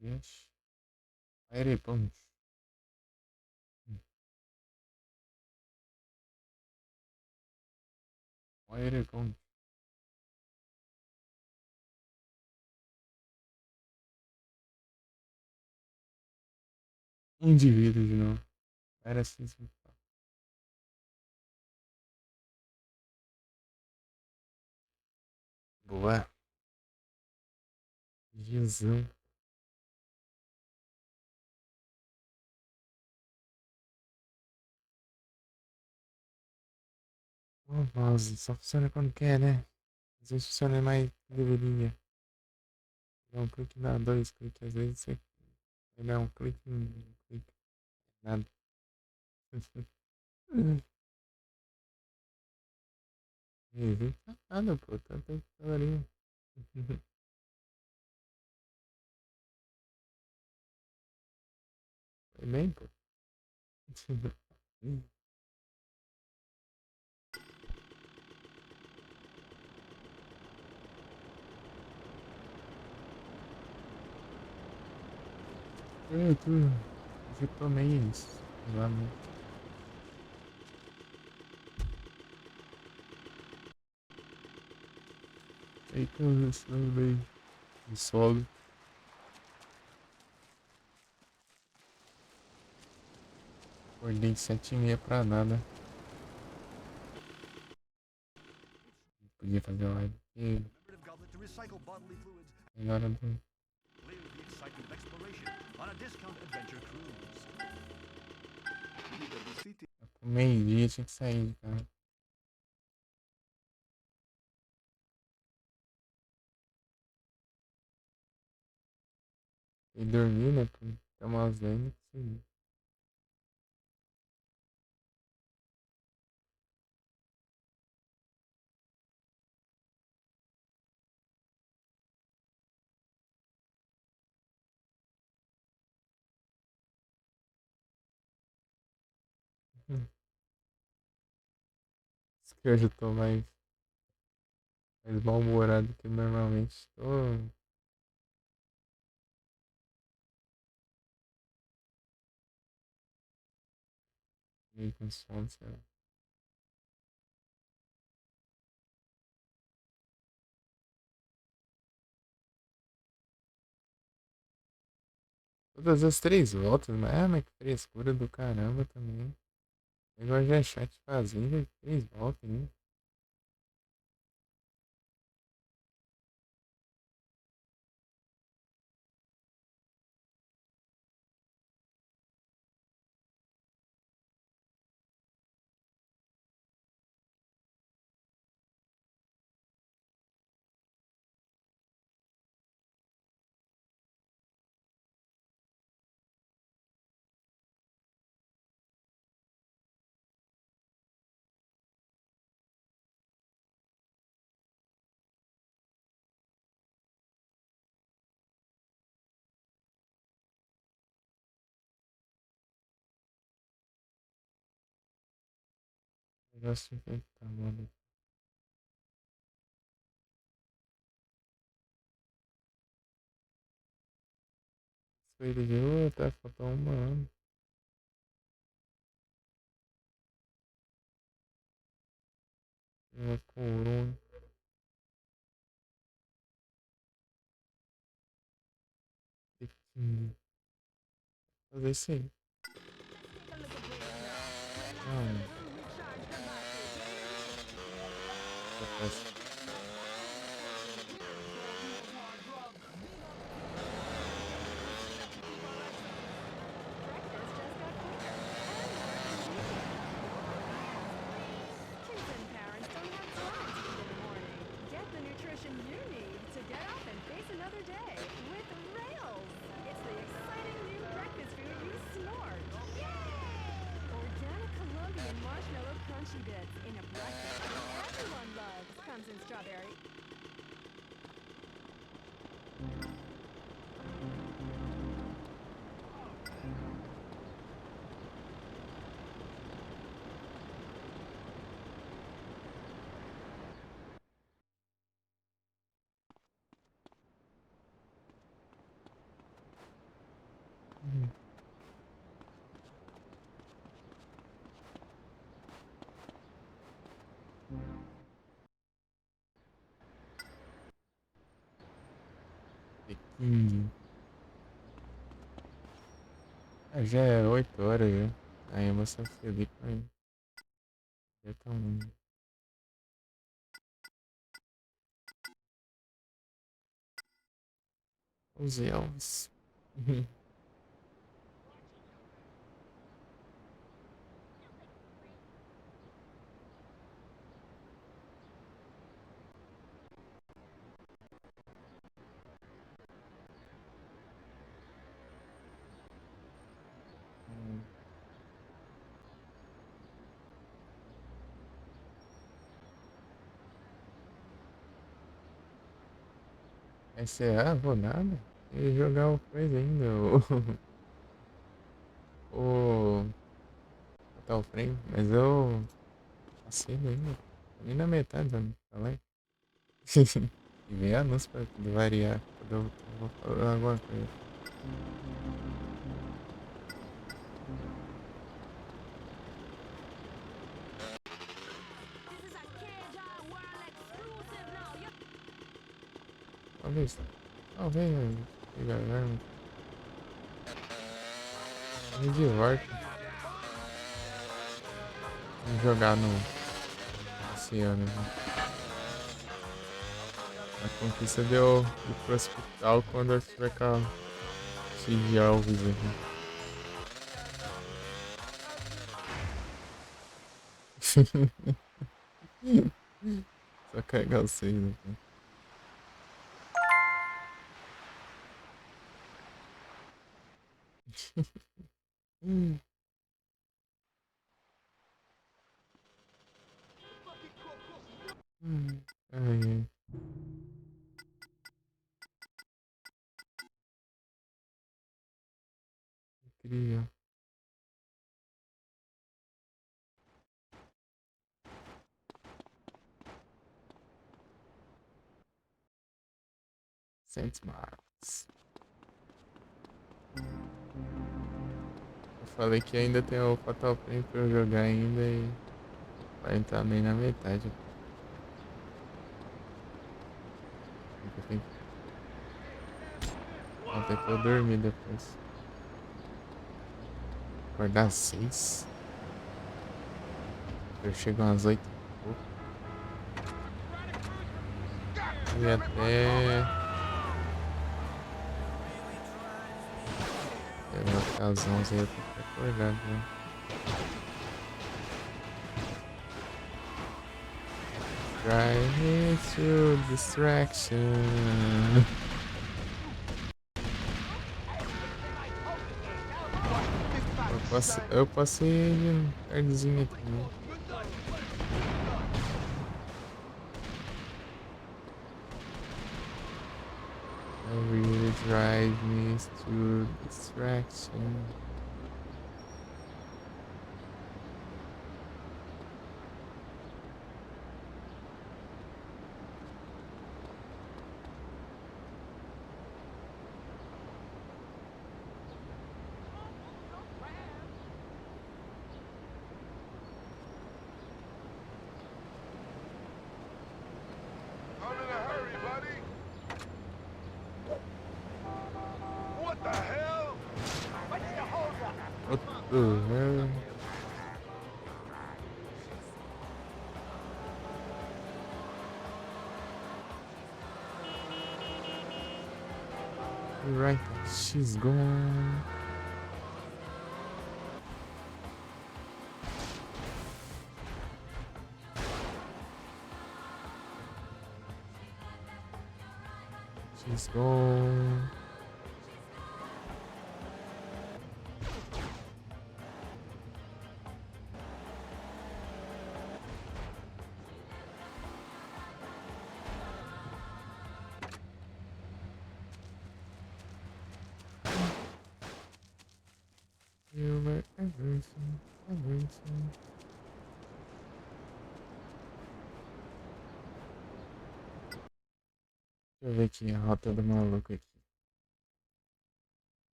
Vixe. Aí, vamos. Aí, vamos. Indivíduo de novo. Era assim. Boa. Jesus. O mouse só funciona quando quer, né? Às vezes funciona mais que deveria. Dá um clique, dá dois cliques. Às vezes você dá um clique, nada. Tá nada, pô. Tá ali. Foi bem, pô. Eu tomei isso. Lá no... Eita, eu bem de solo. Acordei 7h30 pra nada. Podia fazer live. Agora não. Meio-dia tinha que sair de casa. E dormir, né? Tomar umas vendas. Isso que hoje eu tô mais mal-humorado que normalmente. Tô meio com sono, sei lá. Todas as 3 voltas, mas que frescura do caramba também. Agora já é chat fazendo 3 voltas, né? Negócio infectar, mano. Isso aí, tá faltando 1 ano. Uma corona. Fazer isso aí. Kids and parents don't have time to eat in the morning. Get the nutrition you need to get up and face another day with Rails. It's the exciting new breakfast food you snort. Organic Colombian marshmallow crunchy bits in a breakfast food everyone loves. Comes in strawberry. Ah, já é 8 horas já. Aí eu vou ser feliz com ele. Já tá um. Os elfos. SA, vou nada. E jogar o coisa ainda. O. Botar o frame. Mas eu. Assino ainda. Nem na metade, não falei. E vem anúncio pra variar. Quando eu vou falar alguma coisa. Talvez. Talvez. Me divorto. Vamos jogar no oceano. A conquista deu ir pro hospital quando eu tiver com a Cid Alves aqui. Só carregar o 6 aqui. Ai. Incrível. Saints Marks. Eu falei que ainda tem o Fatal Frame pra eu jogar ainda e vai entrar nem na metade. Até que eu dormir depois. Acordar às 6. Eu chego às 8 e pouco. E até... Eu vou ficar às 11 e eu tenho que acordar, né? Drive me to distraction. Eu passei tardezinha também. Really drive me to distraction. Uhum. Right, she's gone. She's gone. You were everything, everything. Deixa eu ver aqui a rota do maluco aqui.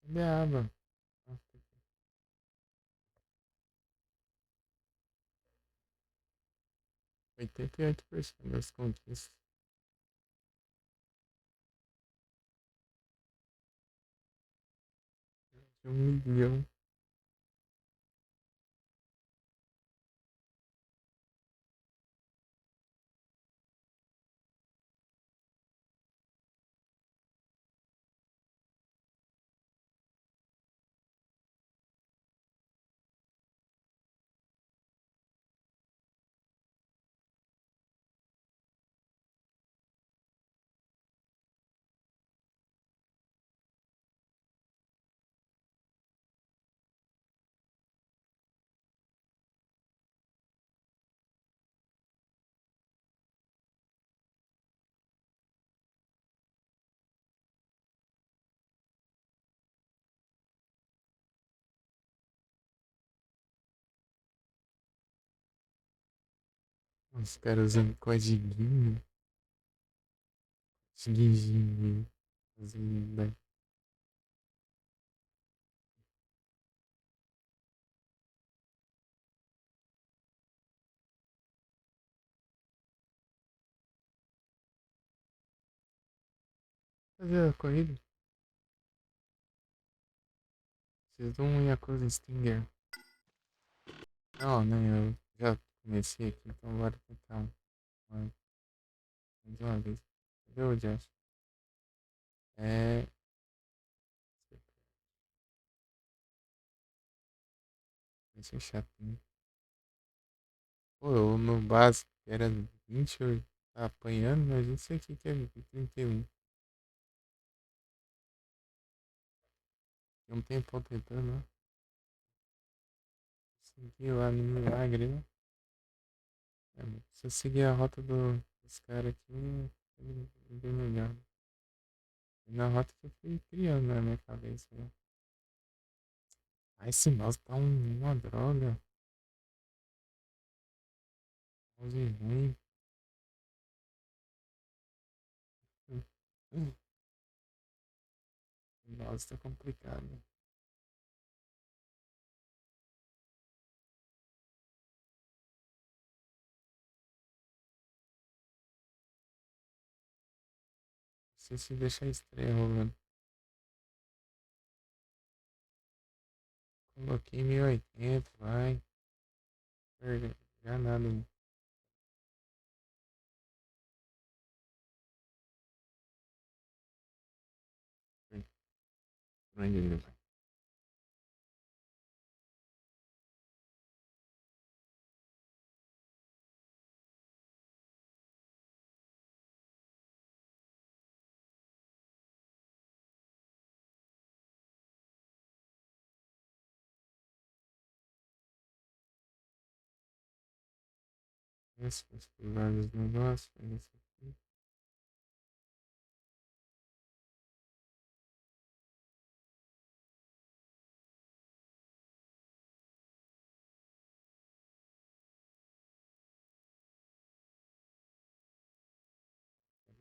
Cadê a aba? 88% das conquistas. De 1 milhão. Os caras usando codiguinho. Codiguinho. Né? Fazer a corrida. Preciso de um Yakuza Stinger. Não, né? Eu já comecei aqui, então bora tentar mais uma vez. Cadê o Josh? É. Isso é chato, né? Pô, eu no básico era 28. Tá apanhando, mas não sei o que é 31. Tem um tempão tentando, né? Seguir lá no milagre, né? É, se eu seguir a rota dos caras aqui, é bem melhor. E na rota que eu fui criando na minha cabeça, né? Ah, esse mouse tá uma droga. Mouse ruim. O mouse tá complicado. Não sei se deixar a estreia rolando. Coloquei 1080, vai. Já nada. Por onde ele vai? Esse, vários negócios. Esse aqui.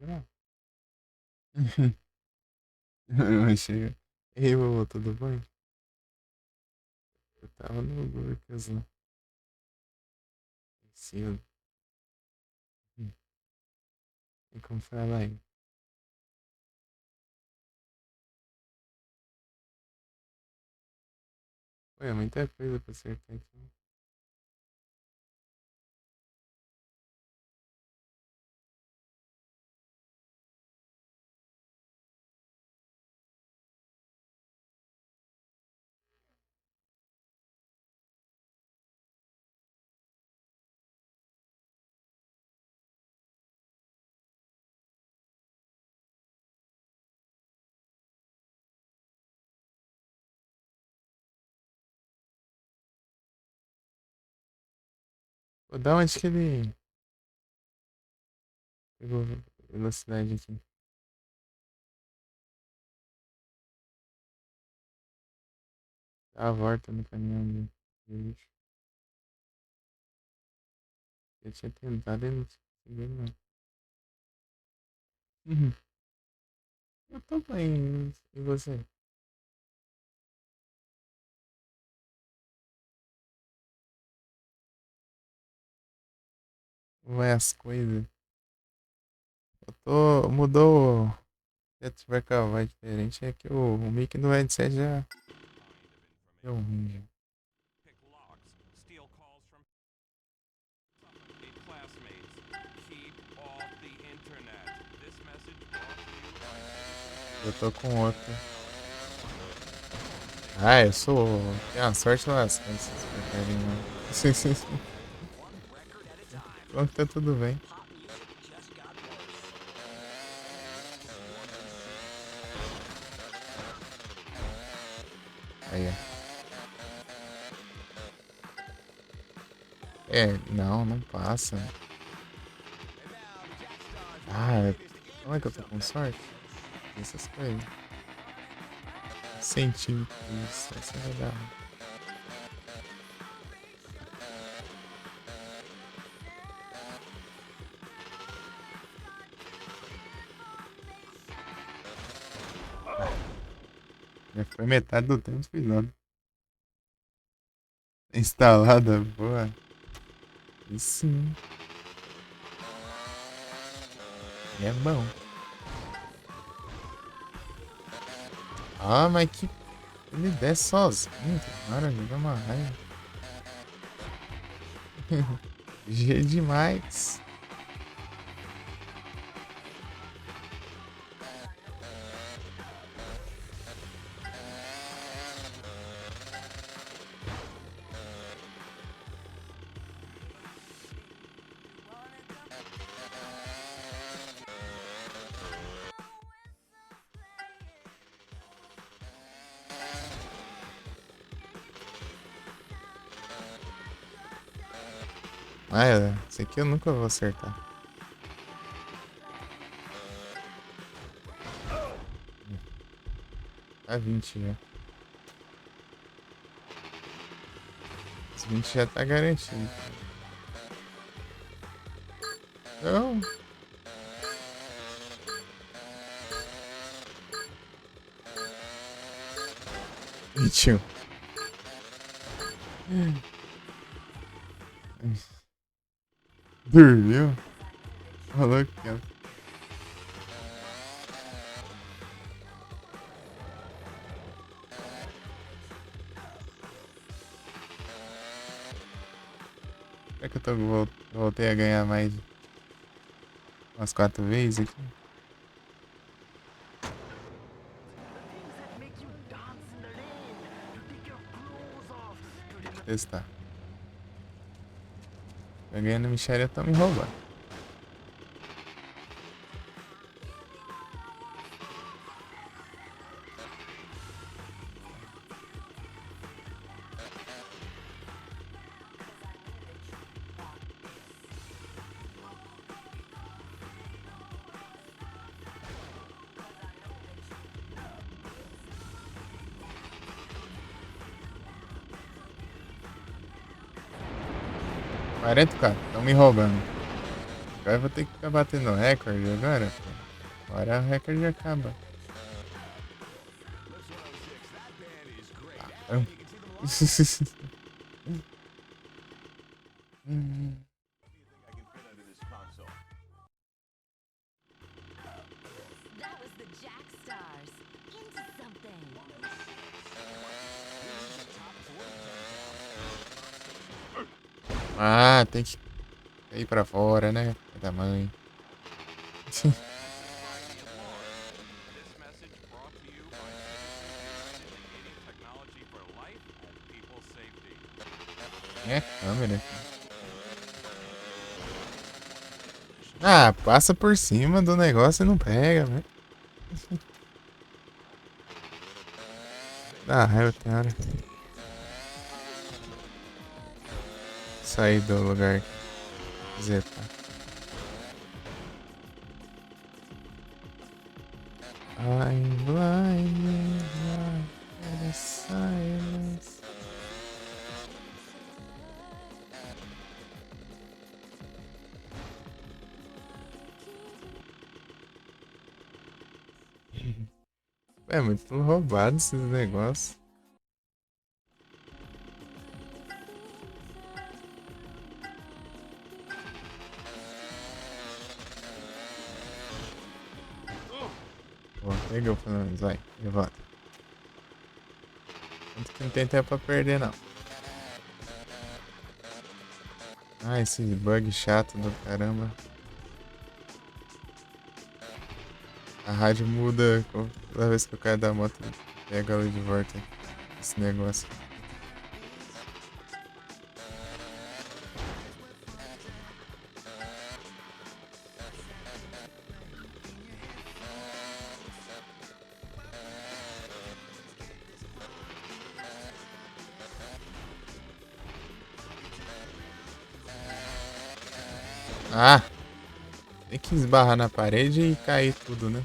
Não. Eu achei. Ei, vovô, tudo bem? Eu tava no Lucas lá. Cedo. E como foi a live? Pô, é muita coisa pra acertar aqui. Pô, da onde que ele pegou velocidade aqui? Dá a volta no caminhão de lixo. Eu tinha tentado e não consegui, não. Uhum. Eu tô bem. E você? Vai as coisas. Eu tô. Mudou o teto pra cá, vai diferente. É que o mic do headset já deu ruim já. Eu tô com outro. Ah, eu sou. Tem uma sorte lascando essas porcaria, mano. Bom que tá tudo bem. Aí, ó. É, não passa. Ah, não é que eu tô com sorte? Essas coisas. Centímetros, essa vai dar. Já foi metade do tempo pisando. Instalada, boa. E sim. É bom. Ah, mas que. Ele desce sozinho, cara. Joga uma raiva. G demais. Ah, esse aqui eu nunca vou acertar. Tá 20 já. Os 20 já tá garantido. Não. Mentiu. Dormiu? Falou que ela. Será que voltei a ganhar mais umas 4 vezes aqui? Deixa eu testar. Eu ganhando micharia, eu tô me roubando. Cara, estão me roubando. Agora eu vou ter que ficar batendo recorde agora, pô. Agora o recorde acaba. Ah, That was the Jack Stars. Into something. Ah, tem que ir pra fora, né? Da mãe. É, câmera. Ah, passa por cima do negócio e não pega, né? Dá raiva, tem hora. Sair do lugar. Zetar. I'm blinded by the silence. É muito roubado esses negócios. Boa, pegou pelo menos, vai, levanta. Tanto que não tem tempo pra perder, não. Ah, esse bug chato do caramba. A rádio muda toda vez que o cara da moto pega ela de volta. Esse negócio. Ah! Tem que esbarrar na parede e cair tudo, né?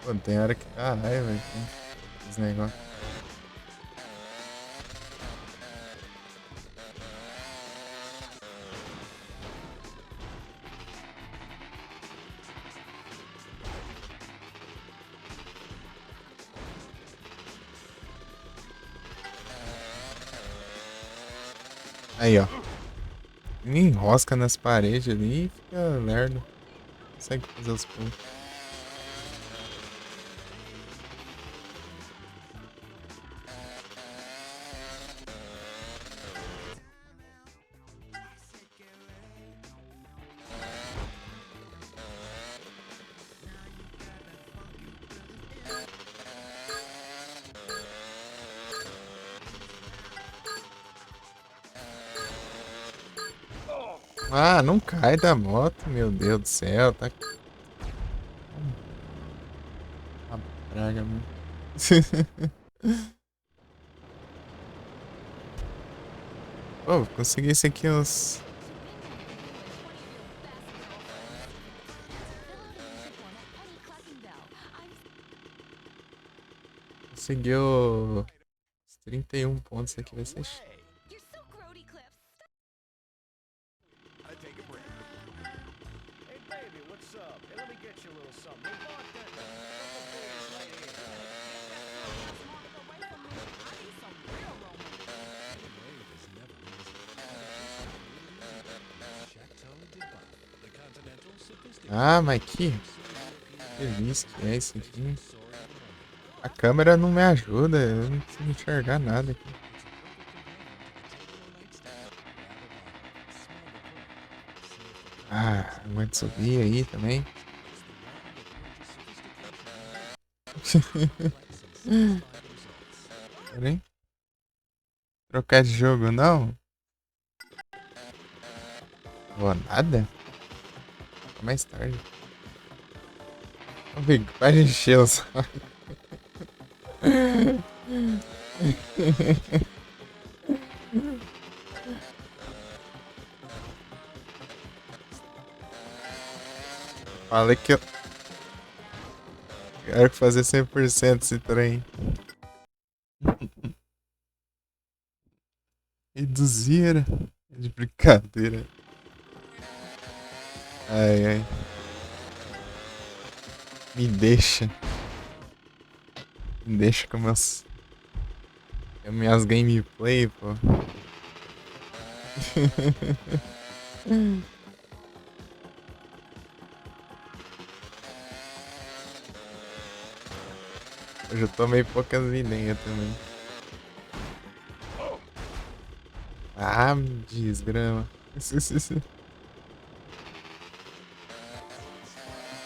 Pô, tem hora que dá raiva aqui. Esse negócio. Aí, ó. Ele enrosca nas paredes ali e fica lerdo. Consegue fazer os pulos. Ah, não cai da moto, meu Deus do céu, tá. Uma praga, mano. Pô, consegui isso aqui uns. Conseguiu uns 31 pontos aqui, vai ser. Hey, baby, what's up? Hey, let me get you a little something. Hey, bartender, couple beers right here. Ah, mas que feliz que é isso aqui. A câmera não me ajuda, eu não consigo enxergar nada aqui. Ah, aguento subir aí também. Pera aí. Trocar de jogo não? Vou nada? Mais tarde. Vamos ver, vai encher o saco. Falei que eu quero fazer 100% esse trem. Reduzir. De brincadeira. Ai, ai. Me deixa. Me deixa com minhas gameplay, pô. Eu já tomei poucas ideias também. Ah, desgrama.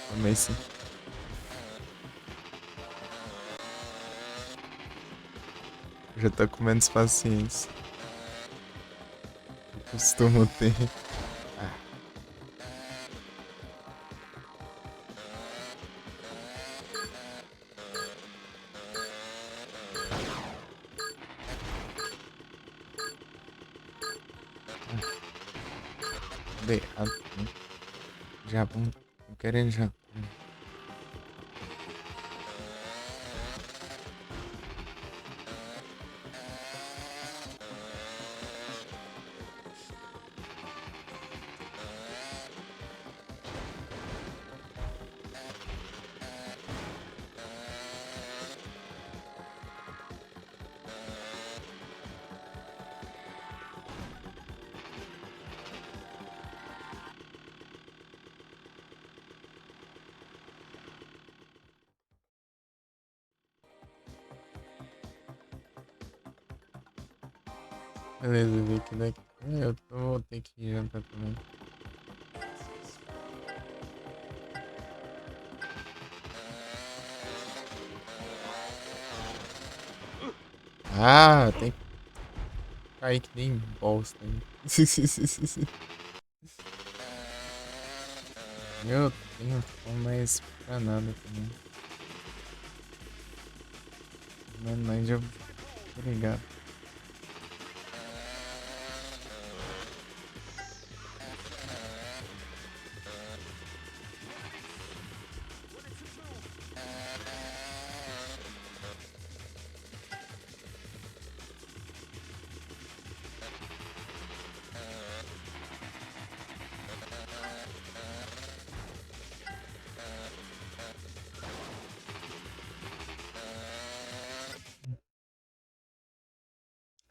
Tomei sim. Já tô com menos paciência. Eu costumo ter. Ah. Beirado. Já vamos. Querendo já. Beleza, Vicky, daqui. Eu vou ter que jantar também. Ah, tem que cair que nem bosta, hein? Eu tenho fome, mas pra nada também. Mas eu. Obrigado.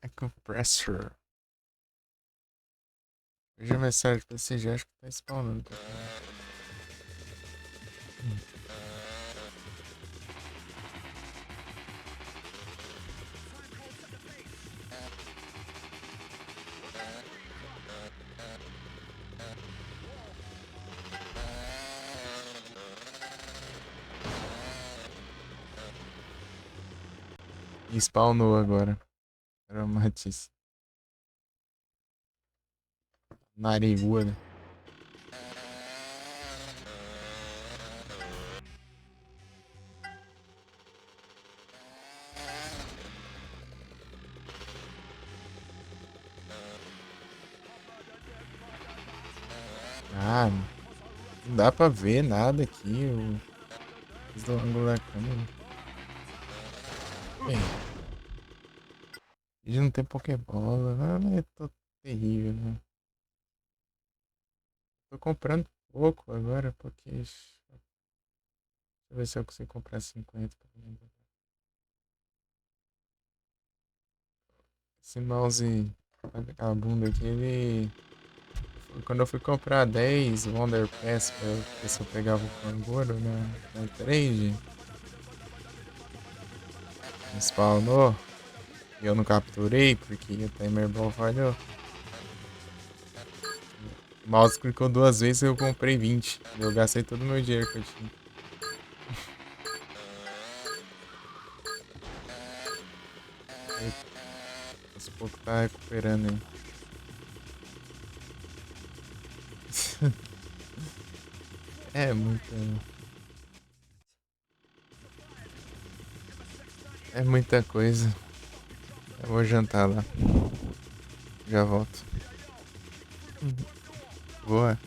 É compressor. Veja a mensagem pra você já, acho que tá spawnando. Spawnou agora. Era Matisse. Nariguda. Ah, não dá pra ver nada aqui. Do ângulo da câmera. Bem, ele não tem Pokébola. Ah, tô terrível, né? Tô comprando pouco agora, porque. Deixa eu ver se eu consigo comprar 50. Esse mouse vagabundo aqui, ele. Quando eu fui comprar 10 Wonder Pass pra ver se eu pegava o Kangoro na trade, spawnou e eu não capturei porque o timer ball falhou. O mouse clicou 2 vezes e eu comprei 20. Eu gastei todo o meu dinheiro que eu tinha. Aí, aos poucos tá recuperando aí. É muita coisa. Eu vou jantar lá. Já volto. Boa.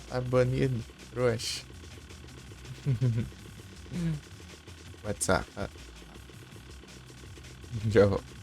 Tá banido, trouxa. WhatsApp. Já volto.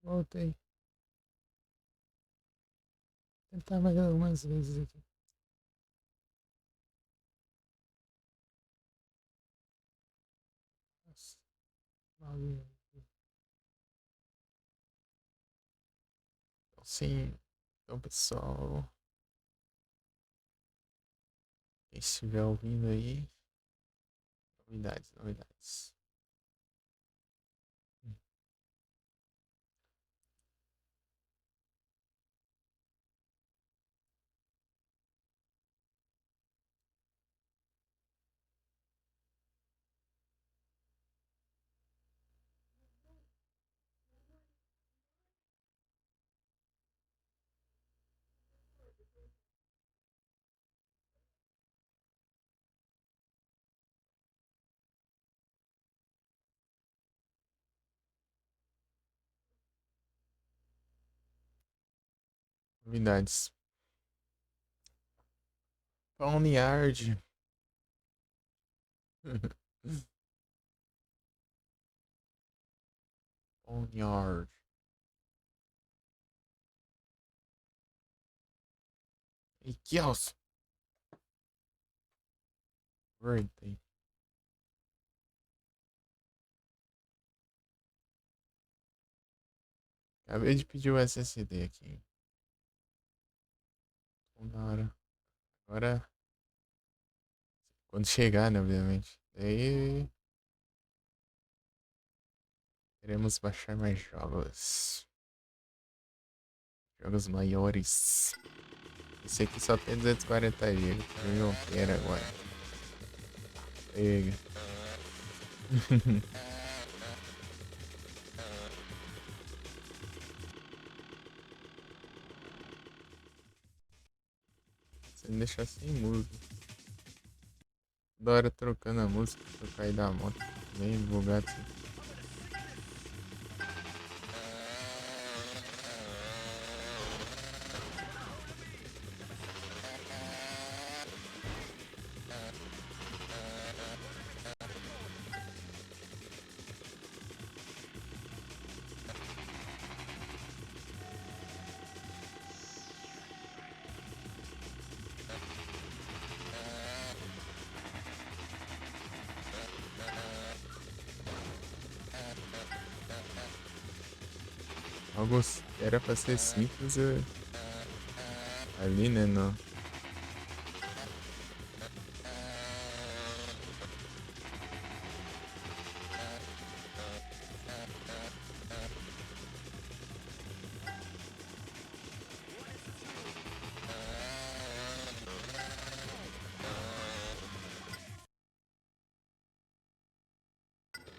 Voltei. Tentar mais algumas vezes aqui. Nossa, bagulho. Então, sim. Então, pessoal. Quem estiver ouvindo aí. Novidades, novidades. Novidades. Boneyard. Boneyard. E Kios. Birthday. Acabei de pedir o SSD aqui. Então, da hora. Agora. Quando chegar, né, obviamente. Daí. Queremos baixar mais jogos. Jogos maiores. Esse aqui só tem 240 GB. Eu não quero agora. Pega. Você me deixar sem música. Da hora trocando a música pra eu cair da moto. Bem bugado assim. Algo era pra ser simples ali, né? Não.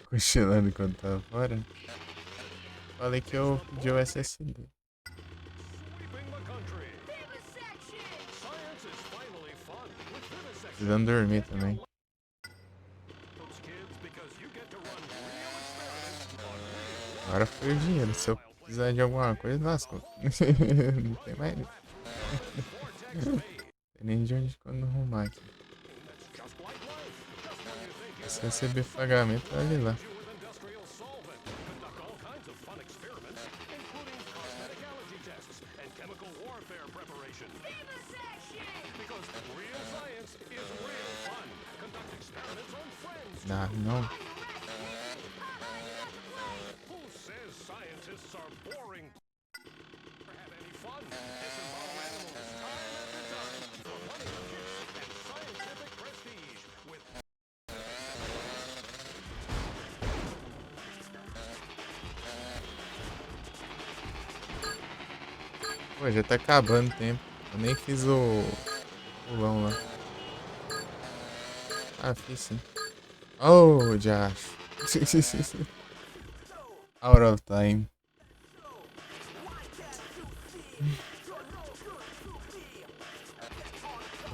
Cochilando enquanto tava fora. Falei que eu pedi o SSD. Precisando dormir também. Agora foi o dinheiro. Se eu precisar de alguma coisa, lascou. Não tem mais. Não tem nem de onde quando arrumar aqui. Se receber pagamento, olha lá. Ah, não. Pô, já tá acabando o tempo. Eu nem fiz o pulão lá. Ah, fiz sim. Oh, já acho. Out of time.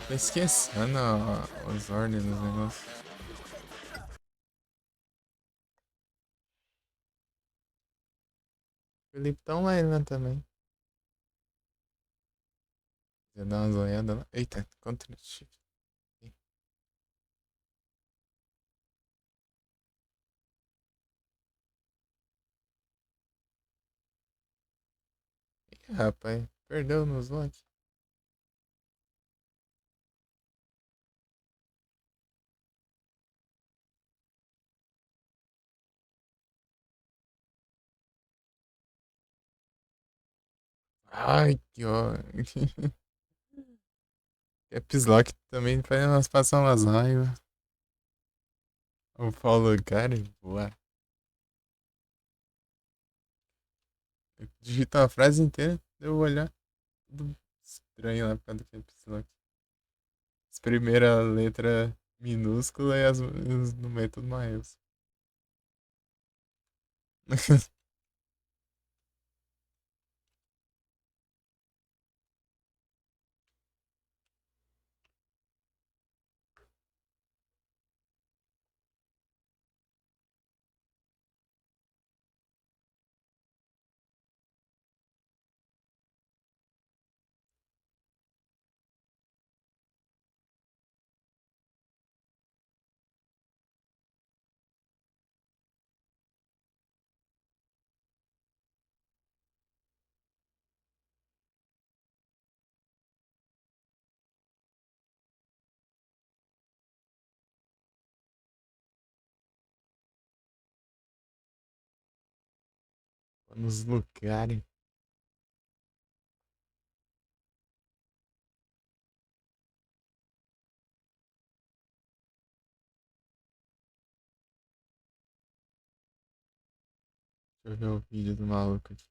Tô esquecendo as ordens dos negócios. O Felipe tá online lá também. Quer dar umas olhadas lá? Eita, Ctrl Shift. Rapaz, perdeu no slot. Ai, que ódio. Caps Lock também faz umas passar umas raivas. Eu falo, cara, boa. Eu digito uma frase inteira, eu vou olhar. Tudo estranho lá por causa do Caps Lock. As primeiras letras minúsculas e as no meio tudo maiúsculo. Nos lugares. Deixa eu ver o vídeo do maluco aqui.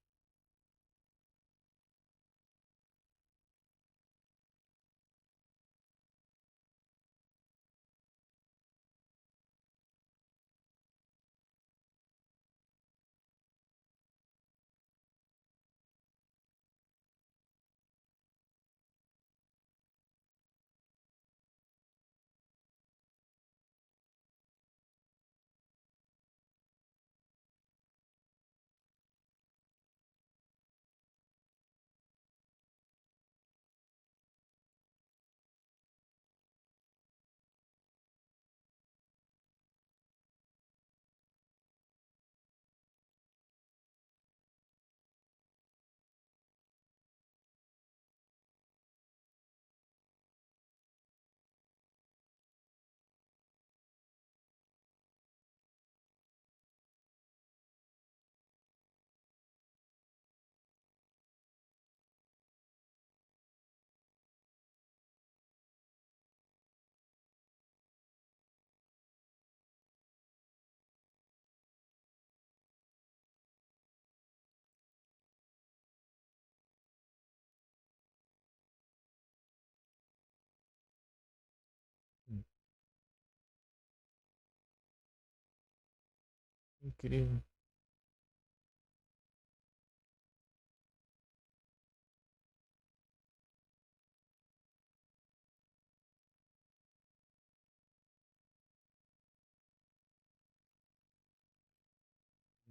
Incrível.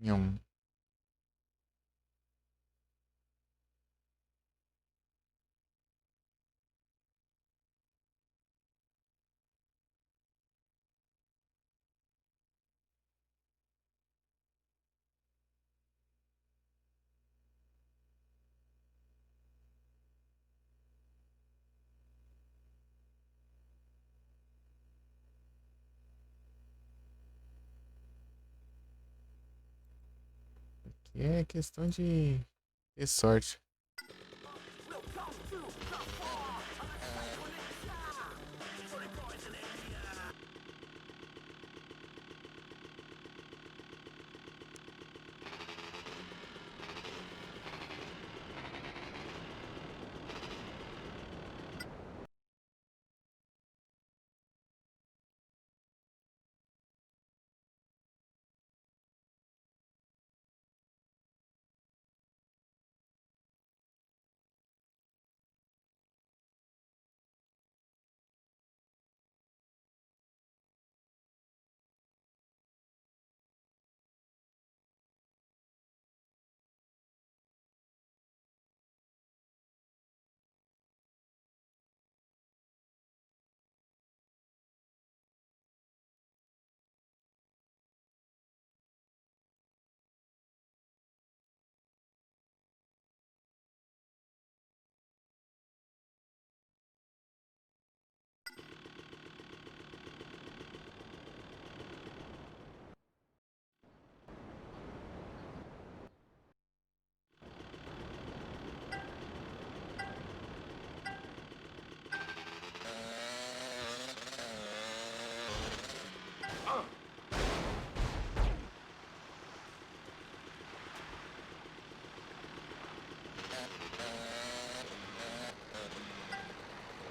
Nham. Aqui é questão de ter sorte.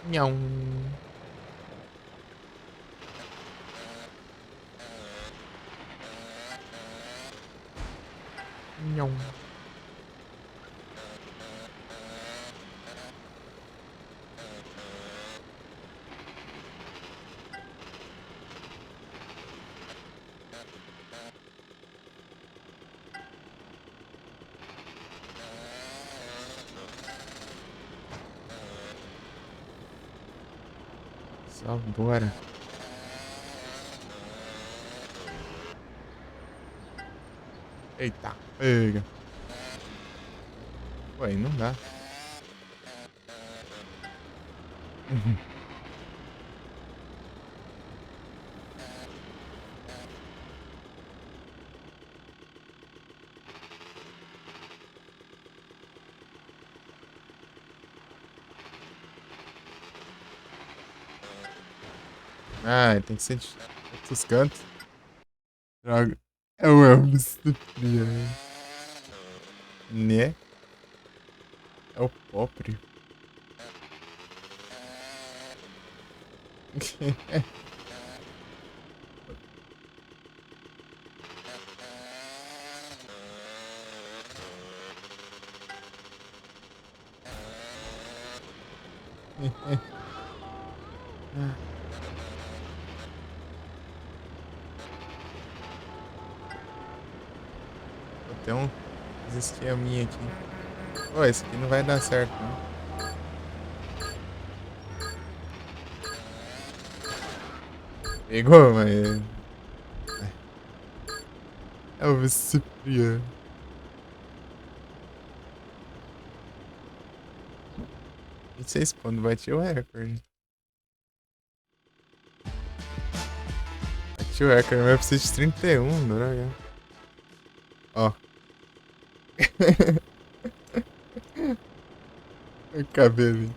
Nhão. Nhão. Só bora. Eita, pega. Ué, não dá. Ah, tem que ser de outros cantos. Droga. É o Elvis do Frio. Né? É o próprio. Tem um esqueminha aqui. Pô, esse aqui não vai dar certo, não. Pegou, mas... É o Cipriano. Não sei se quando bati o recorde. Bati o recorde, mas eu preciso de 31, droga. Ó. O cabelinho.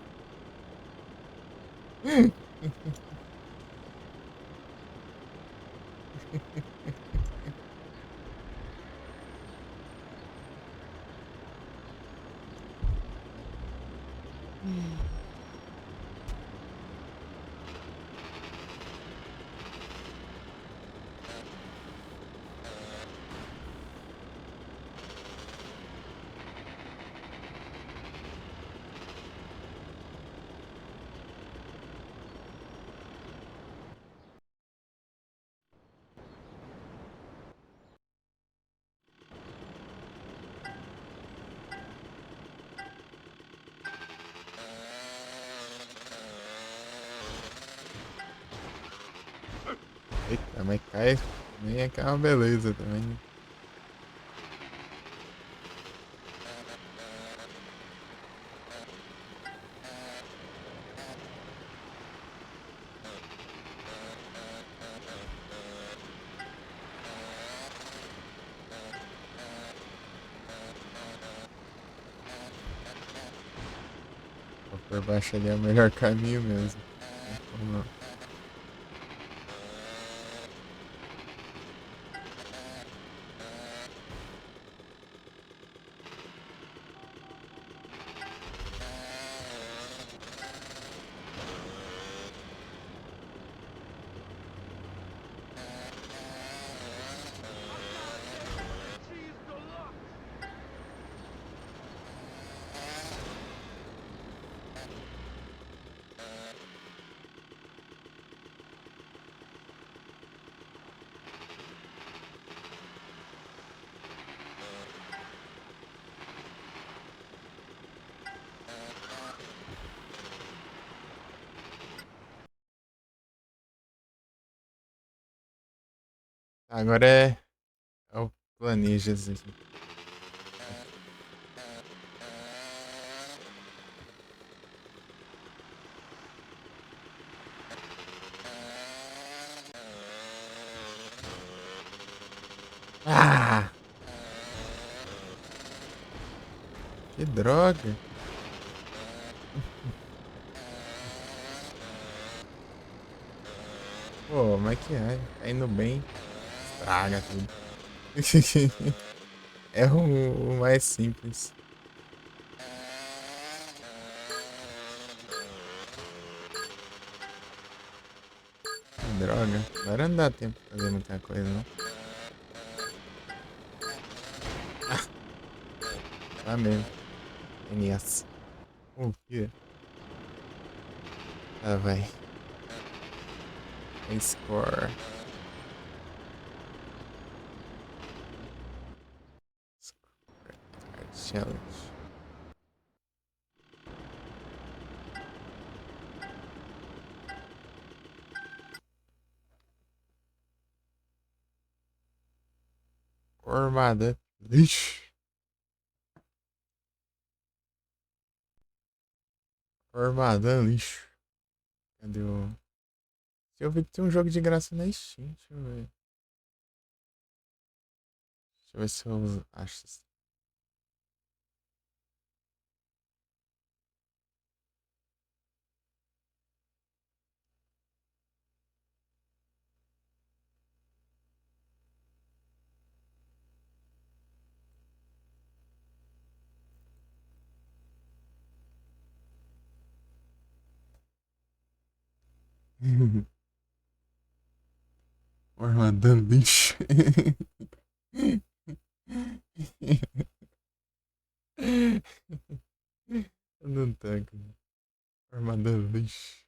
Eita, mas cai. Nem é que é uma beleza também. Por baixo ali é o melhor caminho mesmo. Vamos lá. Agora é o planejas aqui. Ah! Que droga! Pô, mas que é? Tá indo bem. Estraga tudo. É o mais simples. Droga. Agora não dá tempo de fazer muita coisa, não. Tá mesmo. NS. O quê? Ah, vai. Score. Challenge. Formada. Lixo. Formada, lixo. Cadê o... Eu vi que tem um jogo de graça na Steam. Deixa eu ver. Deixa eu ver se eu acho isso. Armadando lixo. Não tanco. Armadando lixo.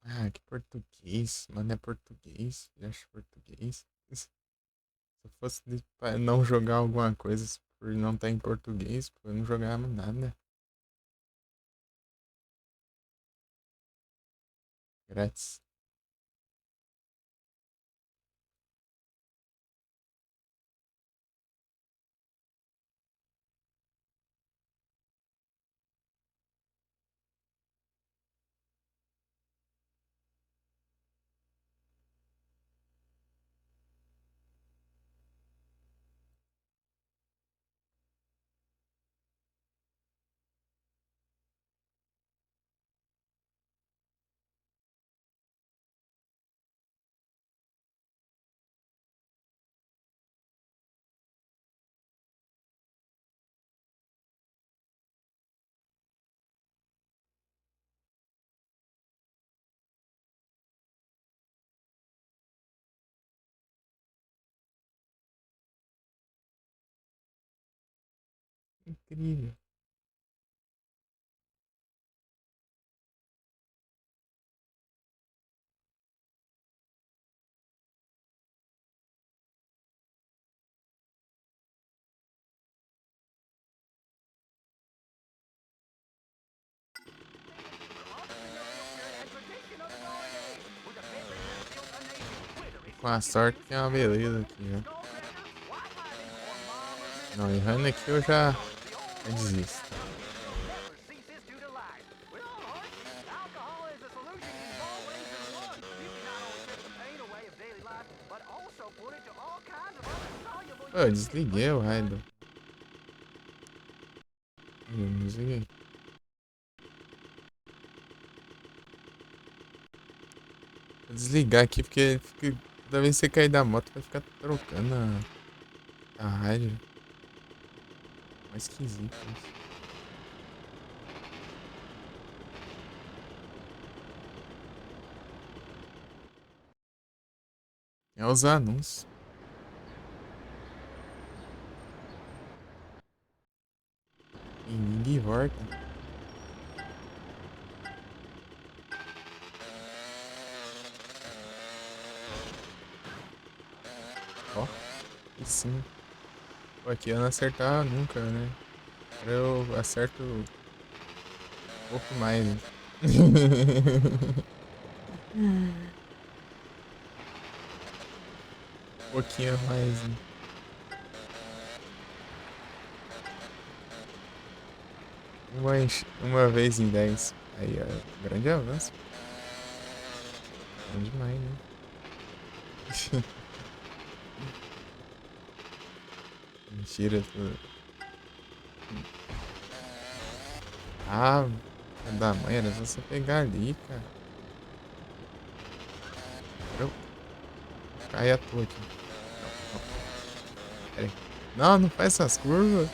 Ah, que português. Mano, é português. Já acho português. Se eu fosse pra não jogar alguma coisa por não estar em português, pô, eu não jogava nada. Grátis. Incrível. Com a sorte que é uma beleza aqui, né? Não, errando aqui eu já desisto. Pô, eu desliguei o raio. Eu não desliguei. Vou desligar aqui porque toda vez que você cair da moto vai ficar trocando a rádio. Mais esquisito isso. É os anúncios. E ninguém volta. Ó, e sim. Pô, aqui eu não acertava nunca, né? Agora eu acerto um pouco mais, né? Um pouquinho mais, né? Uma vez em 10. Aí, ó, grande avanço. Bom demais, né? Mentira, tudo. Ah, da mãe, era só você pegar ali, cara. Eu caí à toa aqui. Não, pera aí. Não faz essas curvas.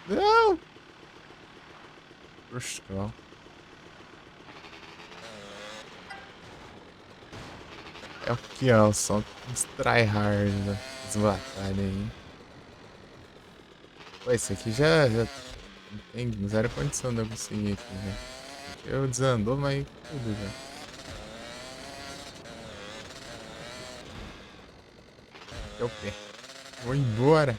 Não! Frustrou. É o que é, só uns tryhard das batalhas aí. Pô, esse aqui já tem zero condição de eu conseguir aqui, né? Eu desandou, mas tudo já. Eu pé. Vou embora.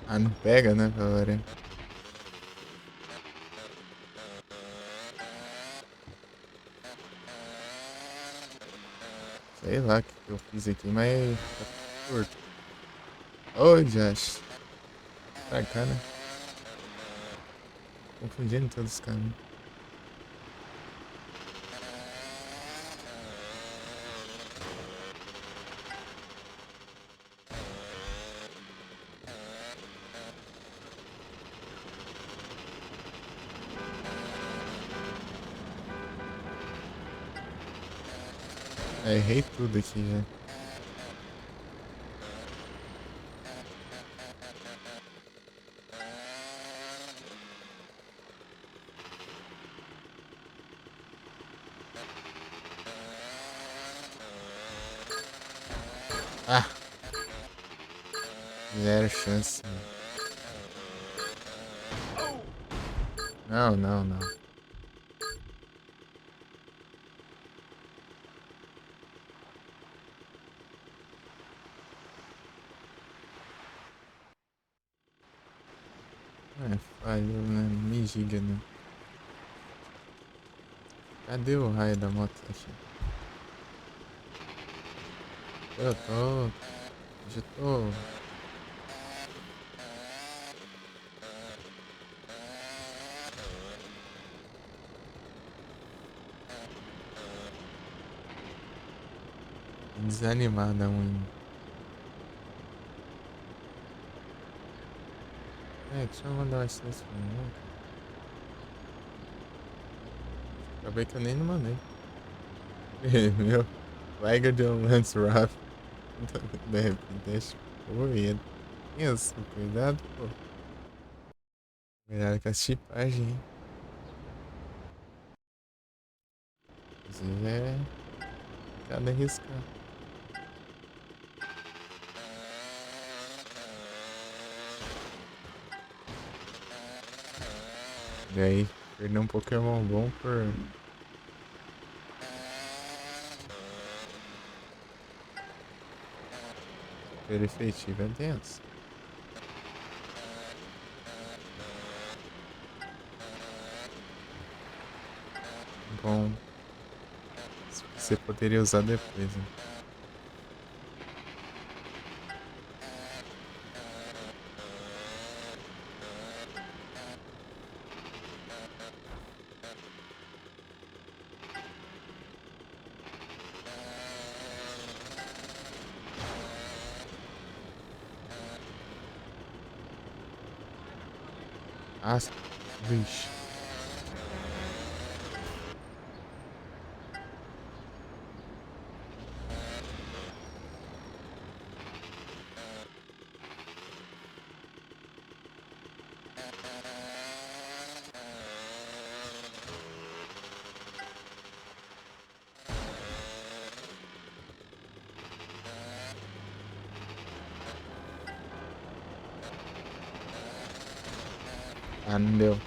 Ah, não pega, né, galera? Sei lá o que eu fiz aqui, mas tá curto. Ô, Josh. Pra cá, né? Confundindo todos os caminhos. Errei tudo aqui já. Ah! Zero chance. Não, não, não. É, falhou, né? Me giga, né? Cadê o raio da moto aqui? Eu tô... Já tô... desanimada ainda. Deixa eu mandar esse pra mim. Acabei que eu nem não mandei. Meu, Liger de um Lance Raft. De repente, deixa eu ir. Isso, cuidado, pô. Cuidado com a chipagem, hein. Inclusive é... cada arriscar. E aí, perder um Pokémon bom por... super efetivo é tenso. Bom, você poderia usar depois, né? Ah, vixe. Ah, não deu.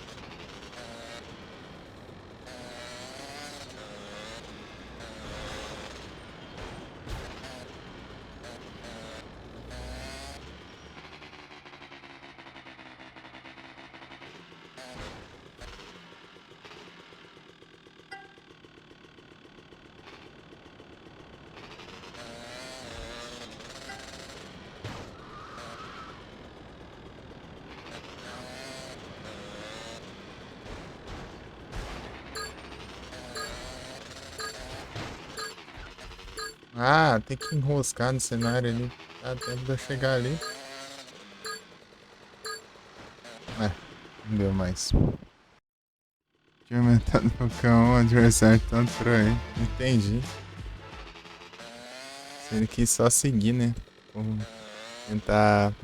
Ah, tem que enroscar no cenário ali. Dá tempo de eu chegar ali. É, não deu mais. Tinha aumentado no cão, o adversário tá aí. Entendi. Ele quis só seguir, né? Vamos tentar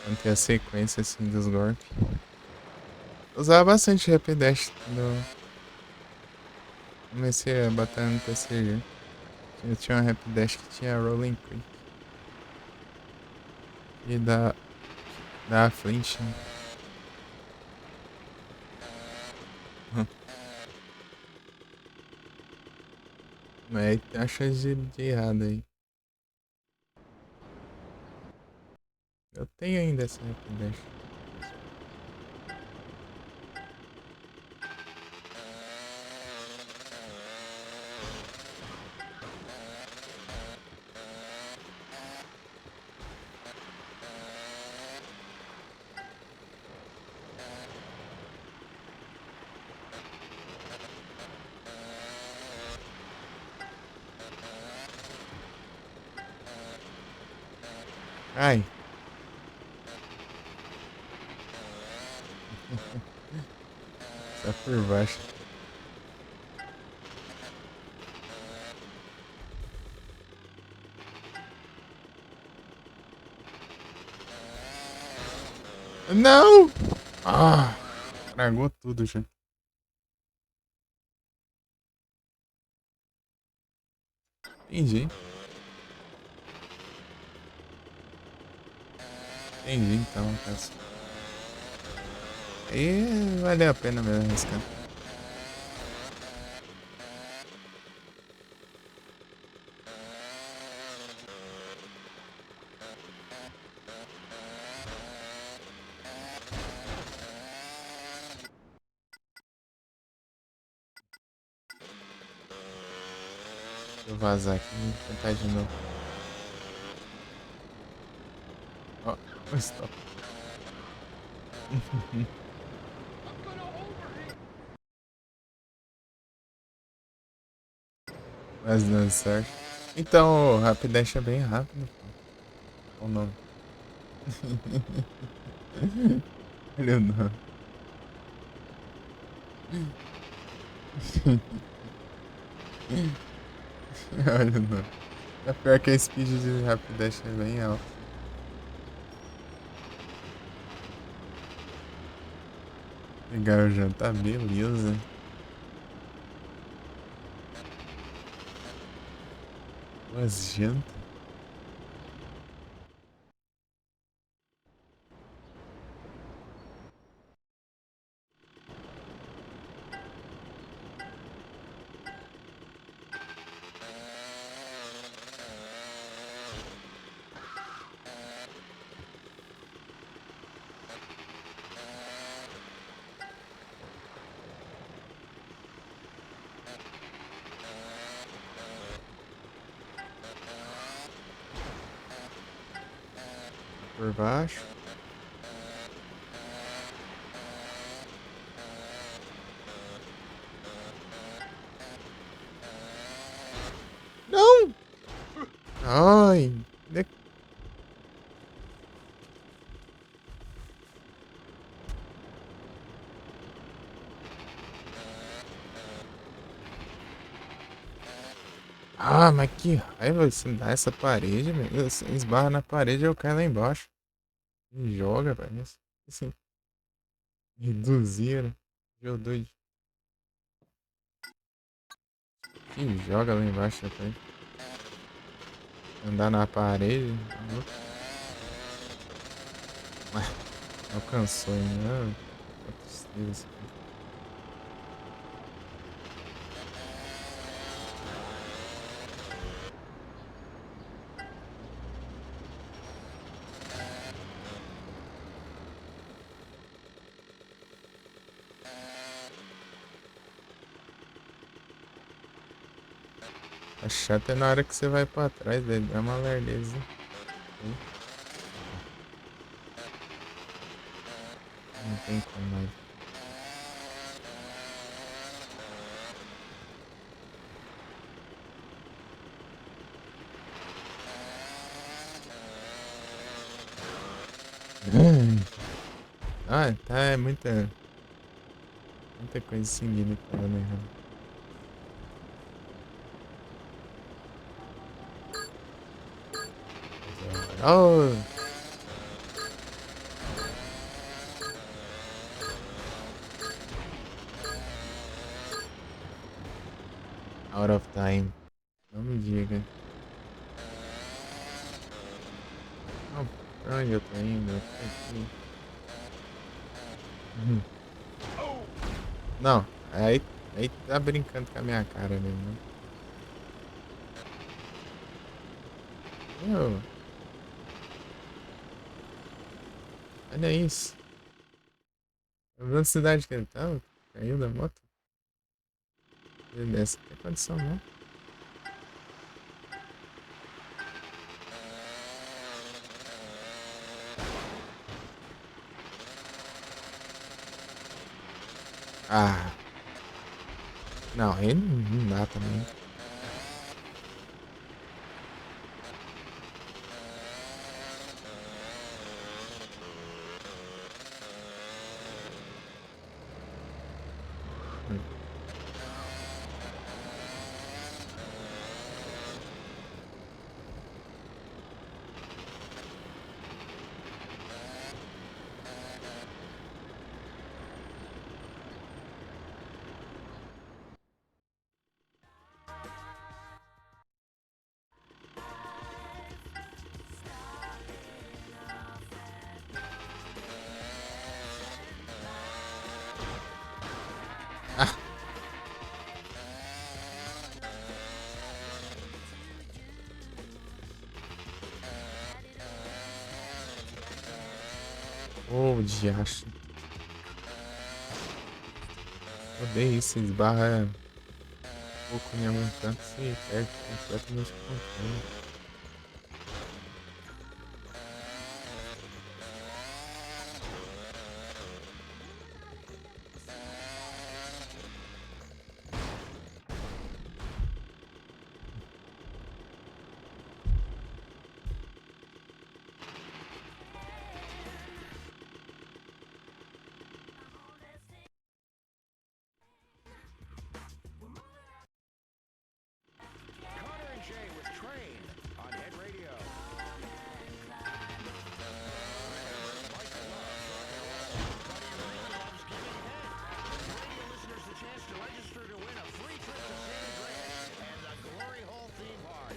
manter a sequência assim dos golpes. Eu usava bastante Rapid Dash quando eu comecei a batalhar no TCG. Eu tinha uma Rapid Dash que tinha Rolling Quick. E da Flint, né? Mas tem a chance de errado aí. Eu tenho ainda essa Rapid Dash. Ai. Só por baixo. Não! Ah! Estragou tudo já. Entendi. Entendi então, peça. Aí valeu a pena mesmo arriscar. Deixa eu vazar aqui e tentar de novo. Ó, stop. Mas dando certo. Então, o Rapidash é bem rápido. Ou não? Olha o nome. Olha o nome. É pior que a speed de Rapidash é bem alta. Pegar o jantar, beleza. Umas jantas. Por baixo. Não! Ai! Ah, mas que raiva você dá essa parede, velho. Você esbarra na parede e eu caio lá embaixo. Me joga, velho. Assim, reduzir, né? Jogo doido. Me joga lá embaixo depois. Andar na parede. Alcançou ainda. Que tristeza. A chata é na hora que você vai pra trás, velho. É uma lerdeza. Não tem como mais. Ah, tá, é muita coisa seguindo que tá dando errado. Oh! Out of time. Não me diga. Não, pra onde eu tô indo? Eu tô aqui. Não, aí tá brincando com a minha cara mesmo, né? Meu. Olha isso. A velocidade que ele tava. Caiu da moto. Ele desce. Não tem condição, não. Ah. Não, aí não dá também. Ô, diacho. Odeio isso, esbarra um pouco em algum canto e perde completamente o controle. Connor and Jay with Train on Head Radio. Michael loves rock and roll. Buddy Lee loves giving head. Radio listeners the chance to register to win a free trip to San Andreas and the Glory Hole theme park.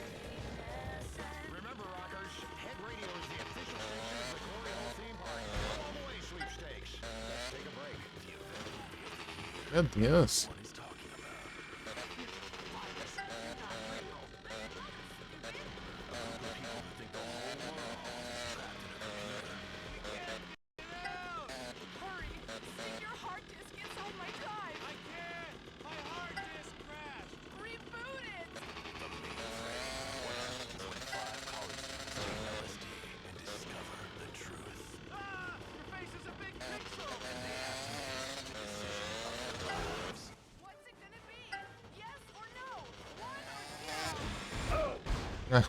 Remember, rockers, Head Radio is the official station of the Glory Hole theme park. Go all the way sweepstakes. Let's take a break. Meu Deus. Ah.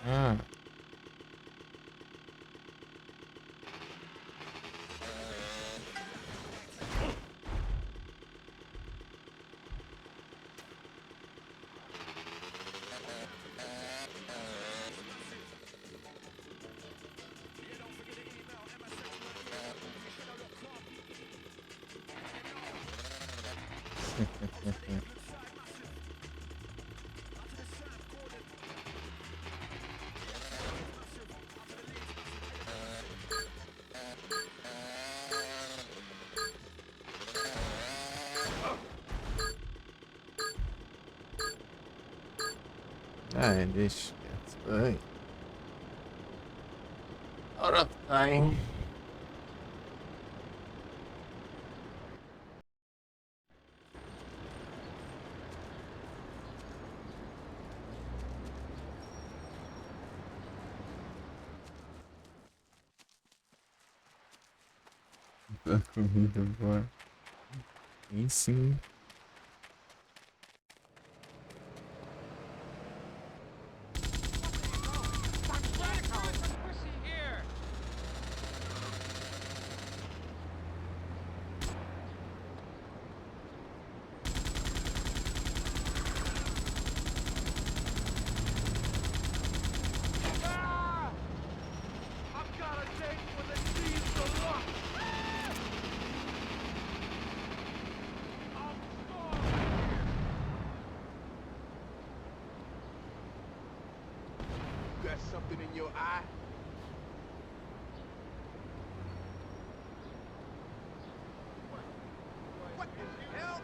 Ah. Ah, deixa quieto. Ai. Out of time. A comida boa. E sim. Got something in your eye? What the hell?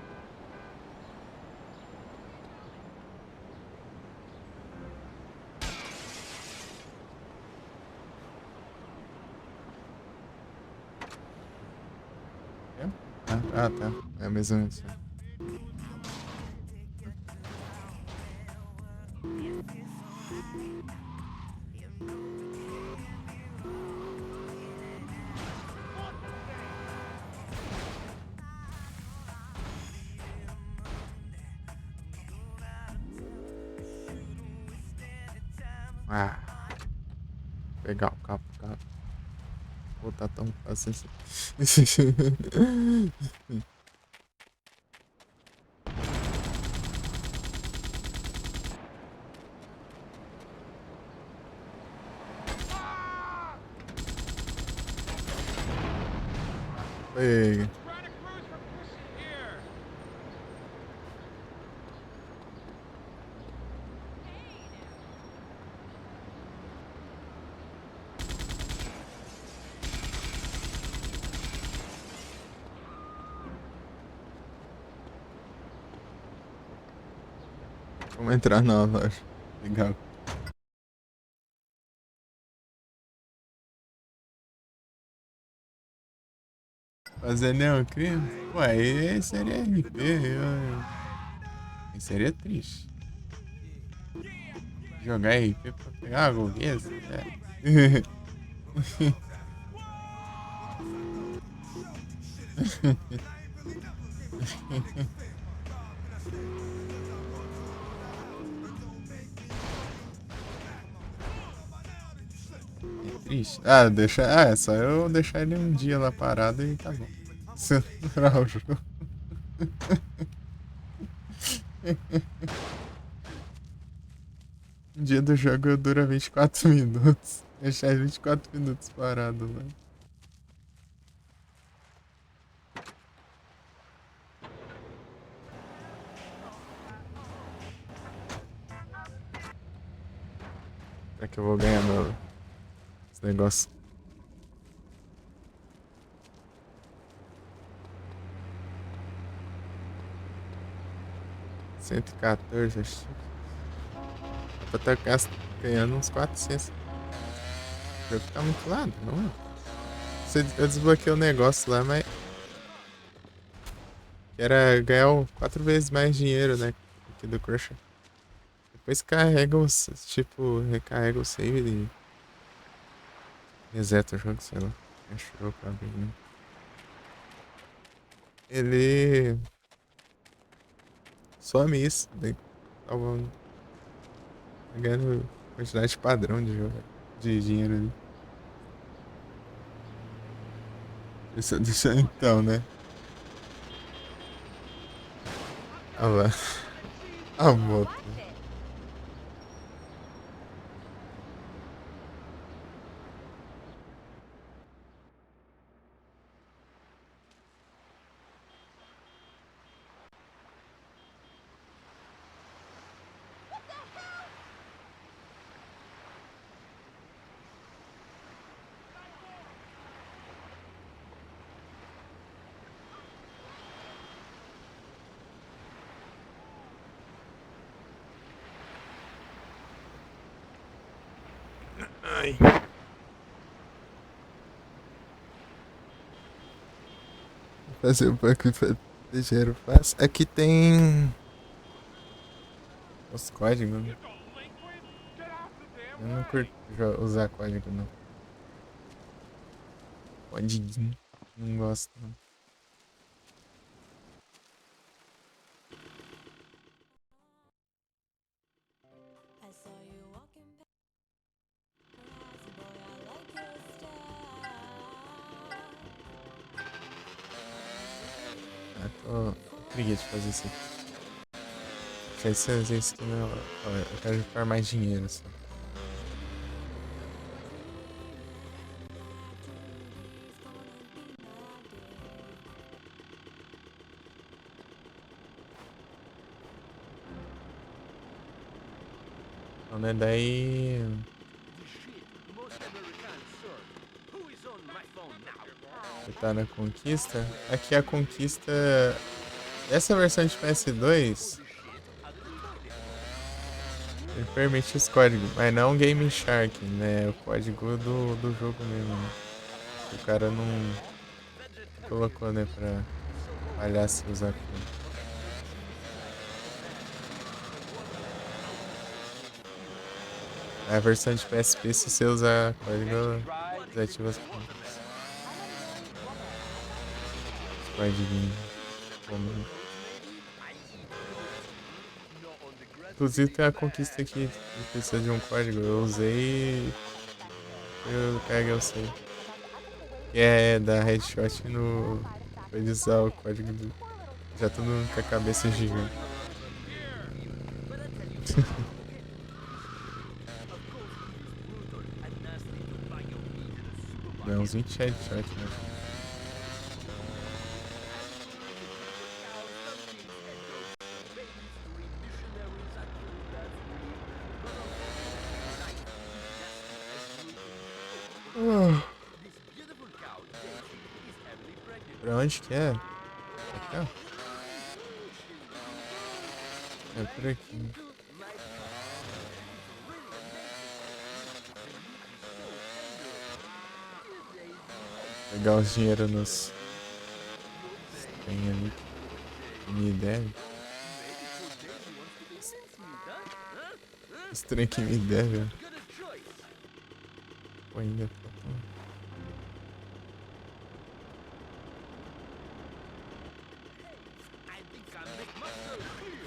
Ah, tá. É a mesma. Ah. Pegar o carro. Pô, tá tão fácil assim. Pega. Vamos entrar na loja. Legal. Fazer nenhum crime? Ué, aí seria RP. Aí seria triste. Jogar RP pra pegar uma golguesa? É. É triste. Ah, deixa. Ah, é só eu deixar ele um dia lá parado e tá bom. Censurar o jogo. Um dia do jogo dura 24 minutos. Deixar 24 minutos parado lá. Será que eu vou ganhar esse negócio? $114, acho. Vou estar ganhando uns 400. O jogo tá muito lado, não é? Eu desbloqueei o negócio lá, mas... Que era ganhar 4 vezes mais dinheiro, né? Aqui do Crusher. Depois carrega tipo, recarrega o save e... reseta o jogo, sei lá. Achou pra abrir, né? Ele... some isso, daí tava ganhando quantidade padrão de jogo, de dinheiro ali. Deixa então, né? Olha lá. A moto. Ai. Fazer o banco pra dinheiro fácil. Aqui tem os códigos, né? Eu não curto usar código, não. Código. Não gosto, não. Ah, tô preguiça de fazer isso aqui. Já sei fazer isso aqui, não. Eu quero juntar mais dinheiro, assim. Então, né, daí... Você tá na conquista? Aqui a conquista... Essa versão de PS2... Ele permite os códigos, mas não Game Shark, né? É o código do jogo mesmo, né? O cara não colocou, né, pra falhar se usar aquilo. A versão de PSP, se você usar código, desativa as contas. Os códigos comum. Inclusive tem uma conquista aqui que precisa de um código. Eu usei e eu carreguei o save. Que é da headshot no. Foi de usar o código do. Já todo mundo com a cabeça gigante. Não, uns 20 headshot, né? Pra onde que é? Pra cá? É por aqui. Pegar os dinheiro nos... Tem ali. Me deve. Os trem que me deve, ó. Pô, ainda falta.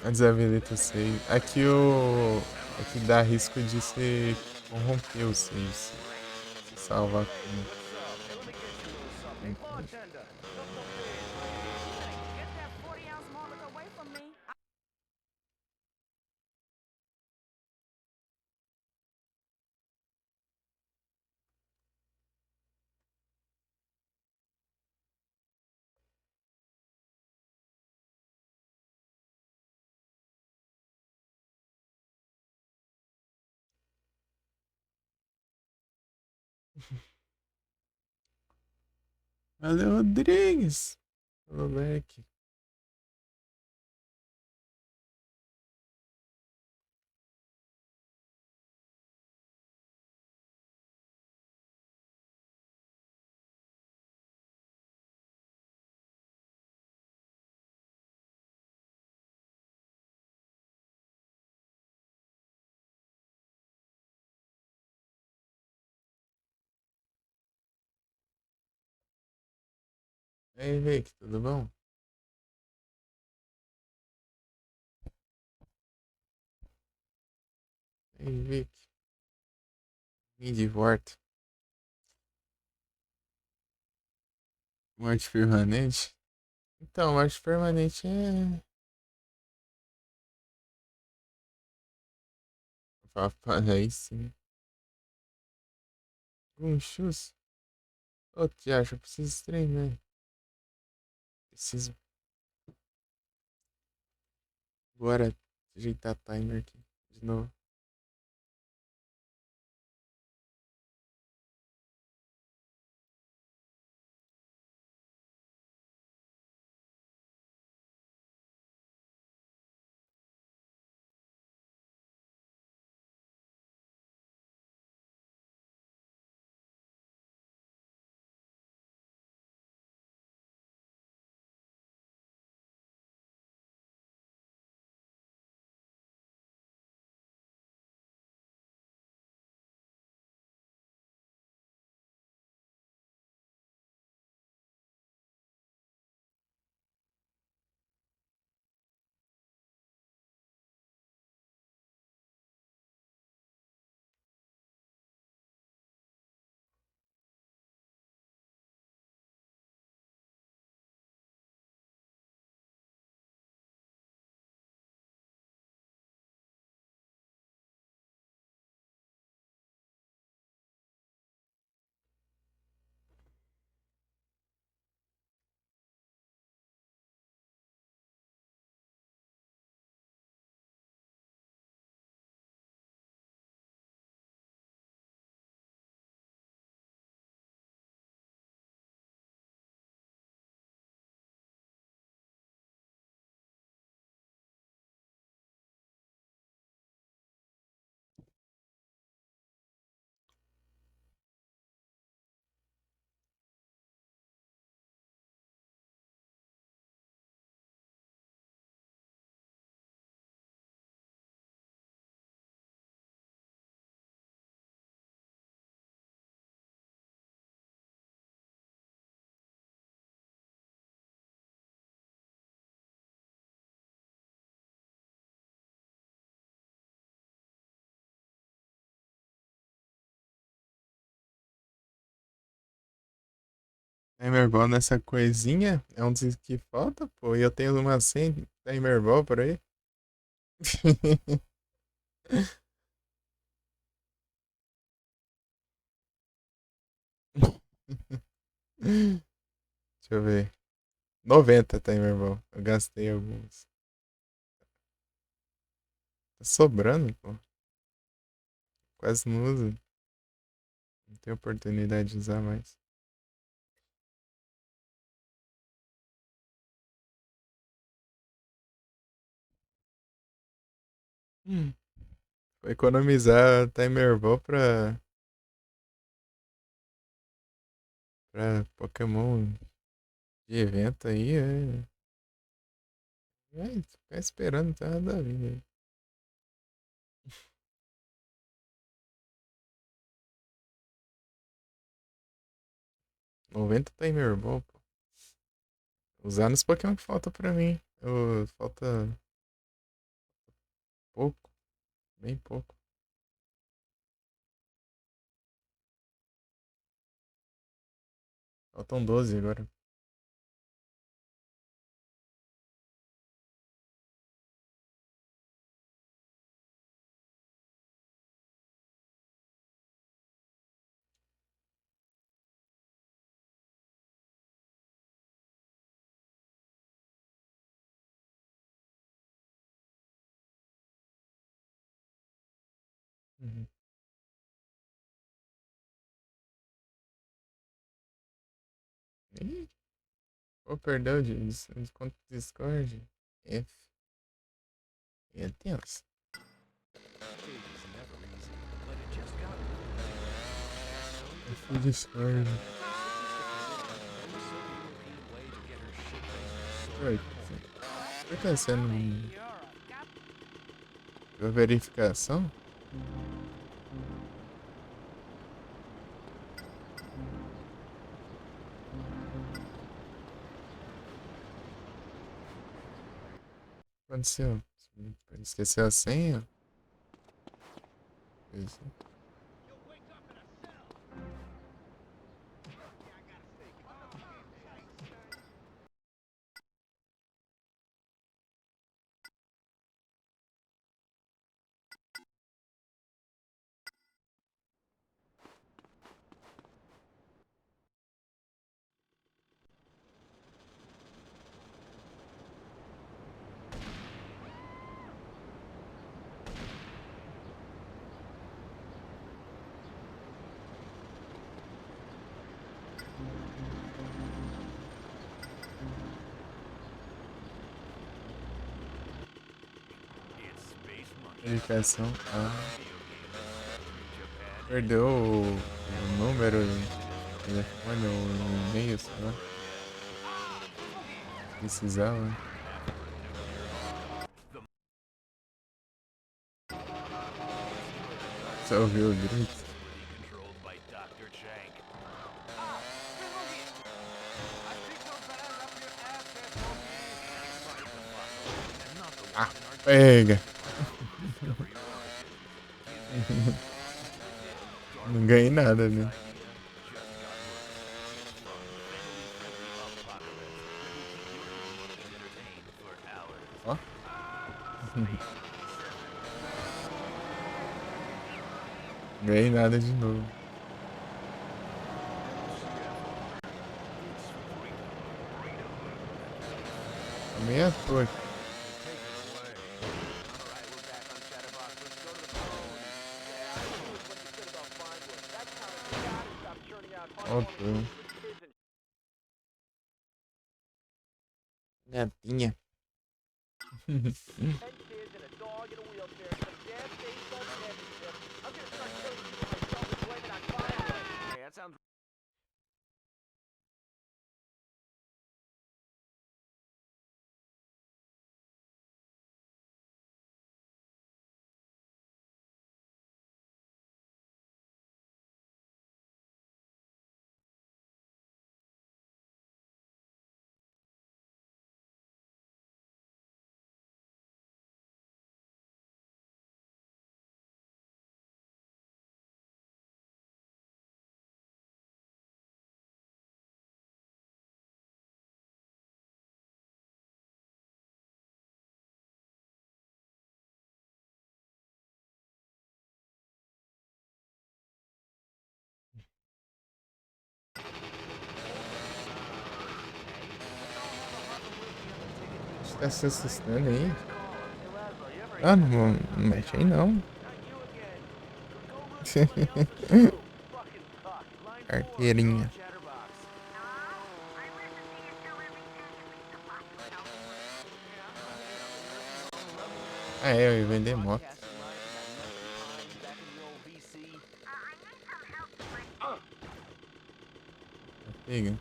A desabilita o save. Aqui o. Aqui dá risco de você corromper o save. Se salvar com. Valeu, Rodrigues. Falou, Beck. E aí, Vic, tudo bom? E aí, Vic. Me de volta. Morte permanente? Então, morte permanente é. Papai, aí sim. Chus. Ô, Tiago, eu preciso treinar. Preciso. Bora ajeitar timer aqui. De novo. Timerball nessa coisinha é um dos que falta, pô. E eu tenho uma 100 Timerball por aí. Deixa eu ver. 90 Timerball. Eu gastei alguns. Tá sobrando, pô. Quase não uso. Não tenho oportunidade de usar mais. Vou economizar Timerball pra Pokémon de evento aí. Ficar esperando tá nada a ver. 90 Timerball, pô. Usar nos Pokémon que falta pra mim. Falta pouco. Bem pouco. Faltam 12 agora. Uhum. Ih, pô, perdeu de desconto do Discord. F. É tenso. F Discord. Oi, por que você não deu verificação? O que aconteceu? Esqueceu a senha? Isso. Verificação. Ah. Perdeu o número, o telefone, o e-mail, sei lá. Precisava. Só ouviu o grito. Ah, pega! Não ganhei nada, né? Ó. Ganhei nada de novo. Meia toa. Voltou. Gatinha. That sounds Tá se assustando aí? Ah, não mexe aí não. Carteirinha. Ah, é, eu ia vender moto. Pega.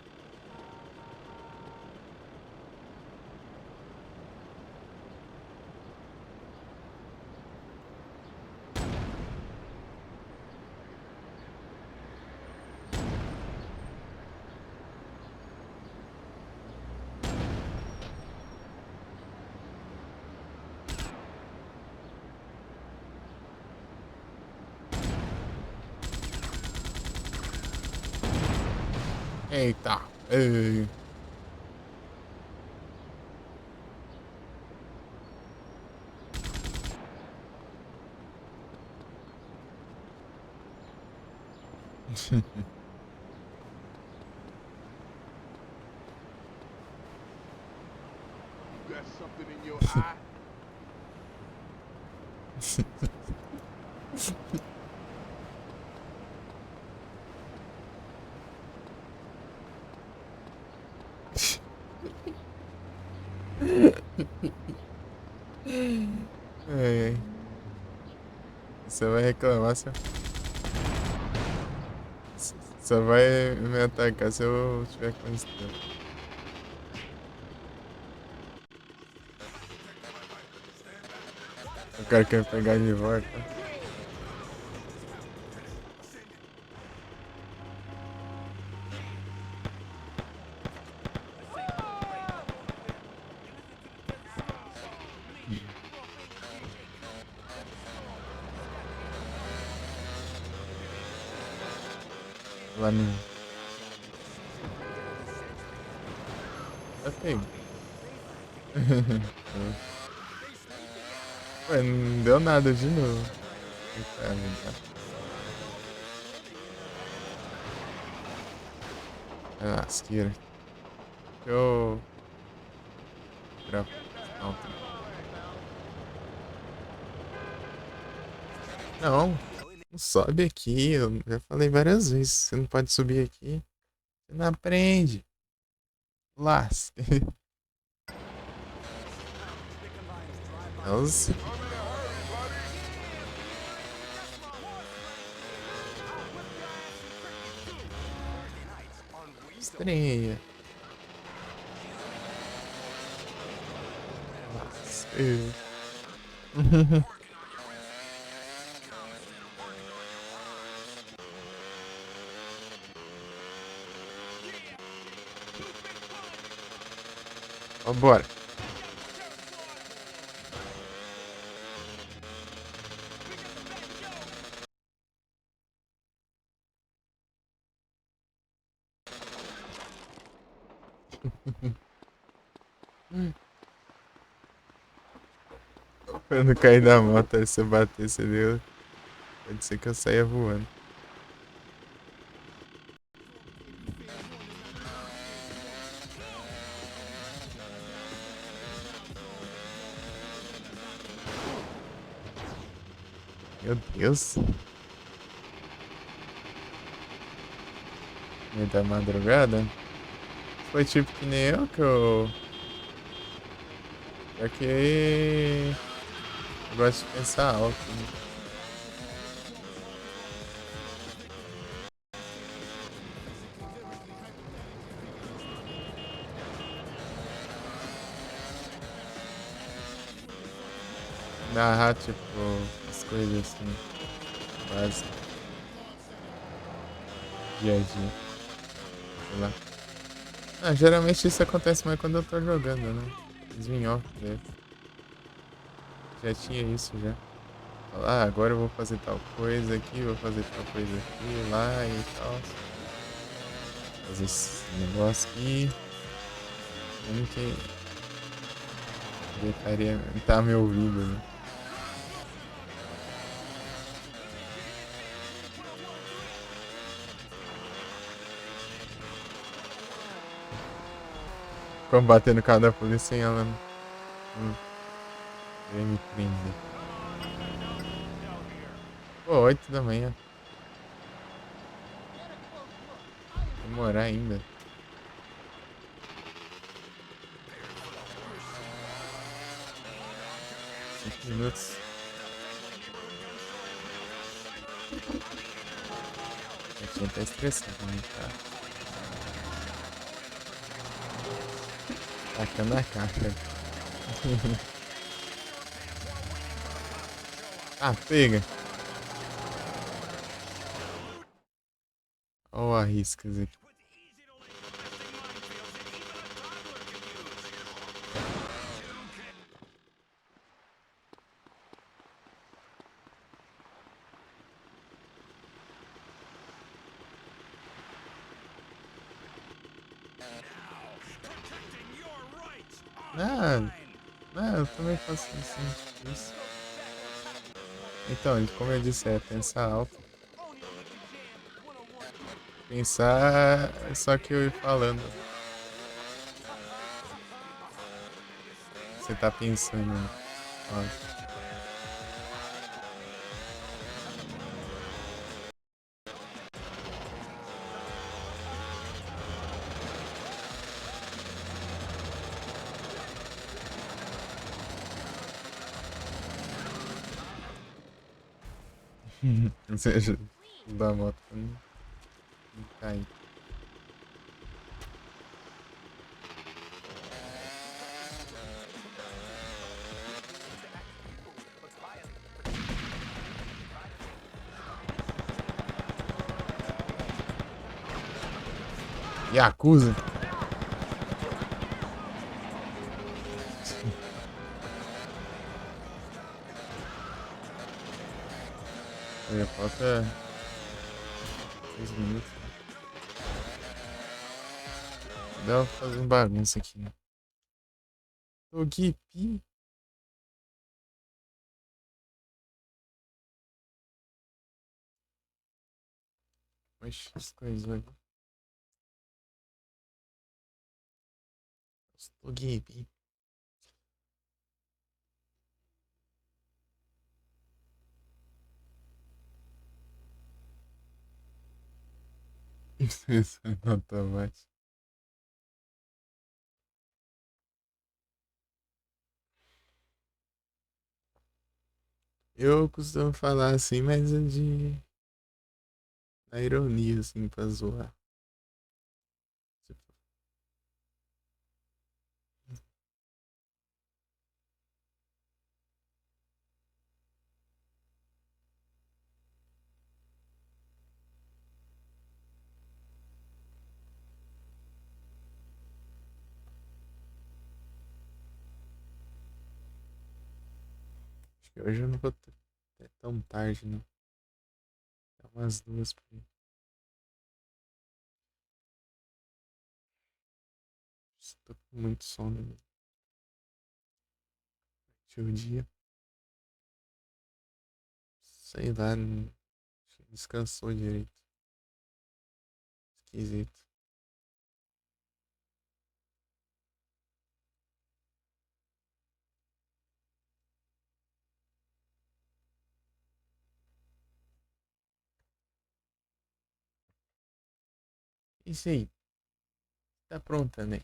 Eita. Ei. You got something in your eye? Ai, ai. Você vai reclamar se eu... Só vai me atacar se eu tiver com estrela. O cara quer pegar de volta. Lá no... Tá feio. Ué, não deu nada de novo. Vem cá. Ah, lasqueira. Eu... Droga. Não. Não sobe aqui. Eu já falei várias vezes. Você não pode subir aqui. Você não aprende. Lasca. Nossa. Estranha. Lasca. Vambora. Pra não cair da moto, aí você bater, você deu. Pode ser que eu saia voando. Meu Deus. Meio da madrugada. Foi tipo que nem eu que eu... É que eu gosto de pensar alto, né? Narrar, tipo, as coisas assim, básicas. Dia a dia. Sei lá. Ah, geralmente isso acontece mais quando eu tô jogando, né? Desminhoca, né? Já tinha isso já. Falar, ah, agora eu vou fazer tal coisa aqui, vou fazer tal coisa aqui, lá e tal. Fazer esse negócio aqui. Como que deveria estar me ouvindo, né? Combatendo o carro da polícia sem ela Queria me prender. Pô, 8 da manhã. Demorar ainda. 5 minutos. A gente tá estressado, né, cara? Tacando a caixa. Ah, pega. Olha o arriscas aqui. Eu também faço isso. Então, como eu disse, é pensar alto. Pensar é só que eu ir falando. Você tá pensando. Ó. Ou seja, da moto não cai. Yakuza. Falta 6 minutos. Dá pra fazer um bagunça aqui, né? Togepi. Oxe, as coisas aqui. Togepi. Isso não tá mais. Eu costumo falar assim, mas é de. Na ironia, assim, pra zoar. Acho que hoje eu não vou ter até tão tarde, não. É umas 2 por aí. Estou com muito sono, né? Durante o dia. Sei lá, acho que descansou direito. Esquisito. Isso aí. Tá pronta, né?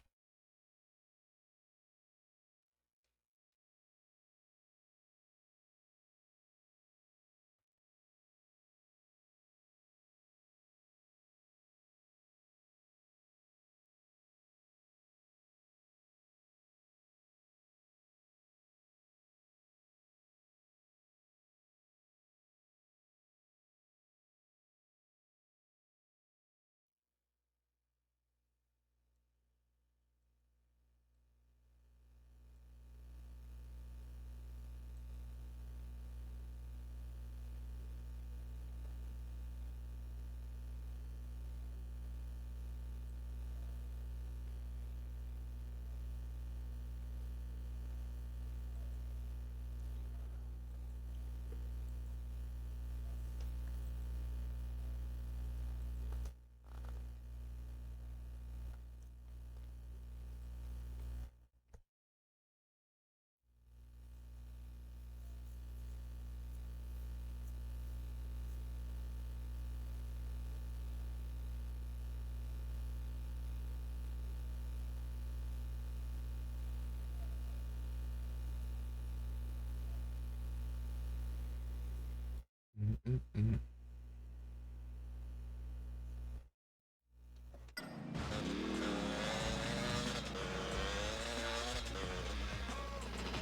Hum.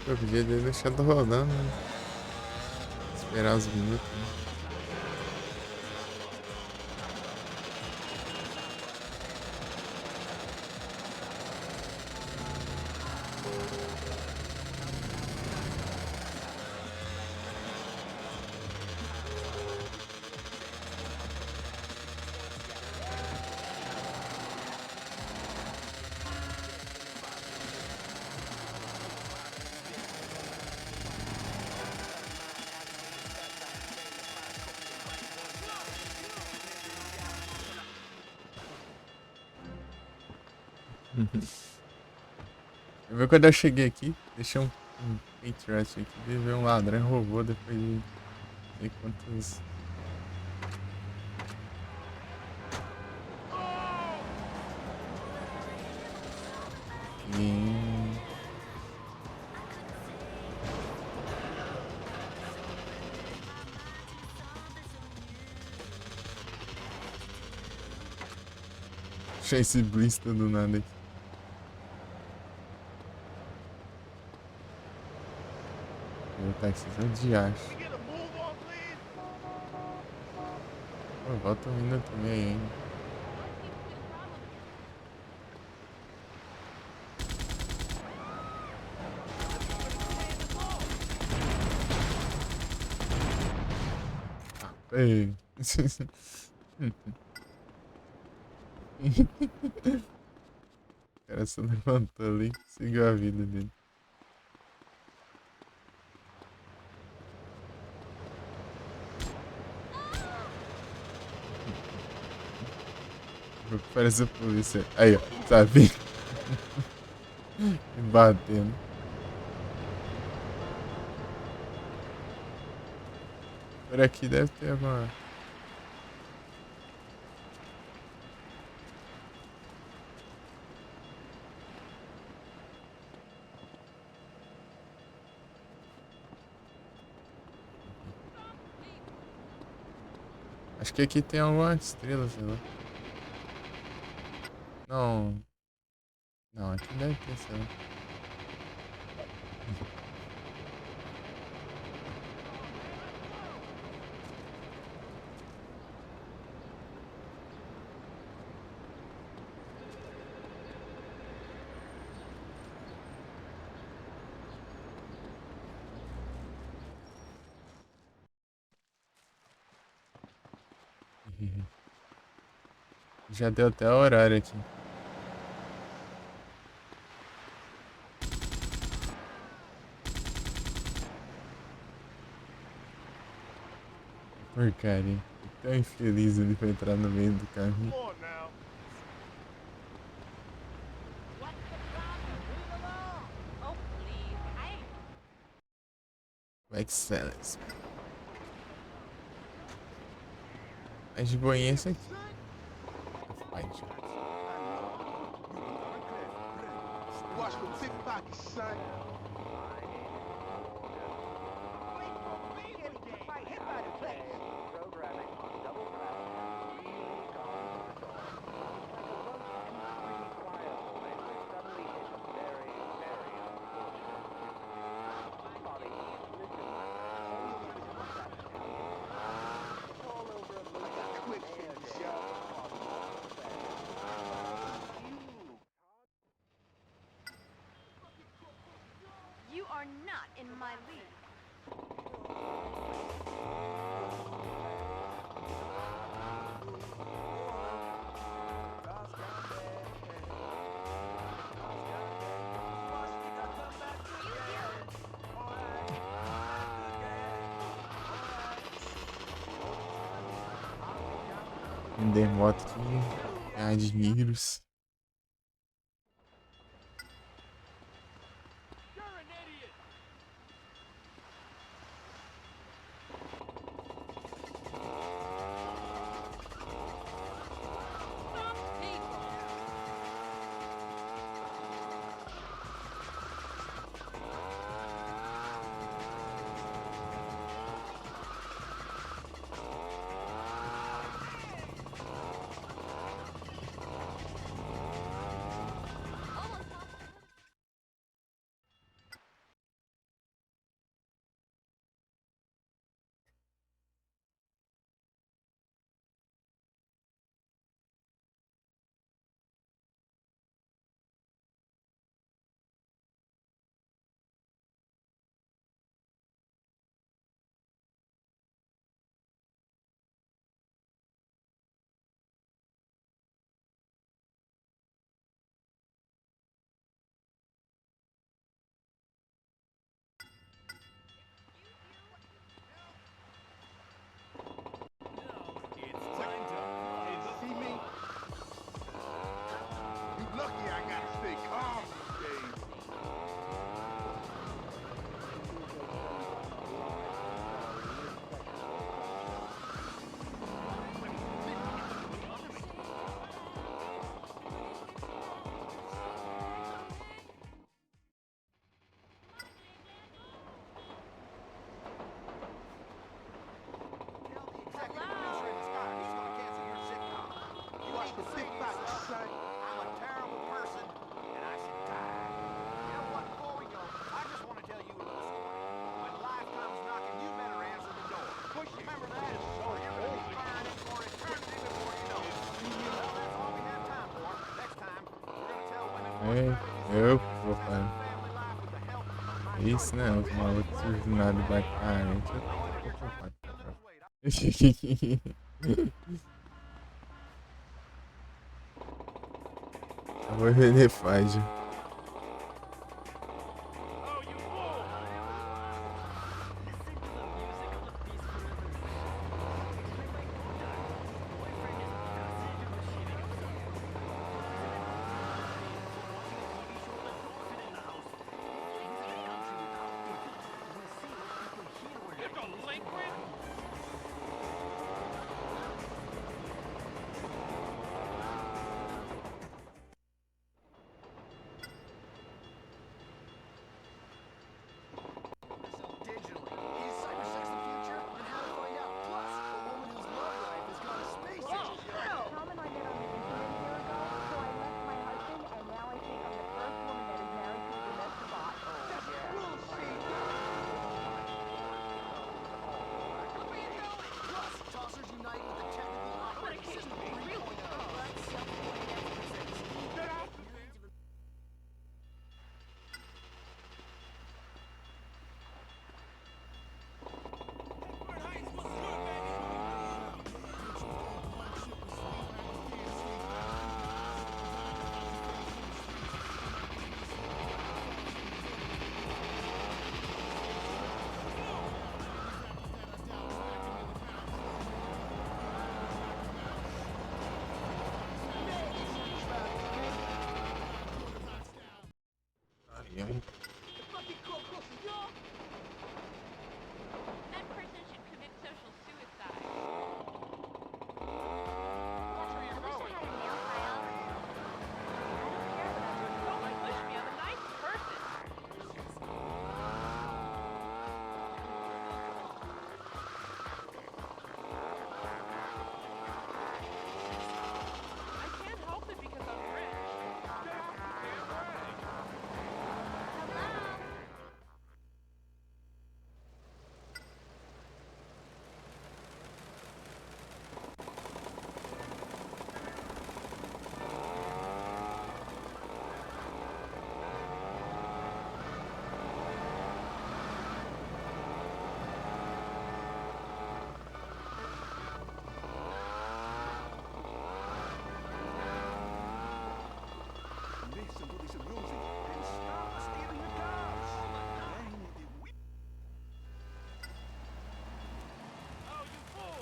Eu podia ter deixado rodando, né? Esperar uns minutos. Né? Eu vi quando eu cheguei aqui, deixei um Patriot aqui, veio um ladrão e roubou depois de não sei quantos. Achei esse blister do nada aqui. Vou botar esses de acho. Pô, volta vindo também aí, hein? Ei. O cara só levantou ali e seguiu a vida dele. Parece a polícia. Aí, ó, sabe? Batendo. Por aqui deve ter uma. Acho que aqui tem alguma estrela, sei lá. Não. Não, aqui deve ter, sei lá. Já deu até o horário aqui. Porcaria. Tão infeliz ele pra entrar no meio do carro. Excellence. Mais de boinha esse aqui. Watch the big pockets, son. You are not in my league. Vender moto aqui, ganhar dinheiros. Eu que vou fazer. Isso não, os malucos surgem nada da carente. Eu tô preocupado. Eu vou vender faz. That person should commit social suicide. Watch where you're going. Don't like push me. I'm a nice person. I can't help it because I'm rich. Listen to this music and stop stealing the cars. Oh, you fool!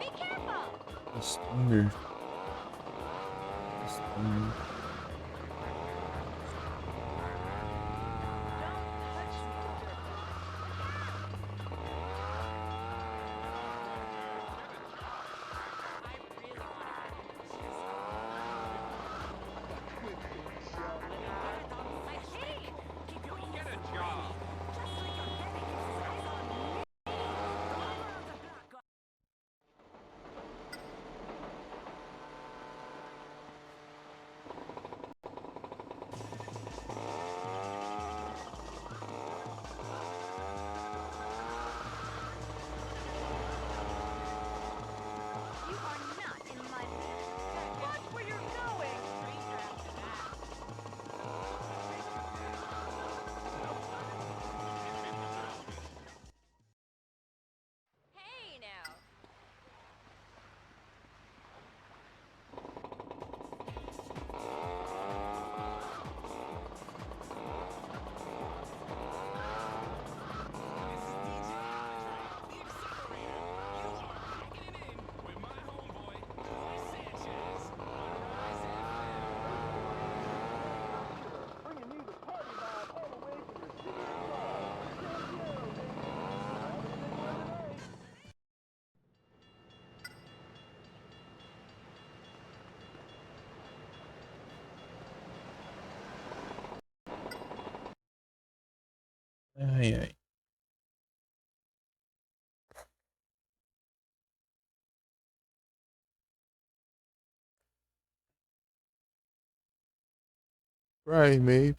Be careful! Thunder. Thunder. Get a job. Right, maybe.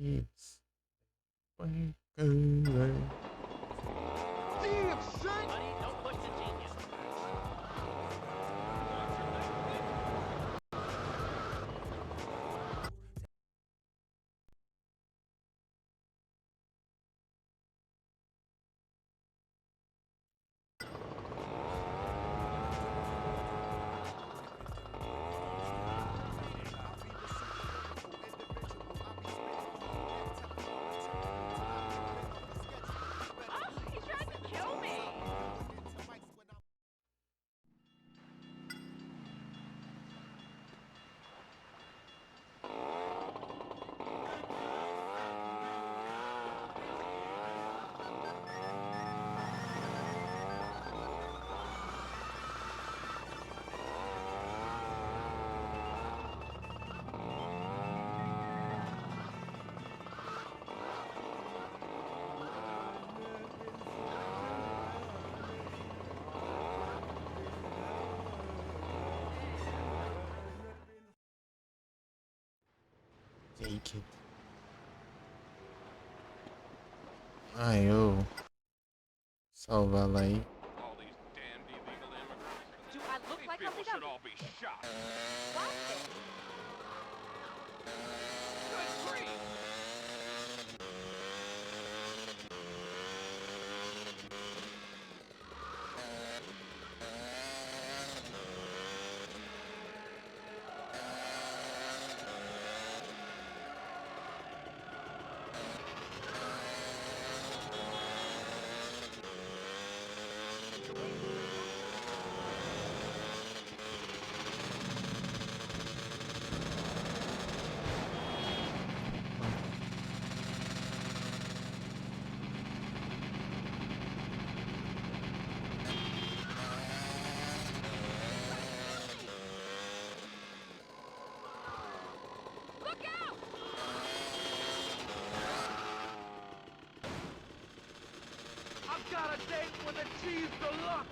Yes. Damn, son! Buddy, don't push the genius. Oh, he tried to kill me. Take it. Ai, eu. Salva ela aí. All these damned illegal immigrants. Do I look like People something should I'm... all be shot. What? Good grief! Look out! I've got a date with a cheese deluxe!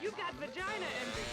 You got vagina envy.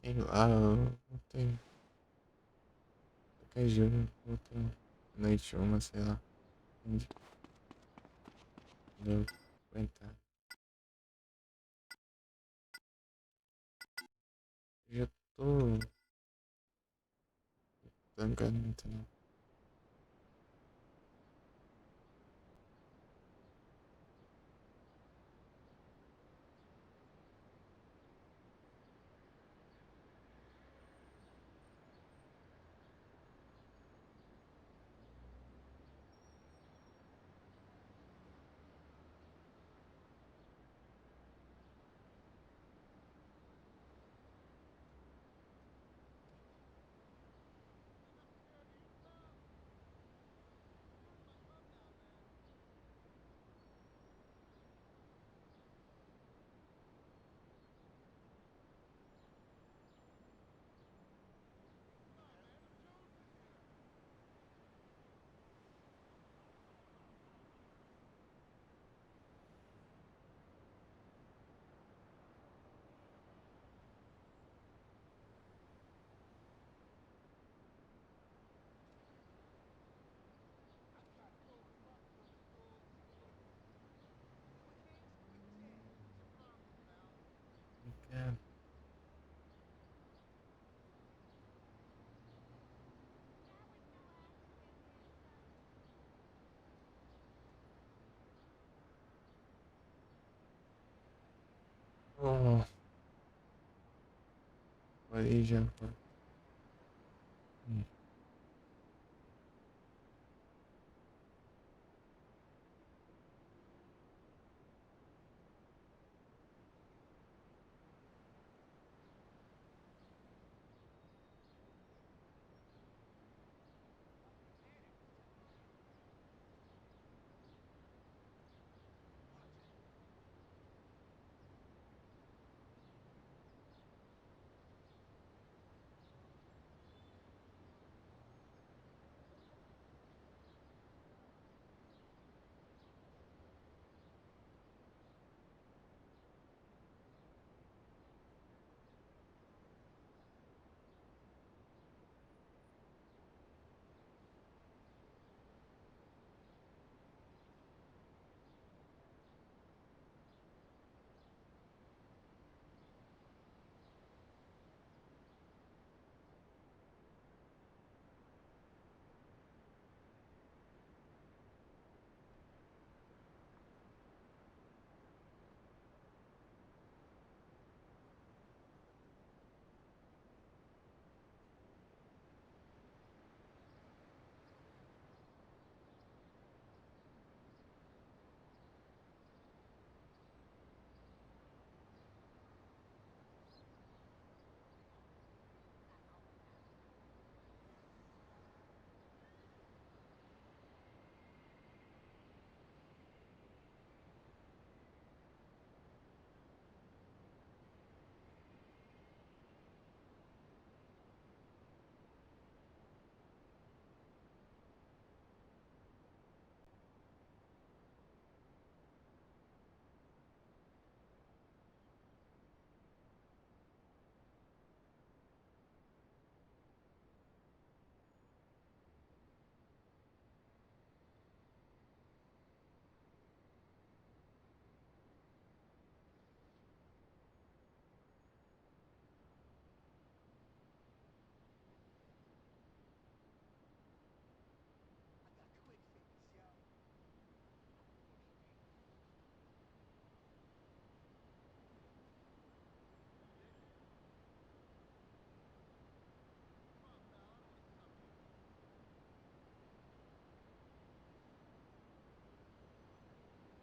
Sei lá, eu tenho. Qualquer jogo, eu tenho. Noite uma, sei lá. Entendi. Deu. Aguentar. Já tô. Tancando, então. Oh, aí já foi.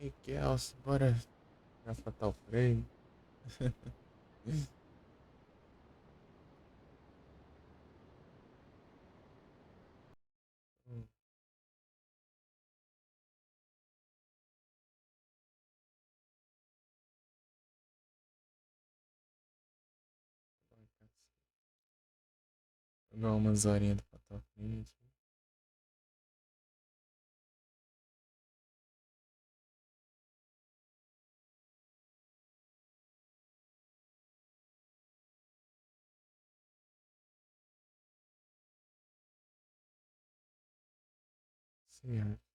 E Kels, bora já botar o freio. Jogar umas horinhas do Patalfree. Certo.